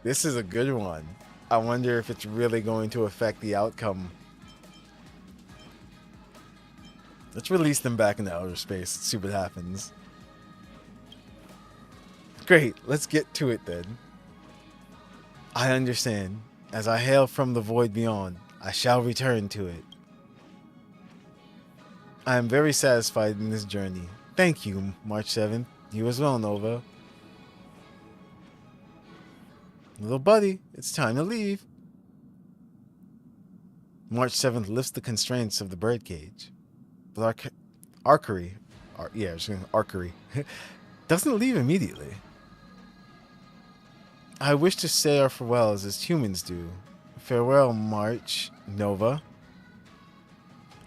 This is a good one. I wonder if it's really going to affect the outcome. Let's release them back into outer space. Let's see what happens. Great, let's get to it then. I understand. As I hail from the void beyond, I shall return to it. I am very satisfied in this journey. Thank you, March 7th. You as well, Nova. Little buddy, it's time to leave. March 7th lifts the constraints of the birdcage. But archery doesn't leave immediately. I wish to say our farewells as humans do. Farewell, March Nova.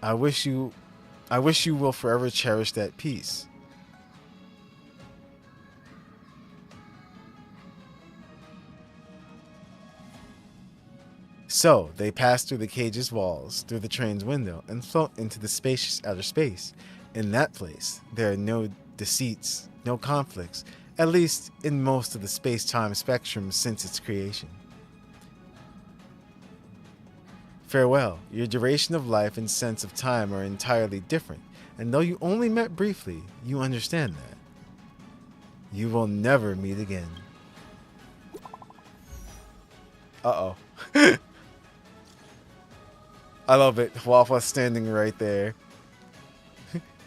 I wish you will forever cherish that peace. So, they pass through the cage's walls, through the train's window, and float into the spacious outer space. In that place, there are no deceits, no conflicts, at least in most of the space-time spectrum since its creation. Farewell, your duration of life and sense of time are entirely different, and though you only met briefly, you understand that. You will never meet again. Uh-oh. I love it. Waffle standing right there.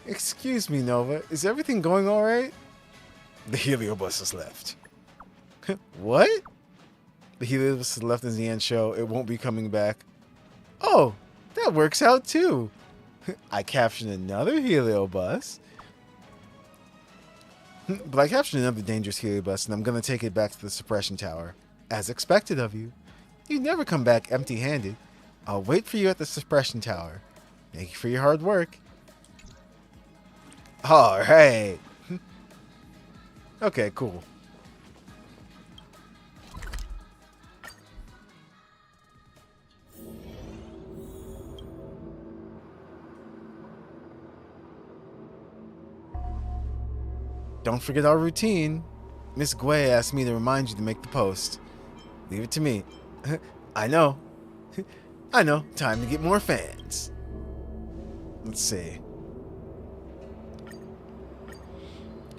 Excuse me, Nova. Is everything going all right? The heliobus has left. What? The heliobus has left in the end show. It won't be coming back. Oh, that works out too. I captured another heliobus. But I captured another dangerous heliobus, and I'm going to take it back to the suppression tower. As expected of you. You never come back empty-handed. I'll wait for you at the suppression tower. Thank you for your hard work. Alright. Okay, cool. don't forget our routine. Miss Gui asked me to remind you to make the post. Leave it to me. I know. I know. Time to get more fans. Let's see.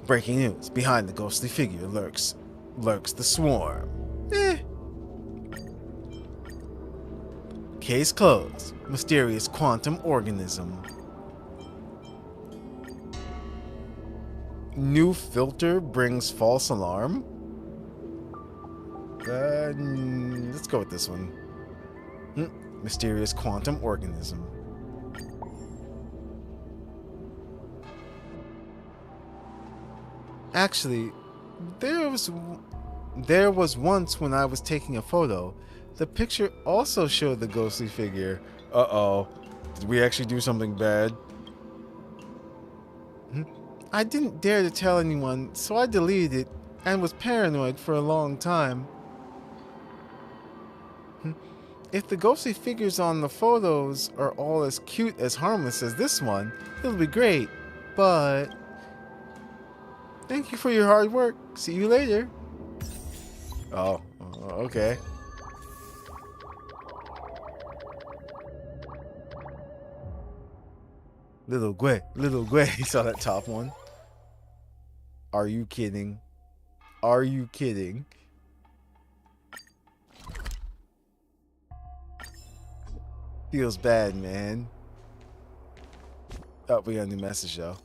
Breaking news. Behind the ghostly figure lurks the swarm. Case closed. Mysterious quantum organism. New filter brings false alarm. Let's go with this one. Mysterious quantum organism. Actually, there was once when I was taking a photo. The picture also showed the ghostly figure. Uh-oh. Did we actually do something bad? I didn't dare to tell anyone, so I deleted it and was paranoid for a long time. If the ghostly figures on the photos are all as cute as harmless as this one, it'll be great. But thank you for your hard work. See you later. Oh, okay. Little Gui, he saw that top one. Are you kidding? Are you kidding? Feels bad, man. Oh, we got a new message, though.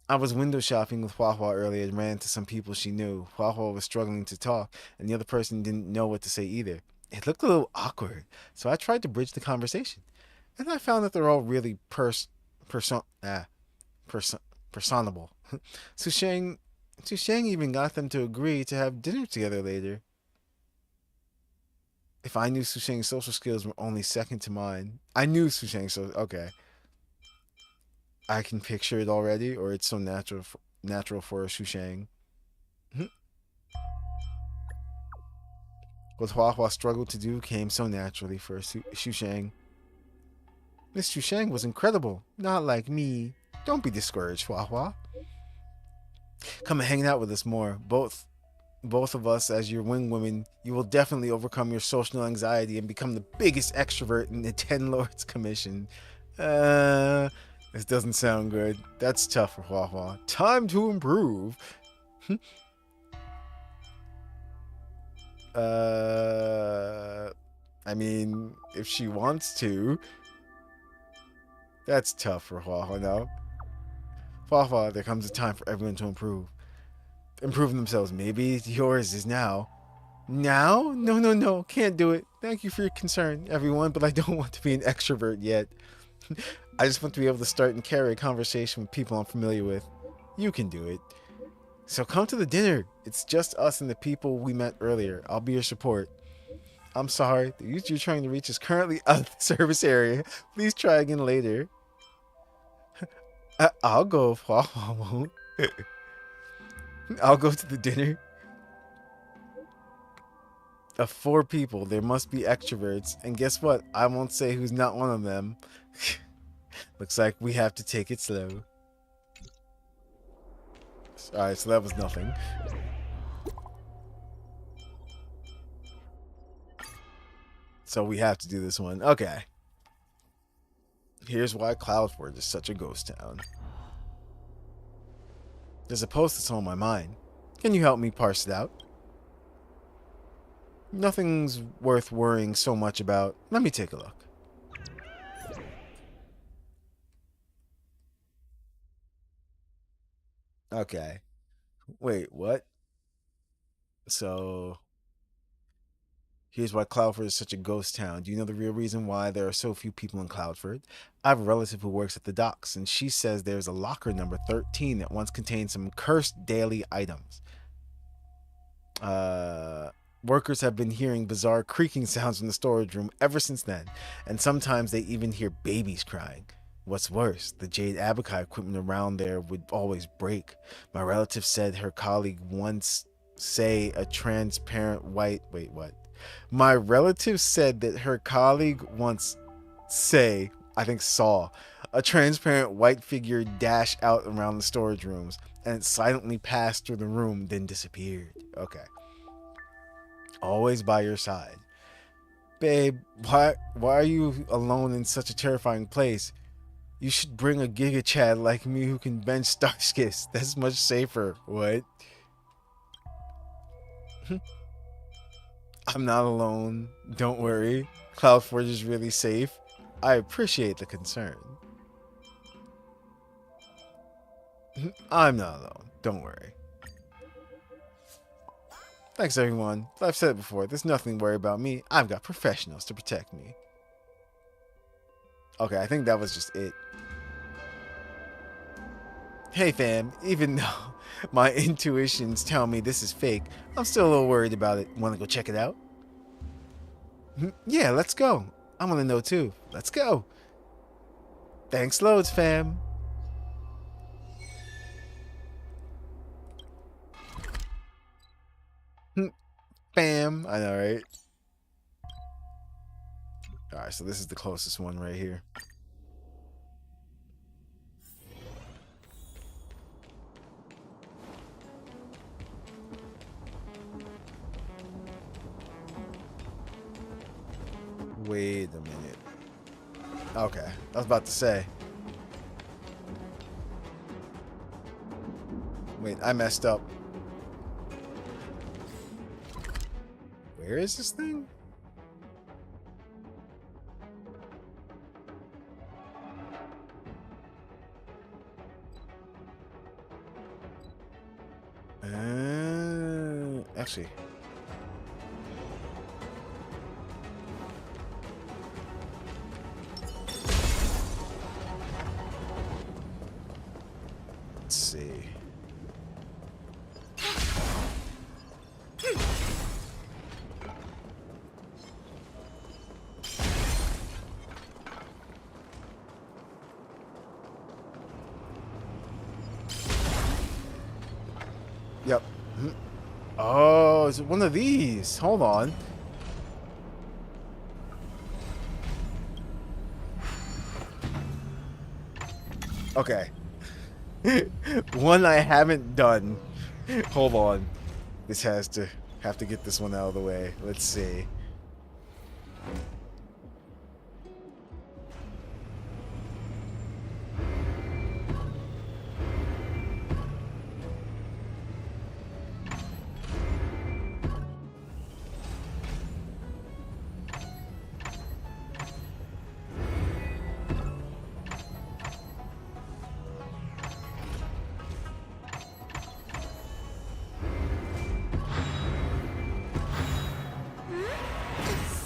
I was window shopping with Huahua earlier and ran into some people she knew. Huahua was struggling to talk, and the other person didn't know what to say either. It looked a little awkward, so I tried to bridge the conversation. And I found that they're all really personable. Susheng even got them to agree to have dinner together later. If I knew Susheng's social skills were only second to mine. I knew Susheng's social... Okay. I can picture it already, or it's so natural for Susheng. What Huahua struggled to do came so naturally for Susheng. Miss Susheng was incredible, not like me. Don't be discouraged, Huahua. Come and hang out with us more. Both of us as your wing women, you will definitely overcome your social anxiety and become the biggest extrovert in the Ten Lords Commission. This doesn't sound good. That's tough for Huahua. Time to improve. I mean, if she wants to. That's tough for Huahua, no? Huahua, there comes a time for everyone to improve. Improving themselves. Maybe yours is now. Now? No. Can't do it. Thank you for your concern, everyone, but I don't want to be an extrovert yet. I just want to be able to start and carry a conversation with people I'm familiar with. You can do it. So come to the dinner. It's just us and the people we met earlier. I'll be your support. I'm sorry. The user you're trying to reach is currently out of the service area. Please try again later. I'll go if Huahua won't. I'll go to the dinner. Of 4 people, there must be extroverts. And guess what? I won't say who's not one of them. Looks like we have to take it slow. Alright, so that was nothing. So we have to do this one. Okay. Here's why Cloudford is such a ghost town. There's a post that's on my mind. Can you help me parse it out? Nothing's worth worrying so much about. Let me take a look. Okay. Wait, what? So, here's why Cloudford is such a ghost town. Do you know the real reason why there are so few people in Cloudford? I have a relative who works at the docks, and she says there's a locker number 13 that once contained some cursed daily items. Workers have been hearing bizarre creaking sounds in the storage room ever since then, and sometimes they even hear babies crying. What's worse, the Jade Abakai equipment around there would always break. My relative said her colleague once say a transparent white... Wait, what? My relative said that her colleague once say I think saw a transparent white figure dash out around the storage rooms, and it silently passed through the room, then disappeared. Okay. Always by your side. Babe, why are you alone in such a terrifying place? You should bring a Giga Chad like me who can bench Starskiss. That's much safer. What? I'm not alone. Don't worry. Cloudforge is really safe. I appreciate the concern. I'm not alone. Don't worry. Thanks, everyone. I've said it before. There's nothing to worry about me. I've got professionals to protect me. Okay, I think that was just it. Hey, fam. Even though my intuitions tell me this is fake, I'm still a little worried about it. Want to go check it out? Yeah, let's go. I want to know too. Let's go. Thanks loads, fam. Bam. I know, right? Alright, so this is the closest one right here. Wait a minute. Okay, I was about to say. Wait, I messed up. Where is this thing? Actually. Let's see. Yep. Oh, is it one of these? Hold on. Okay. One I haven't done. Hold on. This have to get this one out of the way. Let's see.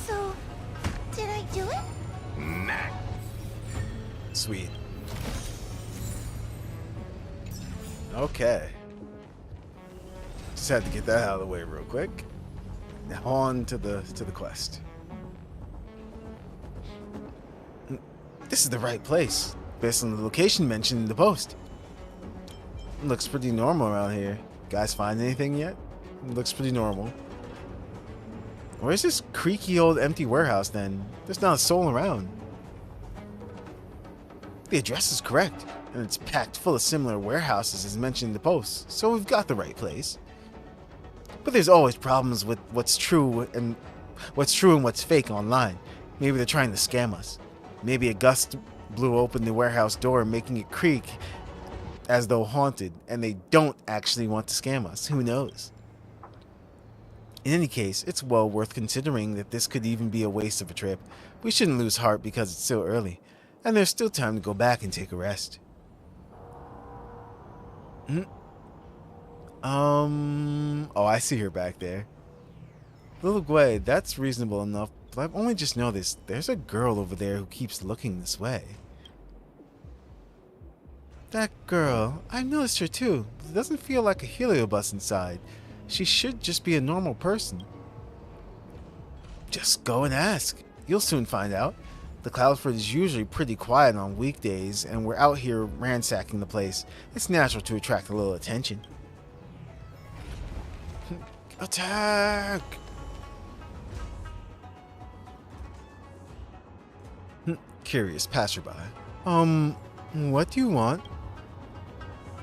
So, did I do it? Nah. Sweet. Okay. Just had to get that out of the way real quick. Now on to the quest. This is the right place, based on the location mentioned in the post. Looks pretty normal around here. Guys find anything yet? Looks pretty normal. Where's this creaky old empty warehouse then? There's not a soul around. The address is correct, and it's packed full of similar warehouses as mentioned in the post, so we've got the right place. But there's always problems with what's true and what's fake online. Maybe they're trying to scam us. Maybe a gust blew open the warehouse door, making it creak as though haunted, and they don't actually want to scam us. Who knows? In any case, it's well worth considering that this could even be a waste of a trip. We shouldn't lose heart because it's still early, and there's still time to go back and take a rest. Oh, I see her back there. Little Gwei, that's reasonable enough, but I've only just noticed there's a girl over there who keeps looking this way. That girl, I've noticed her too, but it doesn't feel like a heliobus inside. She should just be a normal person. Just go and ask. You'll soon find out. The Cloudford is usually pretty quiet on weekdays, and we're out here ransacking the place. It's natural to attract a little attention. Attack! curious passerby. What do you want?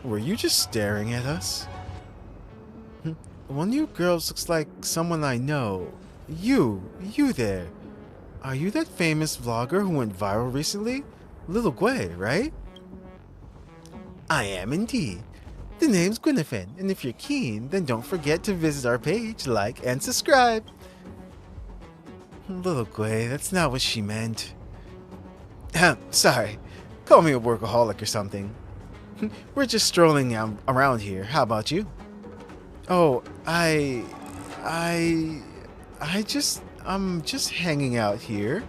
Were you just staring at us? One of you girls looks like someone I know. You there. Are you that famous vlogger who went viral recently? Little Gwei, right? I am indeed. The name's Gwyneth, and if you're keen, then don't forget to visit our page, like, and subscribe. Little Gwei, that's not what she meant. Sorry. Call me a workaholic or something. We're just strolling around here. How about you? Oh, I'm just hanging out here.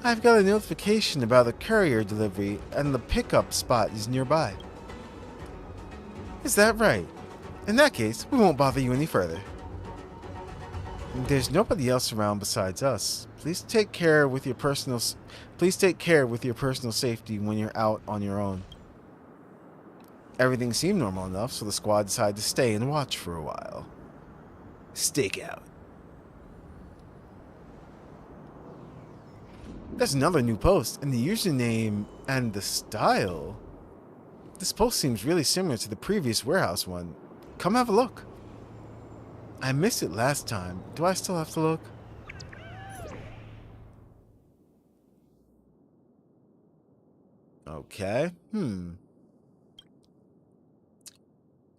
I've got a notification about a courier delivery and the pickup spot is nearby. Is that right? In that case, we won't bother you any further. There's nobody else around besides us. Please take care with your personal safety when you're out on your own. Everything seemed normal enough, so the squad decided to stay and watch for a while. Stake out. There's another new post, and the username and the style. This post seems really similar to the previous warehouse one. Come have a look. I missed it last time. Do I still have to look? Okay.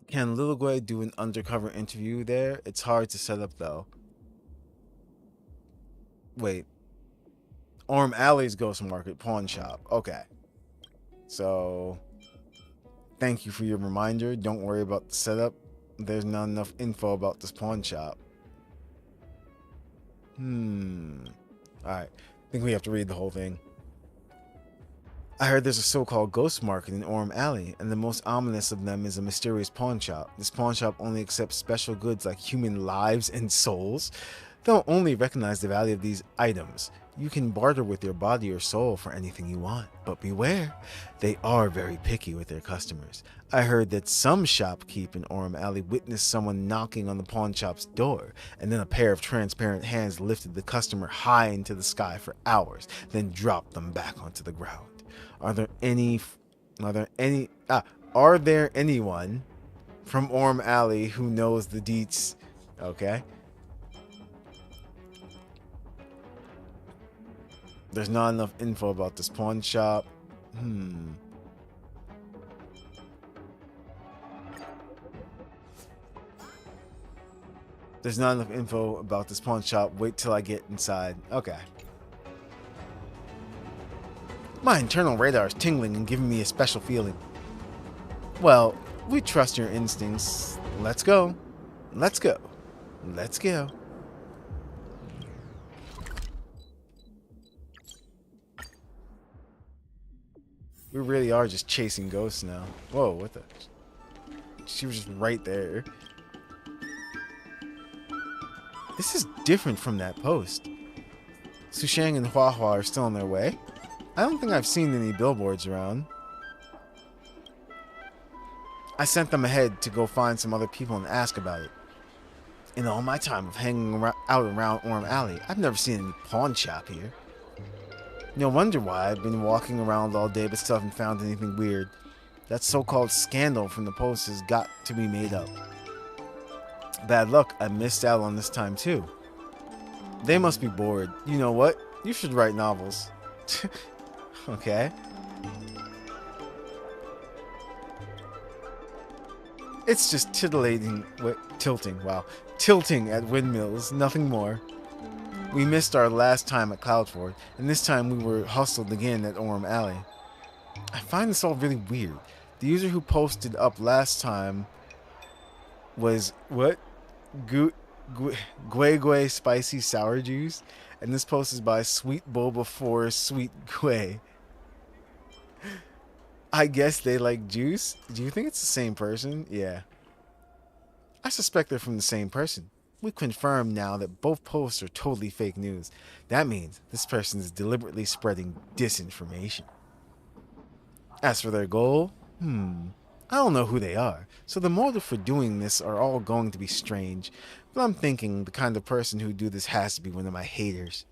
Can Little Gwei do an undercover interview there? It's hard to set up though. Wait. Orm Alley's Ghost Market Pawn Shop. Okay. So, thank you for your reminder. Don't worry about the setup. There's not enough info about this pawn shop. Alright. I think we have to read the whole thing. I heard there's a so-called ghost market in Orm Alley, and the most ominous of them is a mysterious pawn shop. This pawn shop only accepts special goods like human lives and souls. They'll only recognize the value of these items. You can barter with your body or soul for anything you want, but beware, they are very picky with their customers. I heard that some shopkeep in Orm Alley witnessed someone knocking on the pawn shop's door, and then a pair of transparent hands lifted the customer high into the sky for hours, then dropped them back onto the ground. Are there anyone from Orm Alley who knows the deets? Okay. There's not enough info about this pawn shop. There's not enough info about this pawn shop. Wait till I get inside. Okay. My internal radar is tingling and giving me a special feeling. Well, we trust your instincts. Let's go. Let's go. Let's go. We really are just chasing ghosts now. Whoa, what the? She was just right there. This is different from that post. Sushang and Hua Hua are still on their way. I don't think I've seen any billboards around. I sent them ahead to go find some other people and ask about it. In all my time of hanging out around Orm Alley, I've never seen any pawn shop here. No wonder why I've been walking around all day but still haven't found anything weird. That so-called scandal from the post has got to be made up. Bad luck, I missed out on this time too. They must be bored. You know what? You should write novels. Okay. It's just tilting at windmills, nothing more. We missed our last time at Cloudford, and this time we were hustled again at Orm Alley. I find this all really weird. The user who posted up last time was, what? Gwei Spicy Sour Juice? And this post is by Sweet Boba for Sweet Gwei. I guess they like juice? Do you think it's the same person? Yeah. I suspect they're from the same person. We confirm now that both posts are totally fake news. That means this person is deliberately spreading disinformation. As for their goal, I don't know who they are, so the motive for doing this are all going to be strange, but I'm thinking the kind of person who do this has to be one of my haters.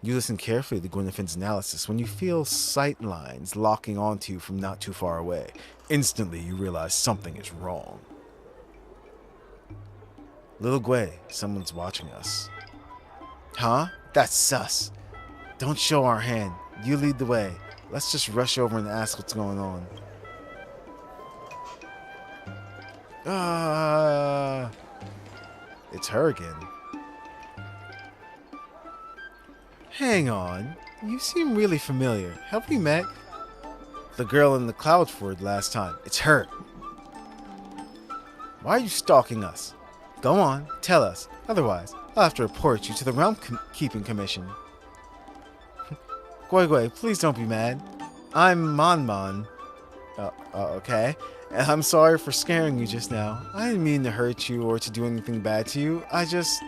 You listen carefully to Gwynethyn's analysis when you feel sight lines locking onto you from not too far away. Instantly, you realize something is wrong. Little Gwei, someone's watching us. Huh? That's sus. Don't show our hand. You lead the way. Let's just rush over and ask what's going on. It's her again. Hang on. You seem really familiar. Have we met? The girl in the cloud fort last time. It's her. Why are you stalking us? Go on, tell us. Otherwise, I'll have to report you to the Realm Keeping Commission. Gwei, please don't be mad. I'm Mon. Okay. And I'm sorry for scaring you just now. I didn't mean to hurt you or to do anything bad to you. I just...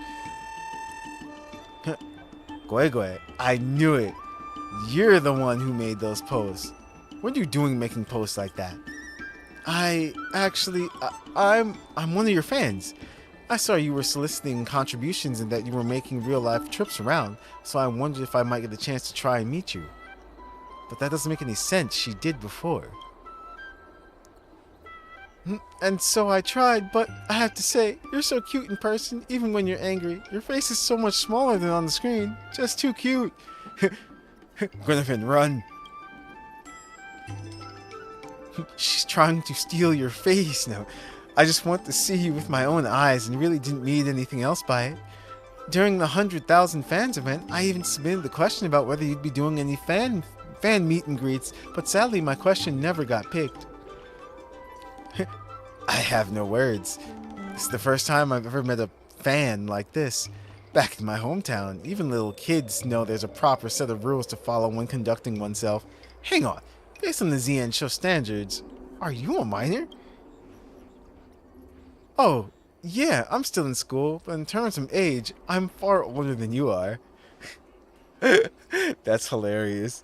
Gwei, I knew it. You're the one who made those posts. What are you doing making posts like that? I'm one of your fans. I saw you were soliciting contributions and that you were making real-life trips around, so I wondered if I might get a chance to try and meet you. But that doesn't make any sense. She did before. And so I tried, but I have to say, you're so cute in person, even when you're angry. Your face is so much smaller than on the screen. Just too cute. Gwynethyn, run. She's trying to steal your face now. I just want to see you with my own eyes and really didn't mean anything else by it. During the 100,000 fans event, I even submitted the question about whether you'd be doing any fan meet and greets, but sadly my question never got picked. I have no words. This is the first time I've ever met a fan like this. Back in my hometown, even little kids know there's a proper set of rules to follow when conducting oneself. Hang on, based on the ZN show standards, are you a minor? Oh, yeah, I'm still in school, but in terms of age, I'm far older than you are. That's hilarious.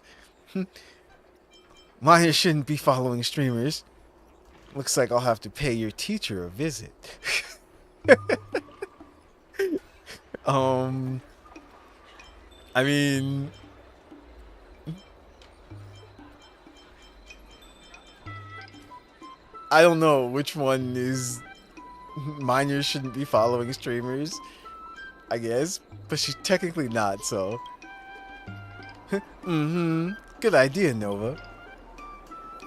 Minors shouldn't be following streamers. Looks like I'll have to pay your teacher a visit. I mean... I don't know which one is... Minors shouldn't be following streamers, I guess. But she's technically not, so... Good idea, Nova.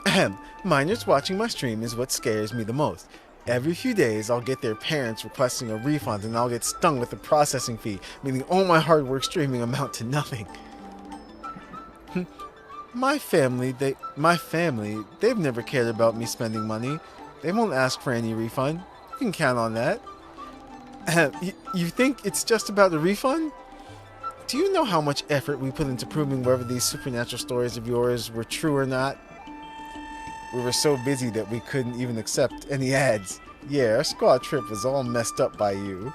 Ahem. Minors watching my stream is what scares me the most. Every few days, I'll get their parents requesting a refund and I'll get stung with a processing fee, meaning all my hard work streaming amount to nothing. My family, they've never cared about me spending money. They won't ask for any refund. You can count on that. You think it's just about the refund? Do you know how much effort we put into proving whether these supernatural stories of yours were true or not? We were so busy that we couldn't even accept any ads. Yeah, our squad trip was all messed up by you.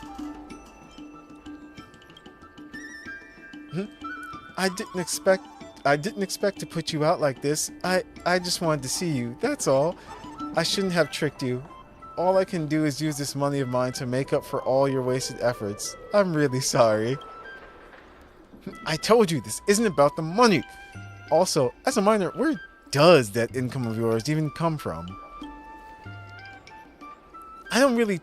I didn't expect to put you out like this. I just wanted to see you, that's all. I shouldn't have tricked you. All I can do is use this money of mine to make up for all your wasted efforts. I'm really sorry. I told you, this isn't about the money. Also, as a minor, where does that income of yours even come from? You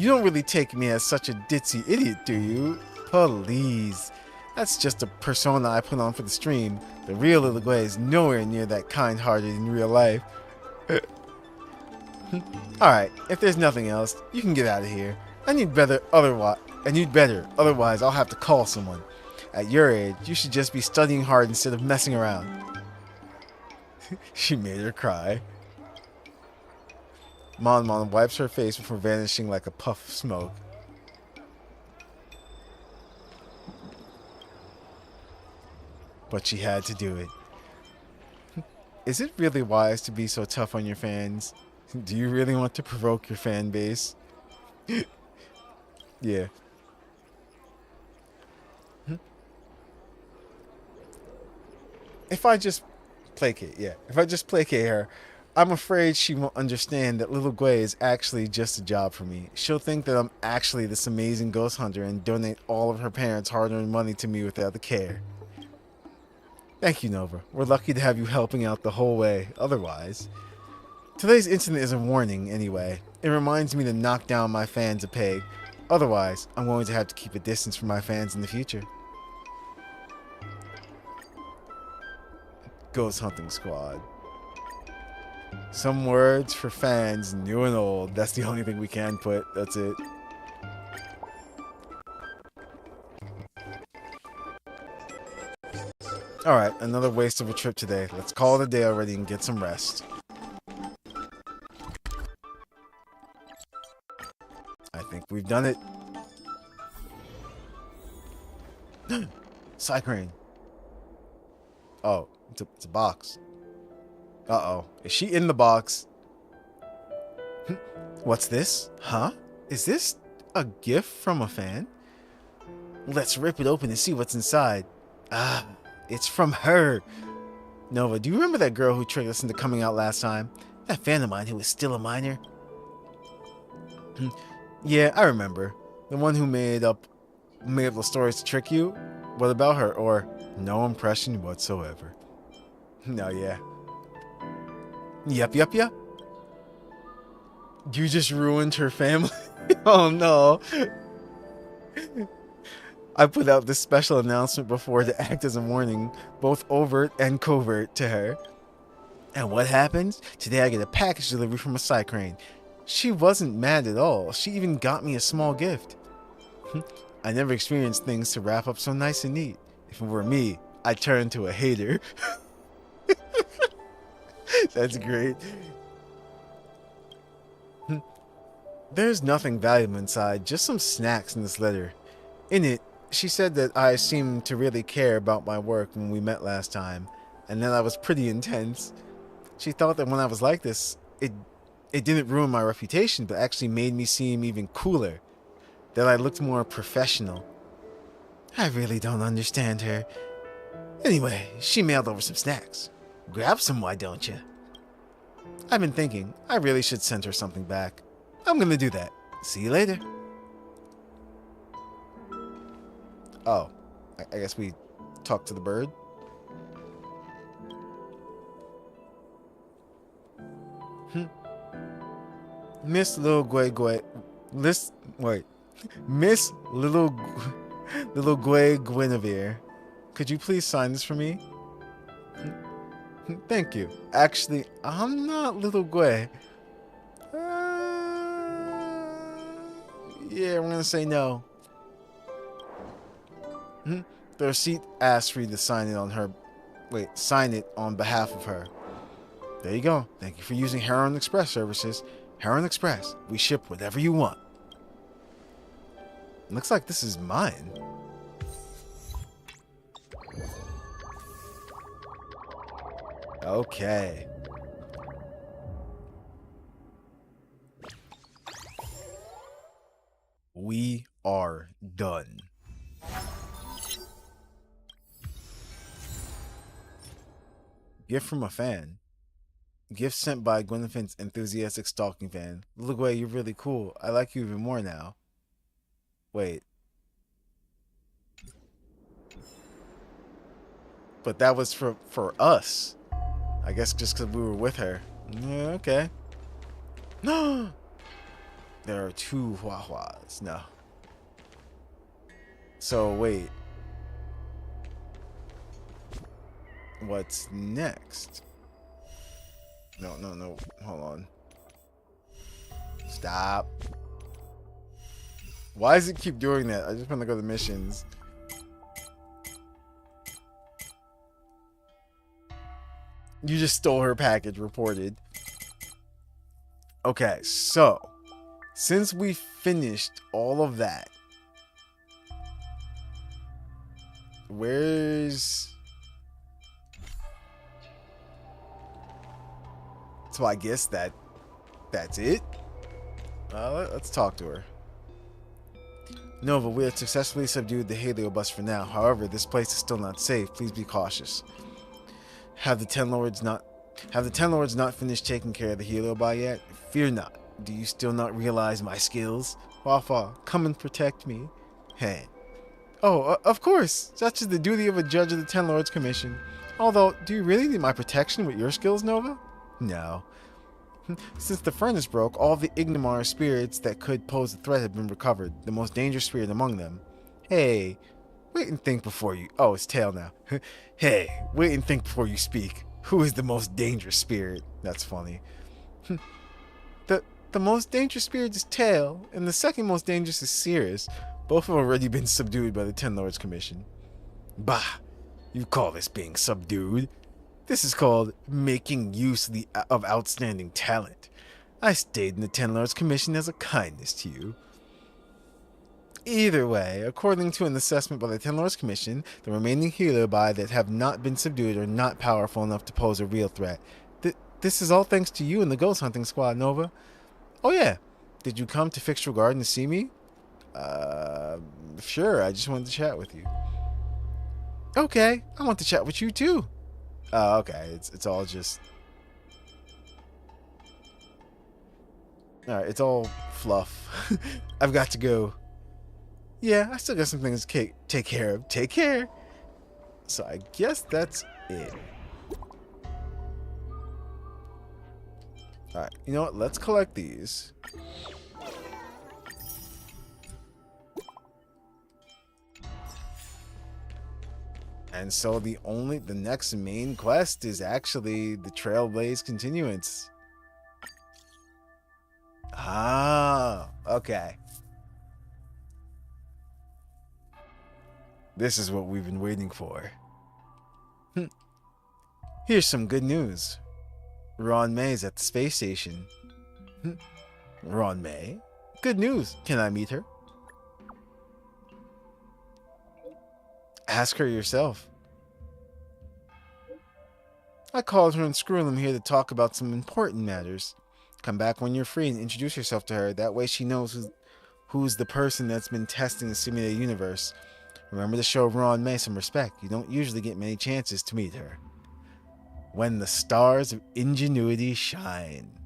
don't really take me as such a ditzy idiot, do you? Please. That's just a persona I put on for the stream. The real Little Gwei is nowhere near that kind-hearted in real life. Alright, if there's nothing else, you can get out of here. You'd better, otherwise I'll have to call someone. At your age, you should just be studying hard instead of messing around. She made her cry. Mon wipes her face before vanishing like a puff of smoke. But she had to do it. Is it really wise to be so tough on your fans? Do you really want to provoke your fan base? Yeah. If I just placate her, I'm afraid she won't understand that Little Gwei is actually just a job for me. She'll think that I'm actually this amazing ghost hunter and donate all of her parents' hard-earned money to me without a care. Thank you, Nova. We're lucky to have you helping out the whole way. Otherwise... Today's incident is a warning, anyway. It reminds me to knock down my fans a peg. Otherwise, I'm going to have to keep a distance from my fans in the future. Ghost Hunting Squad. Some words for fans, new and old. That's the only thing we can put. That's it. Alright, another waste of a trip today. Let's call it a day already and get some rest. I think we've done it. Cycrane. Oh, it's a box. Uh-oh. Is she in the box? What's this? Huh? Is this a gift from a fan? Let's rip it open and see what's inside. Ah, it's from her. Nova, do you remember that girl who tricked us into coming out last time? That fan of mine who was still a minor? Yeah, I remember. The one who made up the stories to trick you? What about her? Or no impression whatsoever. No, yeah. Yep. You just ruined her family? Oh no. I put out this special announcement before to act as a warning, both overt and covert, to her. And what happens? Today I get a package delivery from a Cycrane. She wasn't mad at all. She even got me a small gift. I never experienced things to wrap up so nice and neat. If it were me, I'd turn into a hater. That's great. There's nothing valuable inside, just some snacks in this letter. In it, she said that I seemed to really care about my work when we met last time, and that I was pretty intense. She thought that when I was like this, it didn't ruin my reputation, but actually made me seem even cooler. That I looked more professional. I really don't understand her. Anyway, she mailed over some snacks. Grab some, why don't you? I've been thinking, I really should send her something back. I'm gonna do that. See you later. Oh, I guess we talk to the bird. Miss Little Miss Little Guinevere, could you please sign this for me? Thank you. Actually, I'm not Little Gui. Yeah, I'm gonna say no. The receipt asks for you to sign it on her. Wait, sign it on behalf of her. There you go. Thank you for using Heron Express services. Heron Express, we ship whatever you want. Looks like this is mine. Okay. We are done. Gift from a fan. Gift sent by Gwyneth's enthusiastic stalking fan. Look, wait, you're really cool. I like you even more now. Wait. But that was for us. I guess just because we were with her. Yeah, okay. No. There are two Huahuas. No. So, wait. What's next? No. Hold on. Stop. Why does it keep doing that? I just want to go to missions. You just stole her package, reported. Okay, so since we finished all of that, where's... So I guess that's it. Let's talk to her. Nova, we have successfully subdued the Heliobus for now. However, this place is still not safe. Please be cautious. Have the Ten Lords not finished taking care of the Heliobi yet? Fear not. Do you still not realize my skills? Wafa, come and protect me. Hey. Oh, of course. Such is the duty of a judge of the Ten Lords Commission. Although, do you really need my protection with your skills, Nova? No. Since the furnace broke, all the Ignimar spirits that could pose a threat have been recovered, the most dangerous spirit among them. Hey, wait and think before you... Oh, it's Tail now. Hey, wait and think before you speak. Who is the most dangerous spirit? That's funny. The most dangerous spirit is Tail, and the second most dangerous is Cirrus. Both have already been subdued by the Ten Lords Commission. Bah! You call this being subdued? This is called making use of outstanding talent. I stayed in the Ten Lords Commission as a kindness to you. Either way, according to an assessment by the Ten Lords Commission, the remaining Heliobi that have not been subdued are not powerful enough to pose a real threat. This is all thanks to you and the ghost hunting squad, Nova. Oh yeah, did you come to Fixture Garden to see me? Sure, I just wanted to chat with you. Okay, I want to chat with you too. Okay, it's all just... Alright, it's all fluff. I've got to go. Yeah, I still got some things to take care of. Take care. So I guess that's it. Alright, you know what? Let's collect these. And so the next main quest is actually the Trailblaze continuance. Ah, okay. This is what we've been waiting for. Here's some good news. Ron May's at the space station. Ron May? Good news. Can I meet her? Ask her yourself. I called her and Screwlum here to talk about some important matters. Come back when you're free and introduce yourself to her. That way she knows who's the person that's been testing the simulated universe. Remember to show Ron May some respect. You don't usually get many chances to meet her. When the stars of ingenuity shine.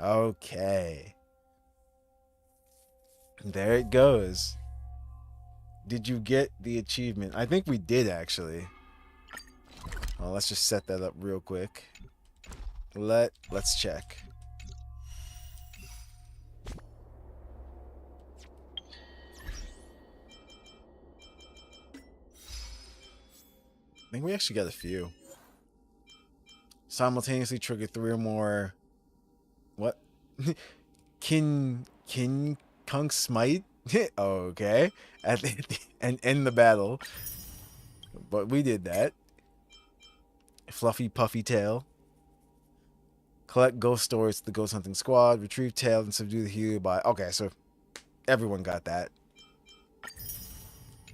Okay. There it goes. Did you get the achievement? I think we did, actually. Well, let's just set that up real quick. Let's check. I think we actually got a few. Simultaneously trigger 3 or more. What? Kung Smite? Okay. And end the battle. But we did that. Fluffy Puffy Tail. Collect ghost stories to the ghost hunting squad. Retrieve Tail and subdue the Heliobi. Okay, so everyone got that.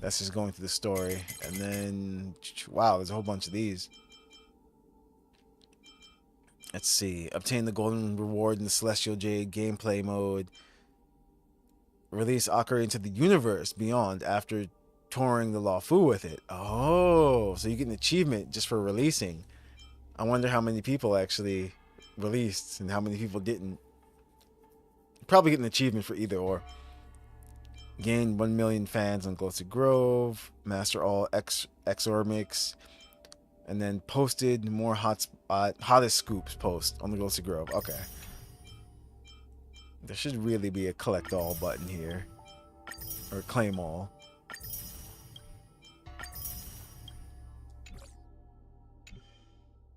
That's just going through the story. And then, wow, there's a whole bunch of these. Let's see. Obtain the golden reward in the Celestial Jade gameplay mode. Release Akari into the universe beyond after touring the Lawfu with it. Oh, so you get an achievement just for releasing. I wonder how many people actually released and how many people didn't. Probably get an achievement for either or. Gain 1 million fans on Glossy Grove. Master all Exormix. And then posted more hottest scoops post on the Glossy Grove. Okay. There should really be a collect all button here. Or claim all.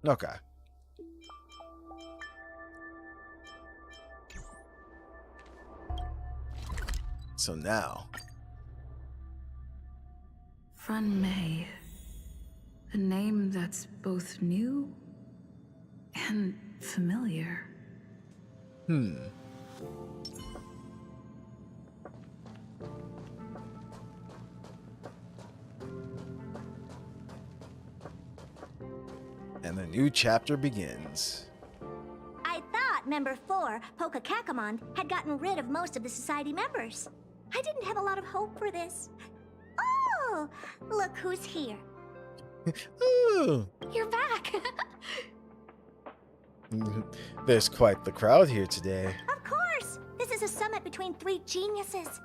Okay. So now. Ron May. A name that's both new and familiar. And the new chapter begins. I thought Member 4, Pokakakamon, had gotten rid of most of the society members. I didn't have a lot of hope for this. Oh, look who's here. Ooh. You're back. There's quite the crowd here today. Of course. This is a summit between 3 geniuses.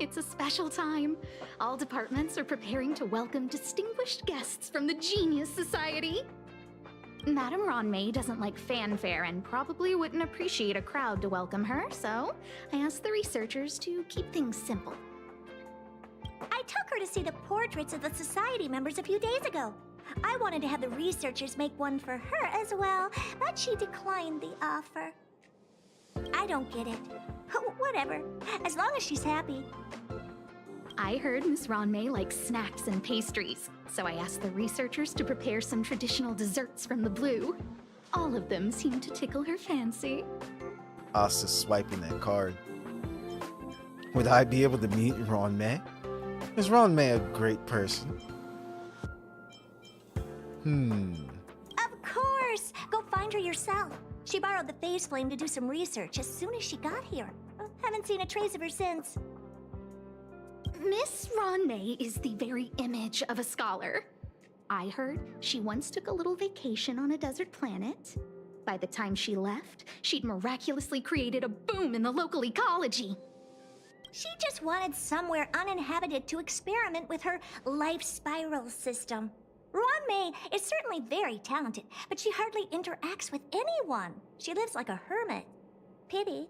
It's a special time. All departments are preparing to welcome distinguished guests from the Genius Society. Madame Ronmei doesn't like fanfare and probably wouldn't appreciate a crowd to welcome her, so I asked the researchers to keep things simple. I took her to see the portraits of the society members a few days ago. I wanted to have the researchers make one for her as well, but she declined the offer. I don't get it. Whatever, as long as she's happy. I heard Miss Ronmei likes snacks and pastries, so I asked the researchers to prepare some traditional desserts from the blue. All of them seemed to tickle her fancy. Asa's swiping that card. Would I be able to meet Ronmei? Is Ronmei a great person? Of course! Go find her yourself. She borrowed the phase flame to do some research as soon as she got here. Haven't seen a trace of her since. Miss Ronmei is the very image of a scholar. I heard she once took a little vacation on a desert planet. By the time she left, she'd miraculously created a boom in the local ecology. She just wanted somewhere uninhabited to experiment with her life spiral system. Ronmei is certainly very talented, but she hardly interacts with anyone. She lives like a hermit. Pity.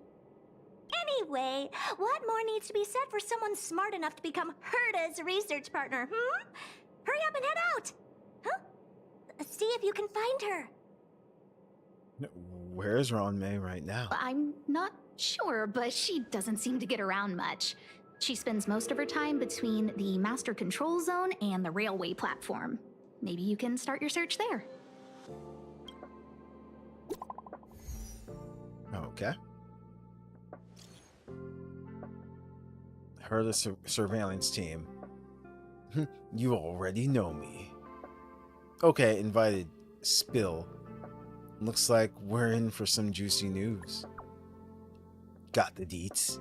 Anyway, what more needs to be said for someone smart enough to become Herta's research partner, Hurry up and head out! See if you can find her. Where's Ronmei right now? I'm not sure, but she doesn't seem to get around much. She spends most of her time between the master control zone and the railway platform. Maybe you can start your search there. Okay. Heard a surveillance team. You already know me. Okay, invited. Spill. Looks like we're in for some juicy news. Got the deets.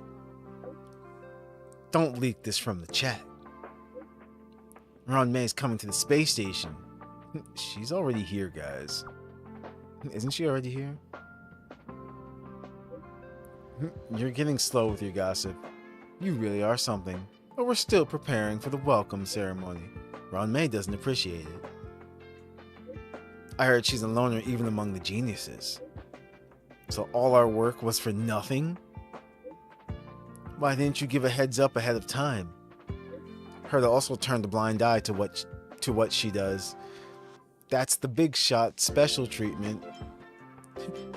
Don't leak this from the chat. Ronmei's coming to the space station. She's already here, guys. Isn't she already here? You're getting slow with your gossip. You really are something. But we're still preparing for the welcome ceremony. Ronmei doesn't appreciate it. I heard she's a loner even among the geniuses. So all our work was for nothing? Why didn't you give a heads up ahead of time? Herta also turned a blind eye to what she does. That's the big shot special treatment.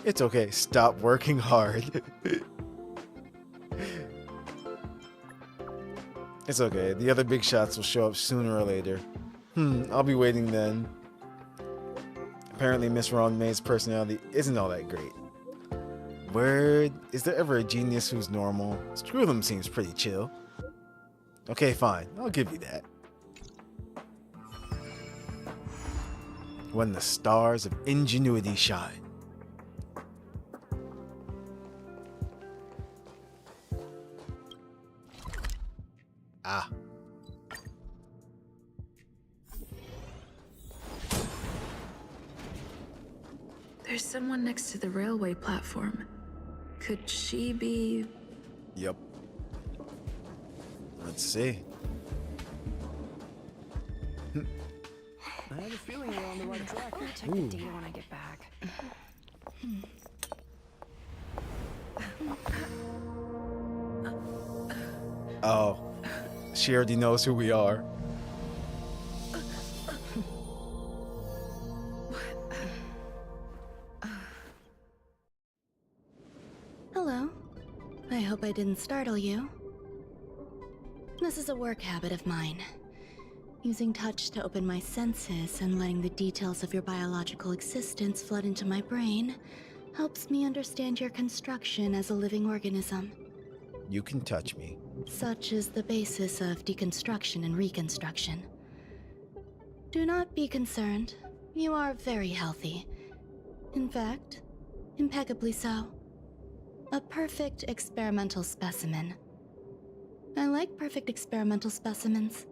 It's okay, stop working hard. It's okay, the other big shots will show up sooner or later. I'll be waiting then. Apparently Miss Ronmei's personality isn't all that great. Word, is there ever a genius who's normal? Screw them seems pretty chill. Okay, fine, I'll give you that. When the stars of ingenuity shine. Ah. There's someone next to the railway platform. Could she be... Yep. Let's see. I have a feeling we're on the right track. I'll check the data when I get back. Oh. She already knows who we are. Hello. I hope I didn't startle you. This is a work habit of mine. Using touch to open my senses and letting the details of your biological existence flood into my brain helps me understand your construction as a living organism. You can touch me. Such is the basis of deconstruction and reconstruction. Do not be concerned. You are very healthy. In fact, impeccably so. A perfect experimental specimen. I like perfect experimental specimens.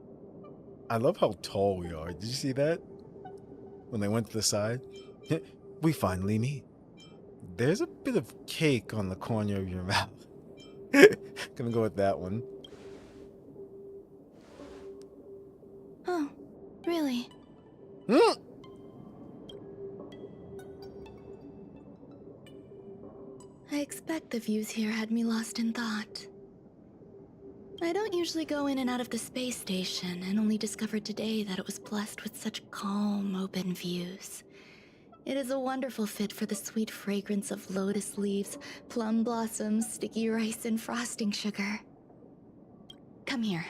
I love how tall we are. Did you see that? When they went to the side? We finally meet. There's a bit of cake on the corner of your mouth. Gonna go with that one. Really. I expect the views here had me lost in thought. I don't usually go in and out of the space station, and only discovered today that it was blessed with such calm, open views. It is a wonderful fit for the sweet fragrance of lotus leaves, plum blossoms, sticky rice, and frosting sugar. Come here.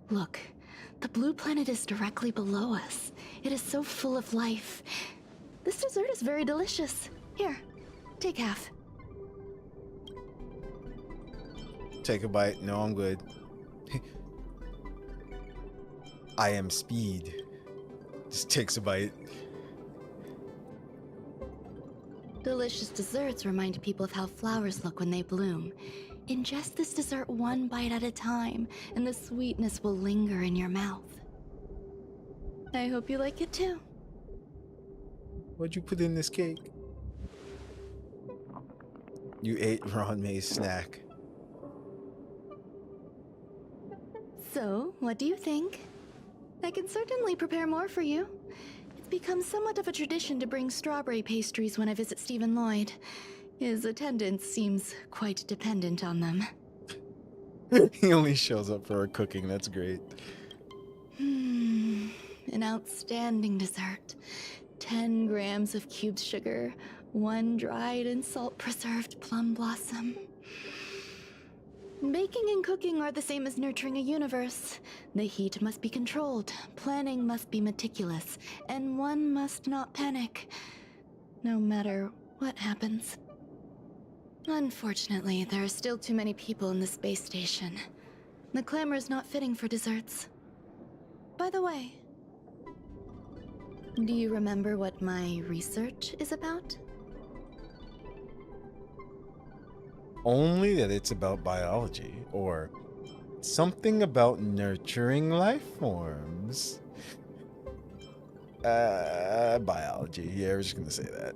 Look. The blue planet is directly below us. It is so full of life. This dessert is very delicious. Here, take half. Take a bite. No, I'm good. I am speed. Just takes a bite. Delicious desserts remind people of how flowers look when they bloom. Ingest this dessert one bite at a time, and the sweetness will linger in your mouth. I hope you like it too. What'd you put in this cake? You ate Ron May's snack. So, what do you think? I can certainly prepare more for you. It's become somewhat of a tradition to bring strawberry pastries when I visit Stephen Lloyd. His attendance seems quite dependent on them. He only shows up for our cooking, that's great. An outstanding dessert. 10 grams of cubed sugar, 1 dried and salt-preserved plum blossom. Baking and cooking are the same as nurturing a universe. The heat must be controlled, planning must be meticulous, and one must not panic, no matter what happens. Unfortunately, there are still too many people in the space station. The clamor is not fitting for desserts. By the way, do you remember what my research is about? Only that it's about biology, or something about nurturing life forms. Biology. Yeah, we're just gonna say that.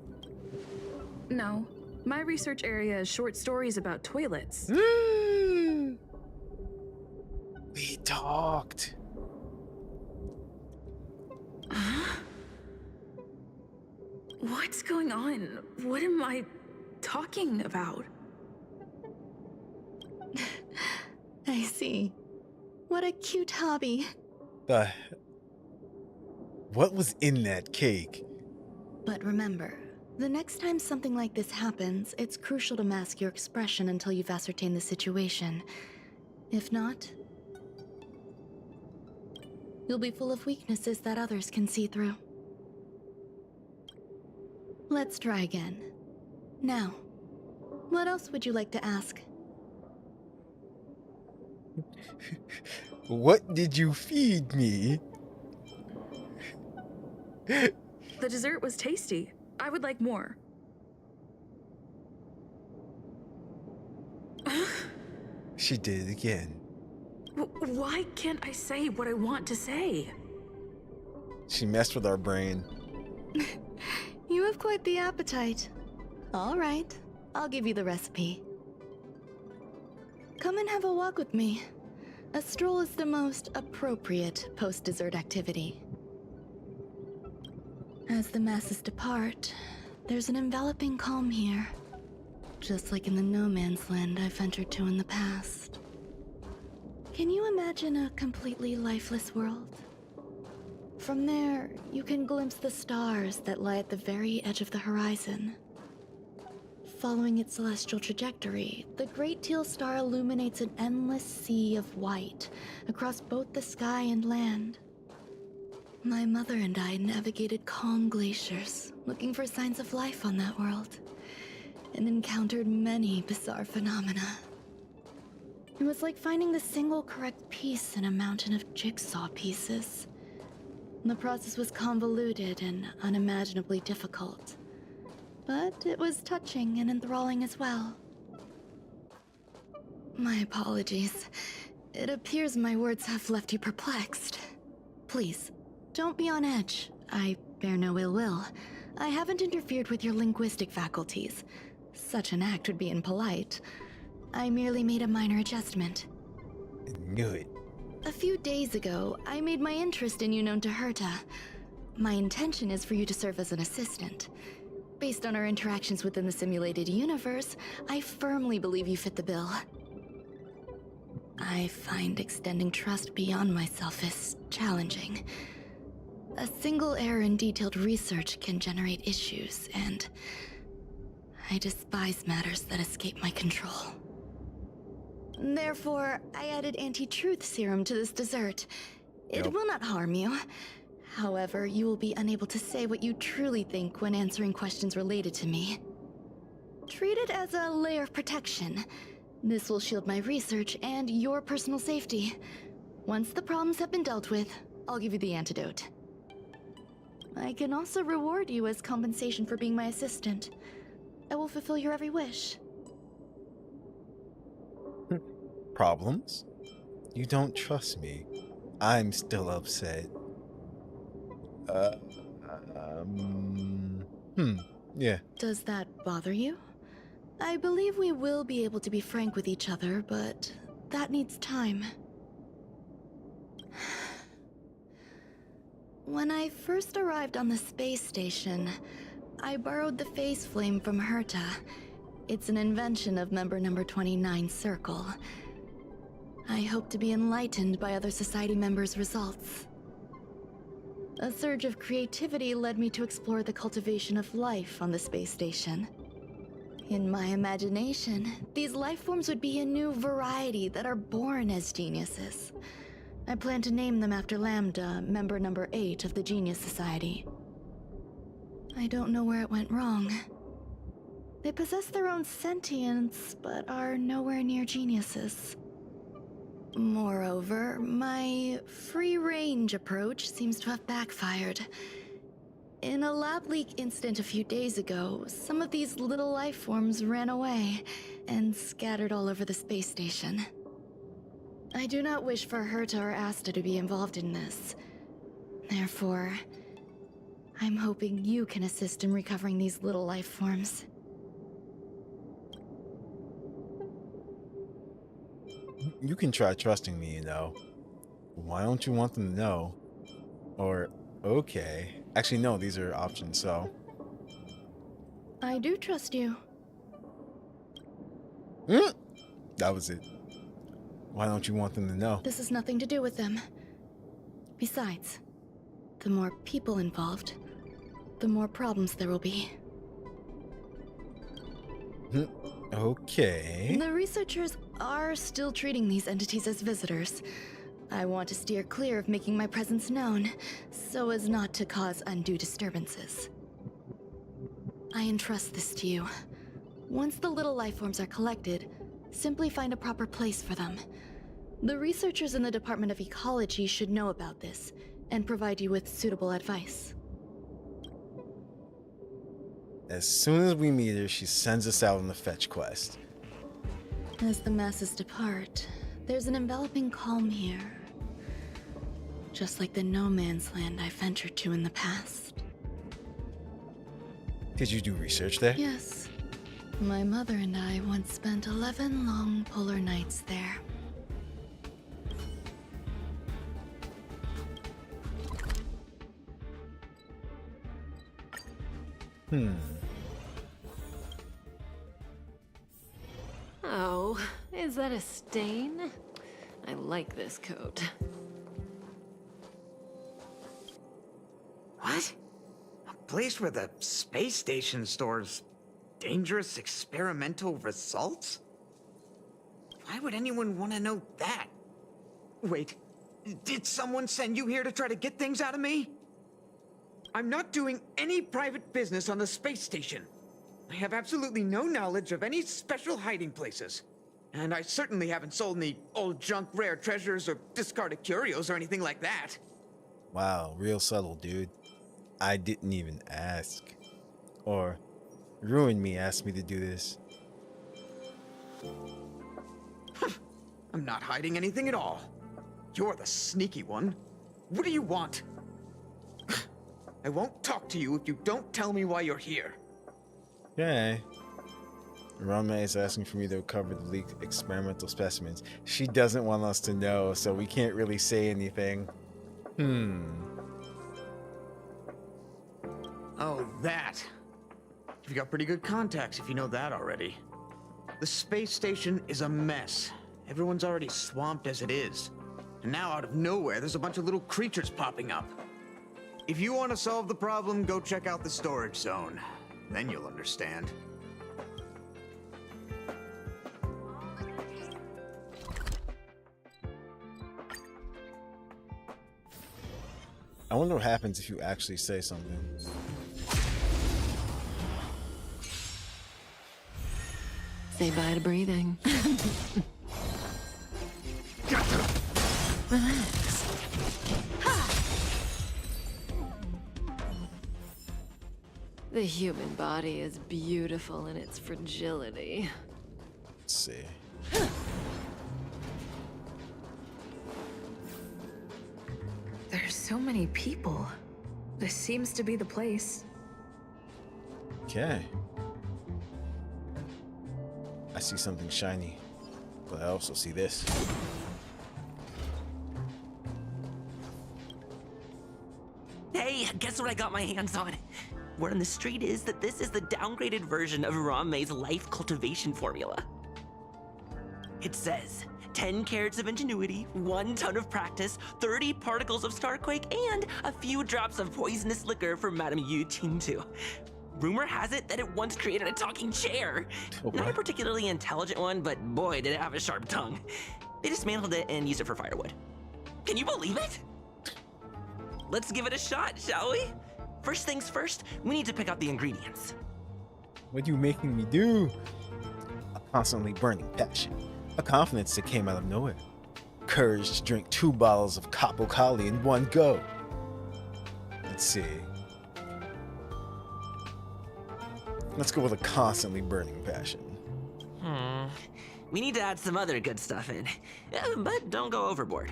No. My research area is short stories about toilets. We talked. What's going on? What am I talking about? I see. What a cute hobby. What was in that cake? But remember, the next time something like this happens, it's crucial to mask your expression until you've ascertained the situation. If not, you'll be full of weaknesses that others can see through. Let's try again. Now, what else would you like to ask? What did you feed me? The dessert was tasty. I would like more. She did it again. Why can't I say what I want to say? She messed with our brain. You have quite the appetite. All right, I'll give you the recipe. Come and have a walk with me. A stroll is the most appropriate post-dessert activity. As the masses depart, there's an enveloping calm here. Just like in the no man's land I've ventured to in the past. Can you imagine a completely lifeless world? From there, you can glimpse the stars that lie at the very edge of the horizon. Following its celestial trajectory, the Great Teal Star illuminates an endless sea of white across both the sky and land. My mother and I navigated calm glaciers, looking for signs of life on that world, and encountered many bizarre phenomena. It was like finding the single correct piece in a mountain of jigsaw pieces. The process was convoluted and unimaginably difficult, but it was touching and enthralling as well. My apologies. It appears my words have left you perplexed. Please, don't be on edge. I bear no ill will. I haven't interfered with your linguistic faculties. Such an act would be impolite. I merely made a minor adjustment. I knew it. A few days ago, I made my interest in you known to Herta. My intention is for you to serve as an assistant. Based on our interactions within the simulated universe, I firmly believe you fit the bill. I find extending trust beyond myself is challenging. A single error in detailed research can generate issues, and I despise matters that escape my control. Therefore, I added anti-truth serum to this dessert. It will not harm you. However, you will be unable to say what you truly think when answering questions related to me. Treat it as a layer of protection. This will shield my research and your personal safety. Once the problems have been dealt with, I'll give you the antidote. I can also reward you as compensation for being my assistant. I will fulfill your every wish. Problems? You don't trust me. I'm still upset. Yeah. Does that bother you? I believe we will be able to be frank with each other, but that needs time. When I first arrived on the space station, I borrowed the phase flame from Herta. It's an invention of member number 29 Circle. I hope to be enlightened by other society members' results. A surge of creativity led me to explore the cultivation of life on the space station. In my imagination, these life forms would be a new variety that are born as geniuses. I plan to name them after Lambda, member number 8 of the Genius Society. I don't know where it went wrong. They possess their own sentience, but are nowhere near geniuses. Moreover, my free-range approach seems to have backfired. In a lab leak incident a few days ago, some of these little life forms ran away and scattered all over the space station. I do not wish for Herta or Asta to be involved in this. Therefore, I'm hoping you can assist in recovering these little life forms. You can try trusting me, you know. Why don't you want them to know? Or, okay. Actually, no, these are options, so. I do trust you. That was it. Why don't you want them to know? This has nothing to do with them. Besides, the more people involved, the more problems there will be. Okay. The researchers are still treating these entities as visitors. I want to steer clear of making my presence known, so as not to cause undue disturbances. I entrust this to you. Once the little life forms are collected, simply find a proper place for them. The researchers in the Department of Ecology should know about this, and provide you with suitable advice. As soon as we meet her, she sends us out on the fetch quest. As the masses depart, there's an enveloping calm here. Just like the no-man's land I ventured to in the past. Did you do research there? Yes. My mother and I once spent 11 long polar nights there. Oh, is that a stain? I like this coat. What? A place where the space station stores dangerous experimental results? Why would anyone want to know that? Wait, did someone send you here to try to get things out of me? I'm not doing any private business on the space station. I have absolutely no knowledge of any special hiding places. And I certainly haven't sold any old junk rare treasures or discarded curios or anything like that. Wow, real subtle, dude. I didn't even ask. Or, Ruin Me asked me to do this. I'm not hiding anything at all. You're the sneaky one. What do you want? I won't talk to you if you don't tell me why you're here. Okay. Ronmei is asking for me to recover the leaked experimental specimens. She doesn't want us to know, so we can't really say anything. Oh, that. You've got pretty good contacts if you know that already. The space station is a mess. Everyone's already swamped as it is. And now out of nowhere, there's a bunch of little creatures popping up. If you want to solve the problem, go check out the storage zone. Then you'll understand. I wonder what happens if you actually say something. Say bye to breathing. Relax. The human body is beautiful in its fragility. Let's see. There's so many people. This seems to be the place. Okay. I see something shiny, but I also see this. Hey, guess what I got my hands on? Word on the street is that this is the downgraded version of Ronmei's life cultivation formula. It says 10 carats of ingenuity, 1 ton of practice, 30 particles of starquake, and a few drops of poisonous liquor for Madame Yu Ting Tu. Rumor has it that it once created a talking chair. Not a particularly intelligent one, but boy, did it have a sharp tongue. They dismantled it and used it for firewood. Can you believe it? Let's give it a shot, shall we? First things first, we need to pick out the ingredients. What are you making me do? A constantly burning passion. A confidence that came out of nowhere. Courage to drink 2 bottles of Capo Kali in one go. Let's see. Let's go with a constantly burning passion. We need to add some other good stuff in. But don't go overboard.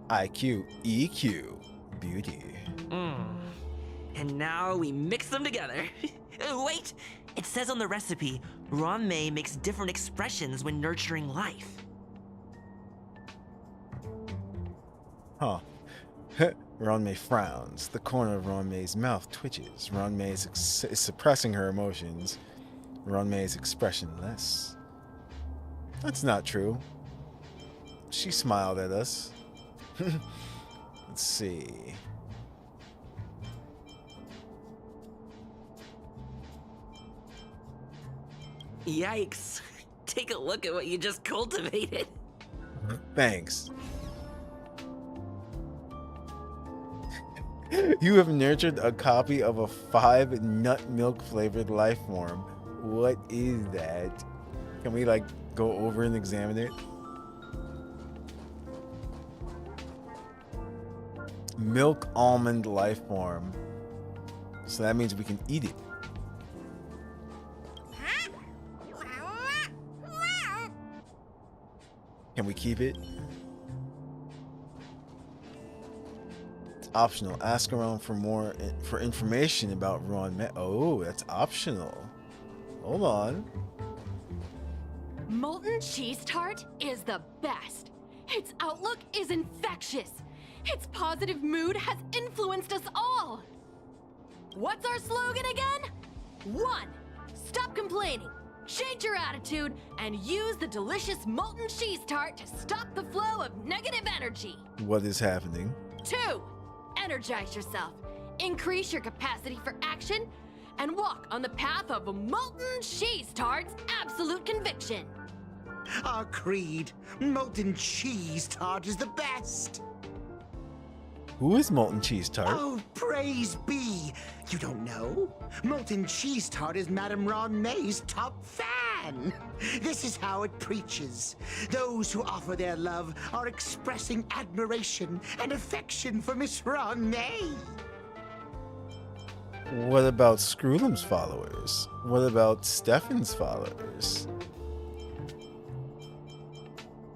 IQ, EQ, beauty. And now we mix them together. Wait! It says on the recipe, Ronmei makes different expressions when nurturing life. Huh. Ronmei frowns. The corner of Ronmei's mouth twitches. Ronmei is suppressing her emotions. Ronmei is expressionless. That's not true. She smiled at us. Let's see. Yikes. Take a look at what you just cultivated. Thanks. You have nurtured a copy of a 5 nut milk flavored life form. What is that? Can we like go over and examine it? Milk almond life form. So that means we can eat it. Can we keep it? Optional. Ask around for information about Ronmei. Oh, that's optional. Hold on. Molten cheese tart is the best. Its outlook is infectious. Its positive mood has influenced us all. What's our slogan again? 1. Stop complaining. Change your attitude and use the delicious molten cheese tart to stop the flow of negative energy. What is happening? 2. Energize yourself. Increase your capacity for action and walk on the path of a molten cheese tart's absolute conviction. Our creed, molten cheese tart is the best. Who is Molten Cheese Tart? Oh, praise be! You don't know? Molten Cheese Tart is Madame Ronmei's top fan! This is how it preaches. Those who offer their love are expressing admiration and affection for Miss Ronmei. What about Screwlum's followers? What about Stefan's followers?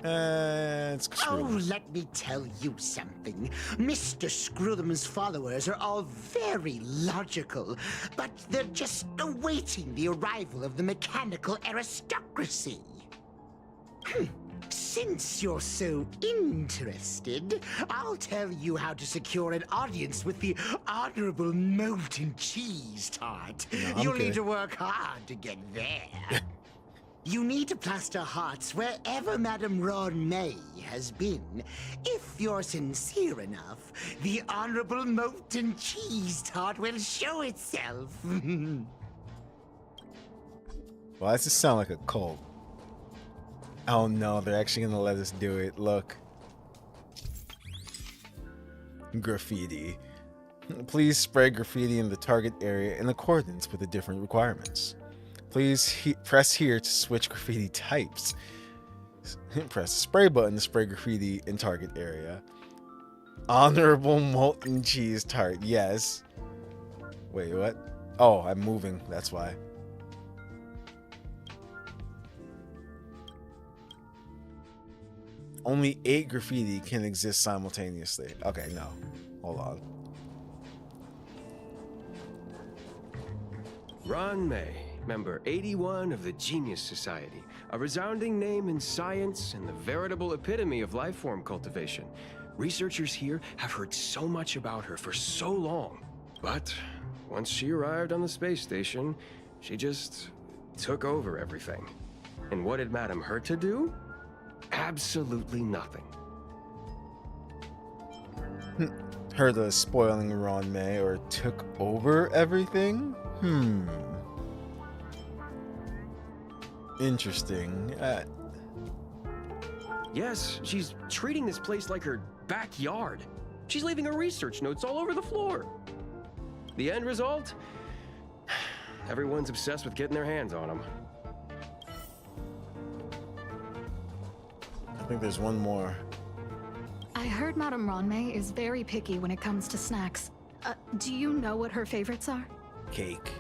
It's Oh, Screwlums. let me tell you something. Mr. Screwlum's followers are all very logical, but they're just awaiting the arrival of the mechanical aristocracy. Since you're so interested, I'll tell you how to secure an audience with the Honorable Molten Cheese Tart. You'll need to work hard to get there. You need to plaster hearts wherever Madame Ron May has been. If you're sincere enough, the Honorable Molten Cheese Tart will show itself. Why does this sound like a cult? Oh no, they're actually gonna let us do it. Look. Graffiti. Please spray graffiti in the target area in accordance with the different requirements. Please press here to switch graffiti types. Press the spray button to spray graffiti in target area. Honorable Molten Cheese Tart, yes. Wait, what? Oh, I'm moving, that's why. Only 8 graffiti can exist simultaneously. Okay, no. Hold on. Ron May, member 81 of the Genius Society, a resounding name in science and the veritable epitome of lifeform cultivation. Researchers here have heard so much about her for so long. But once she arrived on the space station, she just took over everything. And what did Madame hurt to do? Absolutely nothing. Heard of spoiling Ron May or took over everything? Interesting. Yes, she's treating this place like her backyard. She's leaving her research notes all over the floor. The end result? Everyone's obsessed with getting their hands on them. I think there's one more. I heard Madame Ronmay is very picky when it comes to snacks. Do you know what her favorites are? Cake.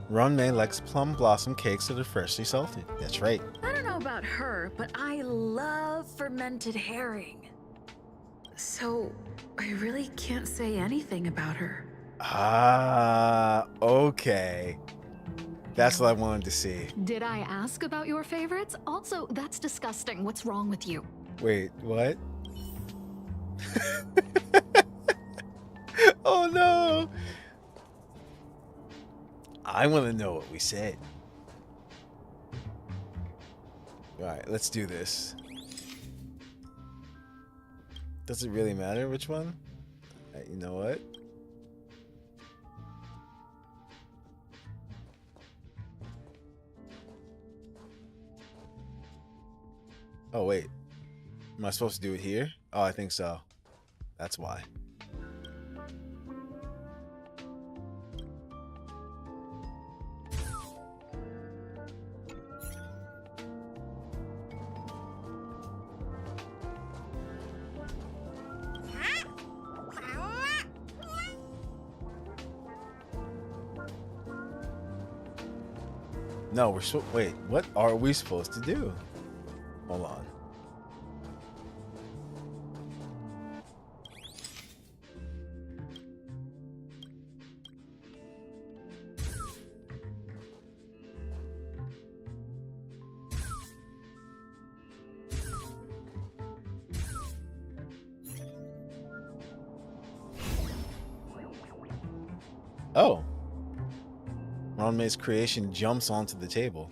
Ron May likes plum blossom cakes that are freshly salted. That's right. I don't know about her, but I love fermented herring. So, I really can't say anything about her. Ah, okay. That's what I wanted to see. Did I ask about your favorites? Also, that's disgusting. What's wrong with you? Wait, what? Oh no! I want to know what we said. Alright, let's do this. Does it really matter which one? You know what? Oh, wait. Am I supposed to do it here? Oh, I think so. That's why. No, wait, what are we supposed to do? Hold on. Oh. Ron May's creation jumps onto the table.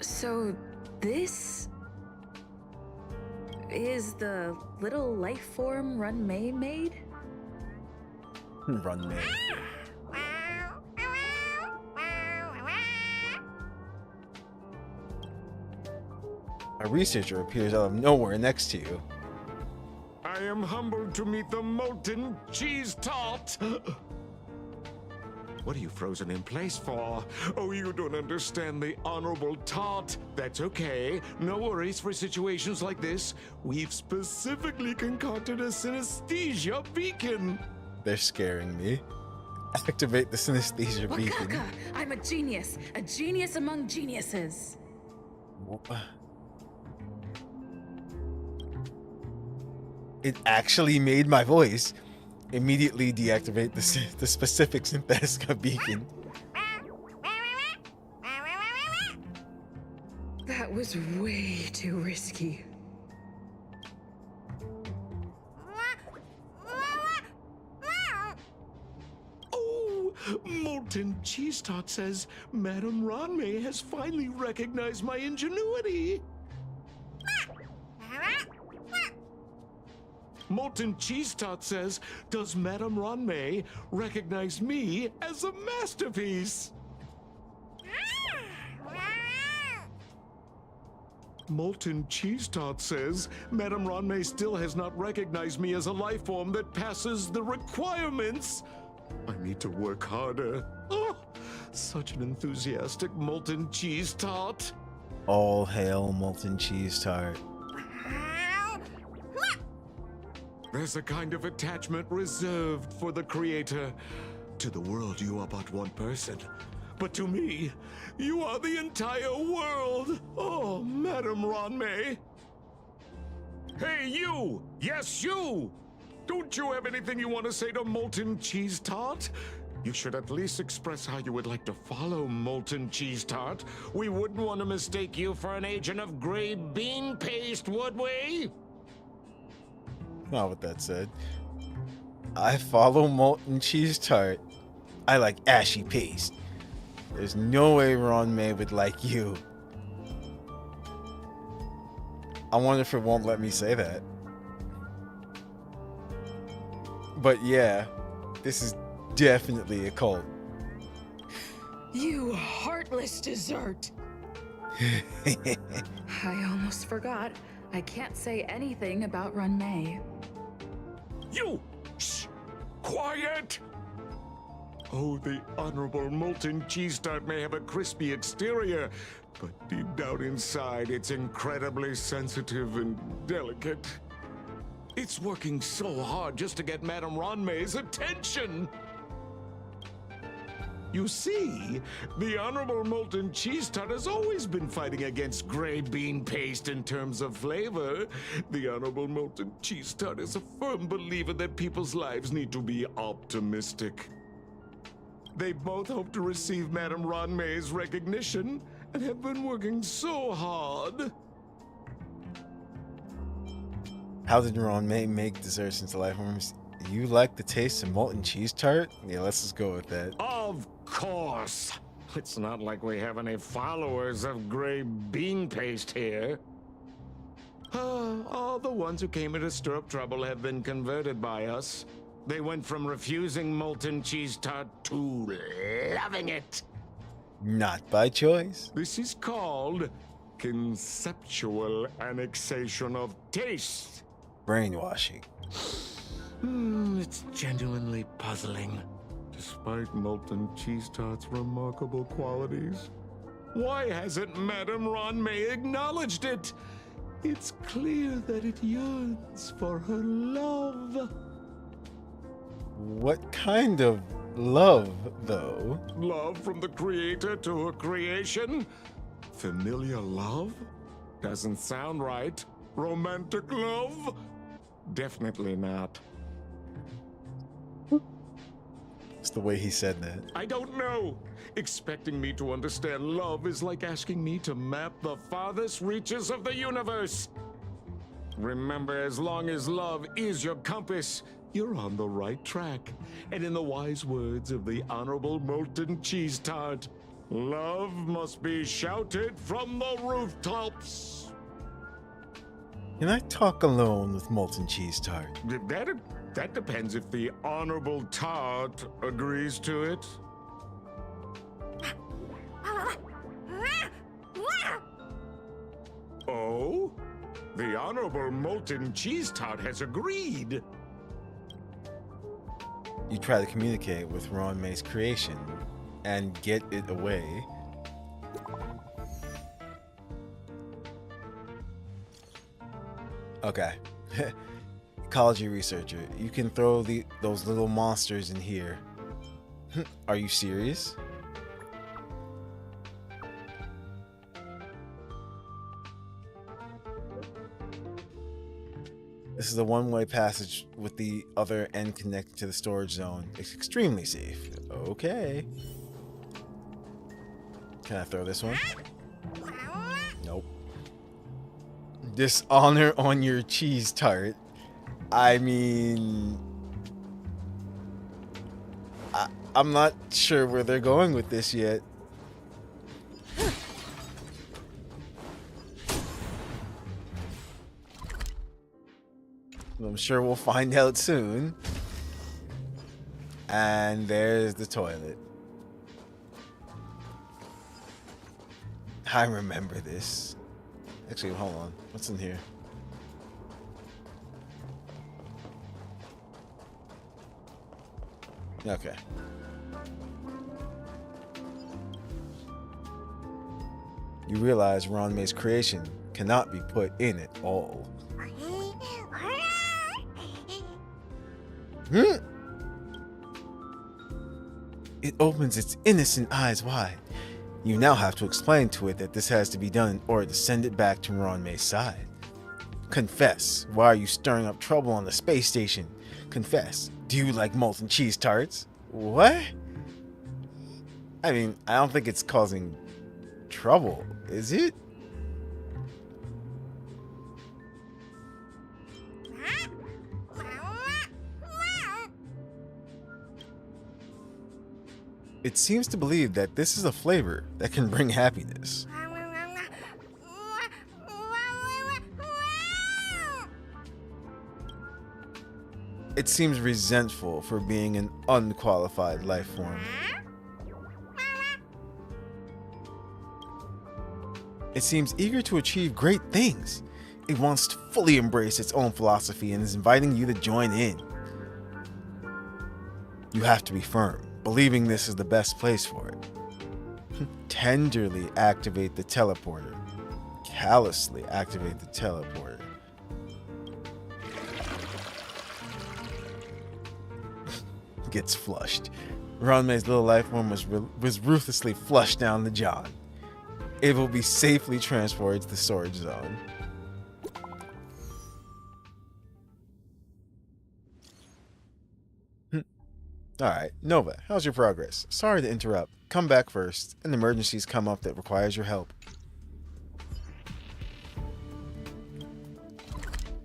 So this is the little life form Run May made? Run May. A researcher appears out of nowhere next to you. I am humbled to meet the Molten Cheese Tart. What are you frozen in place for? Oh, you don't understand the Honorable Tart. That's okay. No worries for situations like this. We've specifically concocted a synesthesia beacon. They're scaring me. Activate the synesthesia beacon. Wakaka, I'm a genius among geniuses. It actually made my voice. Immediately deactivate the specific Syntheska beacon. That was way too risky. Oh, Molten Cheese Tot says Madame Ranmei has finally recognized my ingenuity. Molten Cheese Tot says, does Madame Ranmei recognize me as a masterpiece? Molten Cheese Tot says, Madame Ranmei still has not recognized me as a life form that passes the requirements. I need to work harder. Oh, such an enthusiastic Molten Cheese Tot. All hail Molten Cheese Tart. There's a kind of attachment reserved for the creator. To the world, you are but one person. But to me, you are the entire world. Oh, Madame Ranmei. Hey, you! Yes, you! Don't you have anything you want to say to Molten Cheese Tart? You should at least express how you would like to follow Molten Cheese Tart. We wouldn't want to mistake you for an agent of gray bean paste, would we? Not what that said. I follow Molten Cheese Tart. I like ashy paste. There's no way Ranmei would like you. I wonder if it won't let me say that. But yeah, this is definitely a cult. You heartless dessert. I almost forgot. I can't say anything about Ranmei. You! Shh! Quiet! Oh, the Honorable Molten Cheese Tart may have a crispy exterior, but deep down inside, it's incredibly sensitive and delicate. It's working so hard just to get Madame Ranmei's attention. You see, the Honorable Molten Cheese Tart has always been fighting against gray bean paste in terms of flavor. The Honorable Molten Cheese Tart is a firm believer that people's lives need to be optimistic. They both hope to receive Madame Ranmei's recognition and have been working so hard. How did Ranmei make desserts into life forms? You like the taste of Molten Cheese Tart? Yeah, let's just go with that. Of course. It's not like we have any followers of gray bean paste here. All the ones who came here to stir up trouble have been converted by us. They went from refusing Molten Cheese Tart to loving it. Not by choice. This is called conceptual annexation of taste. Brainwashing. It's genuinely puzzling. Despite Molten Cheese Tart's remarkable qualities, why hasn't Madame Ranmei acknowledged it? It's clear that it yearns for her love. What kind of love, though? Love from the creator to her creation? Familiar love? Doesn't sound right. Romantic love? Definitely not. It's the way he said that. I don't know. Expecting me to understand love is like asking me to map the farthest reaches of the universe. Remember, as long as love is your compass, you're on the right track. And in the wise words of the Honorable Molten Cheese Tart, love must be shouted from the rooftops. Can I talk alone with Molten Cheese Tart? That depends if the Honorable Tart agrees to it. Oh? The Honorable Molten Cheese Tart has agreed. You try to communicate with Ranmei's creation and get it away. Okay. Ecology researcher, you can throw those little monsters in here. Are you serious? This is a one-way passage with the other end connected to the storage zone. It's extremely safe. Okay. Can I throw this one? Nope. Dishonor on your cheese tart. I mean... I'm not sure where they're going with this yet. I'm sure we'll find out soon. And there's the toilet. I remember this. Actually, hold on. What's in here? Okay. You realize Ron May's creation cannot be put in at all. It opens its innocent eyes wide. You now have to explain to it that this has to be done in order to send it back to Ron May's side. Confess, why are you stirring up trouble on the space station? Confess, do you like molten cheese tarts? What? I mean, I don't think it's causing trouble, is it? It seems to believe that this is a flavor that can bring happiness. It seems resentful for being an unqualified life form. It seems eager to achieve great things. It wants to fully embrace its own philosophy and is inviting you to join in. You have to be firm, believing this is the best place for it. Tenderly activate the teleporter. Callously activate the teleporter. Gets flushed. Ron May's little life form was ruthlessly flushed down the John. It will be safely transported to the storage zone. Alright, Nova, how's your progress? Sorry to interrupt. Come back first. An emergency's come up that requires your help.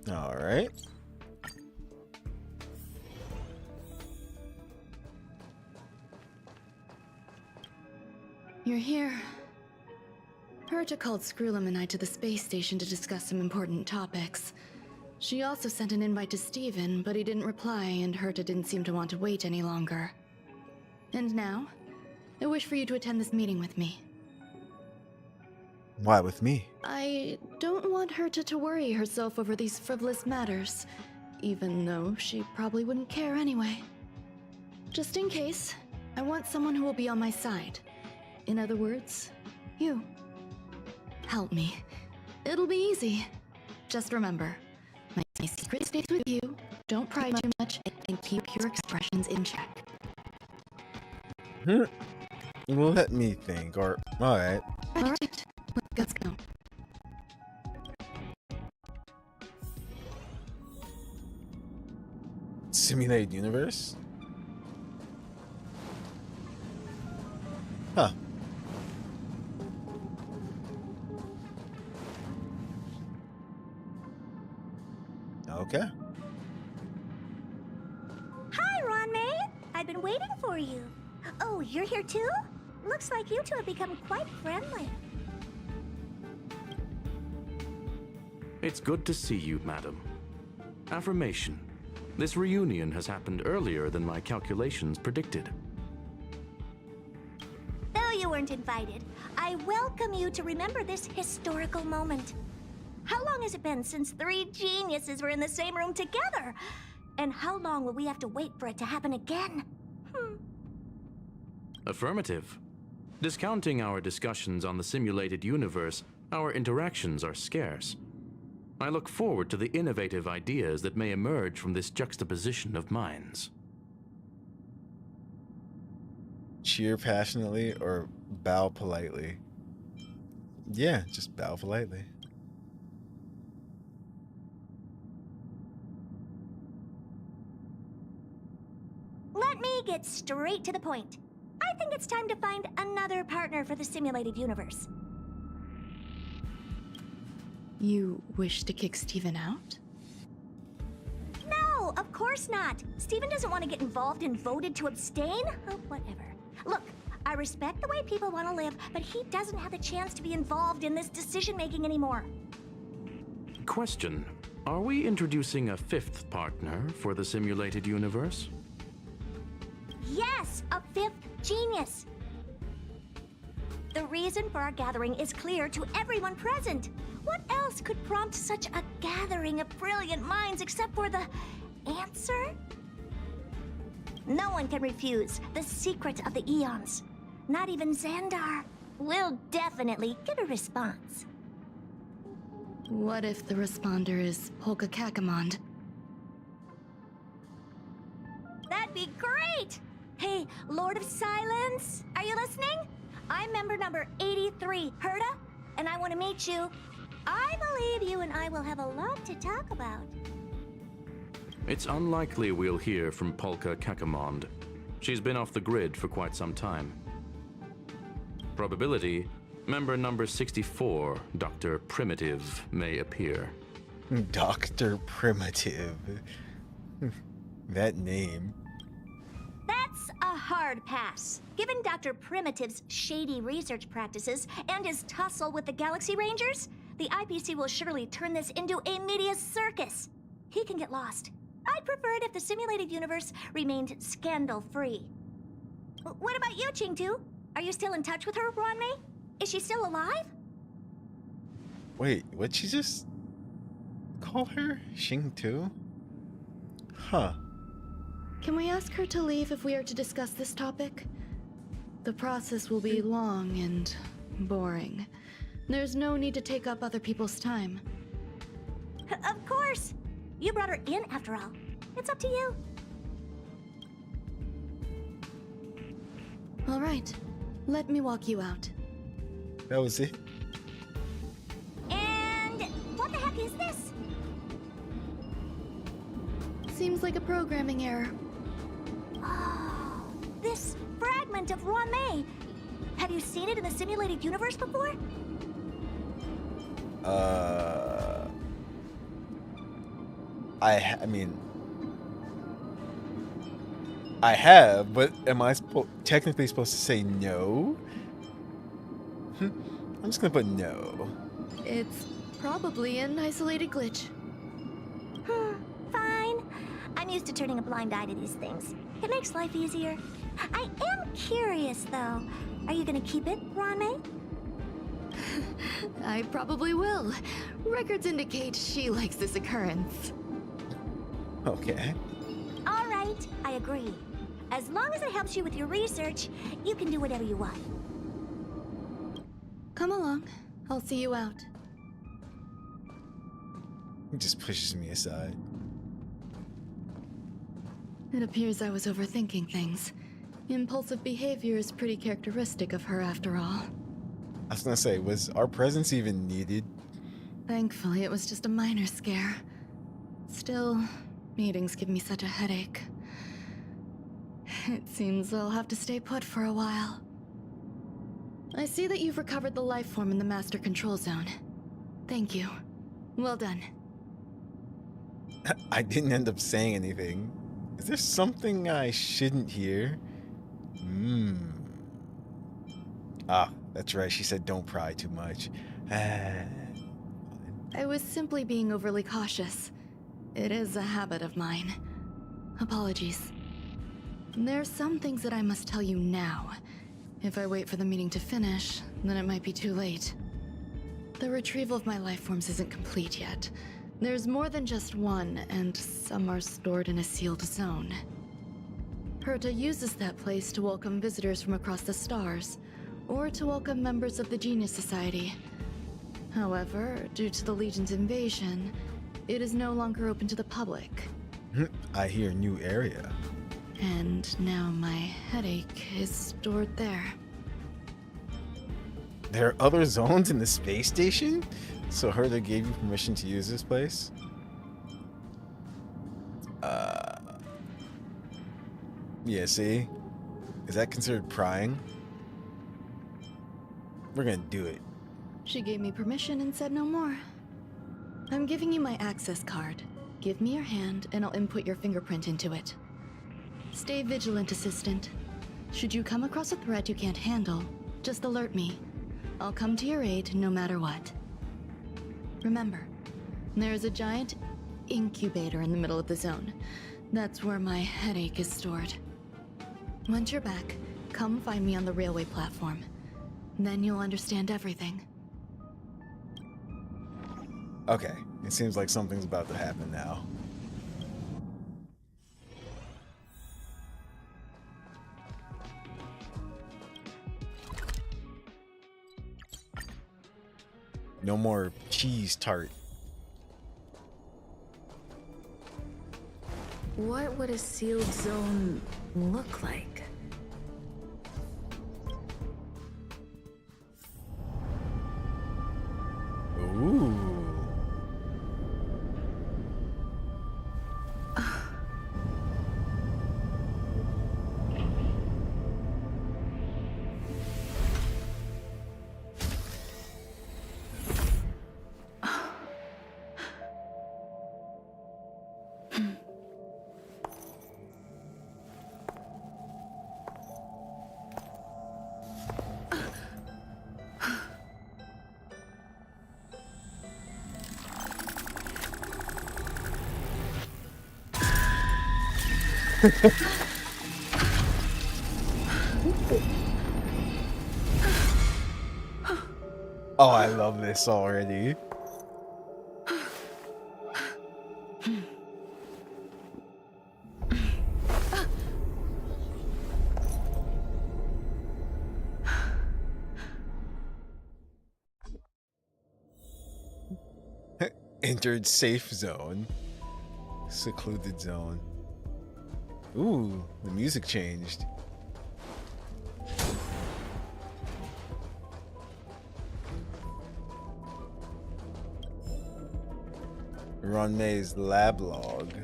Alright. You're here. Herta called Screwlum and I to the space station to discuss some important topics. She also sent an invite to Steven, but he didn't reply, and Herta didn't seem to want to wait any longer. And now, I wish for you to attend this meeting with me. Why with me? I don't want Herta to worry herself over these frivolous matters, even though she probably wouldn't care anyway. Just in case, I want someone who will be on my side. In other words, you. Help me. It'll be easy. Just remember, my secret stays with you. Don't pry too much and keep your expressions in check. Well, let me think, or... Alright. Alright, let's go. Simulated universe? Huh. Okay. Hi, Ron May. I've been waiting for you. Oh, you're here too? Looks like you two have become quite friendly. It's good to see you, madam. Affirmation. This reunion has happened earlier than my calculations predicted. Though you weren't invited, I welcome you to remember this historical moment. How long has it been since 3 geniuses were in the same room together? And how long will we have to wait for it to happen again? Affirmative. Discounting our discussions on the simulated universe, our interactions are scarce. I look forward to the innovative ideas that may emerge from this juxtaposition of minds. Cheer passionately or bow politely? Yeah, just bow politely. Let me get straight to the point. I think it's time to find another partner for the simulated universe. You wish to kick Steven out? No, of course not. Steven doesn't want to get involved and voted to abstain. Oh, whatever. Look, I respect the way people want to live, but he doesn't have the chance to be involved in this decision-making anymore. Question. Are we introducing a fifth partner for the simulated universe? Yes, a fifth genius. The reason for our gathering is clear to everyone present. What else could prompt such a gathering of brilliant minds except for the answer? No one can refuse the secret of the eons. Not even Xandar. We'll definitely get a response. What if the responder is Polka Kakamond? That'd be great! Hey, Lord of Silence, are you listening? I'm member number 83, Herta, and I want to meet you. I believe you and I will have a lot to talk about. It's unlikely we'll hear from Polka Kakamond. She's been off the grid for quite some time. Probability, member number 64, Dr. Primitive, may appear. Dr. Primitive. That name. That's a hard pass. Given Dr. Primitive's shady research practices and his tussle with the Galaxy Rangers, the IPC will surely turn this into a media circus. He can get lost. I'd prefer it if the simulated universe remained scandal-free. What about you, Ching-Tu? Are you still in touch with her, Ron-Mei? Is she still alive? Wait, what'd she just call her? Xing-Tu? Huh. Can we ask her to leave if we are to discuss this topic? The process will be long and boring. There's no need to take up other people's time. Of course! You brought her in after all. It's up to you. All right. Let me walk you out. That was it? And what the heck is this? Seems like a programming error. Oh, this fragment of Ron-Mei. Have you seen it in the simulated universe before? I mean, I have, but am I technically supposed to say no? I'm just gonna put no. It's probably an isolated glitch. Fine. I'm used to turning a blind eye to these things. It makes life easier. I am curious, though. Are you gonna keep it, Ron-Mei? I probably will. Records indicate she likes this occurrence. Okay. All right, I agree. As long as it helps you with your research, you can do whatever you want. Come along. I'll see you out. He just pushes me aside. It appears I was overthinking things. Impulsive behavior is pretty characteristic of her after all. I was gonna say, was our presence even needed? Thankfully, it was just a minor scare. Still, meetings give me such a headache. It seems I'll have to stay put for a while. I see that you've recovered the life form in the Master Control Zone. Thank you. Well done. I didn't end up saying anything. Is there something I shouldn't hear? Ah, that's right. She said don't pry too much. I was simply being overly cautious. It is a habit of mine. Apologies. There's some things that I must tell you now. If I wait for the meeting to finish, then it might be too late. The retrieval of my life forms isn't complete yet. There's more than just one, and some are stored in a sealed zone. Herta uses that place to welcome visitors from across the stars, or to welcome members of the Genius Society. However, due to the Legion's invasion, it is no longer open to the public. I hear new area. And now my headache is stored there. There are other zones in the space station? So Herta gave you permission to use this place? Yeah, see? Is that considered prying? We're gonna do it. She gave me permission and said no more. I'm giving you my access card. Give me your hand and I'll input your fingerprint into it. Stay vigilant, Assistant. Should you come across a threat you can't handle, just alert me. I'll come to your aid no matter what. Remember, there is a giant incubator in the middle of the zone. That's where my headache is stored. Once you're back, come find me on the railway platform. Then you'll understand everything. Okay, it seems like something's about to happen now. No more cheese tart. What would a sealed zone look like? Ooh. Oh, I love this already. Entered safe zone. Secluded zone. Ooh, the music changed. Ron May's lab log.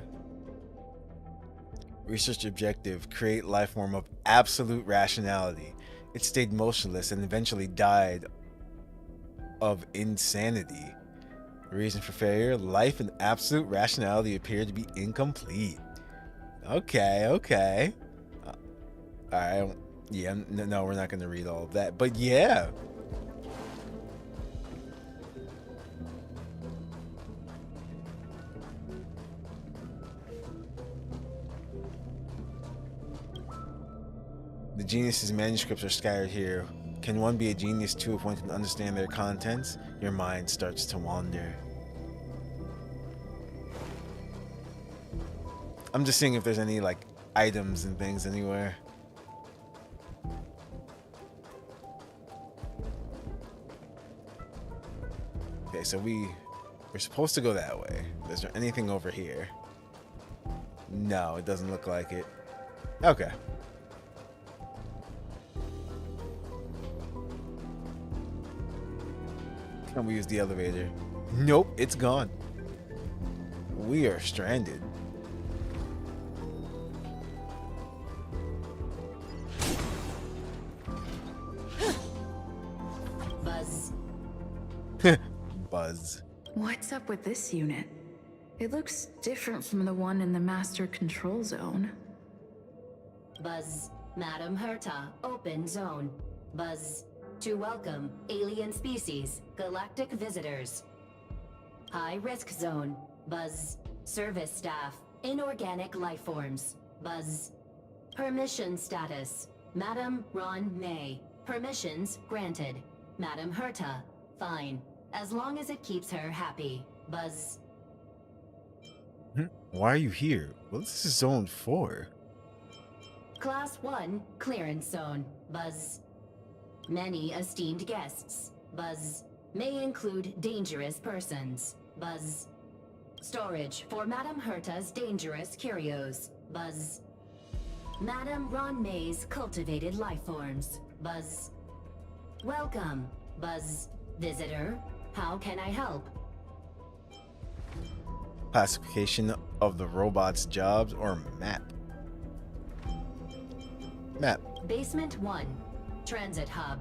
Research objective: create life form of absolute rationality. It stayed motionless and eventually died of insanity. Reason for failure: life and absolute rationality appeared to be incomplete. Okay, okay. Alright, yeah, no, we're not going to read all of that, but yeah. The genius's manuscripts are scattered here. Can one be a genius too if one can understand their contents? Your mind starts to wander. I'm just seeing if there's any like items and things anywhere. Okay, so we're supposed to go that way. Is there anything over here? No, it doesn't look like it. Okay. Can we use the elevator? Nope, it's gone. We are stranded. Buzz. Buzz. What's up with this unit? It looks different from the one in the master control zone. Buzz. Madam Herta, open zone. Buzz. To welcome alien species, galactic visitors. High risk zone. Buzz. Service staff, inorganic life forms. Buzz. Permission status. Madam Ron May. Permissions granted. Madam Herta, fine. As long as it keeps her happy. Buzz. Why are you here? What is this zone for? Class 1, clearance zone. Buzz. Many esteemed guests. Buzz. May include dangerous persons. Buzz. Storage for Madame Herta's dangerous curios. Buzz. Madame Ron May's cultivated life forms. Buzz. Welcome. Buzz. Visitor. How can I help? Classification of the robot's jobs or map? Map. Basement 1. Transit hub.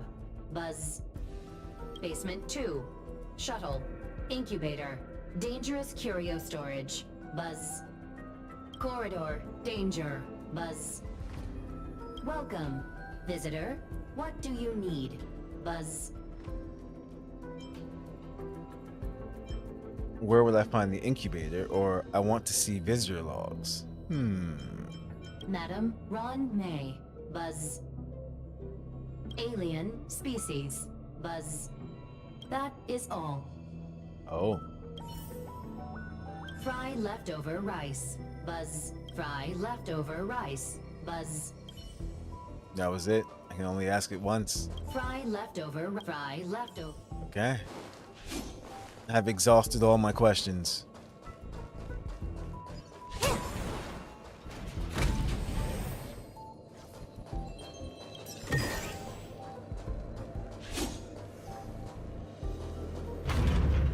Buzz. Basement 2. Shuttle. Incubator. Dangerous curio storage. Buzz. Corridor. Danger. Buzz. Welcome. Visitor. What do you need? Buzz. Where will I find the incubator? Or I want to see visitor logs. Madam Ron May. Buzz. Alien species. Buzz. That is all. Oh. Fry leftover rice. Buzz. Fry leftover rice. Buzz. That was it. I can only ask it once. Fry leftover. Fry leftover. Okay. I've exhausted all my questions.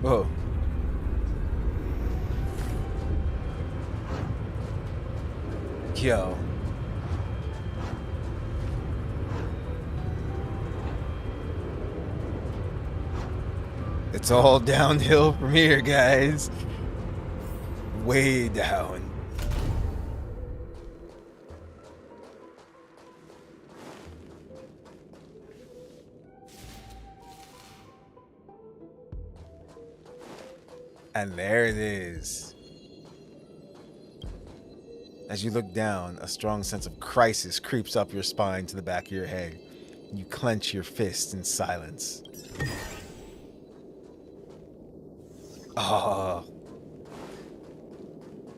Whoa. Yo. It's all downhill from here, guys. Way down. And there it is. As you look down, a strong sense of crisis creeps up your spine to the back of your head. You clench your fists in silence. Oh.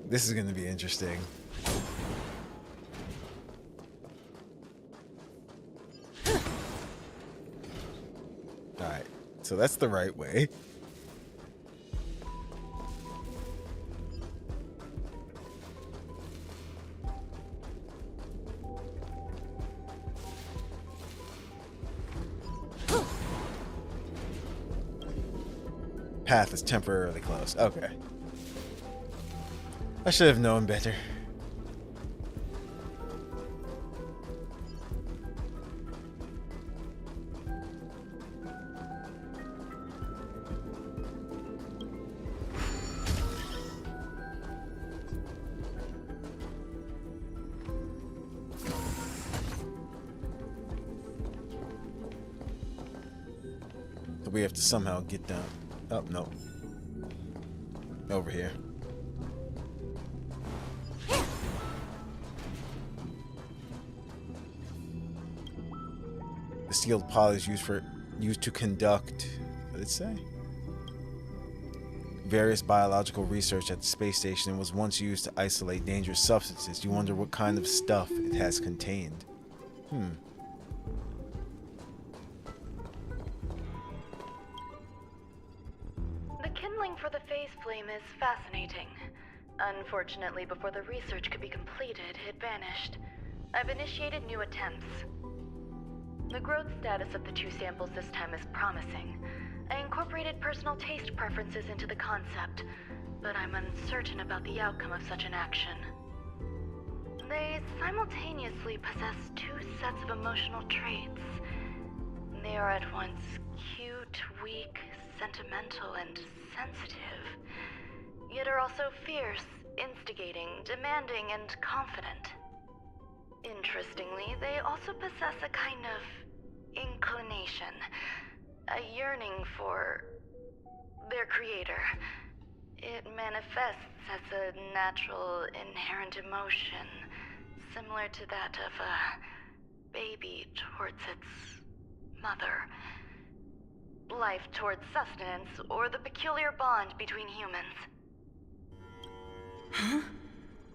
This is going to be interesting. Alright, so that's the right way. Path is temporarily closed. Okay. I should have known better. So we have to somehow get down. Oh, no. Over here. The sealed pod is used to conduct, what did it say? Various biological research at the space station and was once used to isolate dangerous substances. You wonder what kind of stuff it has contained. The kindling for the phase flame is fascinating. Unfortunately, before the research could be completed, it vanished. I've initiated new attempts. The growth status of the two samples this time is promising. I incorporated personal taste preferences into the concept, but I'm uncertain about the outcome of such an action. They simultaneously possess two sets of emotional traits. They are at once cute, weak, sentimental, and sensitive, yet are also fierce, instigating, demanding, and confident. Interestingly, they also possess a kind of inclination, a yearning for their creator. It manifests as a natural, inherent emotion, similar to that of a baby towards its mother. Life towards sustenance, or the peculiar bond between humans. Huh?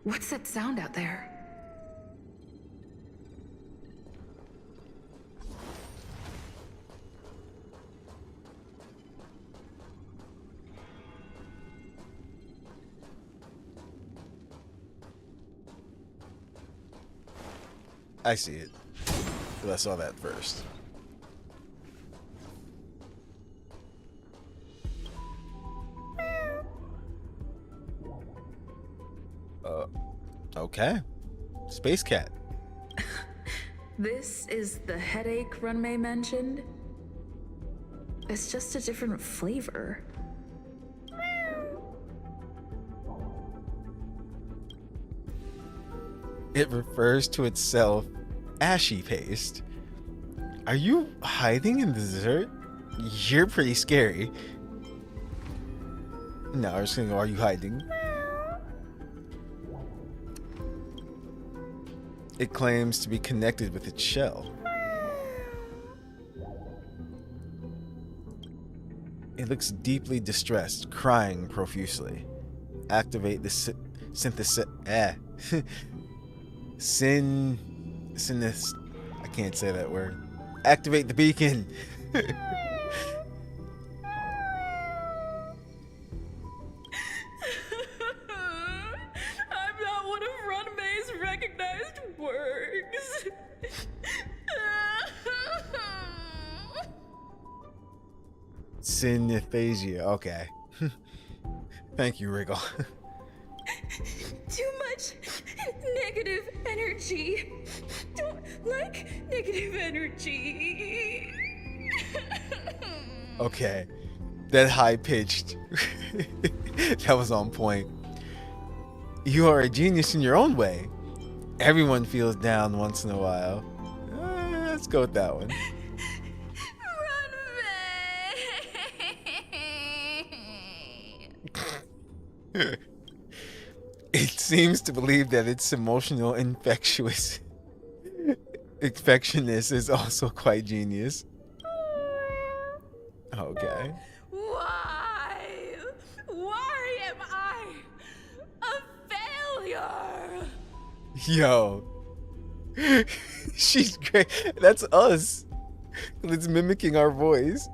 What's that sound out there? I see it. But I saw that first. Okay. Space cat. This is the headache Runmei mentioned? It's just a different flavor. It refers to itself ashy paste. Are you hiding in the dessert? You're pretty scary. No, I was gonna go, are you hiding? It claims to be connected with its shell. It looks deeply distressed, crying profusely. Activate the synthesis. I can't say that word. Activate the beacon. I'm not one of Runmei's recognized works. Synesthesia. Okay. Thank you, Wriggle. Too much negative energy. Don't like negative energy. Okay. That high pitched. That was on point. You are a genius in your own way. Everyone feels down once in a while. Let's go with that one. It seems to believe that its emotional infectiousness is also quite genius. Okay. Why? Why am I a failure? Yo. She's great. That's us. It's mimicking our voice.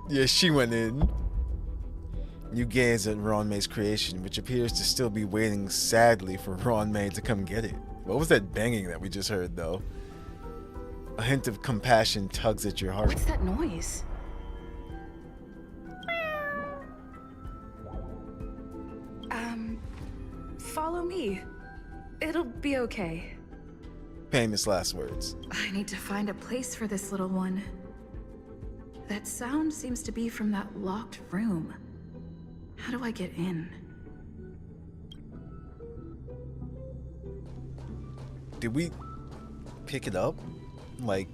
Yeah, she went in. You gaze at Ronmei's creation, which appears to still be waiting sadly for Ronmei to come get it. What was that banging that we just heard, though? A hint of compassion tugs at your heart. What's that noise? Follow me. It'll be okay. Famous last words. I need to find a place for this little one. That sound seems to be from that locked room. How do I get in? Did we pick it up? Like,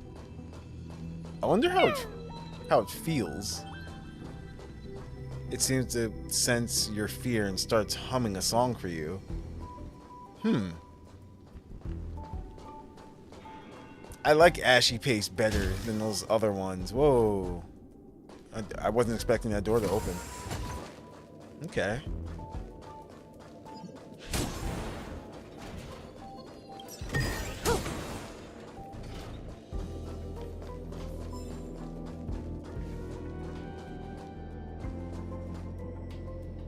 I wonder how it feels. It seems to sense your fear and starts humming a song for you. I like ashy paste better than those other ones. Whoa. I wasn't expecting that door to open. Okay.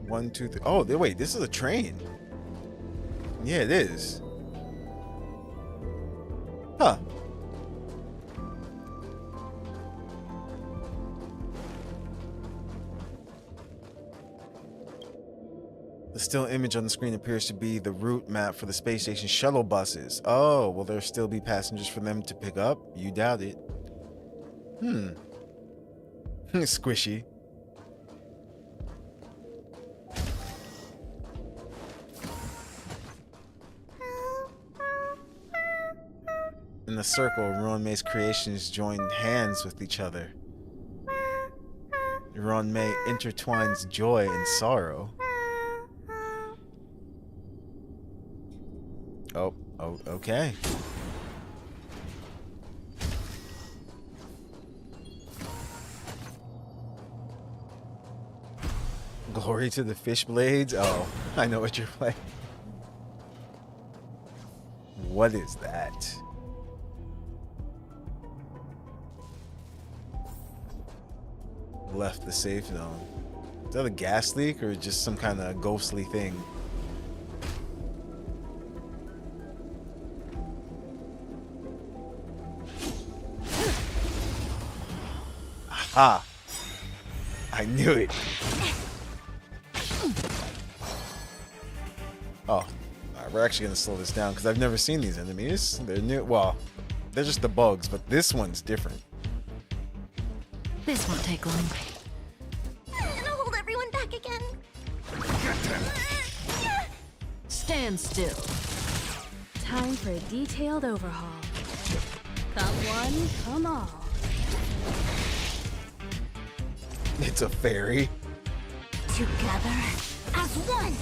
One, two, three. Oh, wait, this is a train. Yeah, it is. Huh. The still image on the screen appears to be the route map for the space station shuttle buses. Oh, will there still be passengers for them to pick up? You doubt it. Squishy. In the circle, Ronmei's creations joined hands with each other. Ronmei intertwines joy and sorrow. Oh, okay. Glory to the fish blades? Oh, I know what you're playing. What is that? Left the safe zone. Is that a gas leak or just some kind of ghostly thing? Ah. I knew it. Oh. Alright, we're actually gonna slow this down because I've never seen these enemies. They're new. Well, they're just the bugs, but this one's different. This won't take long. I'm gonna hold everyone back again. Stand still. Time for a detailed overhaul. Come one, come all. It's a fairy. Together as one.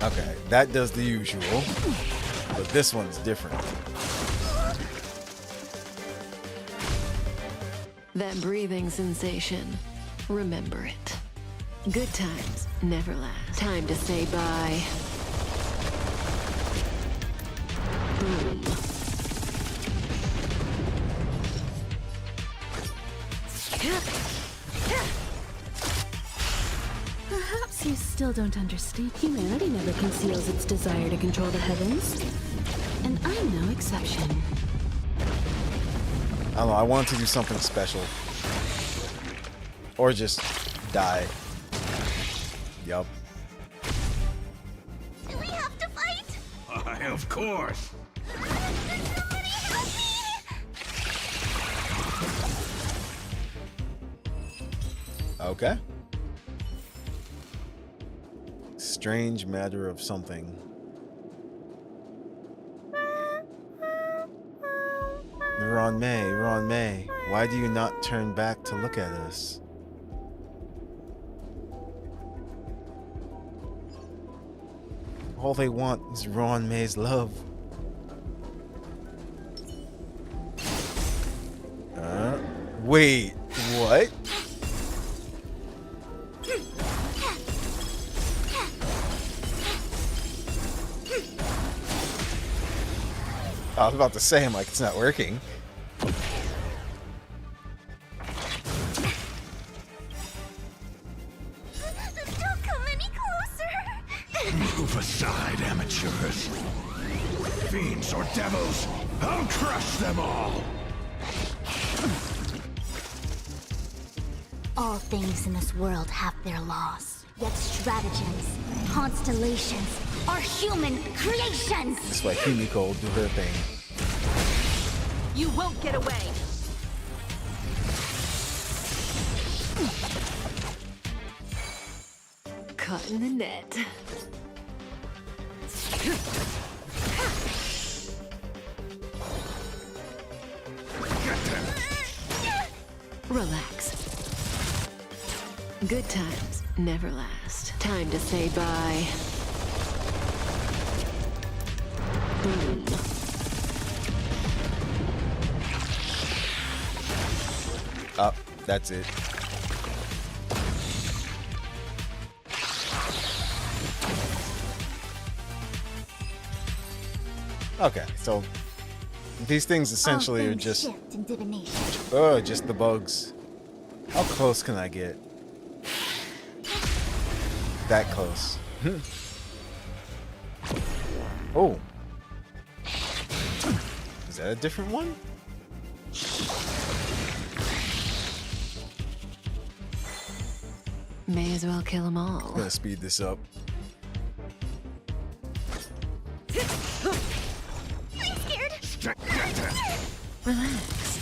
Okay, that does the usual, but this one's different. That breathing sensation. Remember it. Good times never last. Time to say bye. Boom. Perhaps you still don't understand. Humanity never conceals its desire to control the heavens. And I'm no exception. I don't know, I want to do something special. Or just die. Yup. Do we have to fight? Why, of course. Somebody help me! Okay. Strange matter of something. Ron May, why do you not turn back to look at us? All they want is Ron May's love. Wait, what? I was about to say, I'm like, it's not working. Don't come any closer! Move aside, amateurs. Fiends or devils, I'll crush them all! All things in this world have their laws. Yet stratagems, constellations, are human creations! That's why Himiko will do her thing. You won't get away. Caught in the net. Relax. Good times never last. Time to say bye. Boom. Up, that's it. Okay, so these things essentially are just just the bugs. How close can I get? That close. Oh. Is that a different one? May as well kill them all. I'm gonna speed this up. I'm scared! Relax.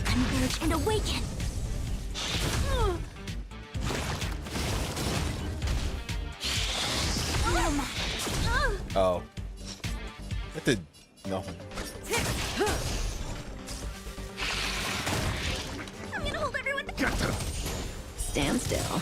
Converge and awaken! Oh. That did nothing. I'm gonna hold everyone. Stand still.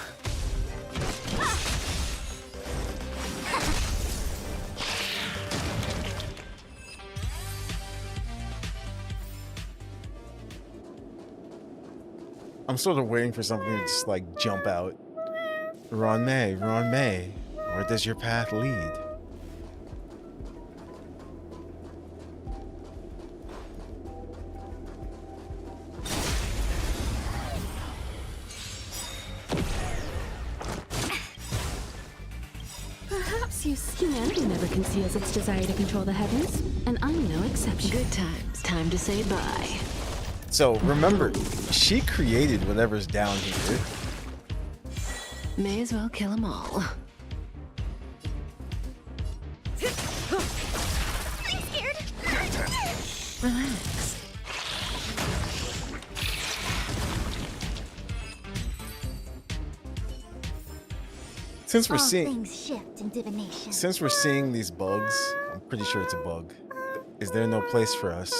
I'm sort of waiting for something to just like jump out. Ron May, where does your path lead? course, humanity never conceals its desire to control the heavens, and I'm no exception. Good times. Time to say bye. So remember, she created whatever's down here. May as well kill them all. I'm scared. Relax. Since we're All seeing things shift in divination. Since we're seeing these bugs, I'm pretty sure it's a bug. Is there no place for us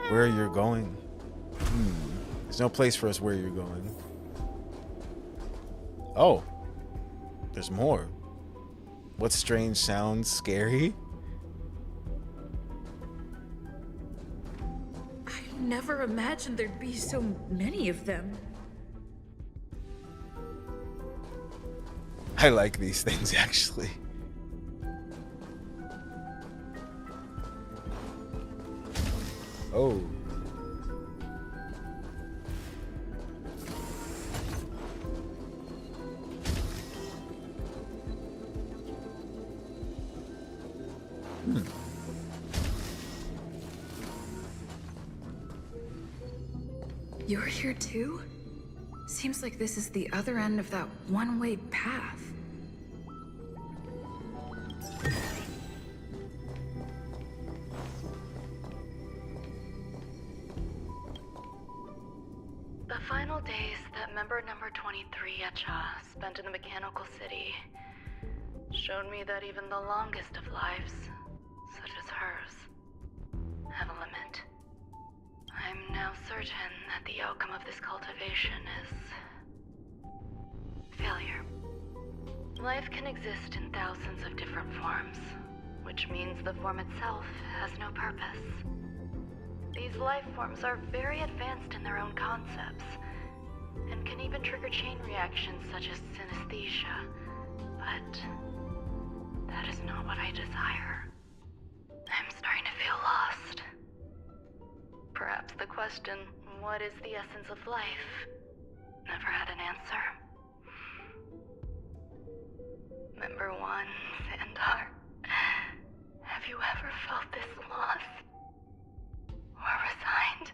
where you're going? There's no place for us where you're going. Oh, there's more. What strange sounds scary? I never imagined there'd be so many of them. I like these things actually. Oh. You're here too? Seems like this is the other end of that one-way path. The final days that member number 23 Echa spent in the mechanical city showed me that even the longest of lives, such as hers, have a limit. I'm now certain that the outcome of this cultivation is failure. Life can exist in thousands of different forms, which means the form itself has no purpose. These life forms are very advanced in their own concepts, and can even trigger chain reactions such as synesthesia, but that is not what I desire. I'm starting to feel lost. Perhaps the question, what is the essence of life, never had an answer. Member 1, Sandar, have you ever felt this lost? Or resigned?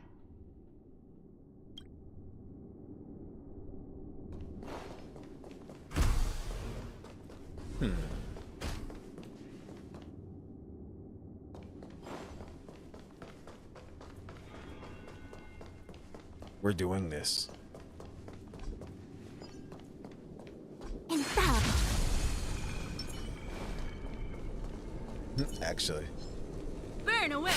We're doing this. Infallible. Actually. Burn away!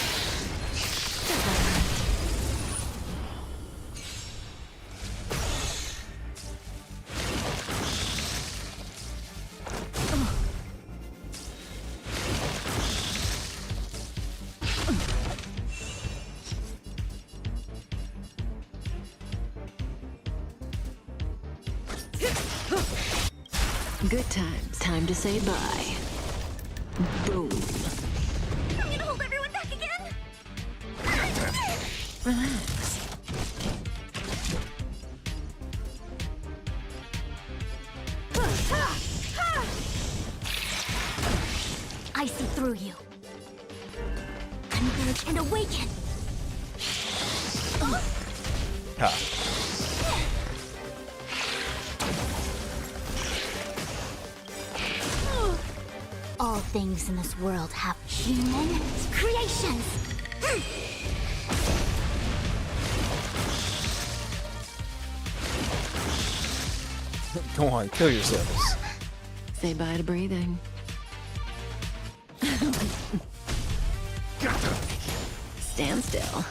Good times. Time to say bye. Boom. I'm gonna hold everyone back again. Relax. I see through you. Converge and awaken. Ha. All things in this world have human creations. Go on, kill yourselves. Say bye to breathing. Stand still.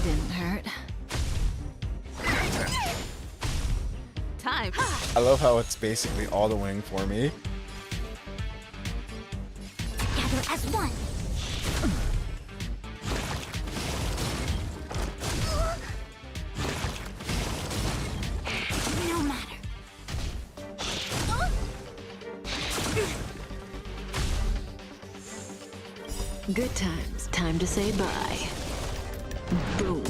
Didn't hurt. Time. I love how it's basically all the wing for me. Together as one. Good times. Time to say bye. Boom.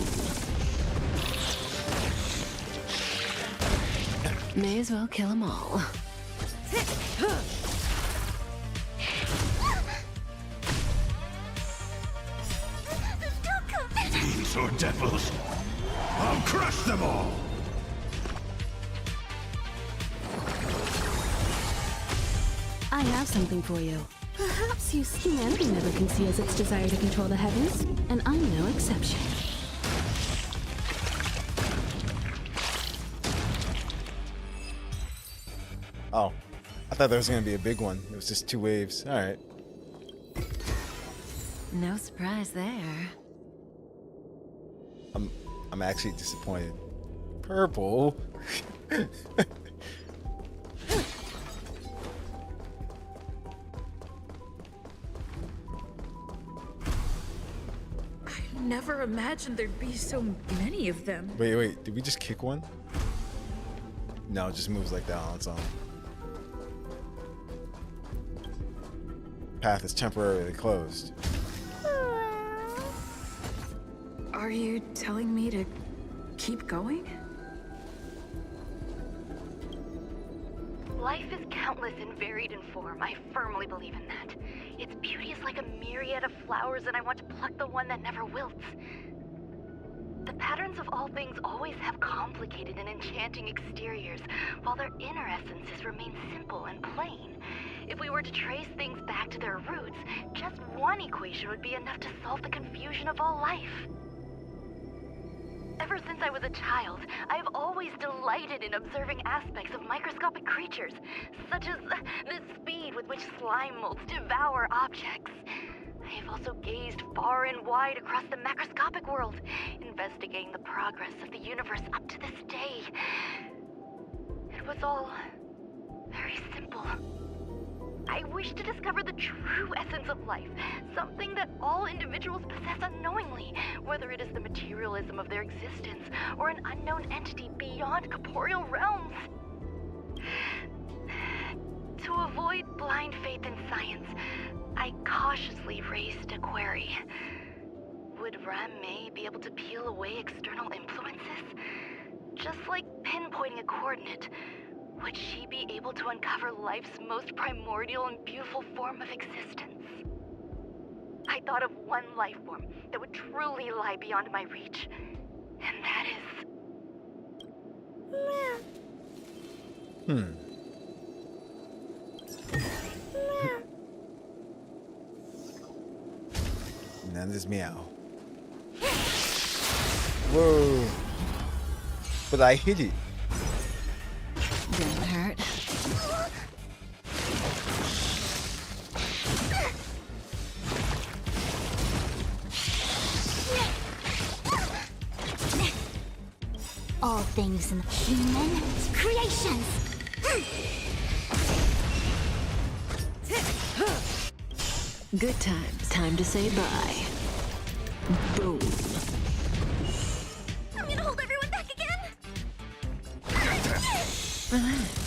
May as well kill them all. Fiends or devils, I'll crush them all! I have something for you. Perhaps you humanity never conceals its desire to control the heavens, and I'm no exception. Oh, I thought there was gonna be a big one. It was just 2 waves. All right. No surprise there. I'm actually disappointed. Purple. I never imagined there'd be so many of them. Wait, did we just kick one? No, it just moves like that on its own. Path is temporarily closed. Are you telling me to keep going? Life is countless and varied in form. I firmly believe in that. Its beauty is like a myriad of flowers, and I want to pluck the one that never wilts. The patterns of all things always have complicated and enchanting exteriors, while their inner essences remain simple and plain. If we were to trace things back to their roots, just one equation would be enough to solve the confusion of all life. Ever since I was a child, I have always delighted in observing aspects of microscopic creatures, such as the speed with which slime molds devour objects. I have also gazed far and wide across the macroscopic world, investigating the progress of the universe up to this day. It was all very simple. I wish to discover the true essence of life, something that all individuals possess unknowingly, whether it is the materialism of their existence or an unknown entity beyond corporeal realms. To avoid blind faith in science, I cautiously raised a query. Would Ram-Mei be able to peel away external influences? Just like pinpointing a coordinate, would she be able to uncover life's most primordial and beautiful form of existence? I thought of one life form that would truly lie beyond my reach, and that is... And that is meow. Whoa. But I hit it. Didn't hurt. All things in the human creations. Good times. Time to say bye. Boom. I'm gonna hold everyone back again. Relax.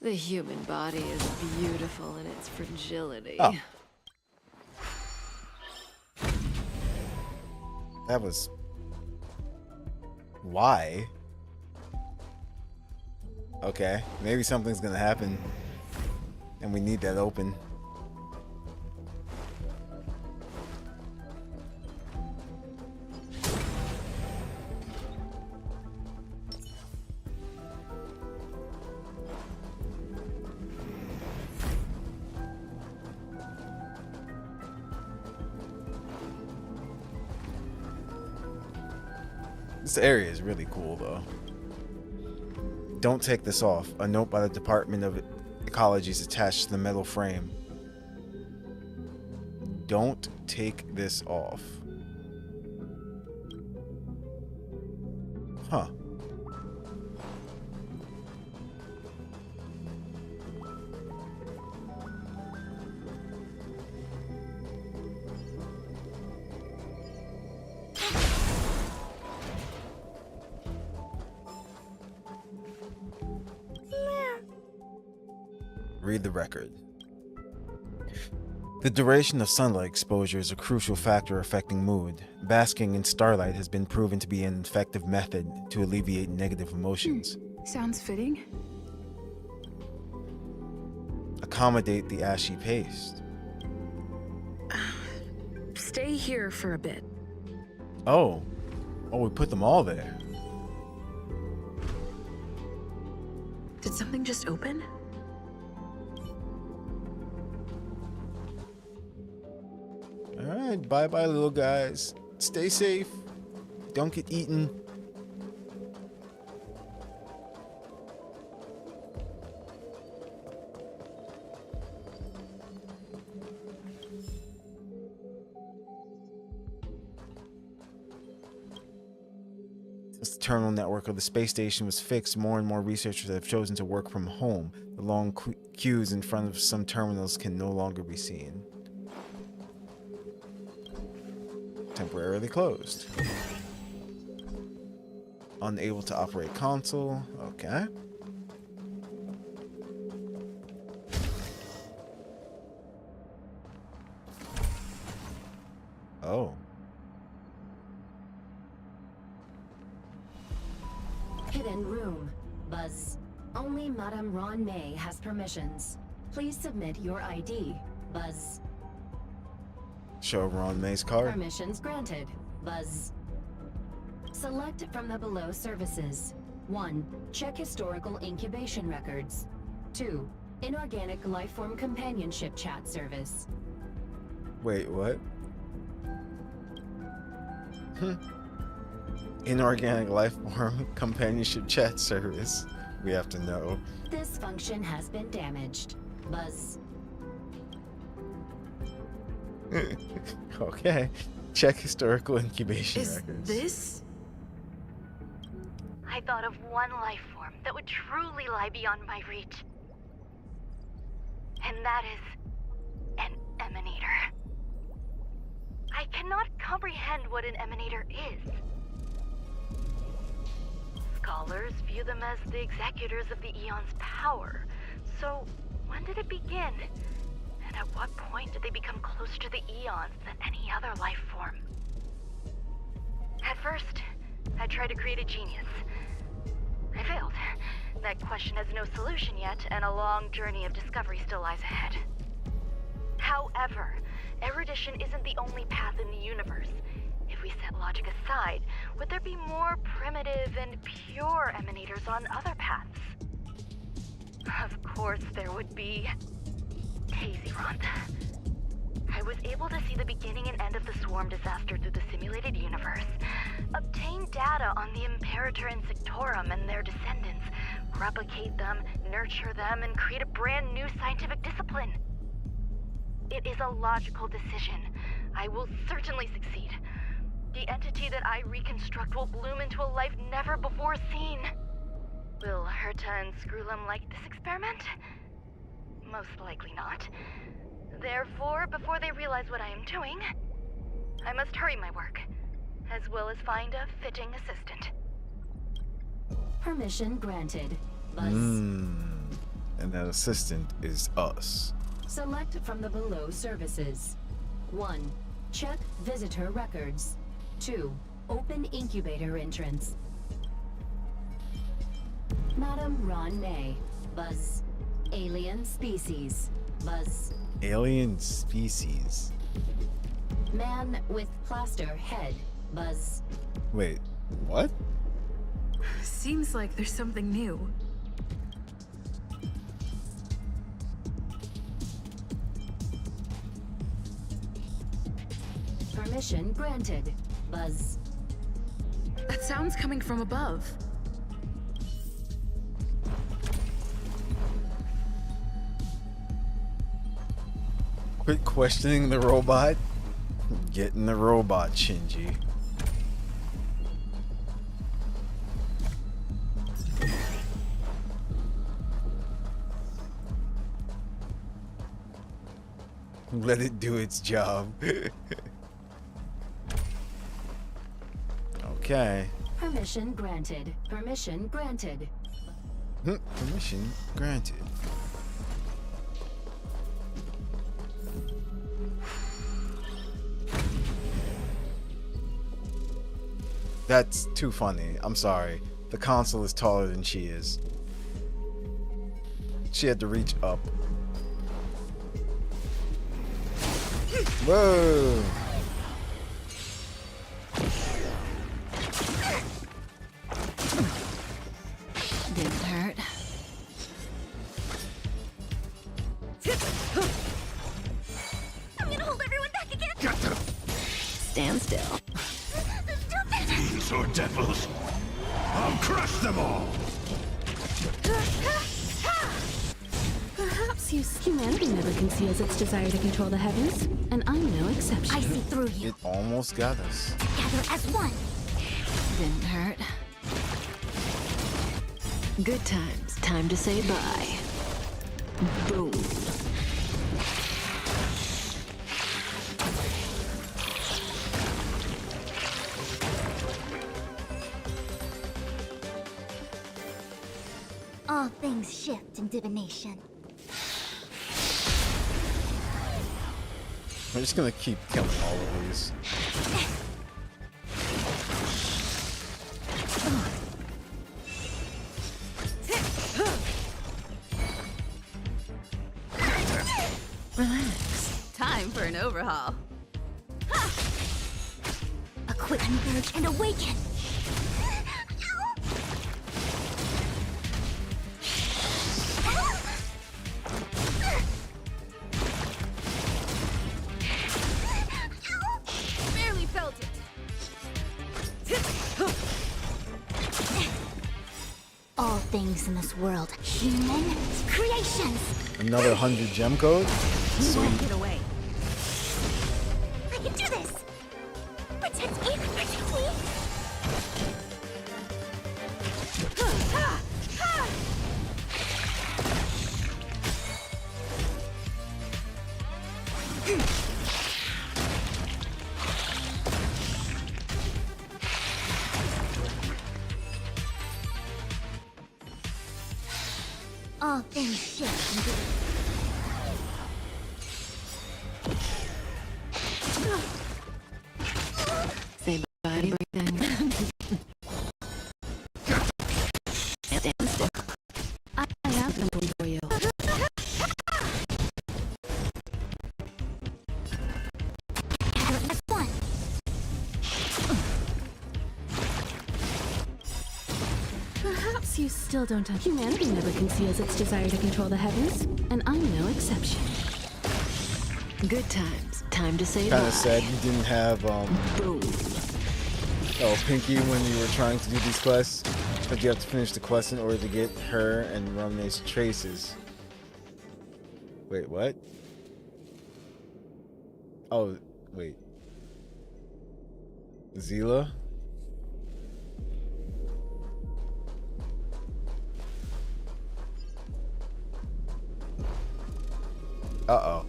The human body is beautiful in its fragility. Oh. That was... Why? Okay, maybe something's gonna happen. And we need that open. This area is really cool, though. Don't take this off. A note by the Department of Ecology is attached to the metal frame. Don't take this off. Huh. Read the record. The duration of sunlight exposure is a crucial factor affecting mood. Basking in starlight has been proven to be an effective method to alleviate negative emotions. Sounds fitting. Accommodate the ashy paste. Stay here for a bit. Oh, we put them all there. Did something just open? Alright, bye-bye little guys. Stay safe. Don't get eaten. Since the terminal network of the space station was fixed, more and more researchers have chosen to work from home. The long queues in front of some terminals can no longer be seen. Temporarily closed. Unable to operate console. Okay. Oh. Hidden room. Buzz. Only Madame Ron May has permissions. Please submit your ID. Buzz. Show Ron May's card. Permissions granted. Buzz. Select from the below services. 1. Check historical incubation records. 2. Inorganic lifeform companionship chat service. Wait, what? Inorganic life form companionship chat service. We have to know. This function has been damaged. Buzz. Okay. Check historical incubation records. This? I thought of one life form that would truly lie beyond my reach. And that is an emanator. I cannot comprehend what an emanator is. Scholars view them as the executors of the Eon's power. So, when did it begin? And at what point did they become closer to the Eons than any other life form? At first, I tried to create a genius. I failed. That question has no solution yet, and a long journey of discovery still lies ahead. However, erudition isn't the only path in the universe. If we set logic aside, would there be more primitive and pure emanators on other paths? Of course there would be. Hazeront. I was able to see the beginning and end of the swarm disaster through the simulated universe, obtain data on the Imperator and Sectorum and their descendants, replicate them, nurture them, and create a brand new scientific discipline. It is a logical decision. I will certainly succeed. The entity that I reconstruct will bloom into a life never before seen. Will Herta and Skrullum like this experiment? Most likely not. Therefore, before they realize what I am doing, I must hurry my work, as well as find a fitting assistant. Permission granted. Buzz. And that assistant is us. Select from the below services. 1. Check visitor records. 2. Open incubator entrance. Madame Ron May. Buzz. Alien species. Buzz. Alien species. Man with plaster head. Buzz. Wait, what? Seems like there's something new. Permission granted. Buzz. That sound's coming from above. Quit questioning the robot. Get in the robot, Shinji. Let it do its job. Okay. Permission granted. Permission granted. Permission granted. That's too funny. I'm sorry. The console is taller than she is. She had to reach up. Whoa! Didn't hurt. I'm gonna hold everyone back again. Stand still. Fiends or devils, I'll crush them all! Perhaps humanity never conceals its desire to control the heavens, and I'm no exception. I see through you. It almost got us. Together as one. Didn't hurt. Good times. Time to say bye. Boom. All things shift in divination. I'm just gonna keep killing all of these. Relax. Time for an overhaul. A quick converge and awaken. Barely felt it. All things in this world, human creations. Another 100 gem code? You won't Sweet. get away. I can do this. Protect me, protect me. All things shift in Say bye to breathing. Stand still. I have something for you. as one. Perhaps you still don't understand. Humanity never conceals its desire to control the heavens, and I'm no exception. Good times. Time to say Kind bye. of sad you didn't have Boom. oh, Pinky when you were trying to do these quests, but you have to finish the quest in order to get her and Romney's traces. Wait, what? Oh, wait. Zila? Uh-oh.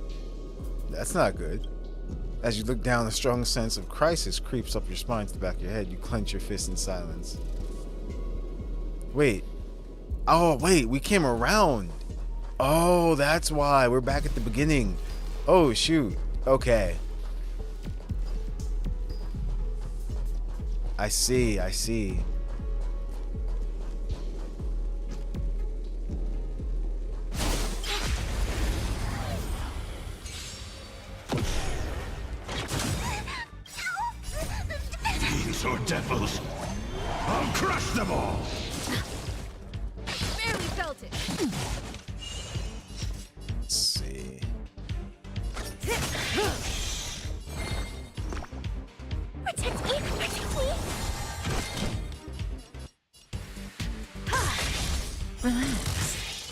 That's not good. As you look down, a strong sense of crisis creeps up your spine to the back of your head. You clench your fist in silence. Wait. Oh, wait. We came around. Oh, that's why. We're back at the beginning. Oh, shoot. Okay. I see. I see. Fiends or devils, I'll crush them all! Barely felt it. Let's see. Protect me, protect me. Relax.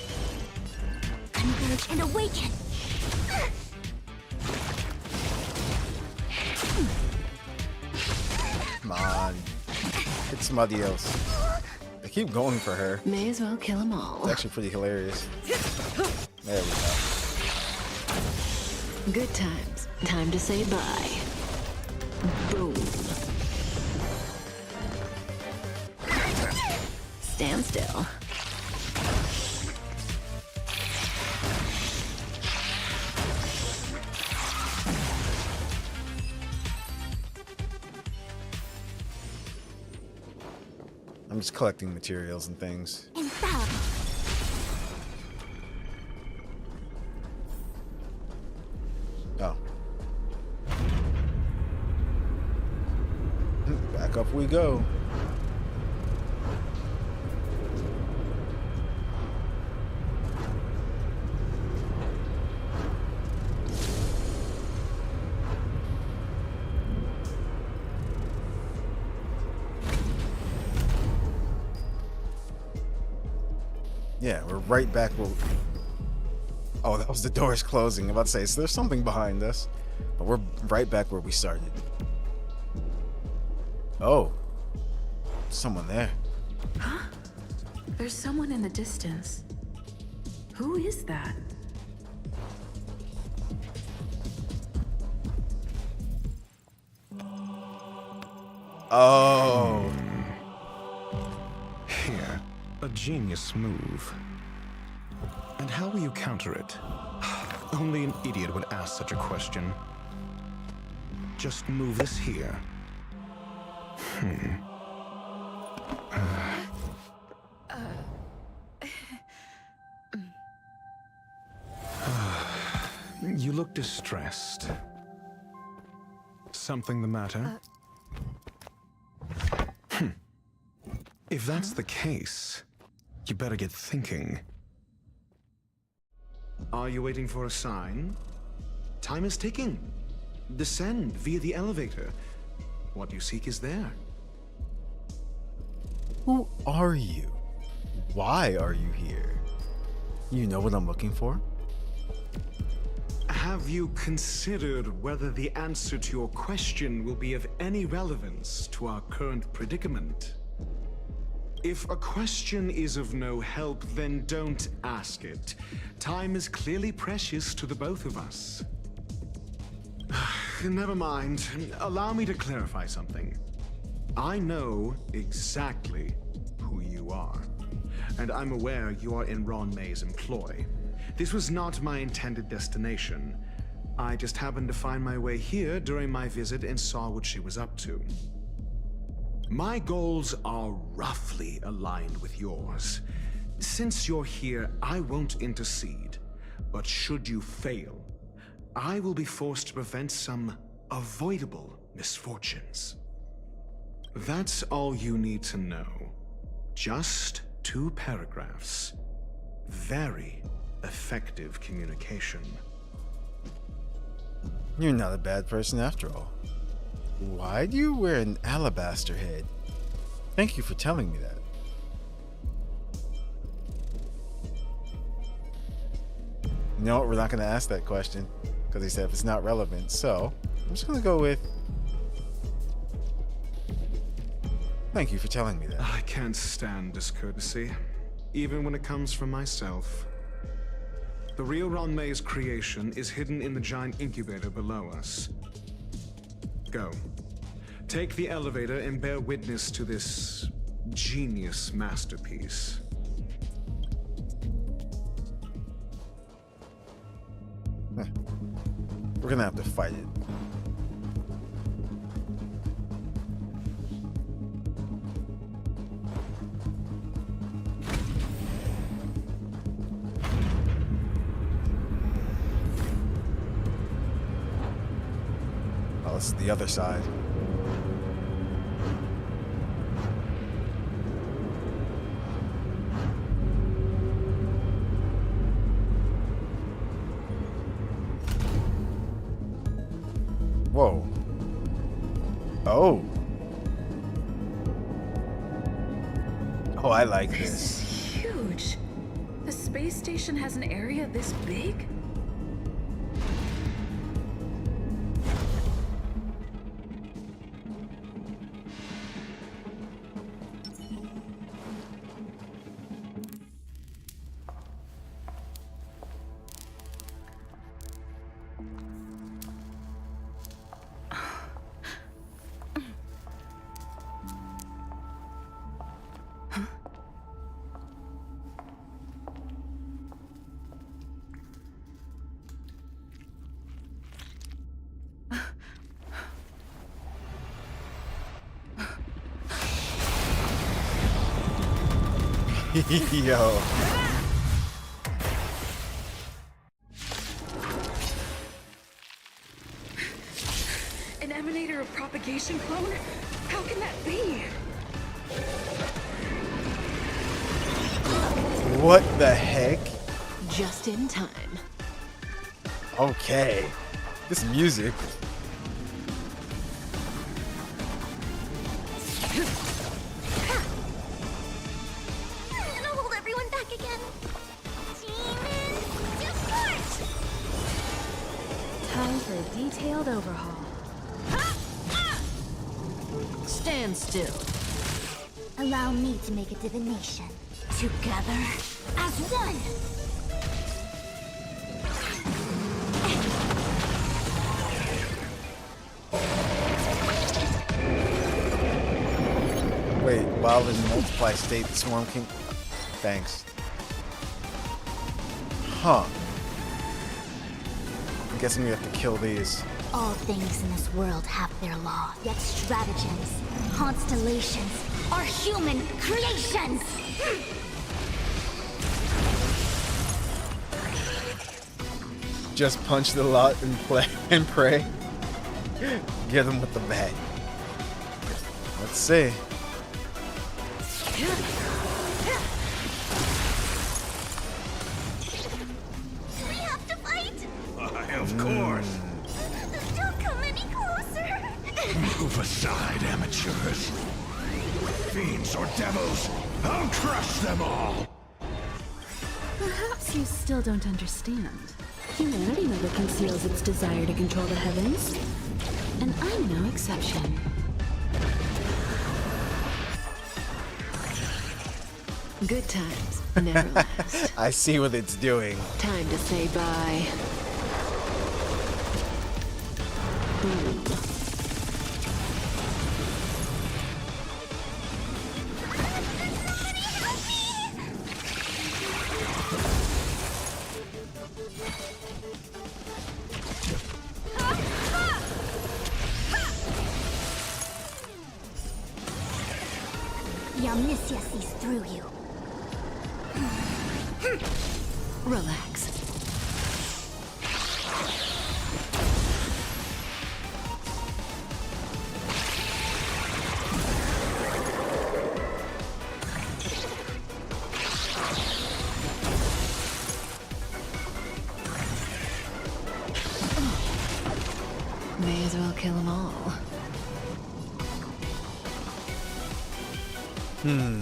Converge and awaken. Come on. Hit somebody else. They keep going for her. May as well kill them all. It's actually pretty hilarious. There we go. Good times. Time to say bye. Boom. Stand still. I'm just collecting materials and things. Oh. Back up we go. Yeah, we're right back where... Oh, that was the doors closing. I'm about to say, so there's something behind us. But we're right back where we started. Oh. Someone there. Huh? There's someone in the distance. Who is that? Oh. Here. A genius move. And how will you counter it? Only an idiot would ask such a question. Just move this here. You look distressed. Something the matter? If that's the case, you better get thinking. Are you waiting for a sign? Time is ticking. Descend via the elevator. What you seek is there. Who are you? Why are you here? You know what I'm looking for? Have you considered whether the answer to your question will be of any relevance to our current predicament? If a question is of no help, then don't ask it. Time is clearly precious to the both of us. Never mind. Allow me to clarify something. I know exactly who you are, and I'm aware you are in Ron May's employ. This was not my intended destination. I just happened to find my way here during my visit and saw what she was up to. My goals are roughly aligned with yours. Since you're here, I won't intercede. But should you fail, I will be forced to prevent some avoidable misfortunes. That's all you need to know. Just 2 paragraphs. Very effective communication. You're not a bad person after all. Why do you wear an alabaster head? Thank you for telling me that. You know what? We're not going to ask that question because he said if it's not relevant. So I'm just going to go with thank you for telling me that. I can't stand discourtesy, even when it comes from myself. The real Ron May's creation is hidden in the giant incubator below us. Go. Take the elevator and bear witness to this genius masterpiece. We're gonna have to fight it. Oh, this is the other side. Whoa. Oh. Oh, I like this. It's huge. The space station has an area this big? Yo. An emanator of propagation clone? How can that be? What the heck? Just in time. Okay. This music. And I'll hold everyone back again. Demon, depart! Time for a detailed overhaul. Stand still. Allow me to make a divination. Together as one. Wait, while in multiply state, the Swarm King. Thanks. Huh. I'm guessing we have to kill these. All things in this world have their law, yet stratagems, constellations, are human creations! Just punch the lot and play and pray. Get them with the bat. Let's see. We have to fight! Why, of course. Don't come any closer! Move aside, amateurs. Fiends or devils, I'll crush them all. Perhaps you still don't understand. Humanity never conceals its desire to control the heavens. And I'm no exception. Good times never last. I see what it's doing. Time to say bye. Boom. Yamisia sees through you. Relax. May as well kill them all. And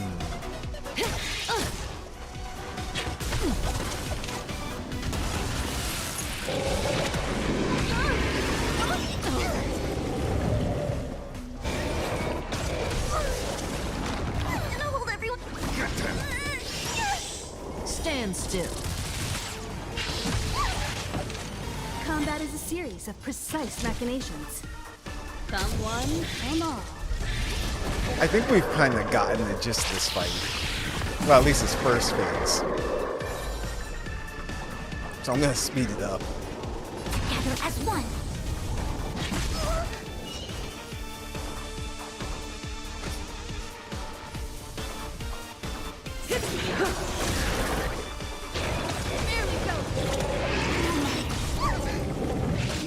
I'll hold everyone. Stand still. Combat is a series of precise machinations. Come one, come all. I think we've kind of gotten the gist of this fight. Well, at least this first phase. So I'm gonna speed it up. Together as one.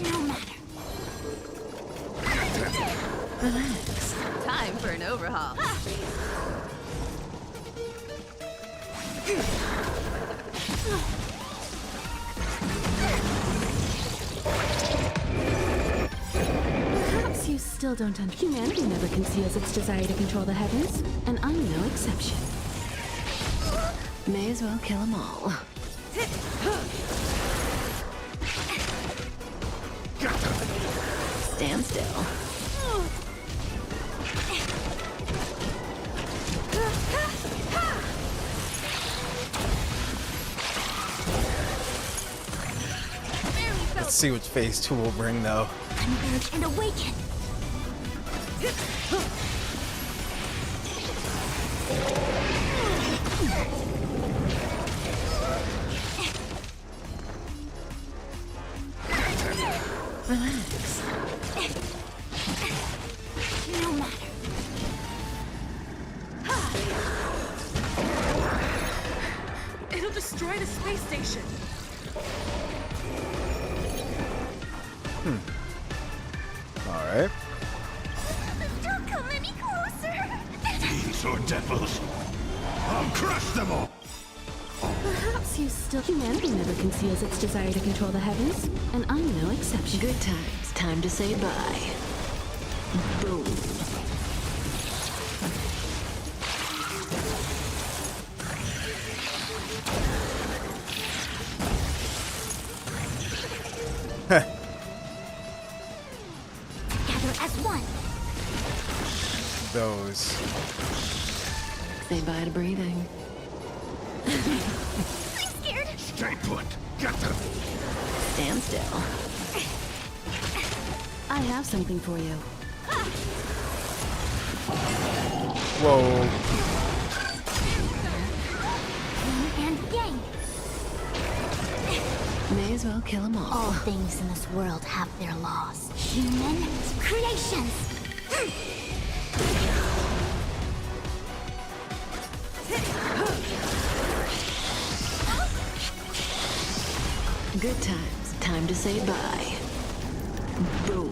No matter. Relax. Time for an overhaul. Perhaps you still don't understand. Humanity never conceals its desire to control the heavens, and I'm no exception. May as well kill them all. Stand still. Let's see what phase 2 will bring, though. Converge and awaken. Relax. No matter. destroyed a space station. Alright. Don't come any closer! These or devils. I'll crush them all! Perhaps you still... Humanity never conceals its desire to control the heavens, and I'm no exception. Good times. Time to say bye. Boom. Gather as one. Those. Say bye to breathing. I'm scared. Stay put. Get them. Stand still. I have something for you. Whoa. Yin and yang. May as well kill them all. All things in this world have their laws. Human creations. Good times. Time to say bye. Boom.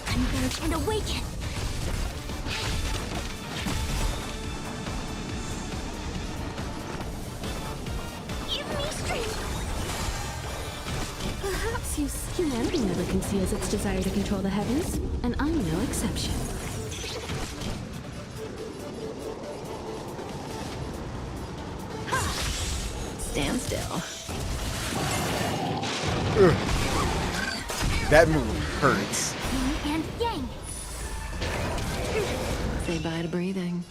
Converge and awaken. Give me strength. Perhaps you... Humanity never conceals its desire to control the heavens, and I'm no exception. Stand still. Ugh. That move hurts. Yin and yang. Say bye to breathing.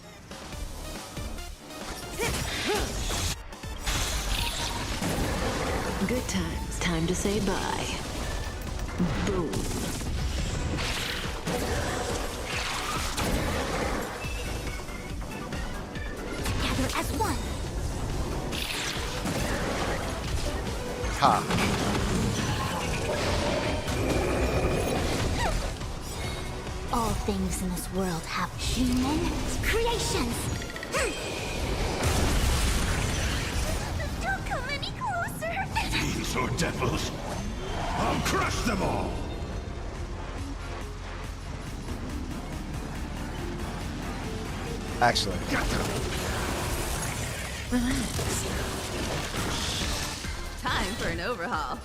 Good times. Time to say bye. Boom. Gather as one. Ha. All things in this world have human creations. Don't come any closer. These or devils. I'll crush them all! Actually. Relax. Time for an overhaul.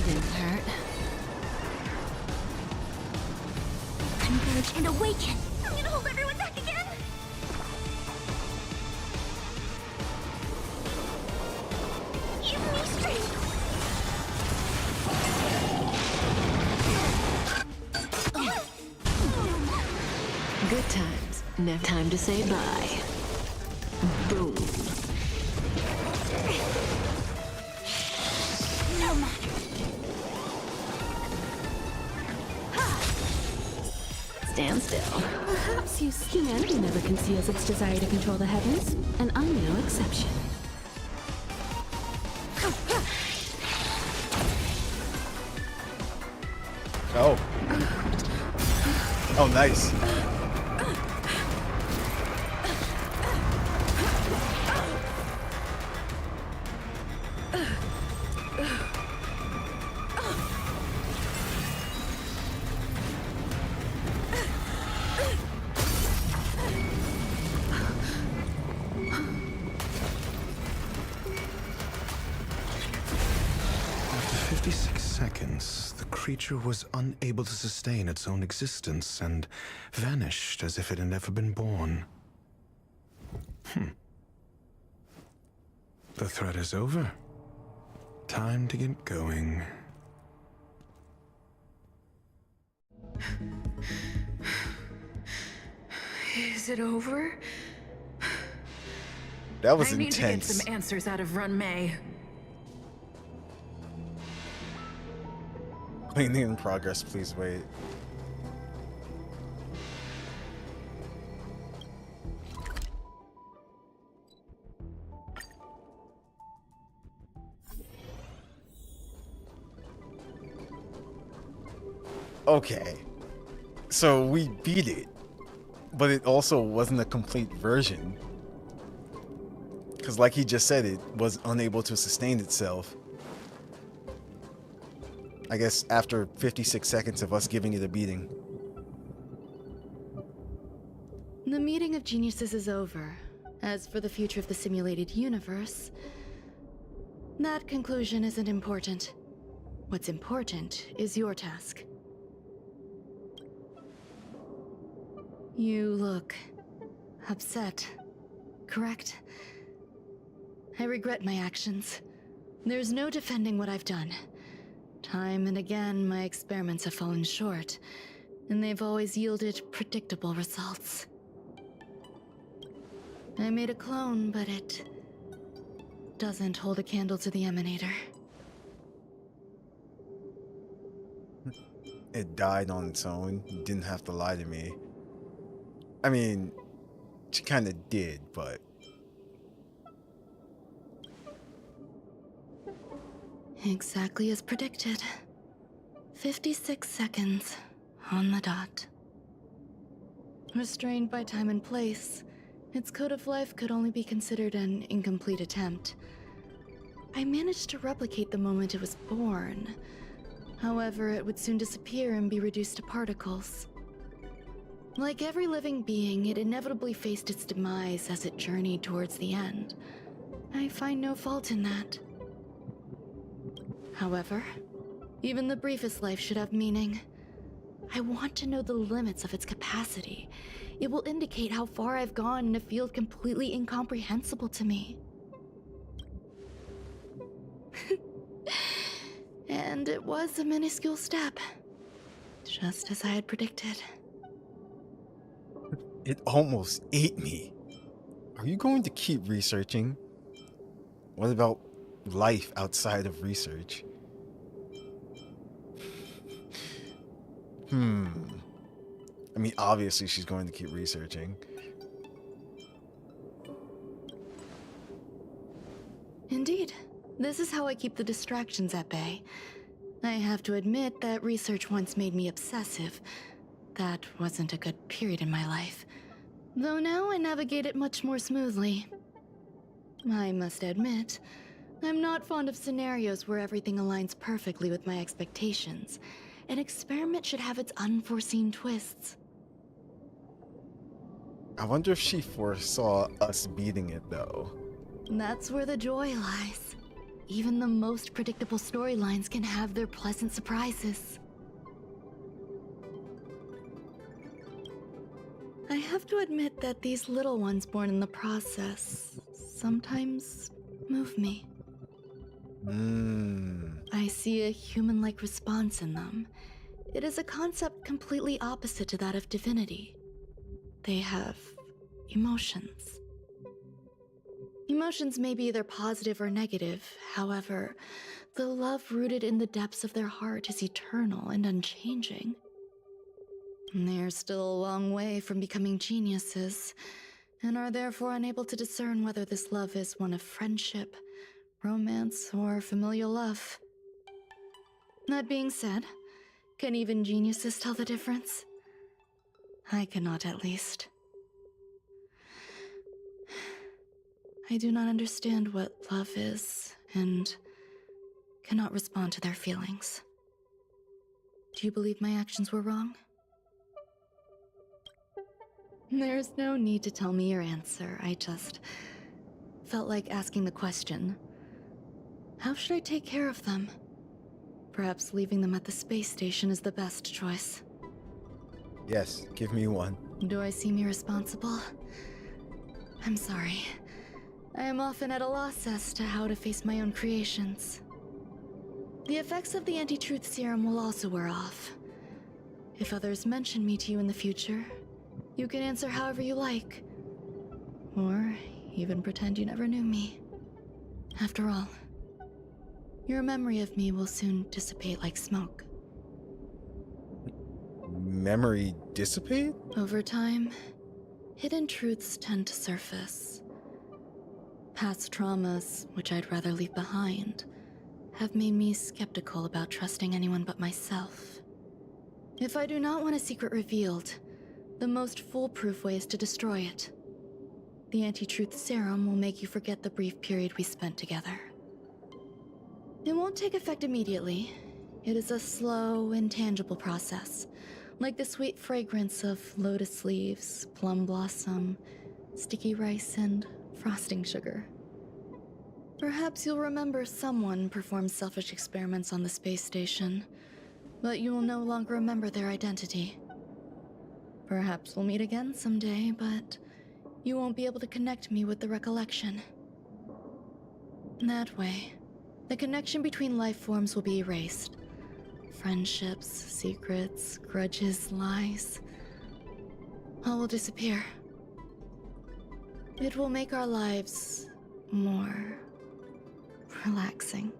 Didn't hurt. Converge and awaken. I'm gonna hold everyone back again. Give me strength. Good times. Never time to say bye. Boom. No matter. Stand still. Perhaps you... Humanity never conceals its desire to control the heavens, and I'm no exception. Oh. Oh, nice. After 56 seconds, the creature was unable to sustain its own existence and vanished as if it had never been born. The threat is over. Time to get going. Is it over? That was I need to get intense. some answers out of Run May. Cleaning in progress, please wait. Okay. So we beat it, but it also wasn't a complete version. Because like he just said, it was unable to sustain itself. I guess after 56 seconds of us giving it a beating. The meeting of geniuses is over. As for the future of the simulated universe, that conclusion isn't important. What's important is your task. You look upset, correct? I regret my actions. There's no defending what I've done. Time and again, my experiments have fallen short, and they've always yielded predictable results. I made a clone, but it doesn't hold a candle to the emanator. It died on its own. You didn't have to lie to me. I mean, she kind of did, but... Exactly as predicted. 56 seconds on the dot. Restrained by time and place, its code of life could only be considered an incomplete attempt. I managed to replicate the moment it was born. However, it would soon disappear and be reduced to particles. Like every living being, it inevitably faced its demise as it journeyed towards the end. I find no fault in that. However, even the briefest life should have meaning. I want to know the limits of its capacity. It will indicate how far I've gone in a field completely incomprehensible to me. And it was a minuscule step, just as I had predicted. It almost ate me. Are you going to keep researching? What about life outside of research? I mean, obviously she's going to keep researching. Indeed. This is how I keep the distractions at bay. I have to admit that research once made me obsessive. That wasn't a good period in my life. Though now I navigate it much more smoothly. I must admit, I'm not fond of scenarios where everything aligns perfectly with my expectations. An experiment should have its unforeseen twists. I wonder if she foresaw us beating it, though. That's where the joy lies. Even the most predictable storylines can have their pleasant surprises. I have to admit that these little ones born in the process sometimes move me. I see a human-like response in them. It is a concept completely opposite to that of divinity. They have emotions. Emotions may be either positive or negative. However, the love rooted in the depths of their heart is eternal and unchanging. They're still a long way from becoming geniuses, and are therefore unable to discern whether this love is one of friendship, romance, or familial love. That being said, can even geniuses tell the difference? I cannot, at least. I do not understand what love is, and cannot respond to their feelings. Do you believe my actions were wrong? There's no need to tell me your answer. I just felt like asking the question. How should I take care of them? Perhaps leaving them at the space station is the best choice. Yes, give me one. Do I seem irresponsible? I'm sorry. I am often at a loss as to how to face my own creations. The effects of the anti-truth serum will also wear off. If others mention me to you in the future, you can answer however you like. Or even pretend you never knew me. After all, your memory of me will soon dissipate like smoke. Memory dissipate? Over time, hidden truths tend to surface. Past traumas, which I'd rather leave behind, have made me skeptical about trusting anyone but myself. If I do not want a secret revealed, the most foolproof way is to destroy it. The anti-truth serum will make you forget the brief period we spent together. It won't take effect immediately. It is a slow, intangible process, like the sweet fragrance of lotus leaves, plum blossom, sticky rice, and frosting sugar. Perhaps you'll remember someone performed selfish experiments on the space station, but you will no longer remember their identity. Perhaps we'll meet again someday, but you won't be able to connect me with the recollection. That way, the connection between life forms will be erased. Friendships, secrets, grudges, lies, all will disappear. It will make our lives more relaxing.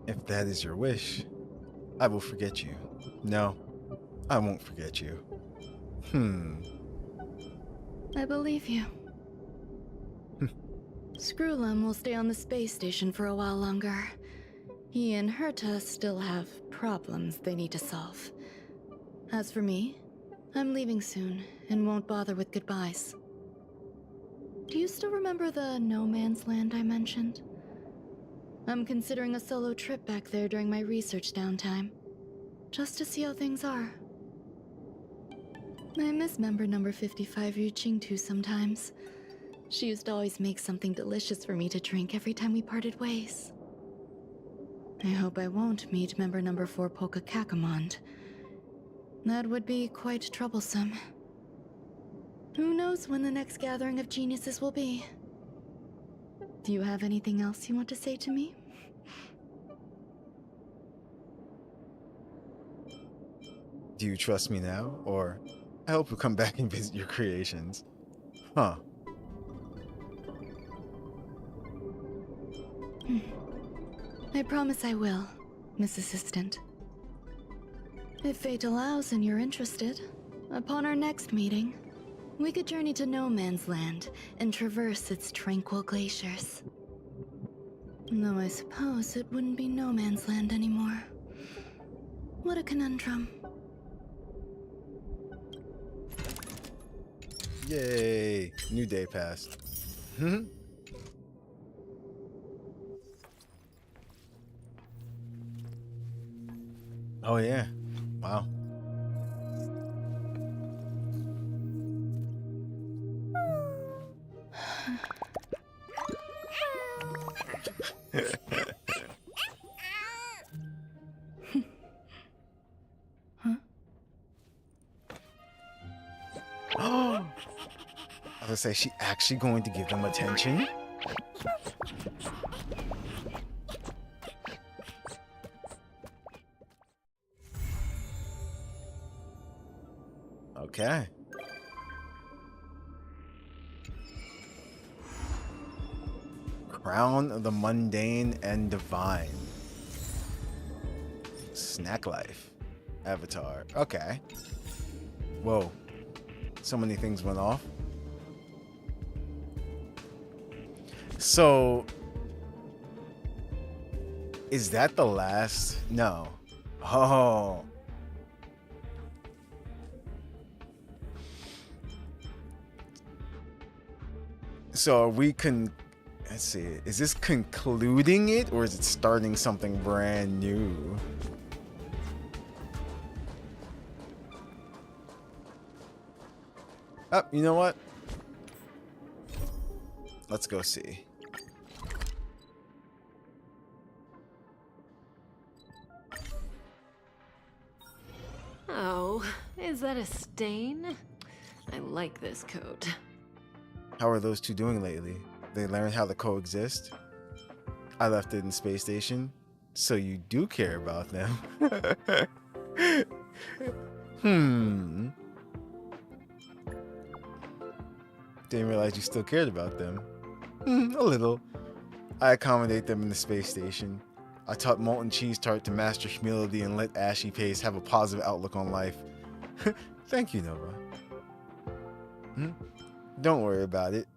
If that is your wish, I will forget you. No, I won't forget you. I believe you. Screwlum will stay on the space station for a while longer. He and Herta still have problems they need to solve. As for me, I'm leaving soon and won't bother with goodbyes. Do you still remember the no man's land I mentioned? I'm considering a solo trip back there during my research downtime, just to see how things are. I miss member number 55 Yu Qingtu sometimes. She used to always make something delicious for me to drink every time we parted ways. I hope I won't meet member number 4 Polka Kakamond. That would be quite troublesome. Who knows when the next gathering of geniuses will be? Do you have anything else you want to say to me? Do you trust me now, or I hope you'll come back and visit your creations? Huh. I promise I will, Miss Assistant. If fate allows and you're interested, upon our next meeting, we could journey to No Man's Land and traverse its tranquil glaciers. Though I suppose it wouldn't be No Man's Land anymore. What a conundrum. Yay! New day passed. Oh yeah. Wow. I was gonna say, she actually going to give them attention? Okay. Crown of the Mundane and Divine. Snack Life. Avatar. Okay. Whoa. So many things went off. So, is that the last? No. Oh. So are we let's see, is this concluding it or is it starting something brand new? Oh, you know what? Let's go see. Oh, is that a stain? I like this coat. How are those two doing lately? They learned how to coexist? I left it in space station, so you do care about them. Didn't realize you still cared about them. A little. I accommodate them in the space station. I taught Molten Cheese Tart to master humility and let Ashy Pace have a positive outlook on life. Thank you, Nova. Don't worry about it.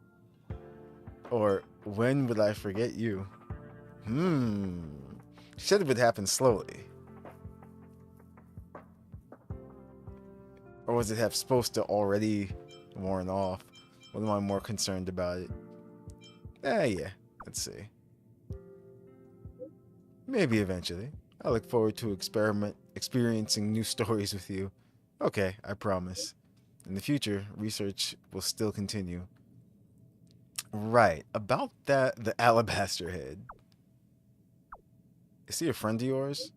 Or, when would I forget you? Said it would happen slowly. Or was it have supposed to already worn off? What am I more concerned about it? Yeah. Let's see. Maybe eventually. I look forward to experiencing new stories with you. Okay, I promise. In the future, research will still continue. Right, about that, the alabaster head. Is he a friend of yours?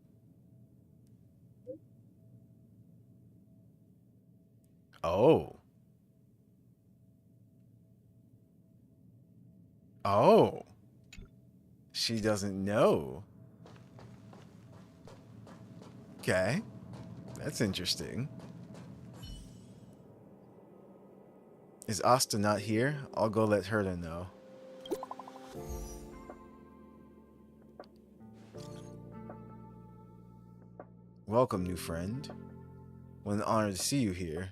Oh. Oh. She doesn't know. Okay. That's interesting. Is Asta not here? I'll go let her know. Welcome, new friend. What an honor to see you here.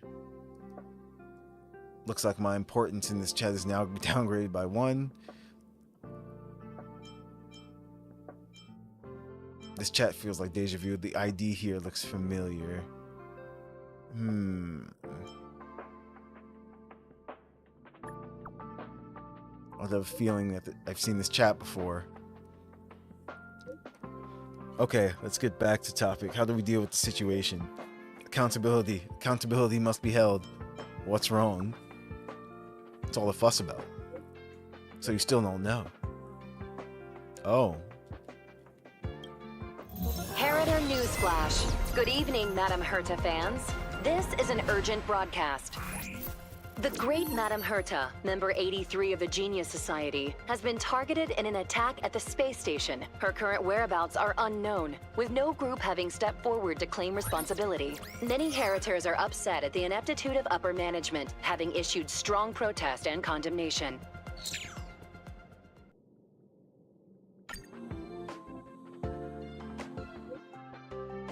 Looks like my importance in this chat is now downgraded by 1. This chat feels like deja vu. The ID here looks familiar. I have a feeling that I've seen this chat before. Okay, let's get back to topic. How do we deal with the situation? Accountability. Accountability must be held. What's wrong? What's all the fuss about? So you still don't know. Oh. Heritor Newsflash. Good evening, Madame Herta fans. This is an urgent broadcast. The great Madame Herta, member 83 of the Genius Society, has been targeted in an attack at the space station. Her current whereabouts are unknown, with no group having stepped forward to claim responsibility. Many Heritors are upset at the ineptitude of upper management, having issued strong protest and condemnation.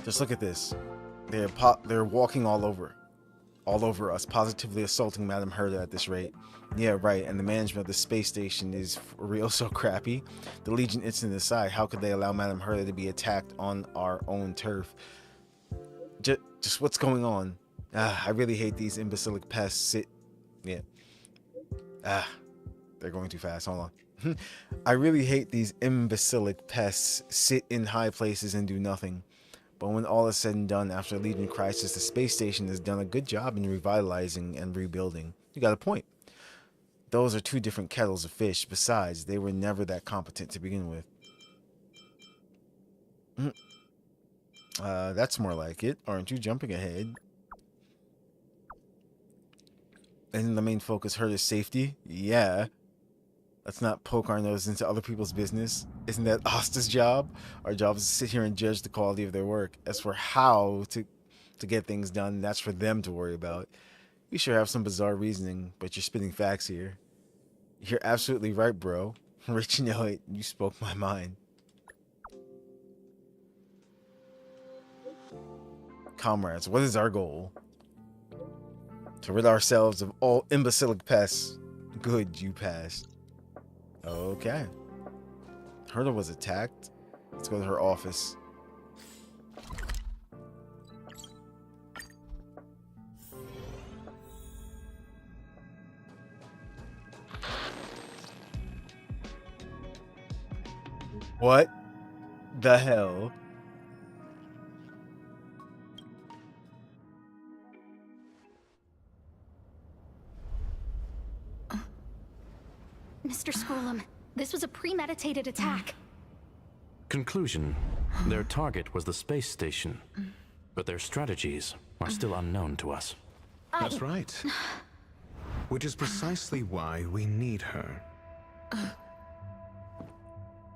Just look at this. They're walking all over us, positively assaulting Madame Herta at this rate. Yeah, right, and the management of the space station is for real so crappy. The Legion incident aside, how could they allow Madame Herta to be attacked on our own turf? Just what's going on? I really hate these imbecilic pests. They're going too fast, hold on. I really hate these imbecilic pests sit in high places and do nothing. But when all is said and done, after the Legion crisis, the space station has done a good job in revitalizing and rebuilding. You got a point. Those are two different kettles of fish. Besides, they were never that competent to begin with. That's more like it. Aren't you jumping ahead? Isn't the main focus Herta's safety? Yeah. Let's not poke our nose into other people's business. Isn't that Asta's job? Our job is to sit here and judge the quality of their work. As for how to get things done, that's for them to worry about. You sure have some bizarre reasoning, but you're spitting facts here. You're absolutely right, bro. Rich, you know it. You spoke my mind. Comrades, what is our goal? To rid ourselves of all imbecilic pests. Good, you passed. Okay. Herta was attacked. Let's go to her office. What the hell? Mr. Scrollum, this was a premeditated attack. Conclusion. Their target was the space station, but their strategies are still unknown to us. That's right. Which is precisely why we need her.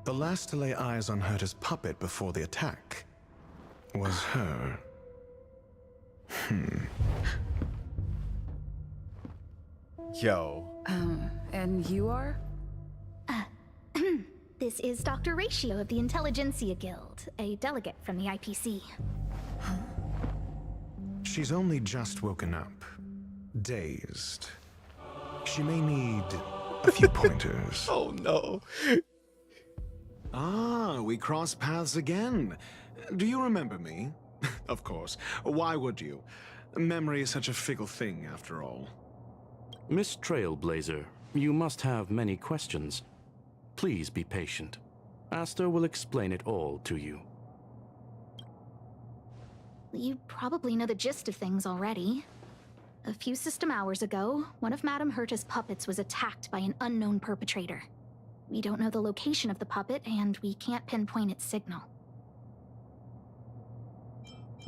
The last to lay eyes on Herta's puppet before the attack was her. Yo. And you are? This is Dr. Ratio of the Intelligentsia Guild, a delegate from the IPC. She's only just woken up. Dazed. She may need a few pointers. Oh no. Ah, we cross paths again. Do you remember me? Of course. Why would you? Memory is such a fickle thing, after all. Miss Trailblazer, you must have many questions. Please be patient. Asta will explain it all to you. You probably know the gist of things already. A few system hours ago, one of Madame Herta's puppets was attacked by an unknown perpetrator. We don't know the location of the puppet, and we can't pinpoint its signal.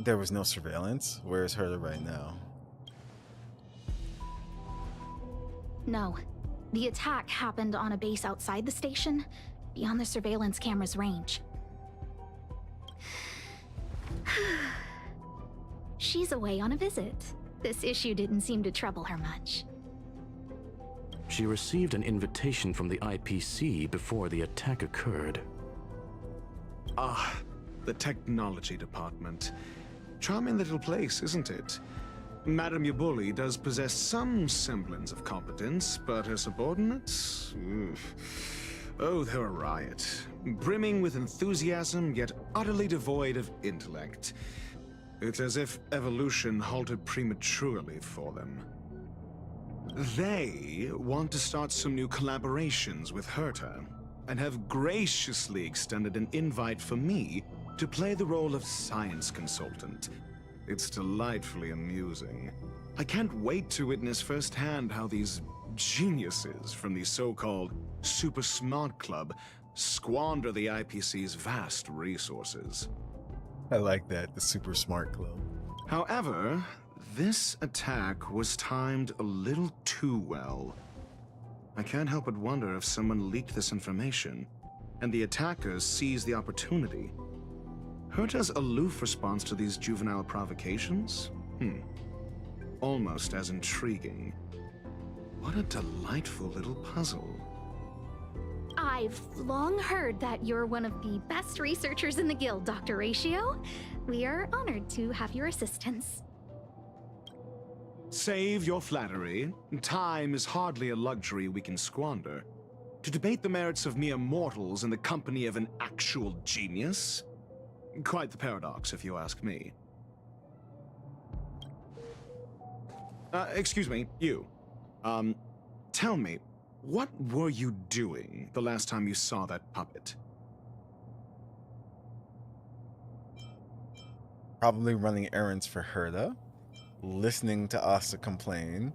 There was no surveillance? Where's Herta right now? No. The attack happened on a base outside the station, beyond the surveillance camera's range. She's away on a visit. This issue didn't seem to trouble her much. She received an invitation from the IPC before the attack occurred. Ah, the technology department. Charming little place, isn't it? Madame Yabuli does possess some semblance of competence, but her subordinates? Oof. Oh, they're a riot. Brimming with enthusiasm, yet utterly devoid of intellect. It's as if evolution halted prematurely for them. They want to start some new collaborations with Herta, and have graciously extended an invite for me to play the role of science consultant. It's delightfully amusing. I can't wait to witness firsthand how these geniuses from the so-called Super Smart Club squander the IPC's vast resources. I like that, the Super Smart Club. However, this attack was timed a little too well. I can't help but wonder if someone leaked this information, and the attackers seized the opportunity. Herta's aloof response to these juvenile provocations? Almost as intriguing. What a delightful little puzzle. I've long heard that you're one of the best researchers in the guild, Dr. Ratio. We are honored to have your assistance. Save your flattery. Time is hardly a luxury we can squander. To debate the merits of mere mortals in the company of an actual genius? Quite the paradox, if you ask me. Excuse me, you. Tell me, what were you doing the last time you saw that puppet? Probably running errands for Herta, listening to Asta complain,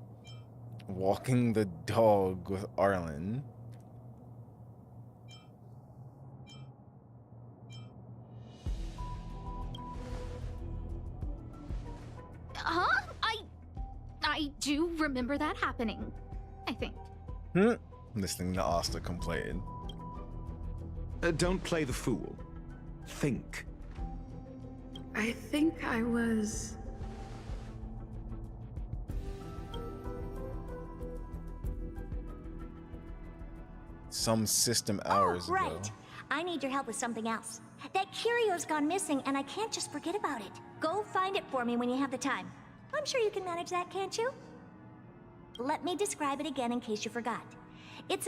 walking the dog with Arlen. Huh? I do remember that happening, I think. Listening to Asta complain. Don't play the fool. Think. I think I was... Some system hours right. ago. I need your help with something else. That curio's gone missing, and I can't just forget about it. Go find it for me when you have the time. I'm sure you can manage that, can't you? Let me describe it again in case you forgot. It's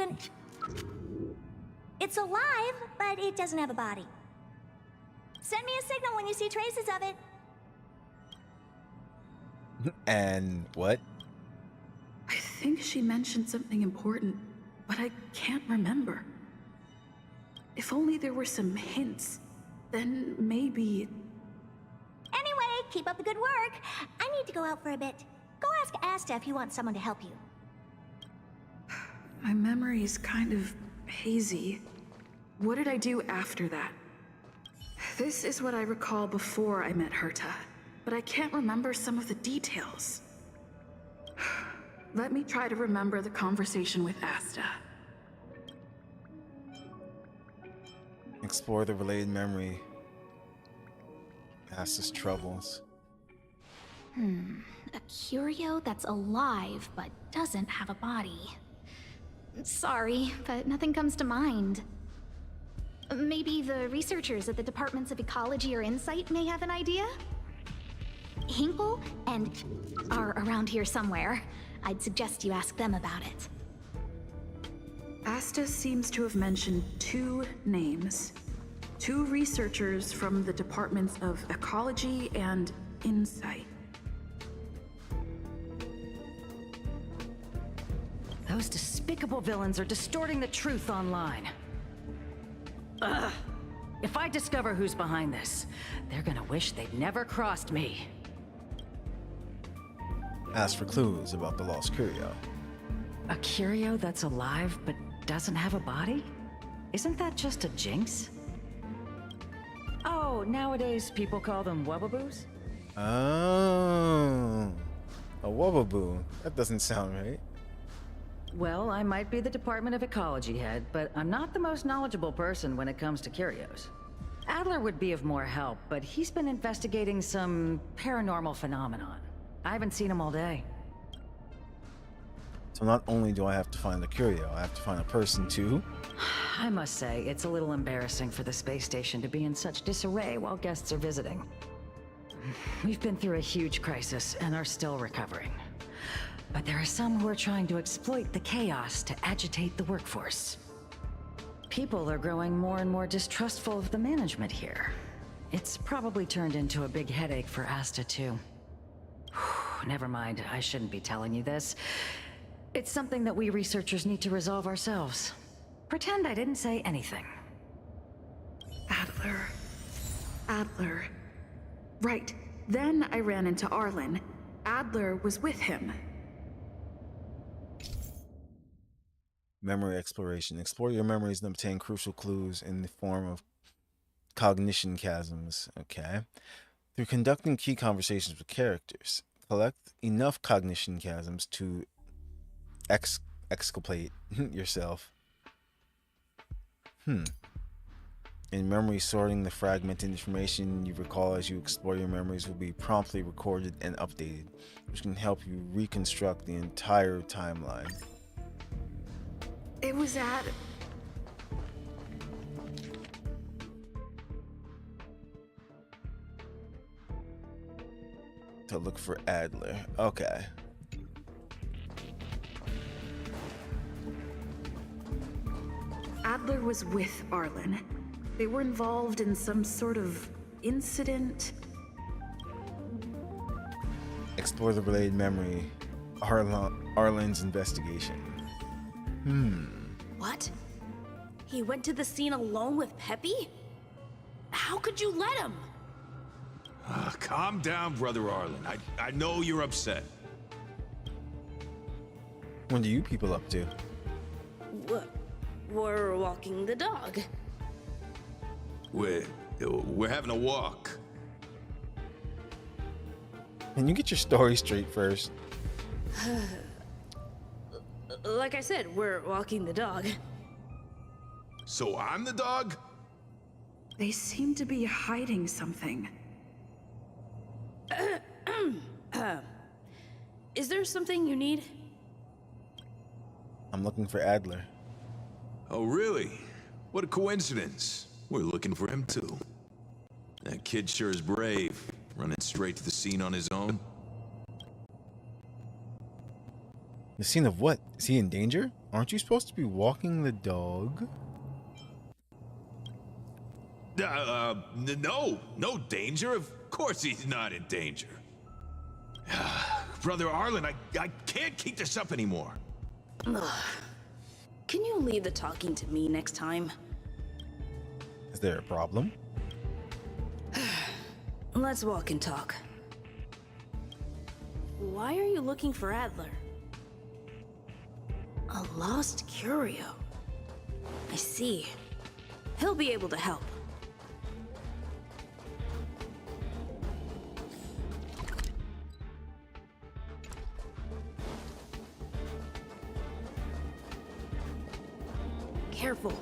alive, but it doesn't have a body. Send me a signal when you see traces of it. And what? I think she mentioned something important, but I can't remember. If only there were some hints, then maybe... Anyway, keep up the good work. I need to go out for a bit. Go ask Asta if you want someone to help you. My memory is kind of hazy. What did I do after that? This is what I recall before I met Herta, but I can't remember some of the details. Let me try to remember the conversation with Asta. Explore the related memory. Asta's troubles. A curio that's alive but doesn't have a body. Sorry, but nothing comes to mind. Maybe the researchers at the Departments of Ecology or Insight may have an idea? Hinkle and are around here somewhere. I'd suggest you ask them about it. Asta seems to have mentioned 2 names. 2 researchers from the Departments of Ecology and Insight. Those despicable villains are distorting the truth online. Ugh. If I discover who's behind this, they're gonna wish they'd never crossed me. Ask for clues about the lost curio. A curio that's alive but doesn't have a body? Isn't that just a jinx? Oh, nowadays people call them wubbaboos? Oh, a wubbaboo. That doesn't sound right. Well, I might be the Department of Ecology head, but I'm not the most knowledgeable person when it comes to curios. Adler would be of more help, but he's been investigating some paranormal phenomenon. I haven't seen him all day. So not only do I have to find the curio, I have to find a person too? I must say, it's a little embarrassing for the space station to be in such disarray while guests are visiting. We've been through a huge crisis and are still recovering. But there are some who are trying to exploit the chaos to agitate the workforce. People are growing more and more distrustful of the management here. It's probably turned into a big headache for Asta too. Never mind, I shouldn't be telling you this. It's something that we researchers need to resolve ourselves. Pretend I didn't say anything. Adler. Right. Then I ran into Arlen. Adler was with him. Memory exploration. Explore your memories and obtain crucial clues in the form of cognition chasms. Okay. Through conducting key conversations with characters, collect enough cognition chasms to exculpate yourself. In memory sorting, the fragmented information you recall as you explore your memories will be promptly recorded and updated, which can help you reconstruct the entire timeline. It was at... To look for Adler. Okay. Adler was with Arlen. They were involved in some sort of incident. Explore the related memory. Arlen's investigation. What? He went to the scene alone with Peppy? How could you let him? Calm down, Brother Arlen. I know you're upset. What are you people up to? We're walking the dog. We're having a walk. Can you get your story straight first? Like I said, we're walking the dog. So I'm the dog? They seem to be hiding something. Is there something you need? I'm looking for Adler. Oh, really? What a coincidence. We're looking for him too. That kid sure is brave, running straight to the scene on his own. The scene of what? Is he in danger? Aren't you supposed to be walking the dog? No danger. Of course he's not in danger. Brother Arlen, I can't keep this up anymore. Can you leave the talking to me next time? Is there a problem? Let's walk and talk. Why are you looking for Adler? A lost curio. I see. He'll be able to help. Careful.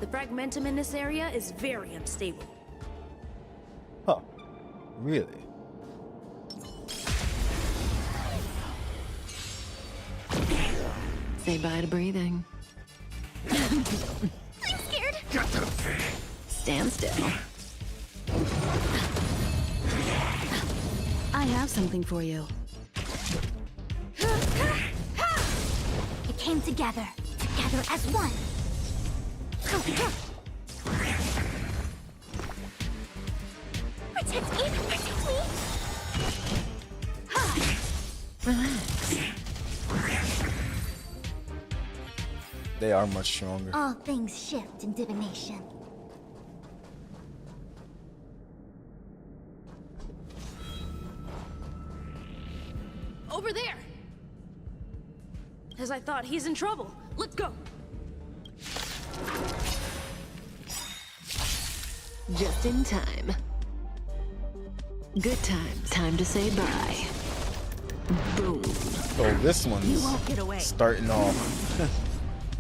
The fragmentum in this area is very unstable. Huh. Really? Say bye to breathing. I'm scared. Stand still. I have something for you. It came together as one. Protect me! Protect me! Relax. They are much stronger. All things shift in divination. Over there! As I thought, he's in trouble. Let's go! Just in time. Good times. Time to say bye. Boom. Oh, this one's You won't get away. starting off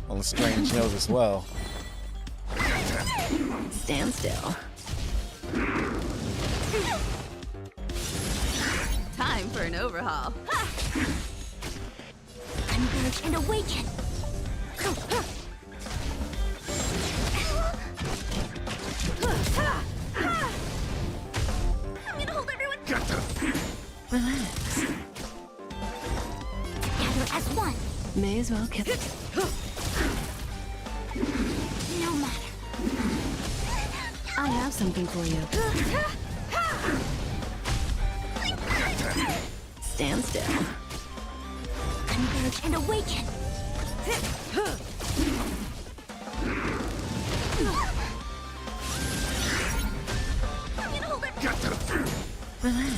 on strange note as well. Stand still. Time for an overhaul. Converge and awaken! I'm gonna hold everyone Relax. together as one. May as well kill. No matter. I have something for you. Stand still. Converge and awaken! I'm gonna hold everyone Relax.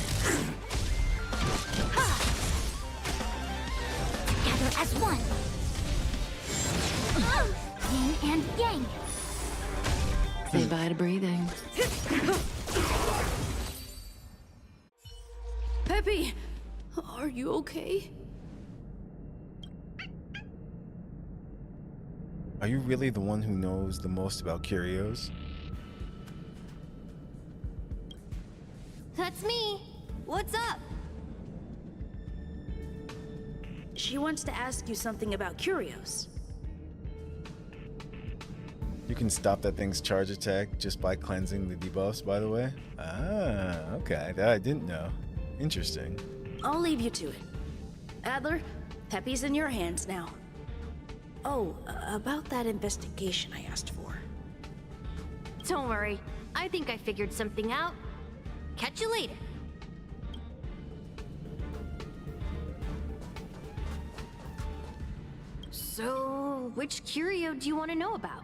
together as one. Yin and yang. Say bye to breathing. Peppy! Are you okay? Are you really the one who knows the most about curios? That's me. What's up? She wants to ask you something about curios. You can stop that thing's charge attack just by cleansing the debuffs, by the way. Ah, okay. That I didn't know. Interesting. I'll leave you to it. Adler, Peppy's in your hands now. Oh, about that investigation I asked for. Don't worry. I think I figured something out. Catch you later. So, which curio do you want to know about?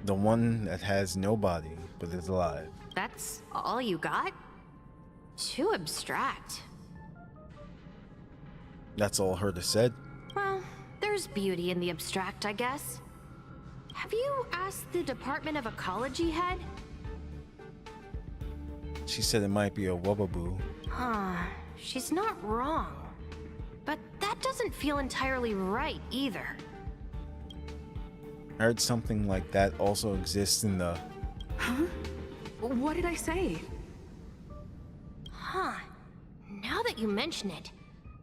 The one that has no body, but is alive. That's all you got? Too abstract. That's all Herta said. Well, there's beauty in the abstract, I guess. Have you asked the Department of Ecology head? She said it might be a Wubaboo. Huh. She's not wrong. But that doesn't feel entirely right either. I heard something like that also exists in the... Huh? What did I say? Huh. Now that you mention it,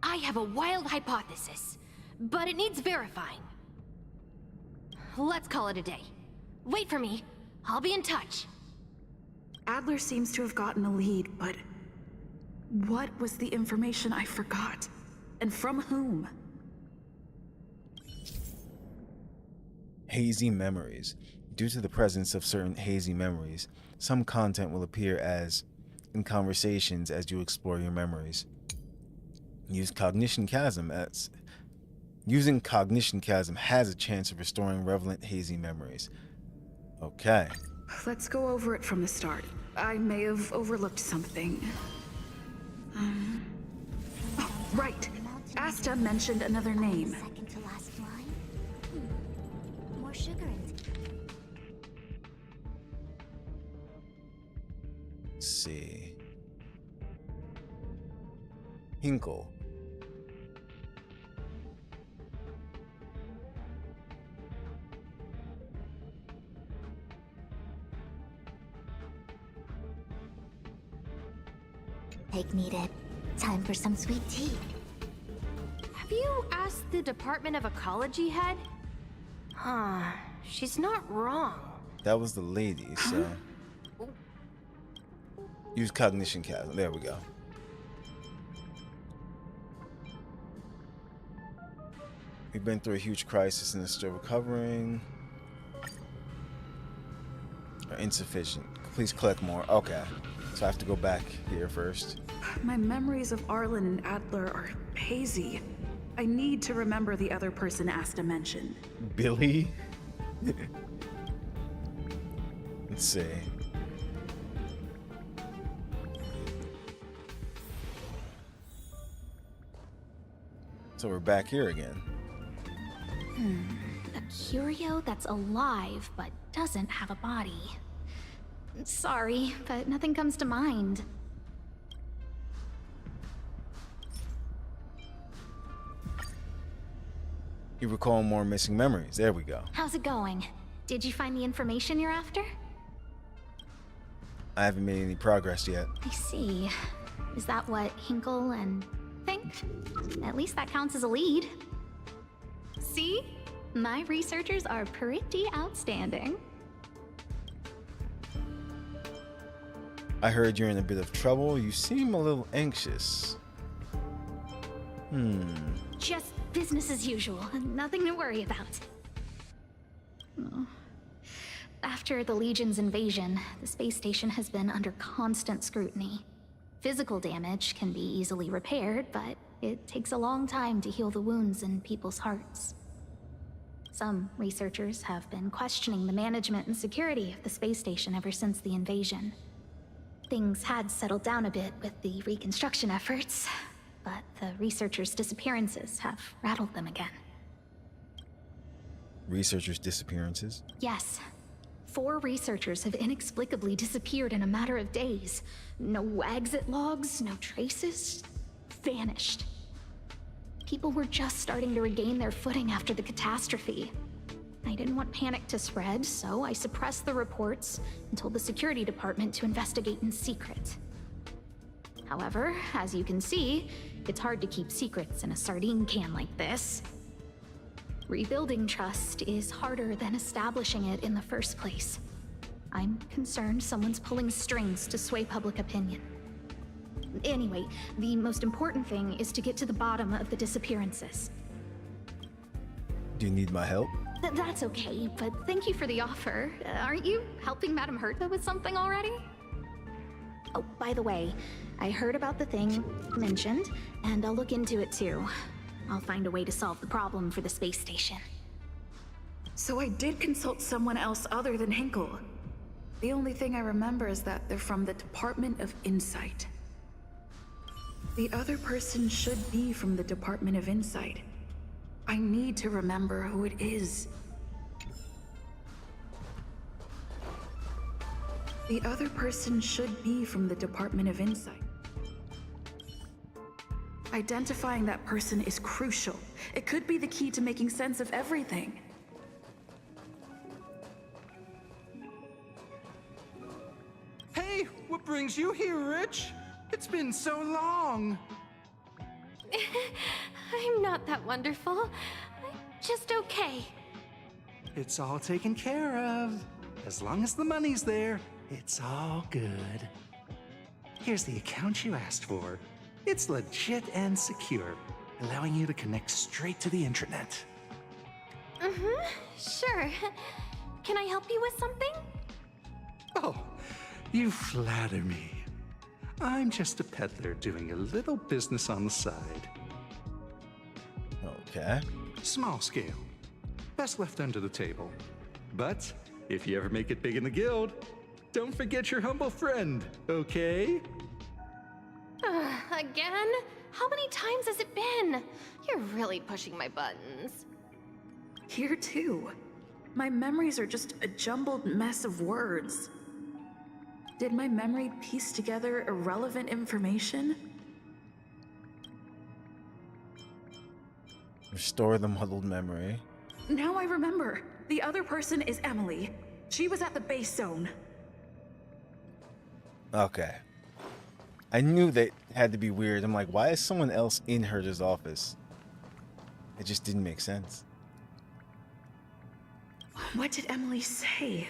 I have a wild hypothesis, but it needs verifying. Let's call it a day. Wait for me. I'll be in touch. Adler seems to have gotten a lead, but what was the information I forgot? And from whom? Hazy memories. Due to the presence of certain hazy memories, some content will appear as in conversations as you explore your memories. Using Cognition Chasm has a chance of restoring relevant hazy memories. Okay. Let's go over it from the start. I may have overlooked something. Oh, right. Asta mentioned another name. Second to last line. More sugar in Let's see. Hinkle. Take needed. Time for some sweet tea. Have you asked the Department of Ecology head? Huh. She's not wrong. That was the lady, so... Use cognition chasm. There we go. We've been through a huge crisis and are still recovering. Insufficient. Please collect more. Okay. So I have to go back here first. My memories of Arlen and Adler are hazy. I need to remember the other person Asta mentioned. Billy? Let's see. So we're back here again. A curio that's alive but doesn't have a body. Sorry, but nothing comes to mind. You recall more missing memories. There we go. How's it going? Did you find the information you're after? I haven't made any progress yet. I see. Is that what Hinkle and think? At least that counts as a lead. See? My researchers are pretty outstanding. I heard you're in a bit of trouble. You seem a little anxious. Just business as usual. Nothing to worry about. Oh. After the Legion's invasion, the space station has been under constant scrutiny. Physical damage can be easily repaired, but it takes a long time to heal the wounds in people's hearts. Some researchers have been questioning the management and security of the space station ever since the invasion. Things had settled down a bit with the reconstruction efforts, but the researchers' disappearances have rattled them again. Researchers' disappearances? Yes. 4 researchers have inexplicably disappeared in a matter of days. No exit logs, no traces. Vanished. People were just starting to regain their footing after the catastrophe. I didn't want panic to spread, so I suppressed the reports and told the security department to investigate in secret. However, as you can see, it's hard to keep secrets in a sardine can like this. Rebuilding trust is harder than establishing it in the first place. I'm concerned someone's pulling strings to sway public opinion. Anyway, the most important thing is to get to the bottom of the disappearances. Do you need my help? That's okay, but thank you for the offer. Aren't you helping Madame Herta with something already? Oh, by the way, I heard about the thing mentioned, and I'll look into it too. I'll find a way to solve the problem for the space station. So I did consult someone else other than Hinkle. The only thing I remember is that they're from the Department of Insight. The other person should be from the Department of Insight. I need to remember who it is. The other person should be from the Department of Insight. Identifying that person is crucial. It could be the key to making sense of everything. Hey, what brings you here, Rich? It's been so long. I'm not that wonderful. I'm just okay. It's all taken care of. As long as the money's there, it's all good. Here's the account you asked for. It's legit and secure, allowing you to connect straight to the intranet. Sure. Can I help you with something? Oh, you flatter me. I'm just a peddler doing a little business on the side. Okay. Small scale. Best left under the table. But if you ever make it big in the guild, don't forget your humble friend, okay? Again? How many times has it been? You're really pushing my buttons. Here too. My memories are just a jumbled mess of words. Did my memory piece together irrelevant information? Restore the muddled memory. Now I remember. The other person is Emily. She was at the base zone. Okay. I knew that had to be weird. I'm like, why is someone else in Herta's office? It just didn't make sense. What did Emily say?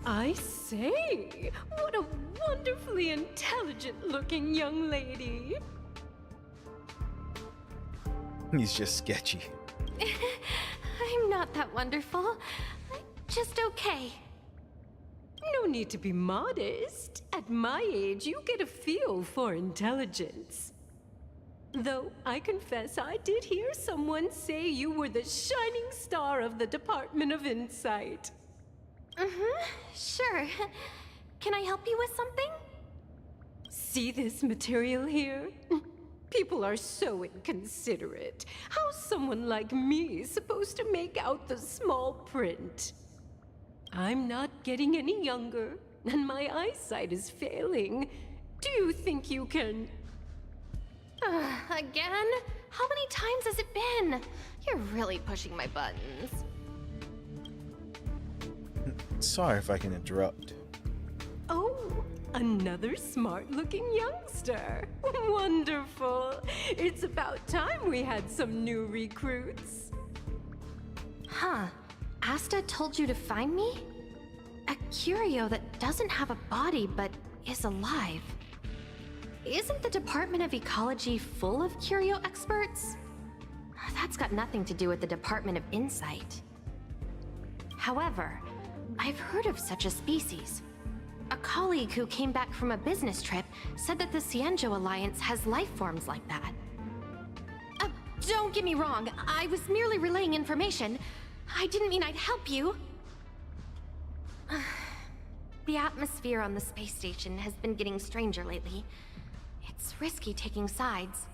I say, what a wonderfully intelligent-looking young lady. He's just sketchy. I'm not that wonderful. I'm just okay. No need to be modest. At my age, you get a feel for intelligence. Though I confess I did hear someone say you were the shining star of the Department of Insight. Sure. Can I help you with something? See this material here? People are so inconsiderate. How's someone like me supposed to make out the small print? I'm not getting any younger, and my eyesight is failing. Do you think you can... Again? How many times has it been? You're really pushing my buttons. Sorry if I can interrupt. Oh, another smart-looking youngster. Wonderful. It's about time we had some new recruits. Huh. Asta told you to find me? A curio that doesn't have a body but is alive. Isn't the Department of Ecology full of curio experts? That's got nothing to do with the Department of Insight. However, I've heard of such a species. A colleague who came back from a business trip said that the Cienjo Alliance has life forms like that. Don't get me wrong, I was merely relaying information. I didn't mean I'd help you. The atmosphere on the space station has been getting stranger lately. It's risky taking sides.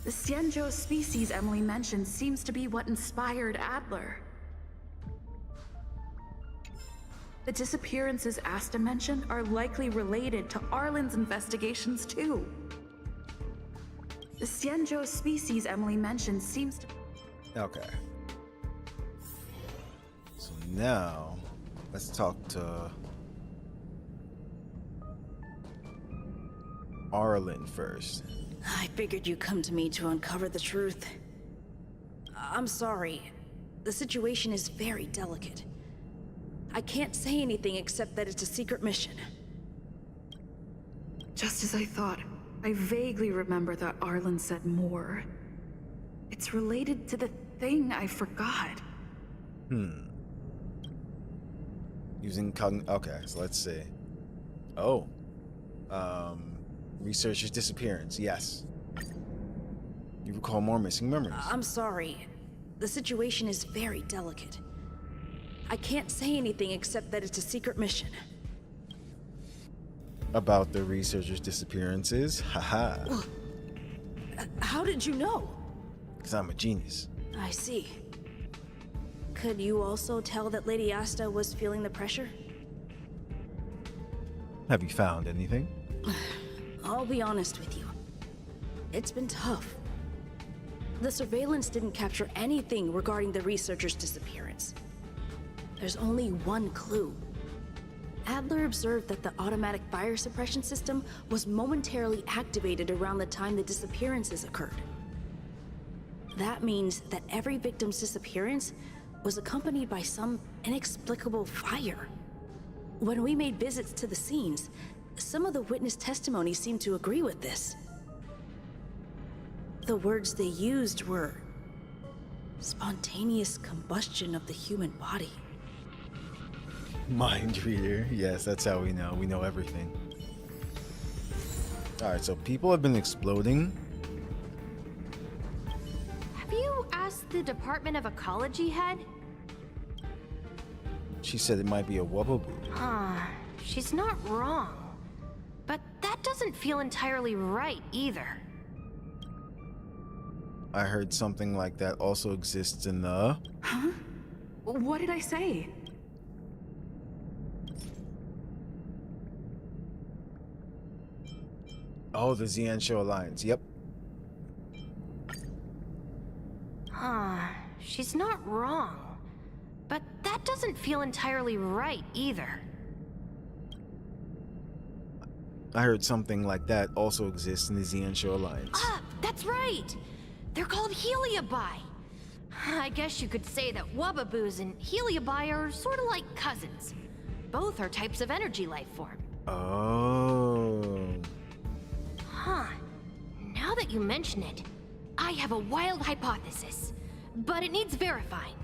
The Cienjo species Emily mentioned seems to be what inspired Adler. The disappearances Asta mentioned are likely related to Arlen's investigations too. The Cienjo species Emily mentioned seems to... Okay. So now, let's talk to Arlen first. I figured you'd come to me to uncover the truth. I'm sorry. The situation is very delicate. I can't say anything except that it's a secret mission. Just as I thought, I vaguely remember that Arlen said more. It's related to the thing I forgot. Using okay, so let's see. Oh. Researcher's disappearance, yes. You recall more missing memories. I'm sorry. The situation is very delicate. I can't say anything except that it's a secret mission. About the researcher's disappearances? Haha. How did you know? Because I'm a genius. I see. Could you also tell that Lady Asta was feeling the pressure? Have you found anything? I'll be honest with you. It's been tough. The surveillance didn't capture anything regarding the researcher's disappearance. There's only one clue. Adler observed that the automatic fire suppression system was momentarily activated around the time the disappearances occurred. That means that every victim's disappearance was accompanied by some inexplicable fire. When we made visits to the scenes, some of the witness testimony seemed to agree with this. The words they used were spontaneous combustion of the human body. Mind reader. Yes, that's how we know. We know everything. Alright, so people have been exploding. Have you asked the Department of Ecology head? She said it might be a Wubbaboo. She's not wrong. But that doesn't feel entirely right either. I heard something like that also exists in the... Huh? What did I say? Oh, the Cienjo Alliance. Yep. She's not wrong. But that that doesn't feel entirely right either. I heard something like that also exists in the Xianzhou Alliance. Ah, that's right! They're called Heliobi. I guess you could say that Wubbaboos and Heliobi are sort of like cousins. Both are types of energy life form. Oh. Huh. Now that you mention it, I have a wild hypothesis, but it needs verifying.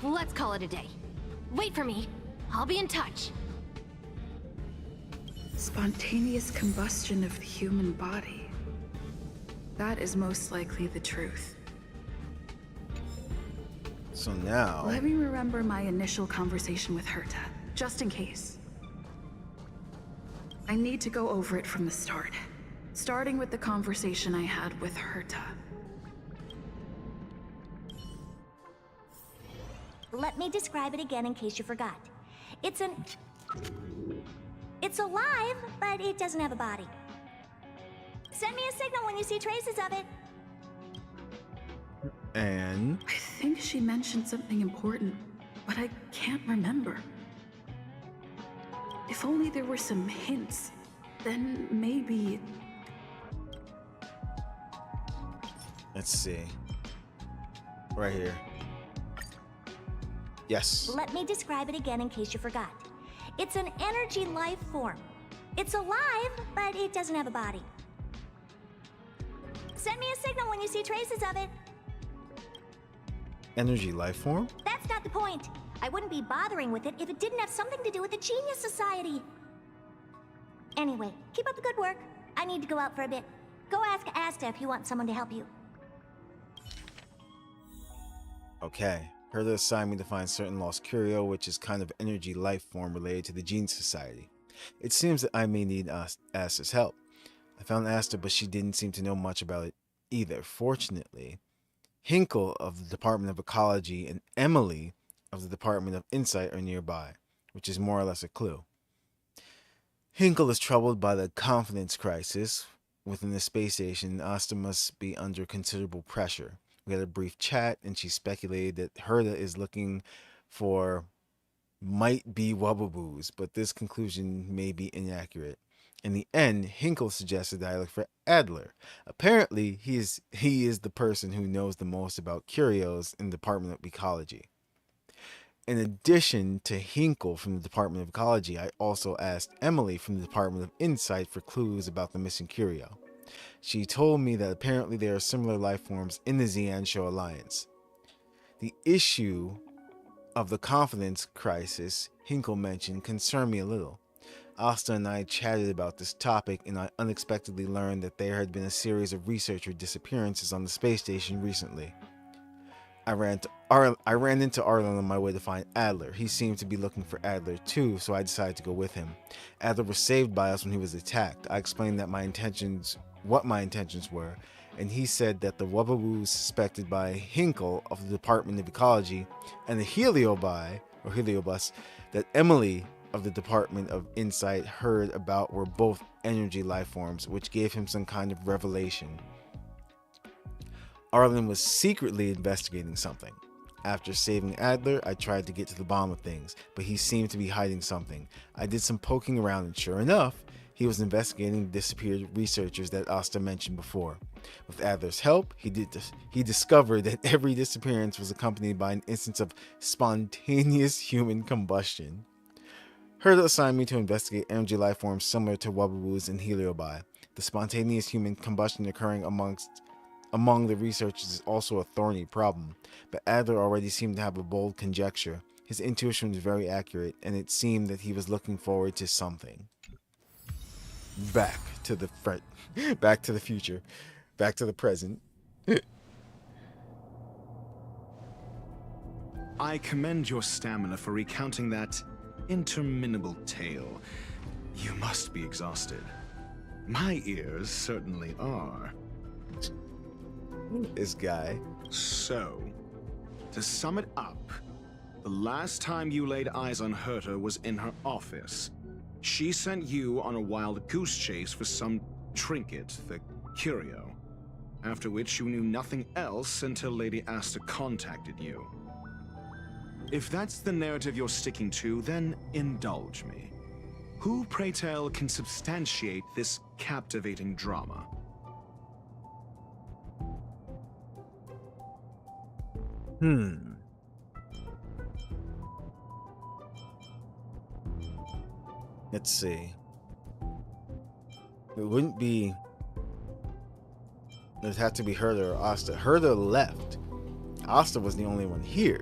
Let's call it a day. Wait for me. I'll be in touch. Spontaneous combustion of the human body. That is most likely the truth. So now... Let me remember my initial conversation with Herta, just in case. I need to go over it from the start, starting with the conversation I had with Herta. Let me describe it again in case you forgot. It's alive, but it doesn't have a body. Send me a signal when you see traces of it. And? I think she mentioned something important, but I can't remember. If only there were some hints, then maybe... Let's see. Right here. Yes. Let me describe it again in case you forgot. It's an energy life form. It's alive, but it doesn't have a body. Send me a signal when you see traces of it. Energy life form? That's not the point. I wouldn't be bothering with it if it didn't have something to do with the Genius Society. Anyway, keep up the good work. I need to go out for a bit. Go ask Asta if you want someone to help you. Okay. Herta assigned me to find certain lost curio, which is kind of energy life form related to the Genius Society. It seems that I may need Asta's help. I found Asta, but she didn't seem to know much about it either. Fortunately, Hinkle of the Department of Ecology and Emily of the Department of Insight are nearby, which is more or less a clue. Hinkle is troubled by the confidence crisis within the space station. Asta must be under considerable pressure. We had a brief chat, and she speculated that Herta is looking for might be Wubbaboos, but this conclusion may be inaccurate. In the end, Hinkle suggested that I look for Adler. Apparently, he is the person who knows the most about curios in the Department of Ecology. In addition to Hinkle from the Department of Ecology, I also asked Emily from the Department of Insight for clues about the missing curio. She told me that apparently there are similar life forms in the Xianzhou Alliance. The issue of the confidence crisis Hinkle mentioned concerned me a little. Asta and I chatted about this topic, and I unexpectedly learned that there had been a series of researcher disappearances on the space station recently. I ran into Arlen on my way to find Adler. He seemed to be looking for Adler too, so I decided to go with him. Adler was saved by us when he was attacked. I explained that what my intentions were, and he said that the Wubbaboos suspected by Hinkle of the Department of Ecology and the Heliobi, or Heliobus, that Emily of the Department of Insight heard about were both energy life forms, which gave him some kind of revelation. Arlen was secretly investigating something. After saving Adler, I tried to get to the bottom of things, but he seemed to be hiding something. I did some poking around, and sure enough, he was investigating the disappeared researchers that Asta mentioned before. With Adler's help, he discovered that every disappearance was accompanied by an instance of spontaneous human combustion. Herta assigned me to investigate energy life forms similar to Wubbaboos and Heliobi. The spontaneous human combustion occurring among the researchers is also a thorny problem, but Adler already seemed to have a bold conjecture. His intuition was very accurate, and it seemed that he was looking forward to something. Back to the future, back to the present. I commend your stamina for recounting that interminable tale. You must be exhausted. My ears certainly are. This guy. So, to sum it up, the last time you laid eyes on Herta was in her office. She sent you on a wild goose chase for some trinket, the curio, after which you knew nothing else until Lady Asta contacted you. If that's the narrative you're sticking to, then indulge me. Who, pray tell, can substantiate this captivating drama? Let's see. It wouldn't be... It'd have to be Herta or Asta. Herta left. Asta was the only one here.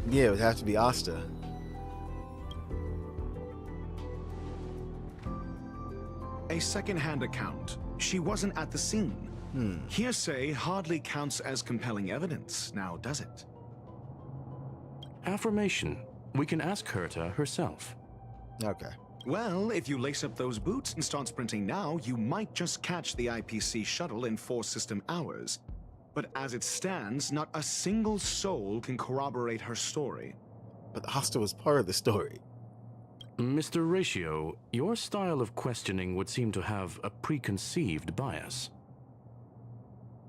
Yeah, it would have to be Asta. A second-hand account. She wasn't at the scene. Hearsay hardly counts as compelling evidence, now does it? Affirmation. We can ask Herta herself. Okay. Well, if you lace up those boots and start sprinting now, you might just catch the IPC shuttle in 4 system hours. But as it stands, not a single soul can corroborate her story. But Asta was part of the story. Mr. Ratio, your style of questioning would seem to have a preconceived bias.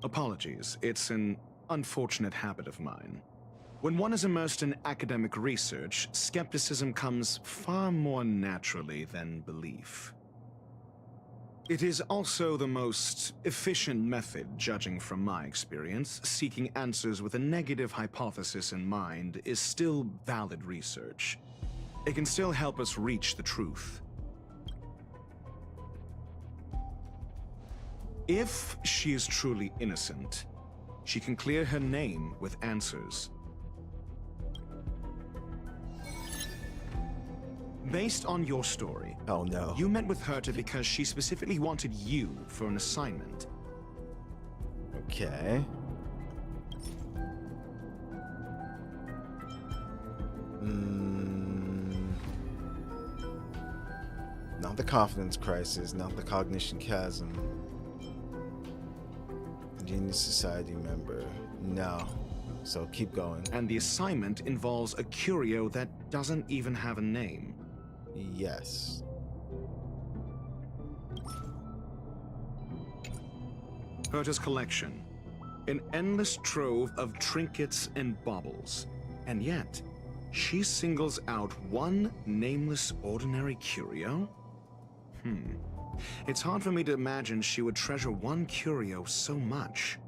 Apologies, it's an unfortunate habit of mine. When one is immersed in academic research, skepticism comes far more naturally than belief. It is also the most efficient method, judging from my experience. Seeking answers with a negative hypothesis in mind is still valid research. It can still help us reach the truth. If she is truly innocent, she can clear her name with answers. Based on your story, oh no, you met with Herta because she specifically wanted you for an assignment. Okay. Not the confidence crisis, not the cognition chasm. Genius Society member. No. So keep going. And the assignment involves a curio that doesn't even have a name. Yes. Herta's collection. An endless trove of trinkets and baubles. And yet, she singles out one nameless ordinary curio? It's hard for me to imagine she would treasure one curio so much.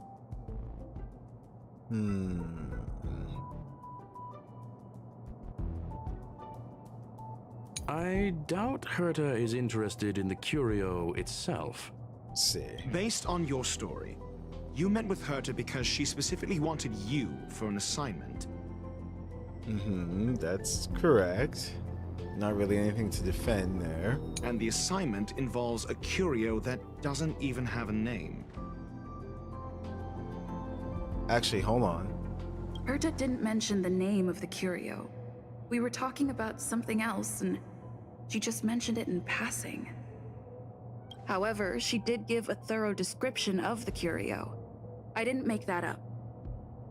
I doubt Herta is interested in the curio itself. See. Based on your story, you met with Herta because she specifically wanted you for an assignment. That's correct. Not really anything to defend there. And the assignment involves a curio that doesn't even have a name. Actually, hold on. Herta didn't mention the name of the curio. We were talking about something else, and she just mentioned it in passing. However, she did give a thorough description of the curio. I didn't make that up.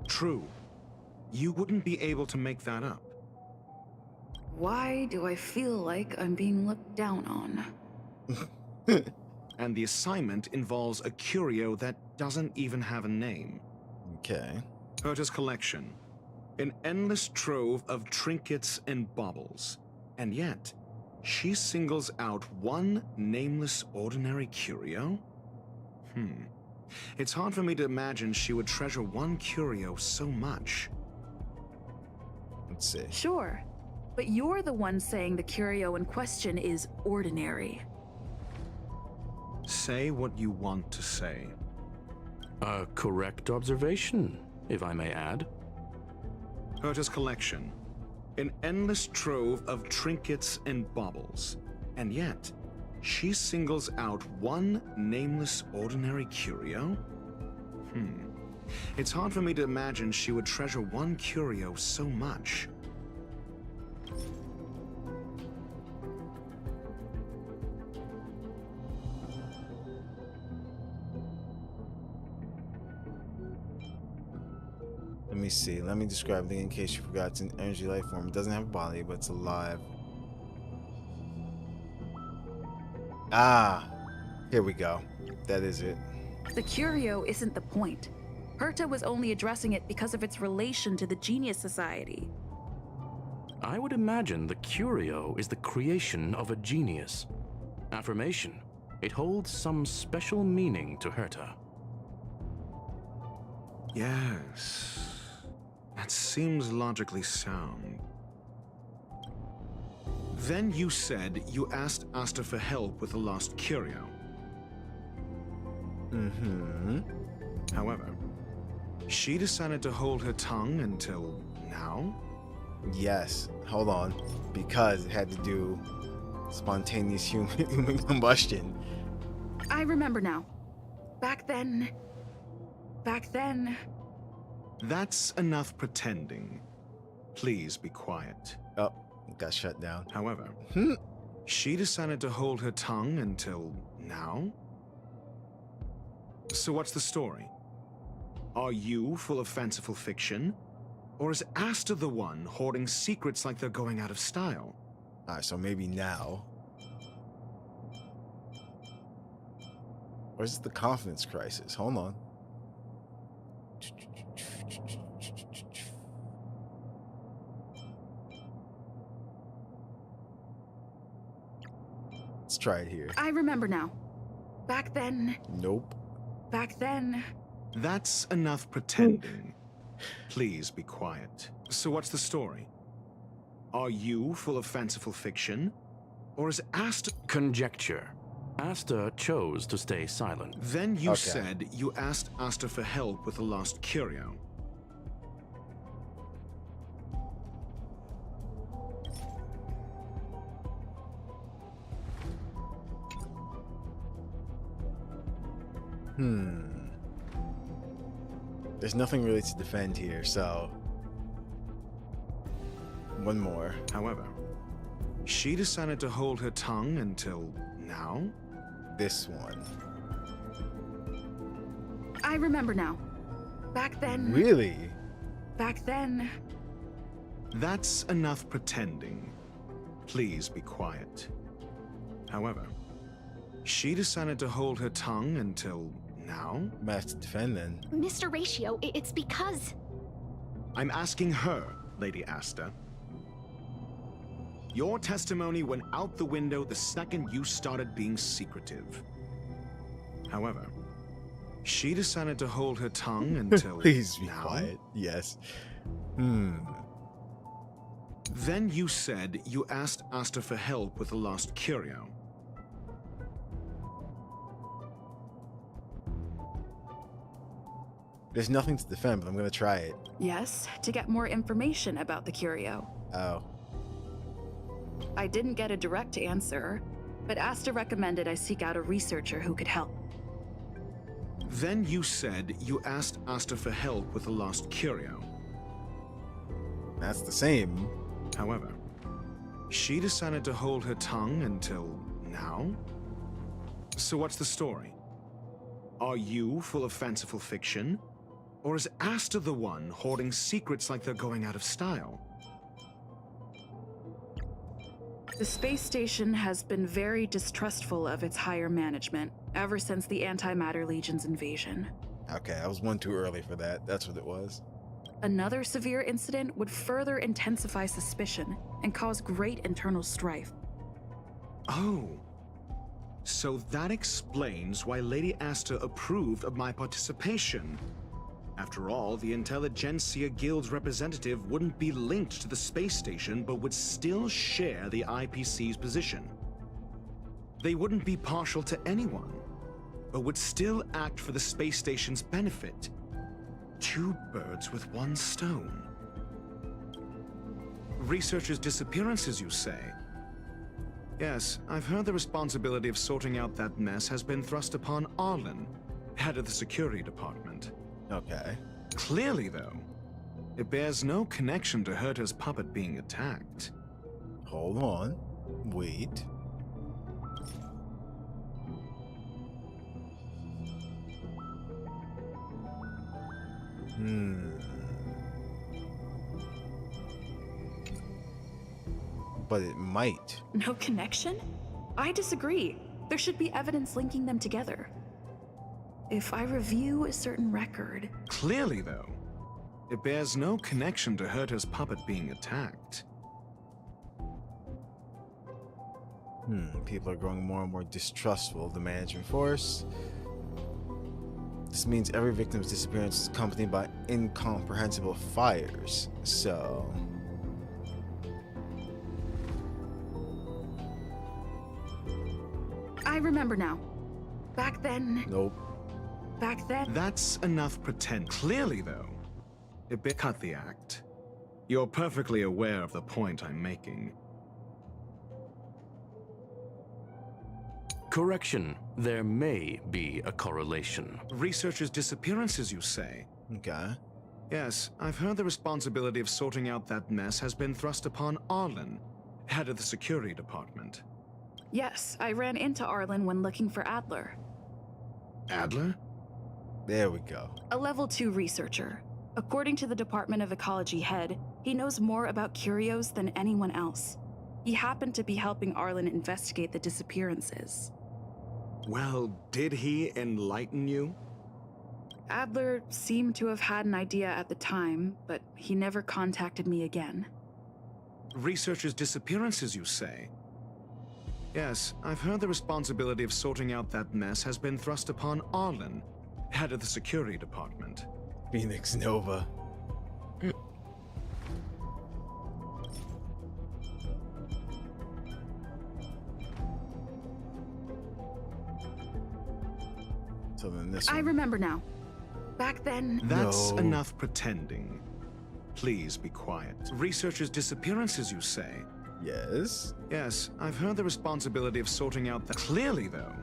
True. You wouldn't be able to make that up. Why do I feel like I'm being looked down on? And the assignment involves a curio that doesn't even have a name. Okay. Herta's collection. An endless trove of trinkets and baubles. And yet, she singles out one nameless ordinary curio? It's hard for me to imagine she would treasure one curio so much. Let's see. Sure, but you're the one saying the curio in question is ordinary. Say what you want to say. A correct observation, if I may add. Herta's collection. An endless trove of trinkets and baubles. And yet, she singles out one nameless ordinary curio? It's hard for me to imagine she would treasure one curio so much. Let me see. Let me describe it in case you forgot. It's an energy life form. It doesn't have a body, but it's alive. Ah, here we go. That is it. The curio isn't the point. Herta was only addressing it because of its relation to the Genius Society. I would imagine the curio is the creation of a genius. Affirmation. It holds some special meaning to Herta. Yes. That seems logically sound. Then you said you asked Asta for help with the lost curio. Mm-hmm. However, she decided to hold her tongue until now? Yes. Hold on. Because it had to do spontaneous human combustion. I remember now. Back then... That's enough pretending. Please be quiet. Oh, it got shut down. However, she decided to hold her tongue until now? So what's the story? Are you full of fanciful fiction? Or is Asta the one hoarding secrets like they're going out of style? Alright, so maybe now. Or is it the confidence crisis? Hold on. Let's try it here. I remember now. Back then... Nope. Back then... That's enough pretending. Please be quiet. So what's the story? Are you full of fanciful fiction? Or is Asta... Conjecture. Asta chose to stay silent. Then you said you asked Asta for help with the lost curio. There's nothing really to defend here, so... One more. However, she decided to hold her tongue until now? This one. I remember now. Back then... Really? Back then... That's enough pretending. Please be quiet. However, she decided to hold her tongue until now? Max defend then. Mr. Ratio, it's because... I'm asking her, Lady Asta. Your testimony went out the window the second you started being secretive. However, she decided to hold her tongue until Please be now? quiet. Yes. Then you said you asked Asta for help with the lost curio. There's nothing to defend, but I'm gonna try it. Yes, to get more information about the curio. Oh. I didn't get a direct answer, but Asta recommended I seek out a researcher who could help. Then you said you asked Asta for help with the lost curio. That's the same. However, she decided to hold her tongue until now? So what's the story? Are you full of fanciful fiction? Or is Asta the one hoarding secrets like they're going out of style? The space station has been very distrustful of its higher management ever since the Antimatter Legion's invasion. Okay, I was one too early for that. That's what it was. Another severe incident would further intensify suspicion and cause great internal strife. Oh. So that explains why Lady Asta approved of my participation. After all, the Intelligentsia Guild's representative wouldn't be linked to the space station, but would still share the IPC's position. They wouldn't be partial to anyone, but would still act for the space station's benefit. Two birds with one stone. Researchers' disappearances, you say? Yes, I've heard the responsibility of sorting out that mess has been thrust upon Arlen, head of the security department. Okay. Clearly, though, it bears no connection to Herta's puppet being attacked. Hold on. Wait. But it might. No connection? I disagree. There should be evidence linking them together. If I review a certain record... Clearly, though, it bears no connection to Herta's puppet being attacked. People are growing more and more distrustful of the management force. This means every victim's disappearance is accompanied by incomprehensible fires. So... I remember now. Back then... Nope. Back then... That's enough pretend. Clearly, though, cut the act. You're perfectly aware of the point I'm making. Correction. There may be a correlation. Researchers' disappearances, you say? Okay. Yes, I've heard the responsibility of sorting out that mess has been thrust upon Arlen, head of the security department. Yes, I ran into Arlen when looking for Adler. Adler? There we go. A level 2 researcher. According to the Department of Ecology head, he knows more about curios than anyone else. He happened to be helping Arlen investigate the disappearances. Well, did he enlighten you? Adler seemed to have had an idea at the time, but he never contacted me again. Researchers' disappearances, you say? Yes, I've heard the responsibility of sorting out that mess has been thrust upon Arlen, head of the security department. Phoenix Nova. So then this one. I remember now. Back then... That's enough pretending. Please be quiet. Researchers' disappearances, you say? Yes? Yes, I've heard the responsibility of sorting out that. Clearly, though,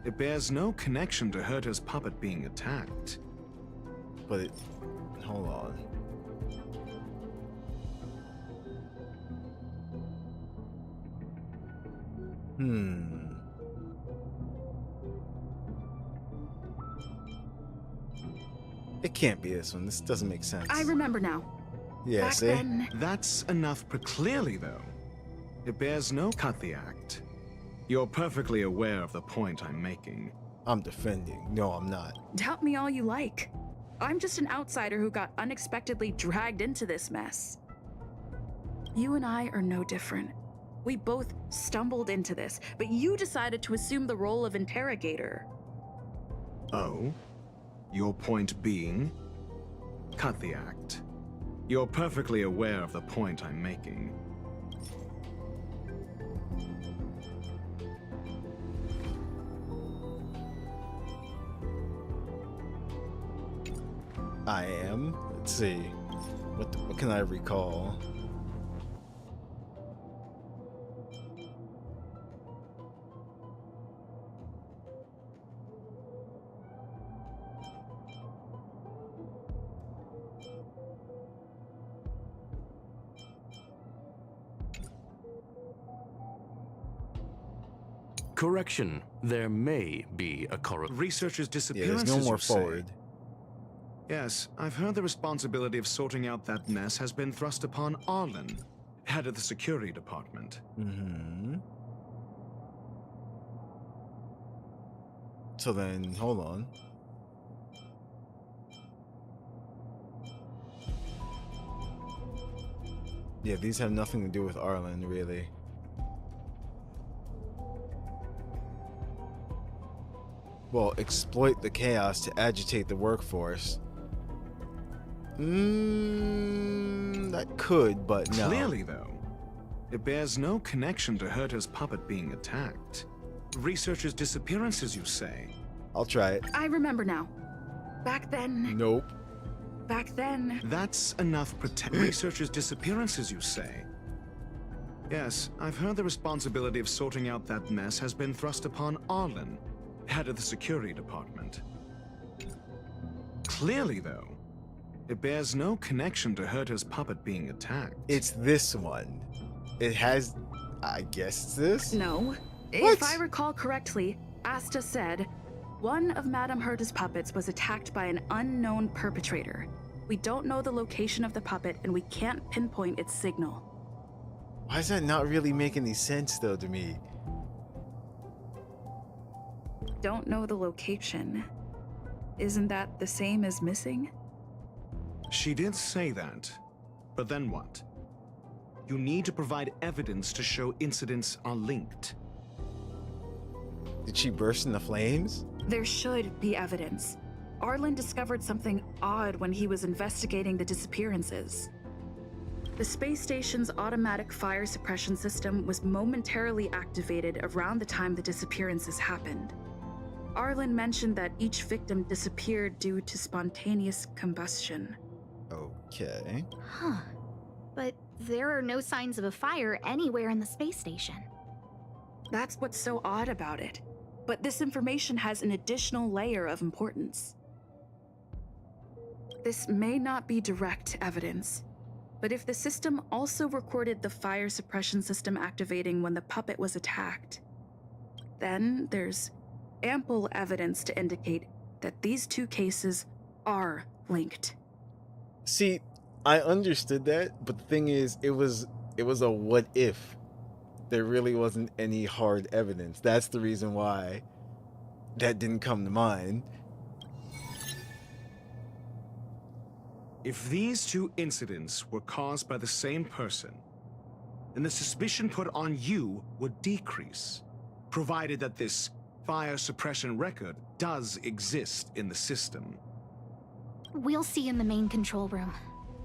it bears no connection to Herta's puppet being attacked. But it... Hold on. It can't be this one. This doesn't make sense. I remember now. Yeah, Back see? then... That's enough. Clearly, though, it bears no... Cut the act. You're perfectly aware of the point I'm making. I'm defending. No, I'm not. Doubt me all you like. I'm just an outsider who got unexpectedly dragged into this mess. You and I are no different. We both stumbled into this, but you decided to assume the role of interrogator. Oh? Your point being? Cut the act. You're perfectly aware of the point I'm making. I am. Let's see. What can I recall? Correction. There may be a correlation. Researchers' Yeah, disappearances, there's no more you say? forward. Yes, I've heard the responsibility of sorting out that mess has been thrust upon Arlen, head of the security department. So then, hold on. Yeah, these have nothing to do with Arlen, really. Well, exploit the chaos to agitate the workforce. That could, but no. Clearly, though, it bears no connection to Herta's puppet being attacked. Researchers' disappearances, you say? I'll try it. I remember now. Back then... Nope. Back then... That's enough Researchers' disappearances, you say? Yes, I've heard the responsibility of sorting out that mess has been thrust upon Arlen, head of the security department. Clearly, though, it bears no connection to Herta's puppet being attacked. It's this one. It has... I guess it's this? No. What? If I recall correctly, Asta said, one of Madame Herta's puppets was attacked by an unknown perpetrator. We don't know the location of the puppet, and we can't pinpoint its signal. Why does that not really make any sense, though, to me? Don't know the location. Isn't that the same as missing? She did say that, but then what? You need to provide evidence to show incidents are linked. Did she burst into flames? There should be evidence. Arlen discovered something odd when he was investigating the disappearances. The space station's automatic fire suppression system was momentarily activated around the time the disappearances happened. Arlen mentioned that each victim disappeared due to spontaneous combustion. Okay. Huh. But there are no signs of a fire anywhere in the space station. That's what's so odd about it. But this information has an additional layer of importance. This may not be direct evidence, but if the system also recorded the fire suppression system activating when the puppet was attacked, then there's ample evidence to indicate that these two cases are linked. See, I understood that, but the thing is, it was a what if. There really wasn't any hard evidence. That's the reason why that didn't come to mind. If these two incidents were caused by the same person, then the suspicion put on you would decrease, provided that this fire suppression record does exist in the system. We'll see in the main control room.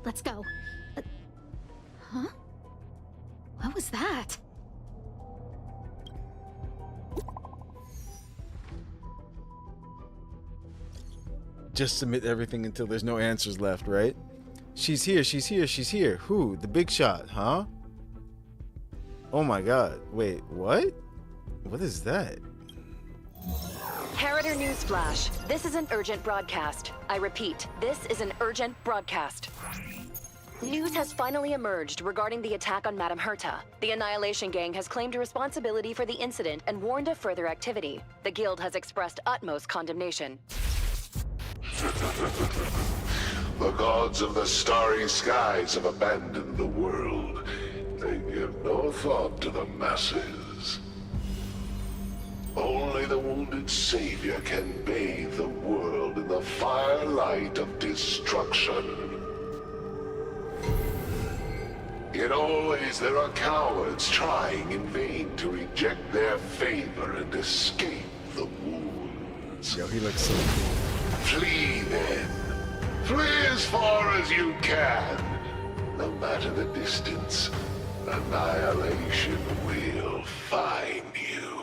Let's go. Huh? What was that? Just submit everything until there's no answers left, right? She's here, she's here, she's here. Who? The big shot, huh? Oh my god. Wait, what? What is that? Harrider Newsflash. This is an urgent broadcast. I repeat, this is an urgent broadcast. News has finally emerged regarding the attack on Madame Herta. The Annihilation Gang has claimed responsibility for the incident and warned of further activity. The Guild has expressed utmost condemnation. The gods of the starry skies have abandoned the world. They give no thought to the masses. Only the wounded savior can bathe the world in the firelight of destruction. Yet always there are cowards trying in vain to reject their favor and escape the wounds. Yo, he looks so cool. Flee then. Flee as far as you can. No matter the distance, annihilation will find you.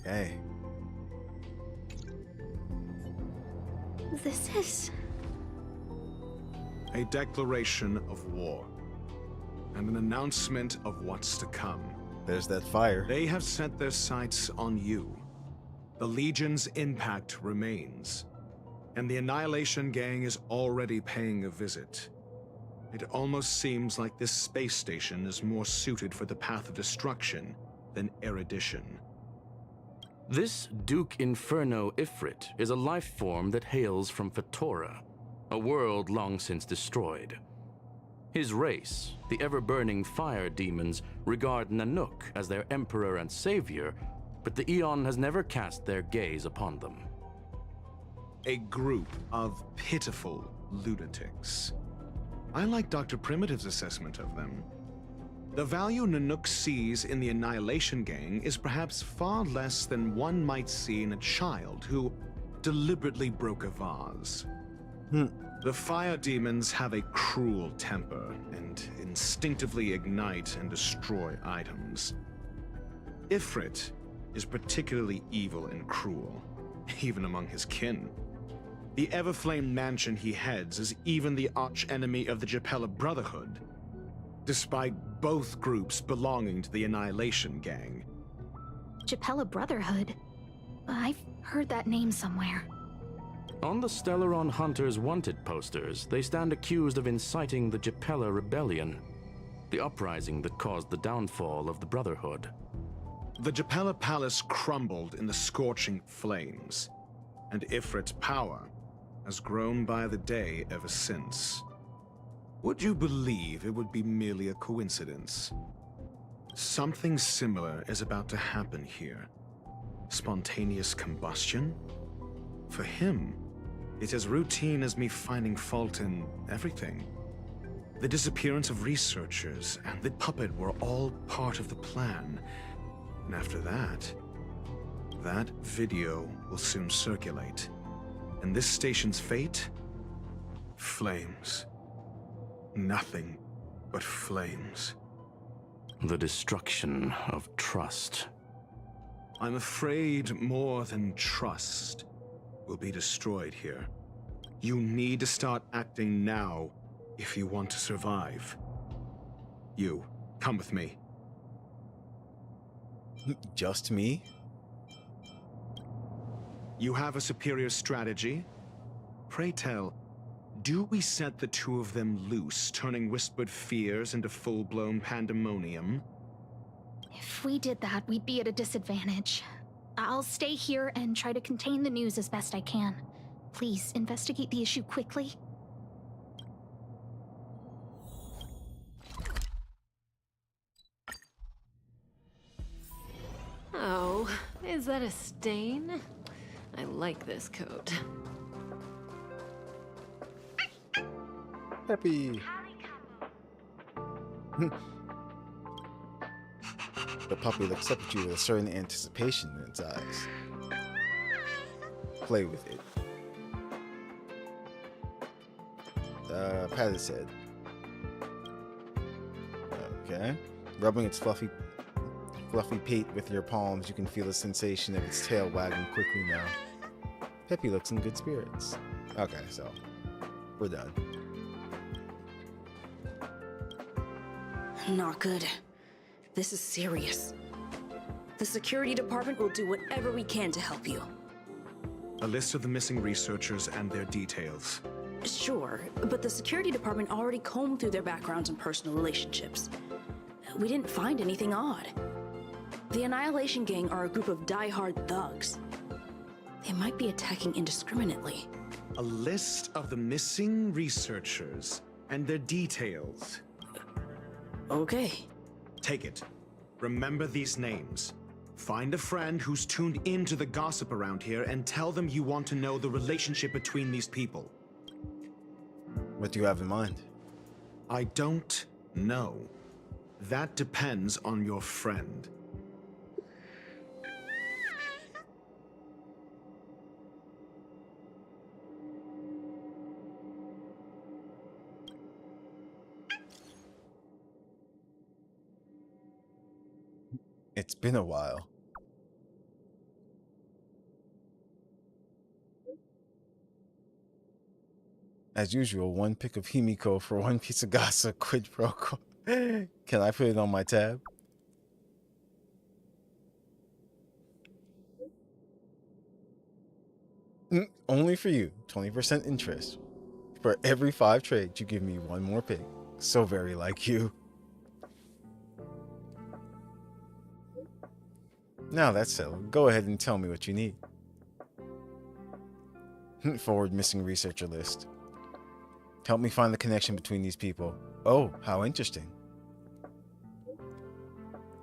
Hey. This is... a declaration of war, and an announcement of what's to come. There's that fire. They have set their sights on you. The Legion's impact remains, and the Annihilation Gang is already paying a visit. It almost seems like this space station is more suited for the path of destruction than erudition. This Duke Inferno Ifrit is a life form that hails from Fatora, a world long since destroyed. His race, the ever-burning fire demons, regard Nanook as their emperor and savior, but the Eon has never cast their gaze upon them. A group of pitiful lunatics. I like Dr. Primitive's assessment of them. The value Nanook sees in the Annihilation Gang is perhaps far less than one might see in a child who deliberately broke a vase. The fire demons have a cruel temper and instinctively ignite and destroy items. Ifrit is particularly evil and cruel, even among his kin. The Everflame mansion he heads is even the arch-enemy of the Japella Brotherhood, despite both groups belonging to the Annihilation Gang. Japella Brotherhood? I've heard that name somewhere. On the Stellaron Hunters wanted posters, they stand accused of inciting the Japella Rebellion, the uprising that caused the downfall of the Brotherhood. The Japella Palace crumbled in the scorching flames, and Ifrit's power has grown by the day ever since. Would you believe it would be merely a coincidence? Something similar is about to happen here. Spontaneous combustion? For him, it's as routine as me finding fault in everything. The disappearance of researchers and the puppet were all part of the plan. And after that, that video will soon circulate. And this station's fate? Flames. Nothing but flames. The destruction of trust. I'm afraid more than trust will be destroyed here. You need to start acting now if you want to survive. You, come with me. Just me? You have a superior strategy? Pray tell, do we set the two of them loose, turning whispered fears into full-blown pandemonium? If we did that, we'd be at a disadvantage. I'll stay here and try to contain the news as best I can. Please, investigate the issue quickly. Oh, is that a stain? I like this coat. Peppy. The puppy looks up at you with a certain anticipation in its eyes. Play with it. Pat its head. Okay. Rubbing its fluffy pate with your palms, you can feel the sensation of its tail wagging quickly now. Peppy looks in good spirits. Okay, so we're done. Not good. This is serious. The security department will do whatever we can to help you. A list of the missing researchers and their details. Sure, but the security department already combed through their backgrounds and personal relationships. We didn't find anything odd. The Annihilation Gang are a group of die-hard thugs. They might be attacking indiscriminately. A list of the missing researchers and their details. Okay. Take it. Remember these names. Find a friend who's tuned into the gossip around here and tell them you want to know the relationship between these people. What do you have in mind? I don't know. That depends on your friend. It's been a while. As usual, one pick of Himiko for one piece of gossip, quid pro quo. Can I put it on my tab? Only for you, 20% interest. For every 5 trades, you give me one more pick. So very like you. Now that's settled. Go ahead and tell me what you need. Forward missing researcher list. Help me find the connection between these people. Oh, how interesting.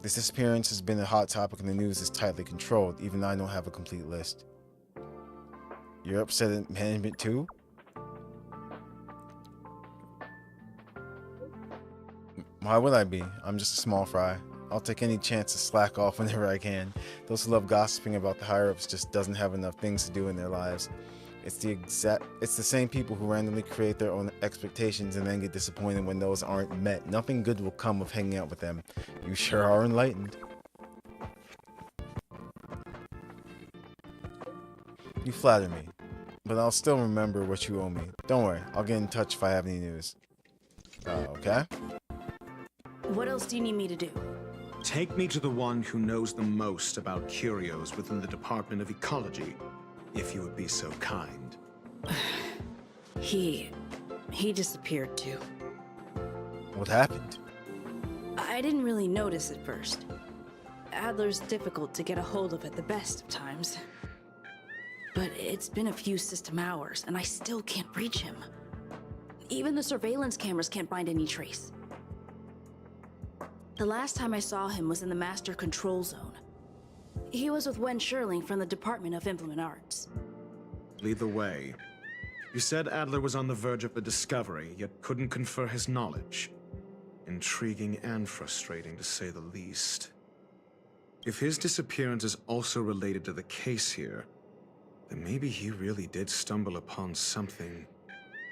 This disappearance has been a hot topic and the news is tightly controlled. Even I don't have a complete list. You're upset at management too? Why would I be? I'm just a small fry. I'll take any chance to slack off whenever I can. Those who love gossiping about the higher-ups just doesn't have enough things to do in their lives. It's the same people who randomly create their own expectations and then get disappointed when those aren't met. Nothing good will come of hanging out with them. You sure are enlightened. You flatter me, but I'll still remember what you owe me. Don't worry, I'll get in touch if I have any news. Okay? What else do you need me to do? Take me to the one who knows the most about curios within the Department of Ecology, if you would be so kind. He disappeared too. What happened? I didn't really notice at first. Adler's difficult to get a hold of at the best of times. But it's been a few system hours, and I still can't reach him. Even the surveillance cameras can't find any trace. The last time I saw him was in the Master Control Zone. He was with Wen Sherling from the Department of Implement Arts. Lead the way. You said Adler was on the verge of a discovery, yet couldn't confer his knowledge. Intriguing and frustrating, to say the least. If his disappearance is also related to the case here, then maybe he really did stumble upon something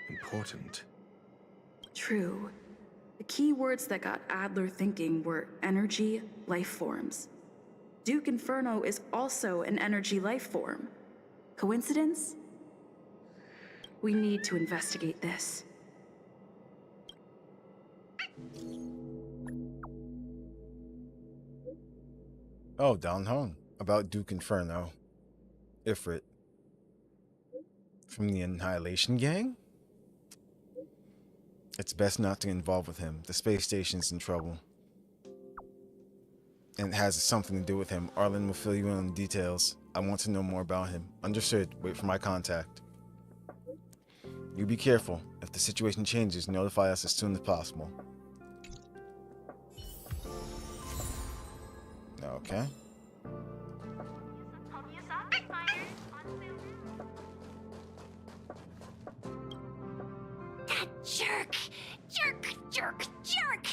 important. True. The key words that got Adler thinking were energy, life forms. Duke Inferno is also an energy life form. Coincidence? We need to investigate this. Oh, down home. About Duke Inferno. Ifrit. From the Annihilation Gang? It's best not to get involved with him. The space station's in trouble. And it has something to do with him. Arlen will fill you in on the details. I want to know more about him. Understood. Wait for my contact. You be careful. If the situation changes, notify us as soon as possible. Okay. That jerk! Jerk!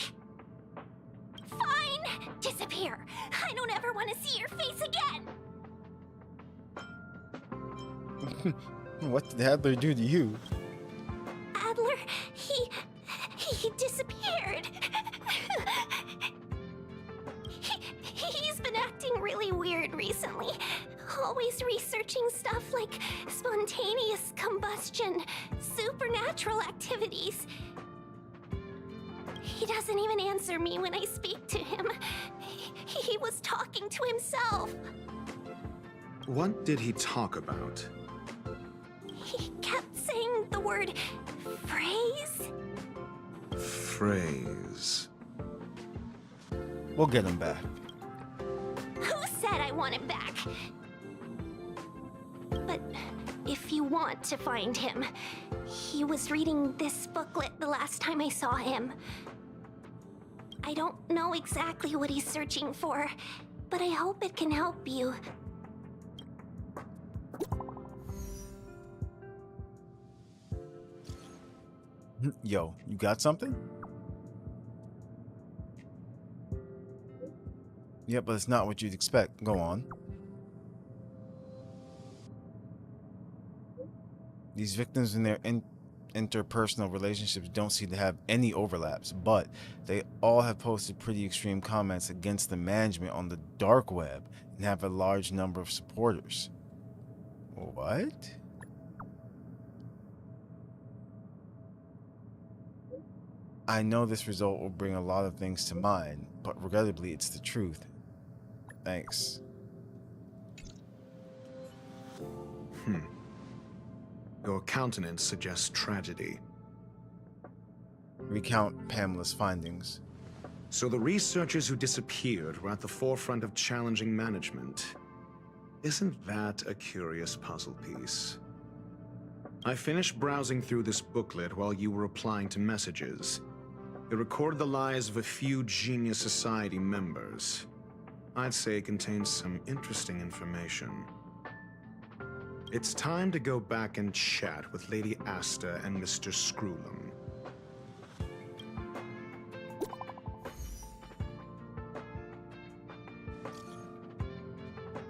Fine! Disappear! I don't ever want to see your face again! What did Adler do to you? Adler, he disappeared. He's been acting really weird recently. Always researching stuff like spontaneous combustion, supernatural activities. He doesn't even answer me when I speak to him. He was talking to himself. What did he talk about? He kept saying the word phrase. Phrase. We'll get him back. Who said I want him back? But if you want to find him, he was reading this booklet the last time I saw him. I don't know exactly what he's searching for, but I hope it can help you. Yo, you got something? Yeah, but it's not what you'd expect. Go on. These victims and their interpersonal relationships don't seem to have any overlaps, but they all have posted pretty extreme comments against the management on the dark web and have a large number of supporters. What? I know this result will bring a lot of things to mind, but regrettably it's the truth. Thanks. Your countenance suggests tragedy. Recount Pamela's findings. So the researchers who disappeared were at the forefront of challenging management. Isn't that a curious puzzle piece? I finished browsing through this booklet while you were replying to messages. It recorded the lives of a few Genius Society members. I'd say it contains some interesting information. It's time to go back and chat with Lady Asta and Mr. Screwlum.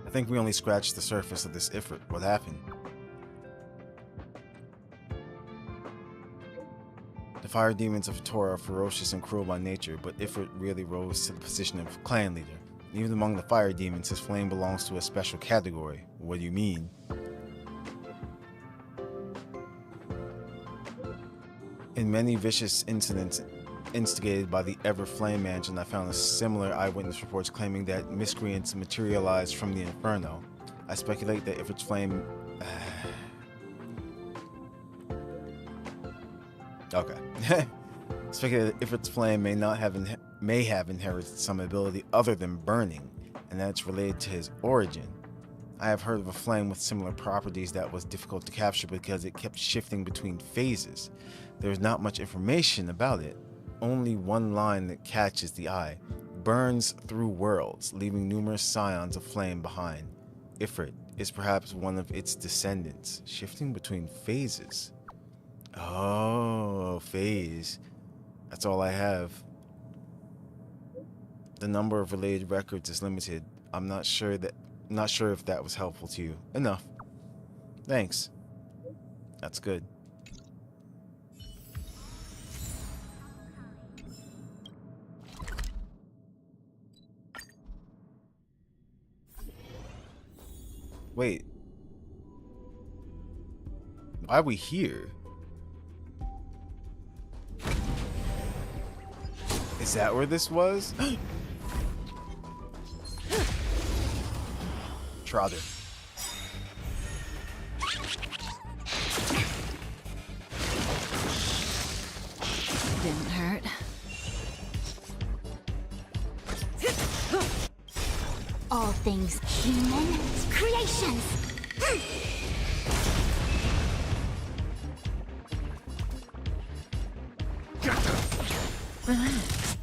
I think we only scratched the surface of this Ifrit. What happened? The fire demons of Torah are ferocious and cruel by nature, but Ifrit really rose to the position of clan leader. Even among the fire demons, his flame belongs to a special category. What do you mean? In many vicious incidents instigated by the Ever Flame Mansion, I found similar eyewitness reports claiming that miscreants materialized from the Inferno. I speculate that if its flame... Okay. Speculate that if its flame may have inherited some ability other than burning, and that it's related to his origin. I have heard of a flame with similar properties that was difficult to capture because it kept shifting between phases. There's not much information about it, only one line that catches the eye. burns through worlds, leaving numerous scions of flame behind. Ifrit is perhaps one of its descendants, shifting between phases. Oh, phase. That's all I have. The number of related records is limited. I'm not sure if that was helpful to you. Enough. Thanks. That's good. Wait. Why are we here? Is that where this was? Trotter. Didn't hurt. All things human creations. Relax.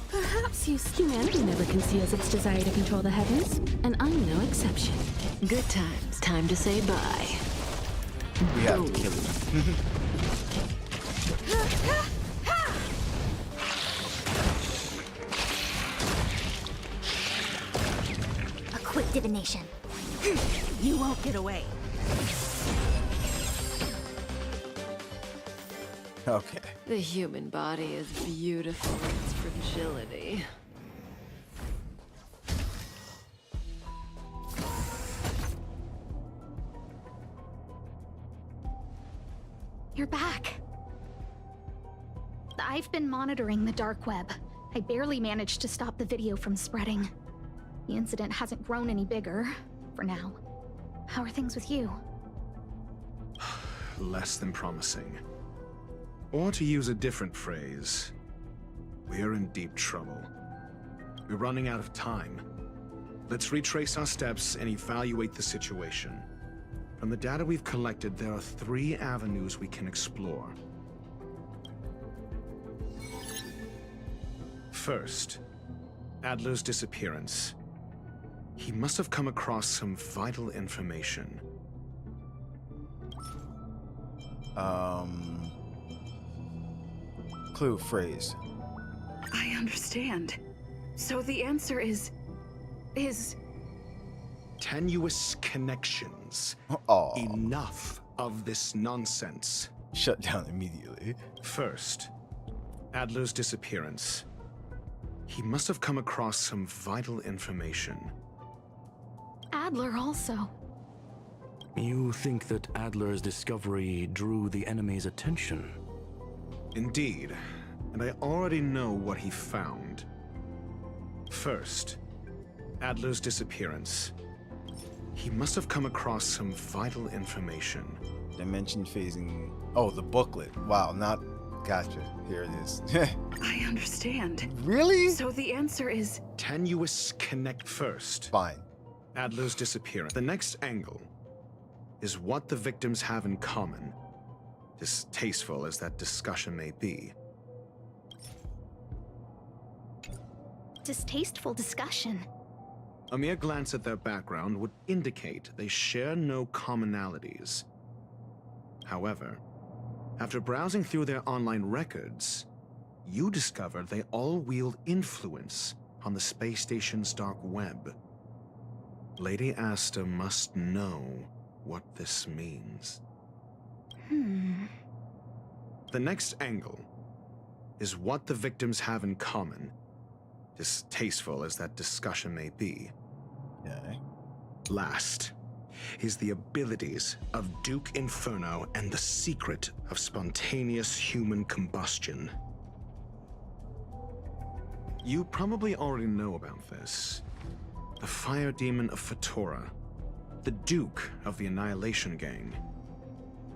Perhaps humanity never conceals its desire to control the heavens, and I'm no exception. Good times. Time to say bye. We have to kill him. A quick divination. You won't get away. Okay. The human body is beautiful in its fragility. You're back. I've been monitoring the dark web. I barely managed to stop the video from spreading. The incident hasn't grown any bigger, for now. How are things with you? Less than promising. Or to use a different phrase, we're in deep trouble. We're running out of time. Let's retrace our steps and evaluate the situation. From the data we've collected, there are 3 avenues we can explore. First, Adler's disappearance. He must have come across some vital information. Clue phrase. I understand. So the answer is Tenuous connections. Aw. Enough of this nonsense. Shut down immediately. First, Adler's disappearance. He must have come across some vital information. Adler also. You think that Adler's discovery drew the enemy's attention? Indeed, and I already know what he found. First, Adler's disappearance. He must have come across some vital information. Dimension phasing. Oh, the booklet. Wow, not... Gotcha. Here it is. I understand. Really? So the answer is Tenuous connect first. Fine. Adler's disappearance. The next angle is what the victims have in common, distasteful as that discussion may be. Distasteful discussion. A mere glance at their background would indicate they share no commonalities. However, after browsing through their online records, you discover they all wield influence on the space station's dark web. Lady Asta must know what this means. The next angle is what the victims have in common, distasteful as that discussion may be. Okay. Last is the abilities of Duke Inferno and the secret of spontaneous human combustion. You probably already know about this. The fire demon of Fatora, the Duke of the Annihilation Gang.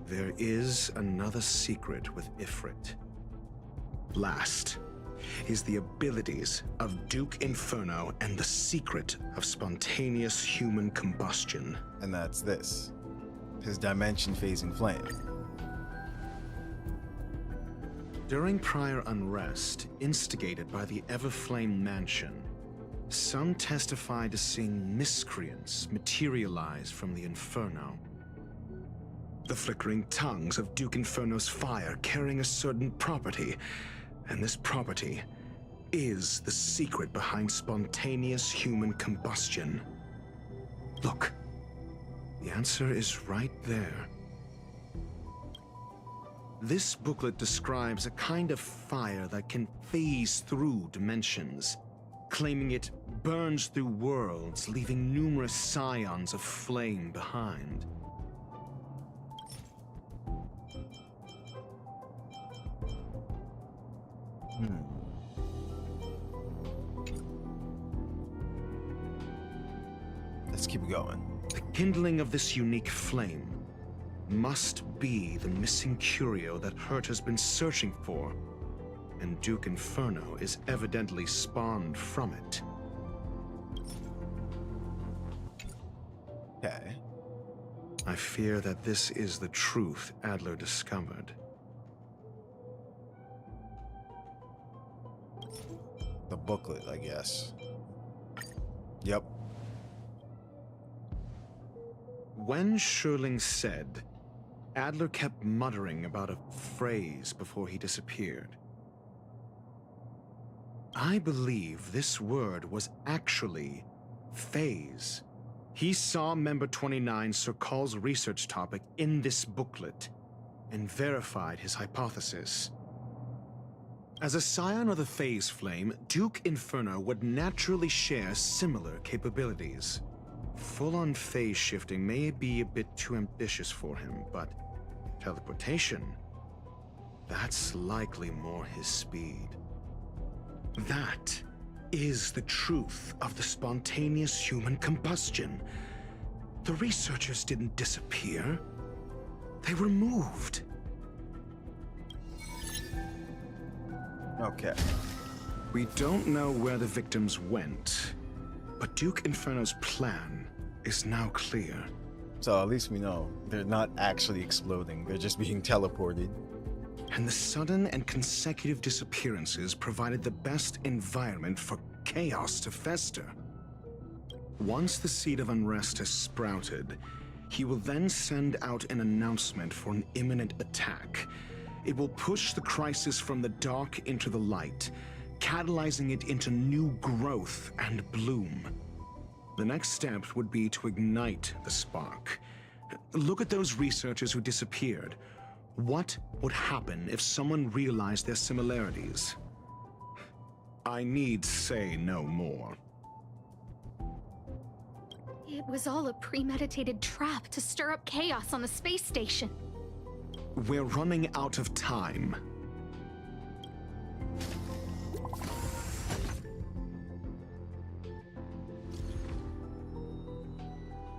There is another secret with Ifrit. Last is the abilities of Duke Inferno and the secret of spontaneous human combustion. And that's this. His dimension phasing flame. During prior unrest instigated by the Everflame Mansion, Some testify to seeing miscreants materialize from the Inferno. The flickering tongues of Duke Inferno's fire carrying a certain property, and this property is the secret behind spontaneous human combustion. Look, the answer is right there. This booklet describes a kind of fire that can phase through dimensions, claiming it burns through worlds, leaving numerous scions of flame behind. Let's keep going. The kindling of this unique flame must be the missing curio that Hurt has been searching for, and Duke Inferno is evidently spawned from it. Okay. I fear that this is the truth Adler discovered. The booklet, I guess. Yep. When Schurling said, Adler kept muttering about a phrase before he disappeared. I believe this word was actually phase. He saw Member 29 Sir Call's research topic in this booklet and verified his hypothesis. As a scion of the phase flame, Duke Inferno would naturally share similar capabilities. Full-on phase shifting may be a bit too ambitious for him, but teleportation, that's likely more his speed. That is the truth of the spontaneous human combustion. The researchers didn't disappear. They were moved. Okay. We don't know where the victims went, but Duke Inferno's plan is now clear. So at least we know they're not actually exploding, they're just being teleported. And the sudden and consecutive disappearances provided the best environment for chaos to fester. Once the seed of unrest has sprouted, he will then send out an announcement for an imminent attack. It will push the crisis from the dark into the light, catalyzing it into new growth and bloom. The next step would be to ignite the spark. Look at those researchers who disappeared. What would happen if someone realized their similarities? I need say no more. It was all a premeditated trap to stir up chaos on the space station. We're running out of time.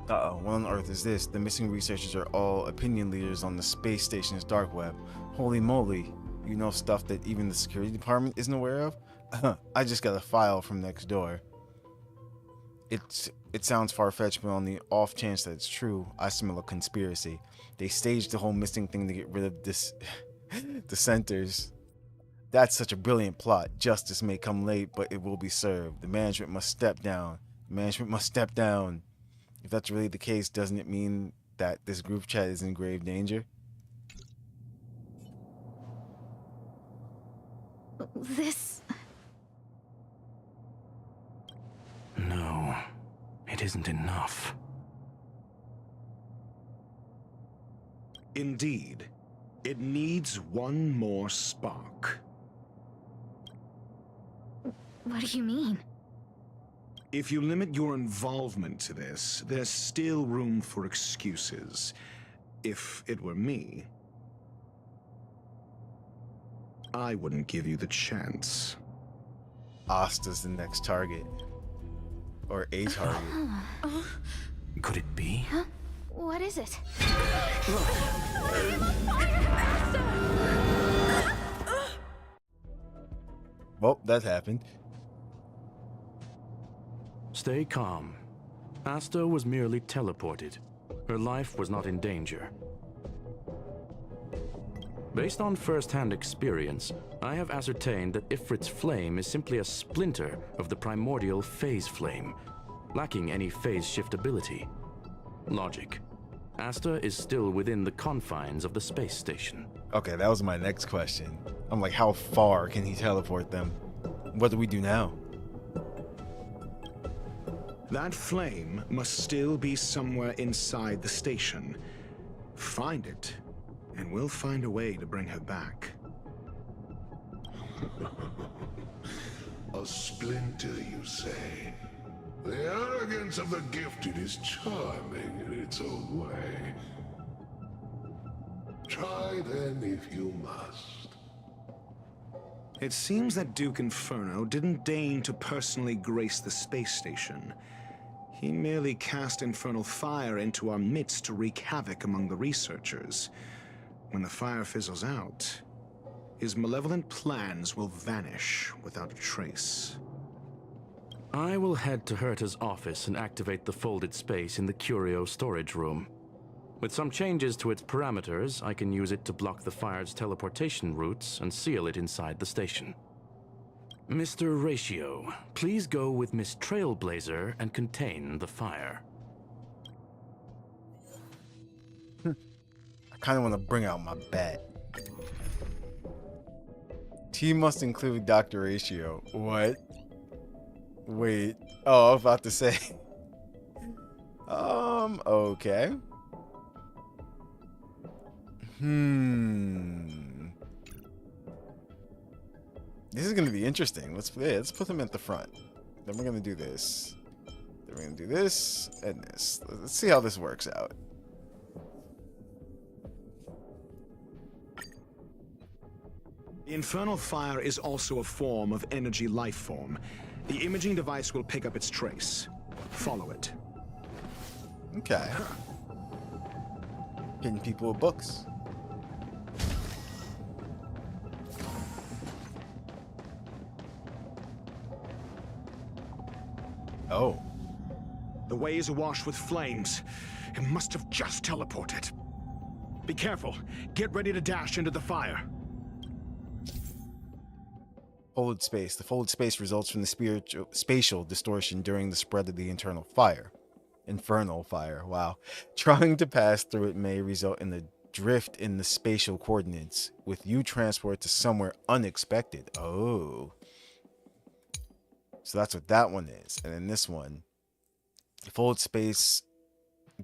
Uh-oh, what on earth is this? The missing researchers are all opinion leaders on the space station's dark web. Holy moly, you know stuff that even the security department isn't aware of? I just got a file from next door. It sounds far-fetched, but on the off chance that it's true, I smell a conspiracy. They staged the whole missing thing to get rid of this dissenters. That's such a brilliant plot. Justice may come late, but it will be served. The management must step down. The management must step down. If that's really the case, doesn't it mean that this group chat is in grave danger? This... No, it isn't enough. Indeed, it needs one more spark. What do you mean? If you limit your involvement to this, there's still room for excuses. If it were me, I wouldn't give you the chance. Asta's the next target. Or a target. Could it be? Huh? What is it? Well, that happened. Stay calm. Asta was merely teleported. Her life was not in danger. Based on first-hand experience, I have ascertained that Ifrit's flame is simply a splinter of the primordial phase flame, lacking any phase shift ability. Logic. Asta is still within the confines of the space station. Okay, that was my next question. I'm like, how far can he teleport them? What do we do now? That flame must still be somewhere inside the station. Find it, and we'll find a way to bring her back. A splinter, you say? The arrogance of the gifted is charming in its own way. Try then if you must. It seems that Duke Inferno didn't deign to personally grace the space station. He merely cast infernal fire into our midst to wreak havoc among the researchers. When the fire fizzles out, his malevolent plans will vanish without a trace. I will head to Herta's office and activate the folded space in the curio storage room. With some changes to its parameters, I can use it to block the fire's teleportation routes and seal it inside the station. Mr. Ratio, please go with Miss Trailblazer and contain the fire. I kind of want to bring out my bat. T must include Dr. Ratio. What? Wait. Oh, I was about to say. Okay. This is going to be interesting. Let's put him at the front. Then we're going to do this. Then we're going to do this and this. Let's see how this works out. The infernal fire is also a form of energy life form. The imaging device will pick up its trace. Follow it. Okay. Hitting people with books. Oh. The way is awash with flames. It must have just teleported. Be careful. Get ready to dash into the fire. Folded space. The folded space results from the spatial distortion during the spread of the infernal fire. Wow. Trying to pass through it may result in a drift in the spatial coordinates, with you transport to somewhere unexpected. Oh. So that's what that one is. And then this one, the folded space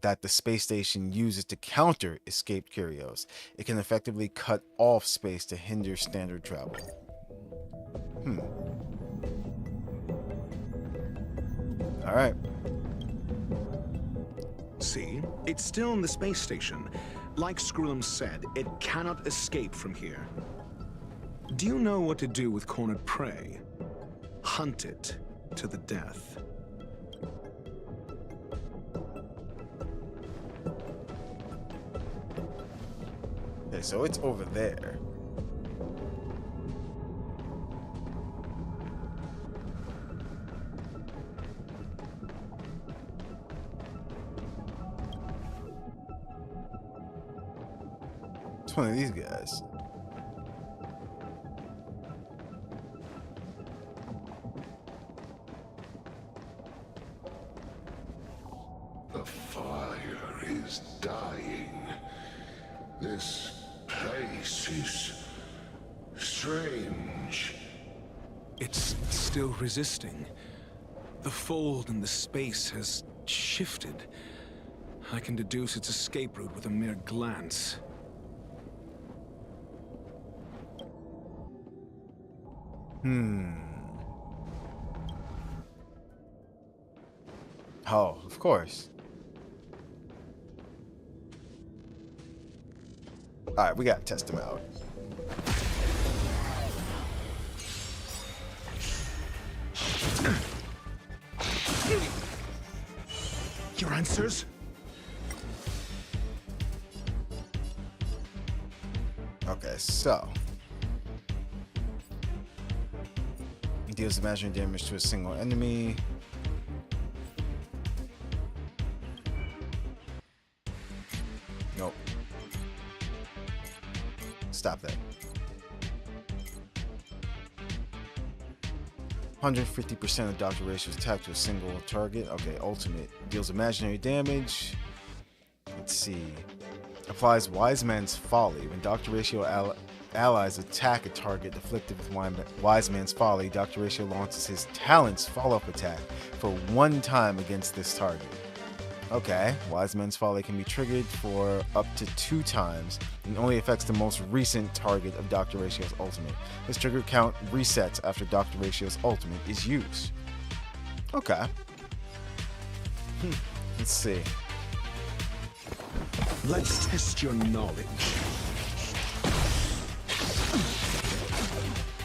that the space station uses to counter escaped curios. It can effectively cut off space to hinder standard travel. All right. See? It's still in the space station. Like Skrullum said, it cannot escape from here. Do you know what to do with cornered prey? Hunt it to the death. Okay, so it's over there. It's one of these guys. The fire is dying. This place is strange. It's still resisting. The fold in the space has shifted. I can deduce its escape route with a mere glance. Oh, of course. Alright, we gotta test him out. Your answers? Okay, so. It deals imaginary damage to a single enemy. Nope. stop that. 150% of Dr. Ratio's attack to a single target. Okay, ultimate. Deals imaginary damage. Let's see. Applies Wise Man's Folly. When Dr. Ratio allies attack a target afflicted with Wise Man's Folly, Dr. Ratio launches his Talent's follow-up attack for 1 time against this target. Okay, Wise Man's Folly can be triggered for up to 2 times and only affects the most recent target of Dr. Ratio's ultimate. This trigger count resets after Dr. Ratio's ultimate is used. Okay. Let's see. Let's test your knowledge.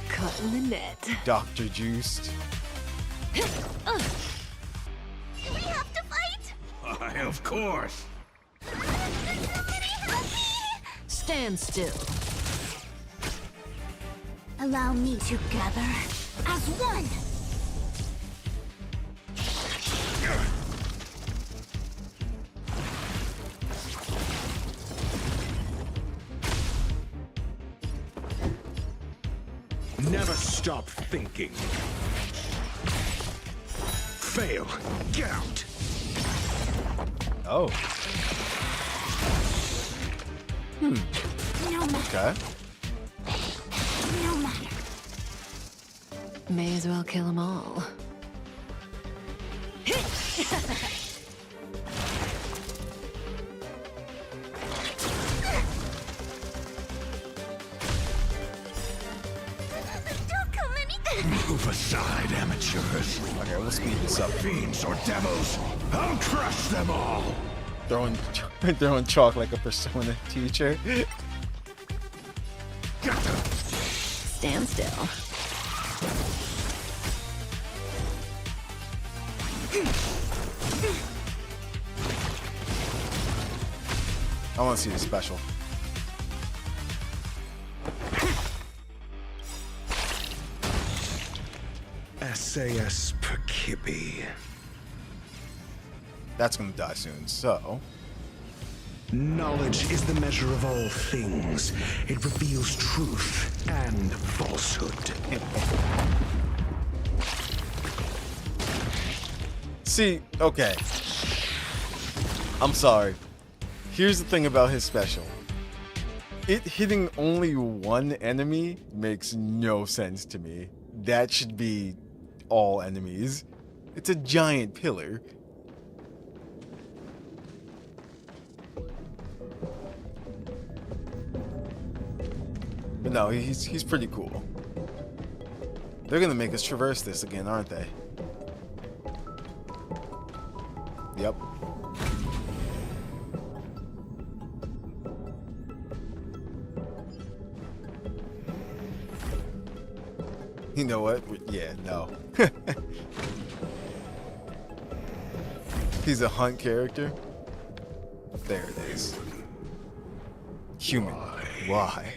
Caught in the net. Dr. Juiced. Do we have to fight? Why, of course. Stand still. Allow me to gather as one. Never stop thinking. Fail. Get out. Oh. No matter. Okay. No matter. May as well kill them all. Move aside, amateurs. Okay, we'll speed this up. Fiends or devils, I'll crush them all. Throwing chalk like a Persona teacher. Stand still. I want to see the special. SAS Perkibi. That's gonna die soon, so... Knowledge is the measure of all things. It reveals truth and falsehood. See, okay. I'm sorry. Here's the thing about his special. It hitting only one enemy makes no sense to me. That should be all enemies. It's a giant pillar. But no, he's pretty cool. They're gonna make us traverse this again, aren't they? Yep. You know what? Yeah, no. He's a hunt character. There it is. Human. Why?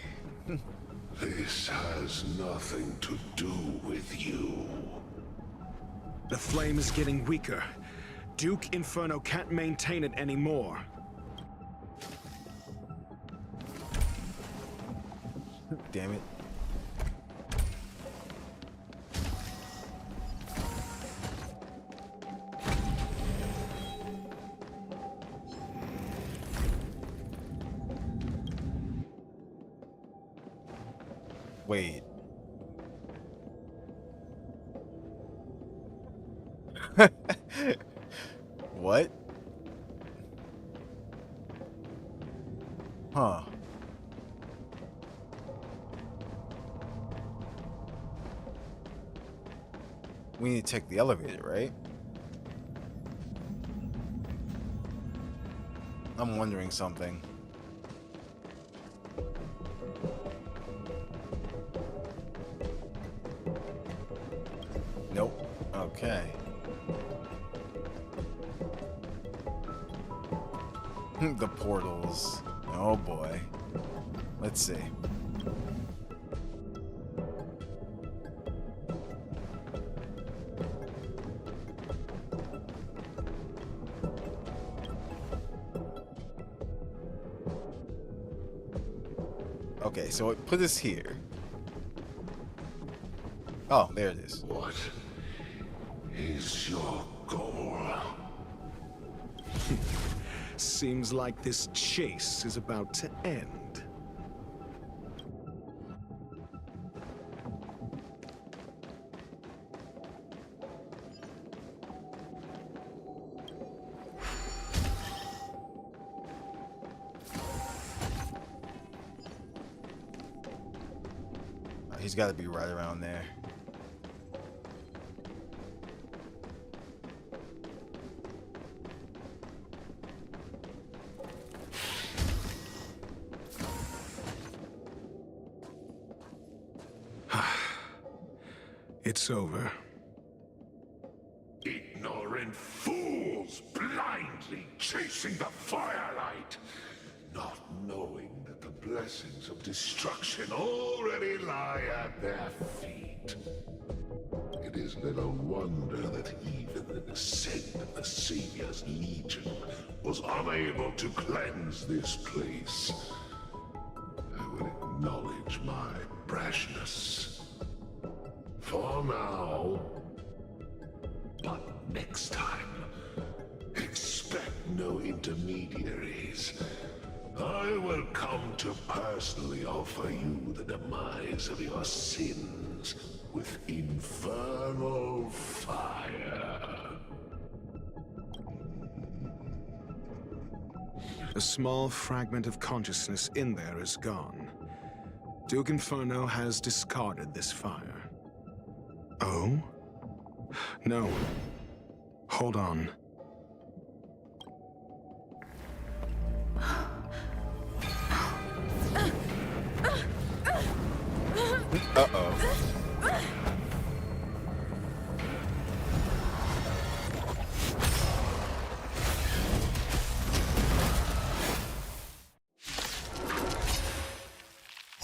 This has nothing to do with you. The flame is getting weaker. Duke Inferno can't maintain it anymore. Damn it. Wait. What? Huh. We need to take the elevator, right? I'm wondering something. Nope. Okay. The portals. Oh boy. Let's see. Okay, so put us here. Oh, there it is. What is your goal? Seems like this chase is about to end. He's got to be right around there. It's over. Ignorant fools blindly chasing the firelight, not knowing that the blessings of destruction already lie at their feet. It is little wonder that even the descent of the Savior's Legion was unable to cleanse this place. I will acknowledge my brashness. For now. But next time, expect no intermediaries. I will come to personally offer you the demise of your sins with infernal fire. A small fragment of consciousness in there is gone. Duke Inferno has discarded this fire. Oh? No. Hold on. Uh-oh.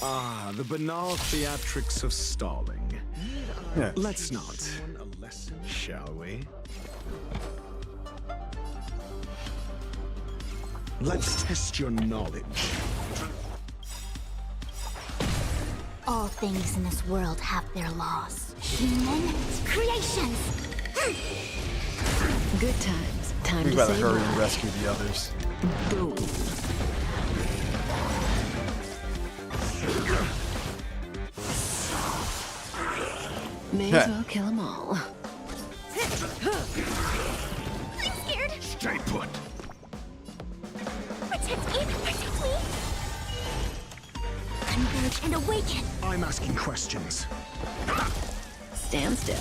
Ah, the banal theatrics of stalling. Yeah. Let's not, shall we? Let's test your knowledge. All things in this world have their laws. Human creations! Good times. Time We to gotta say hurry bye. and rescue the others. Boom. May as well kill them all. I'm scared! Stay put! Protect me! Protect me! Converge and awaken! I'm asking questions. Stand still.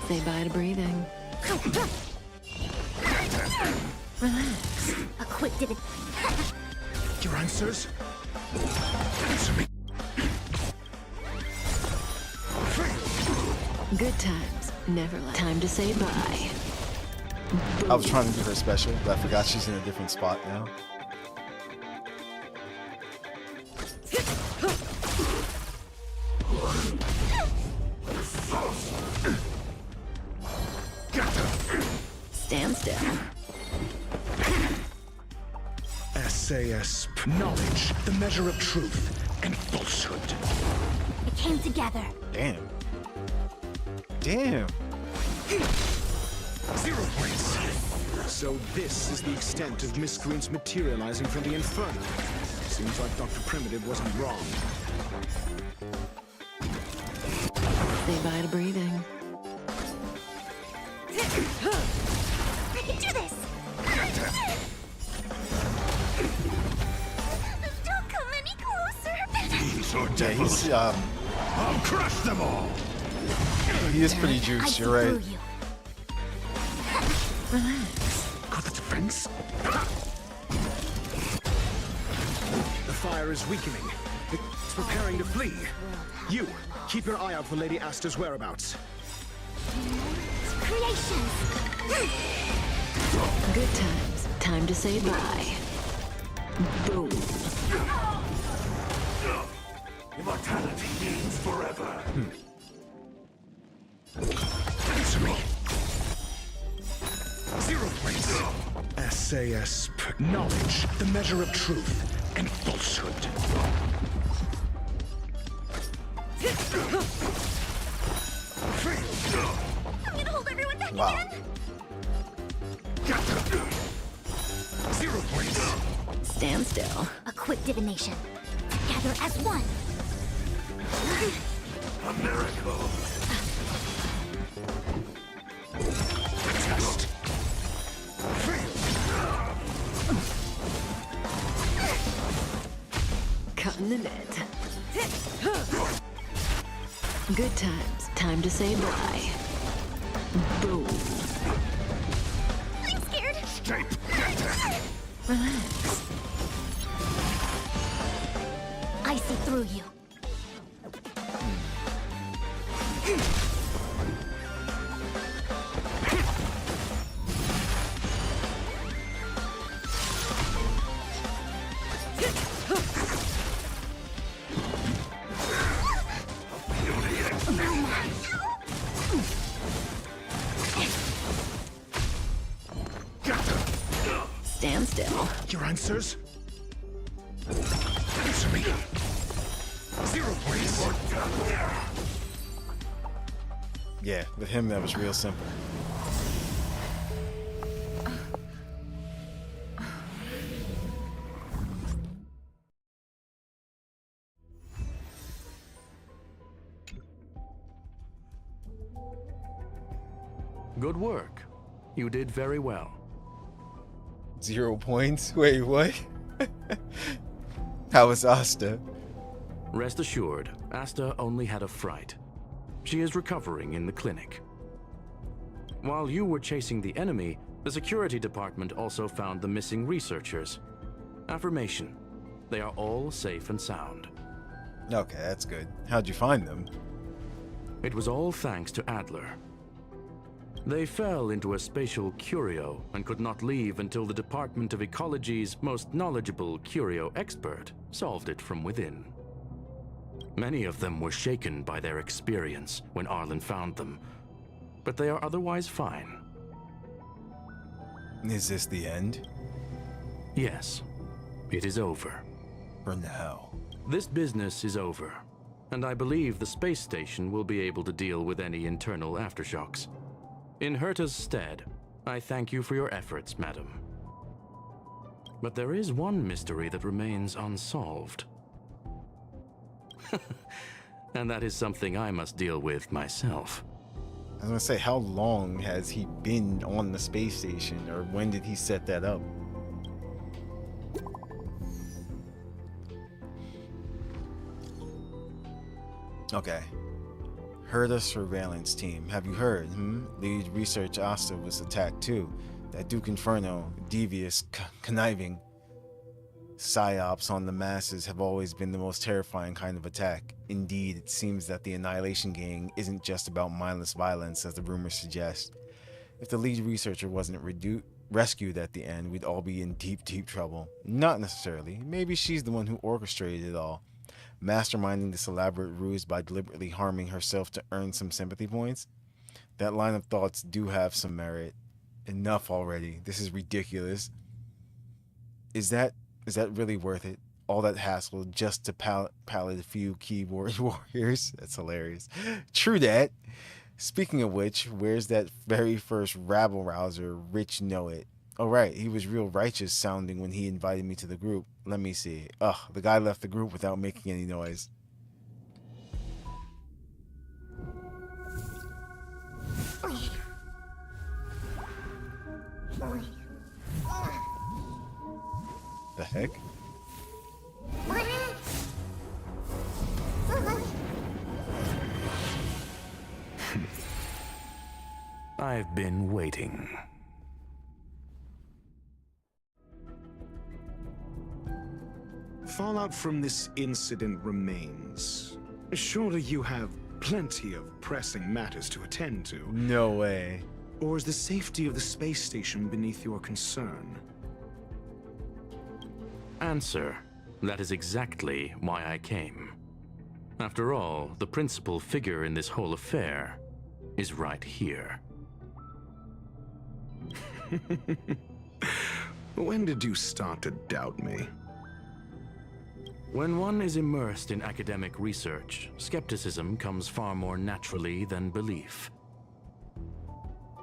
Say bye to breathing. Relax. A quick didn't. Your answers? Answer me. Good times. Never left. Time to say bye. I was trying to do her special, but I forgot she's in a different spot now. Stand still. SAS. Knowledge, the measure of truth and falsehood. It came together. Damn. Damn. 0 points. So this is the extent of miscreants materializing from the Inferno. Seems like Dr. Primitive wasn't wrong. Say bye to breathing. I can do this! Don't come any closer! These are Yeah, he's I'll crush them all! he is pretty juiced, you're right. Relax. Got the defense? The fire is weakening. It's preparing to flee. You, keep your eye out for Lady Asta's whereabouts. Creations! Good times. Time to say bye. Boom. Immortality means forever. Answer me. 0 points. SAS, knowledge, the measure of truth and falsehood. I'm gonna hold everyone back Wow. again. 0 points. Stand still. A quick divination. Together as one. A miracle. Test. Cutting the net. Good times. Time to say bye. Boom. I'm scared. Relax. I see through you. Stand still. Your answers? Answer me. 0 points. Yeah, with him that was real simple. Good work. You did very well. 0 points? Wait, what? How was Asta? Rest assured, Asta only had a fright. She is recovering in the clinic. While you were chasing the enemy, the security department also found the missing researchers. Affirmation. They are all safe and sound. Okay, that's good. How'd you find them? It was all thanks to Adler. They fell into a spatial curio and could not leave until the Department of Ecology's most knowledgeable curio expert solved it from within. Many of them were shaken by their experience when Arlen found them, but they are otherwise fine. Is this the end? Yes, it is over. For now. This business is over, and I believe the space station will be able to deal with any internal aftershocks. In Herta's stead, I thank you for your efforts, madam. But there is one mystery that remains unsolved. And that is something I must deal with myself. I was gonna say, how long has he been on the space station, or when did he set that up? Okay. Herta surveillance team. Have you heard? Lead research Asta was attacked too. That Duke Inferno, devious, conniving. Psyops on the masses have always been the most terrifying kind of attack. Indeed, it seems that the Annihilation Gang isn't just about mindless violence, as the rumors suggest. If the lead researcher wasn't rescued at the end, we'd all be in deep, deep trouble. Not necessarily. Maybe she's the one who orchestrated it all, masterminding this elaborate ruse by deliberately harming herself to earn some sympathy points. That line of thoughts do have some merit. Enough already. This is ridiculous. Is that really worth it? All that hassle just to pallet a few keyboard warriors? That's hilarious. True that. Speaking of which, where's that very first rabble-rouser, Rich Know It? Oh right, he was real righteous sounding when he invited me to the group. Let me see. Ugh, the guy left the group without making any noise. The heck? I've been waiting. Fallout from this incident remains. Surely you have plenty of pressing matters to attend to. No way. Or is the safety of the space station beneath your concern? Answer. That is exactly why I came. After all, the principal figure in this whole affair is right here. When did you start to doubt me? When one is immersed in academic research, skepticism comes far more naturally than belief.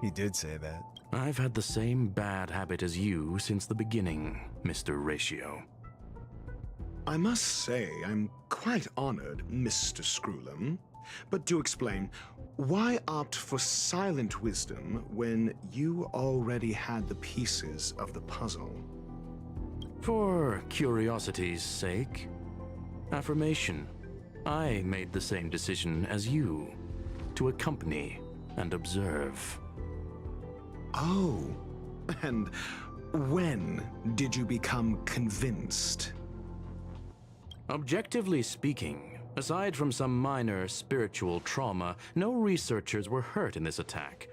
He did say that. I've had the same bad habit as you since the beginning, Mr. Ratio. I must say, I'm quite honored, Mr. Screwlum. But do explain, why opt for silent wisdom when you already had the pieces of the puzzle? For curiosity's sake. Affirmation. I made the same decision as you, to accompany and observe. Oh, and when did you become convinced? Objectively speaking, aside from some minor spiritual trauma, no researchers were hurt in this attack,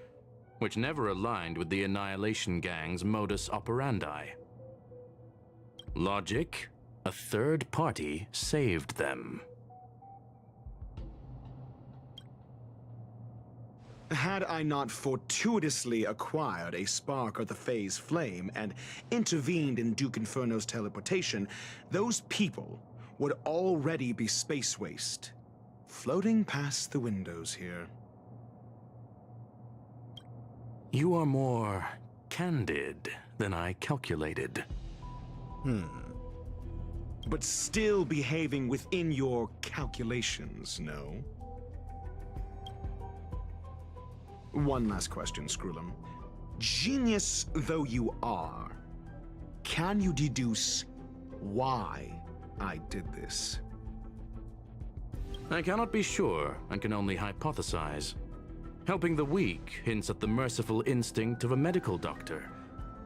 which never aligned with the Annihilation Gang's modus operandi. Logic, a third party saved them. Had I not fortuitously acquired a spark of the Phase Flame and intervened in Duke Inferno's teleportation, those people would already be space waste, floating past the windows here. You are more candid than I calculated. But still behaving within your calculations, no? One last question, Screwlum. Genius though you are, can you deduce why I did this? I cannot be sure and can only hypothesize. Helping the weak hints at the merciful instinct of a medical doctor,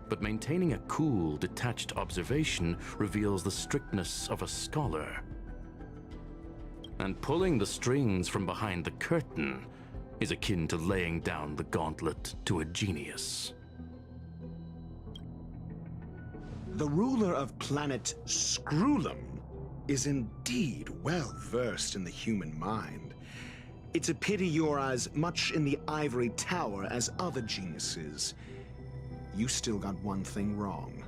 but maintaining a cool, detached observation reveals the strictness of a scholar. And pulling the strings from behind the curtain is akin to laying down the gauntlet to a genius. The ruler of planet Screwlum is indeed well versed in the human mind. It's a pity you're as much in the ivory tower as other geniuses. You still got one thing wrong.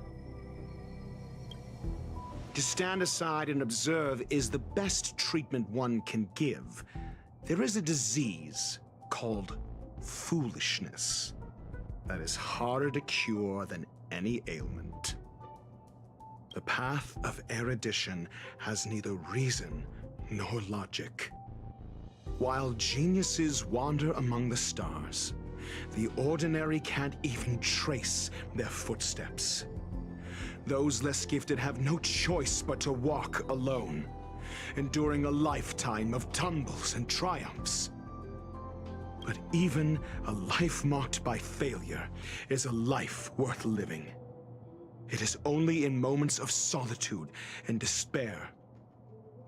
To stand aside and observe is the best treatment one can give. There is a disease called foolishness that is harder to cure than any ailment. The path of erudition has neither reason nor logic. While geniuses wander among the stars, the ordinary can't even trace their footsteps. Those less gifted have no choice but to walk alone, enduring a lifetime of tumbles and triumphs. But even a life marked by failure is a life worth living. It is only in moments of solitude and despair,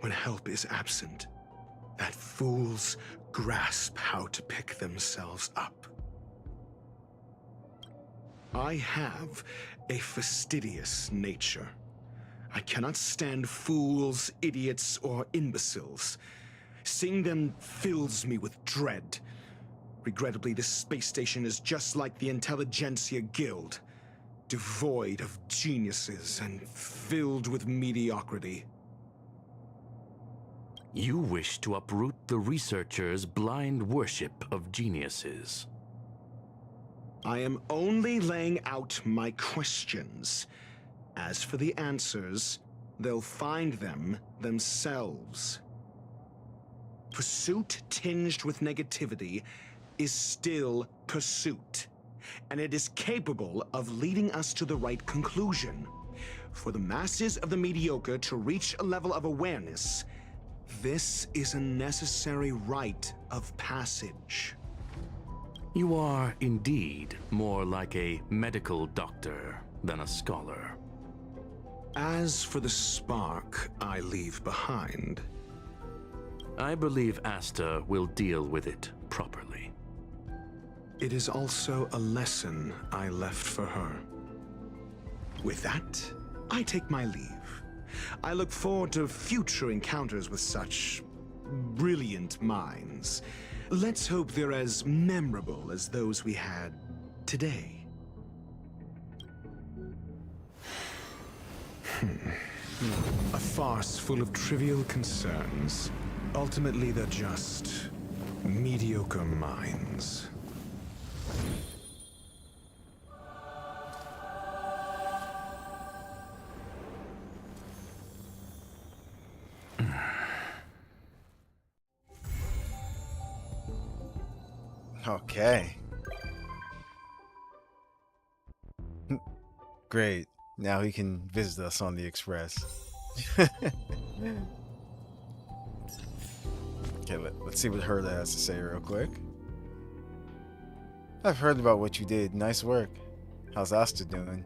when help is absent, that fools grasp how to pick themselves up. I have a fastidious nature. I cannot stand fools, idiots, or imbeciles. Seeing them fills me with dread. Regrettably, this space station is just like the Intelligentsia Guild, devoid of geniuses and filled with mediocrity. You wish to uproot the researchers' blind worship of geniuses. I am only laying out my questions. As for the answers, they'll find them themselves. Pursuit tinged with negativity is still pursuit, and it is capable of leading us to the right conclusion. For the masses of the mediocre to reach a level of awareness, this is a necessary rite of passage. You are indeed more like a medical doctor than a scholar. As for the spark I leave behind, I believe Asta will deal with it properly. It is also a lesson I left for her. With that, I take my leave. I look forward to future encounters with such brilliant minds. Let's hope they're as memorable as those we had today. A farce full of trivial concerns. Ultimately, they're just mediocre minds. Okay. Great. Now he can visit us on the Express. Okay, let's see what Herta has to say real quick. I've heard about what you did. Nice work. How's Asta doing?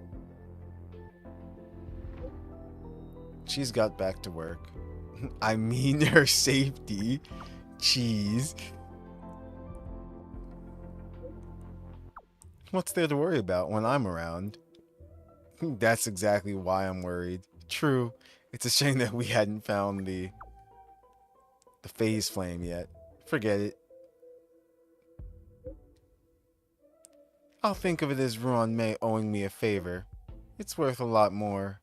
She's got back to work. I mean her safety. Jeez. What's there to worry about when I'm around? That's exactly why I'm worried. True. It's a shame that we hadn't found the phase flame yet. Forget it. I'll think of it as Ron May owing me a favor. It's worth a lot more.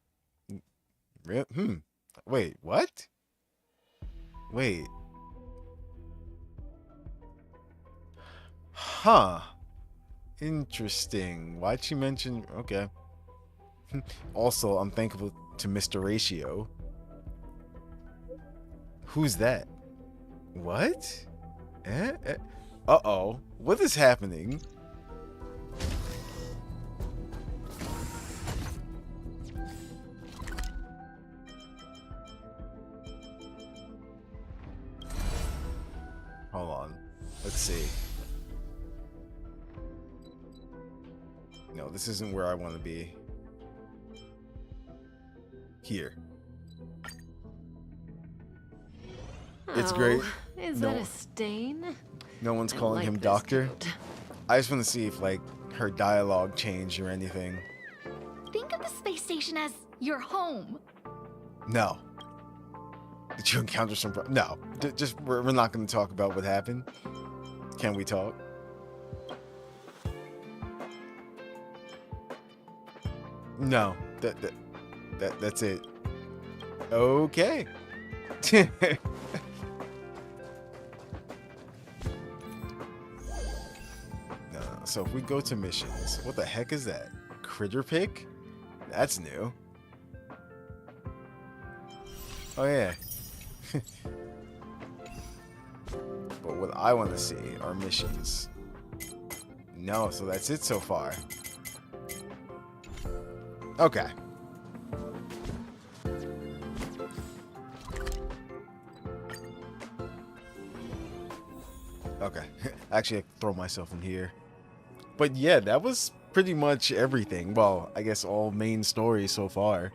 Wait, what? Wait. Huh. Interesting. Why'd she mention... Okay. Also, I'm thankful to Mr. Ratio. Who's that? What? Uh-oh. What is happening? Hold on. Let's see. No, this isn't where I want to be. Here. It's great. Is that a stain? No one's I calling like him this doctor. coat. I just want to see if, like, her dialogue changed or anything. Think of the space station as your home. No. Did you encounter some... No. Just, we're not going to talk about what happened. Can we talk? No. That's it. Okay. No, so if we go to missions, what the heck is that? Critter pick? That's new. Oh yeah. But what I want to see are missions. No, so that's it so far. Okay. Okay. Actually, I can throw myself in here. But yeah, that was pretty much everything. Well, I guess all main story so far.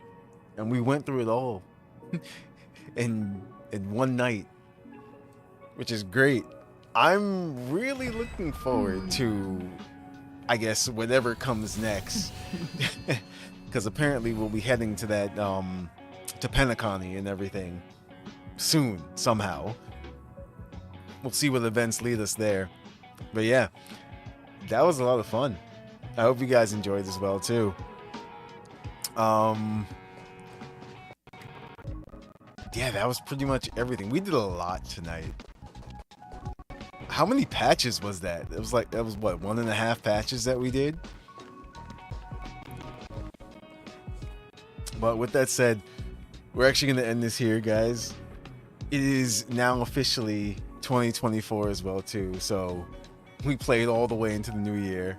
And we went through it all in one night, which is great. I'm really looking forward to, I guess, whatever comes next. Because apparently we'll be heading to that, to Penacony and everything soon, somehow. We'll see what events lead us there. But yeah, that was a lot of fun. I hope you guys enjoyed as well, too. Yeah, that was pretty much everything. We did a lot tonight. How many patches was that? It was like, that was what, 1.5 patches that we did? But with that said, we're actually going to end this here, guys. It is now officially 2024 as well, too. So we played all the way into the new year.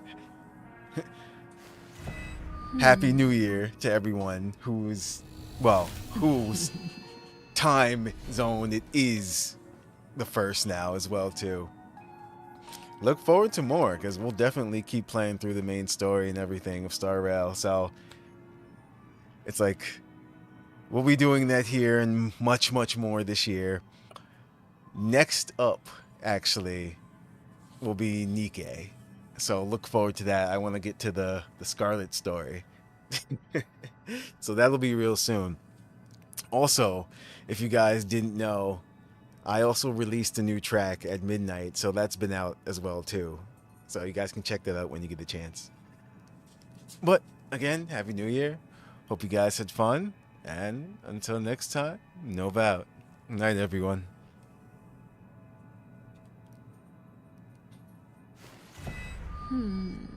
Happy New Year to everyone whose time zone it is the first now as well, too. Look forward to more, because we'll definitely keep playing through the main story and everything of Star Rail. So it's like we'll be doing that here and much, much more this year. Next up, actually, will be Nikke. So look forward to that. I want to get to the Scarlet story. So that'll be real soon. Also, if you guys didn't know, I also released a new track at midnight, so that's been out as well too. So you guys can check that out when you get the chance. But again, Happy New Year. Hope you guys had fun. And until next time, Nova out. Night, everyone. Hmm.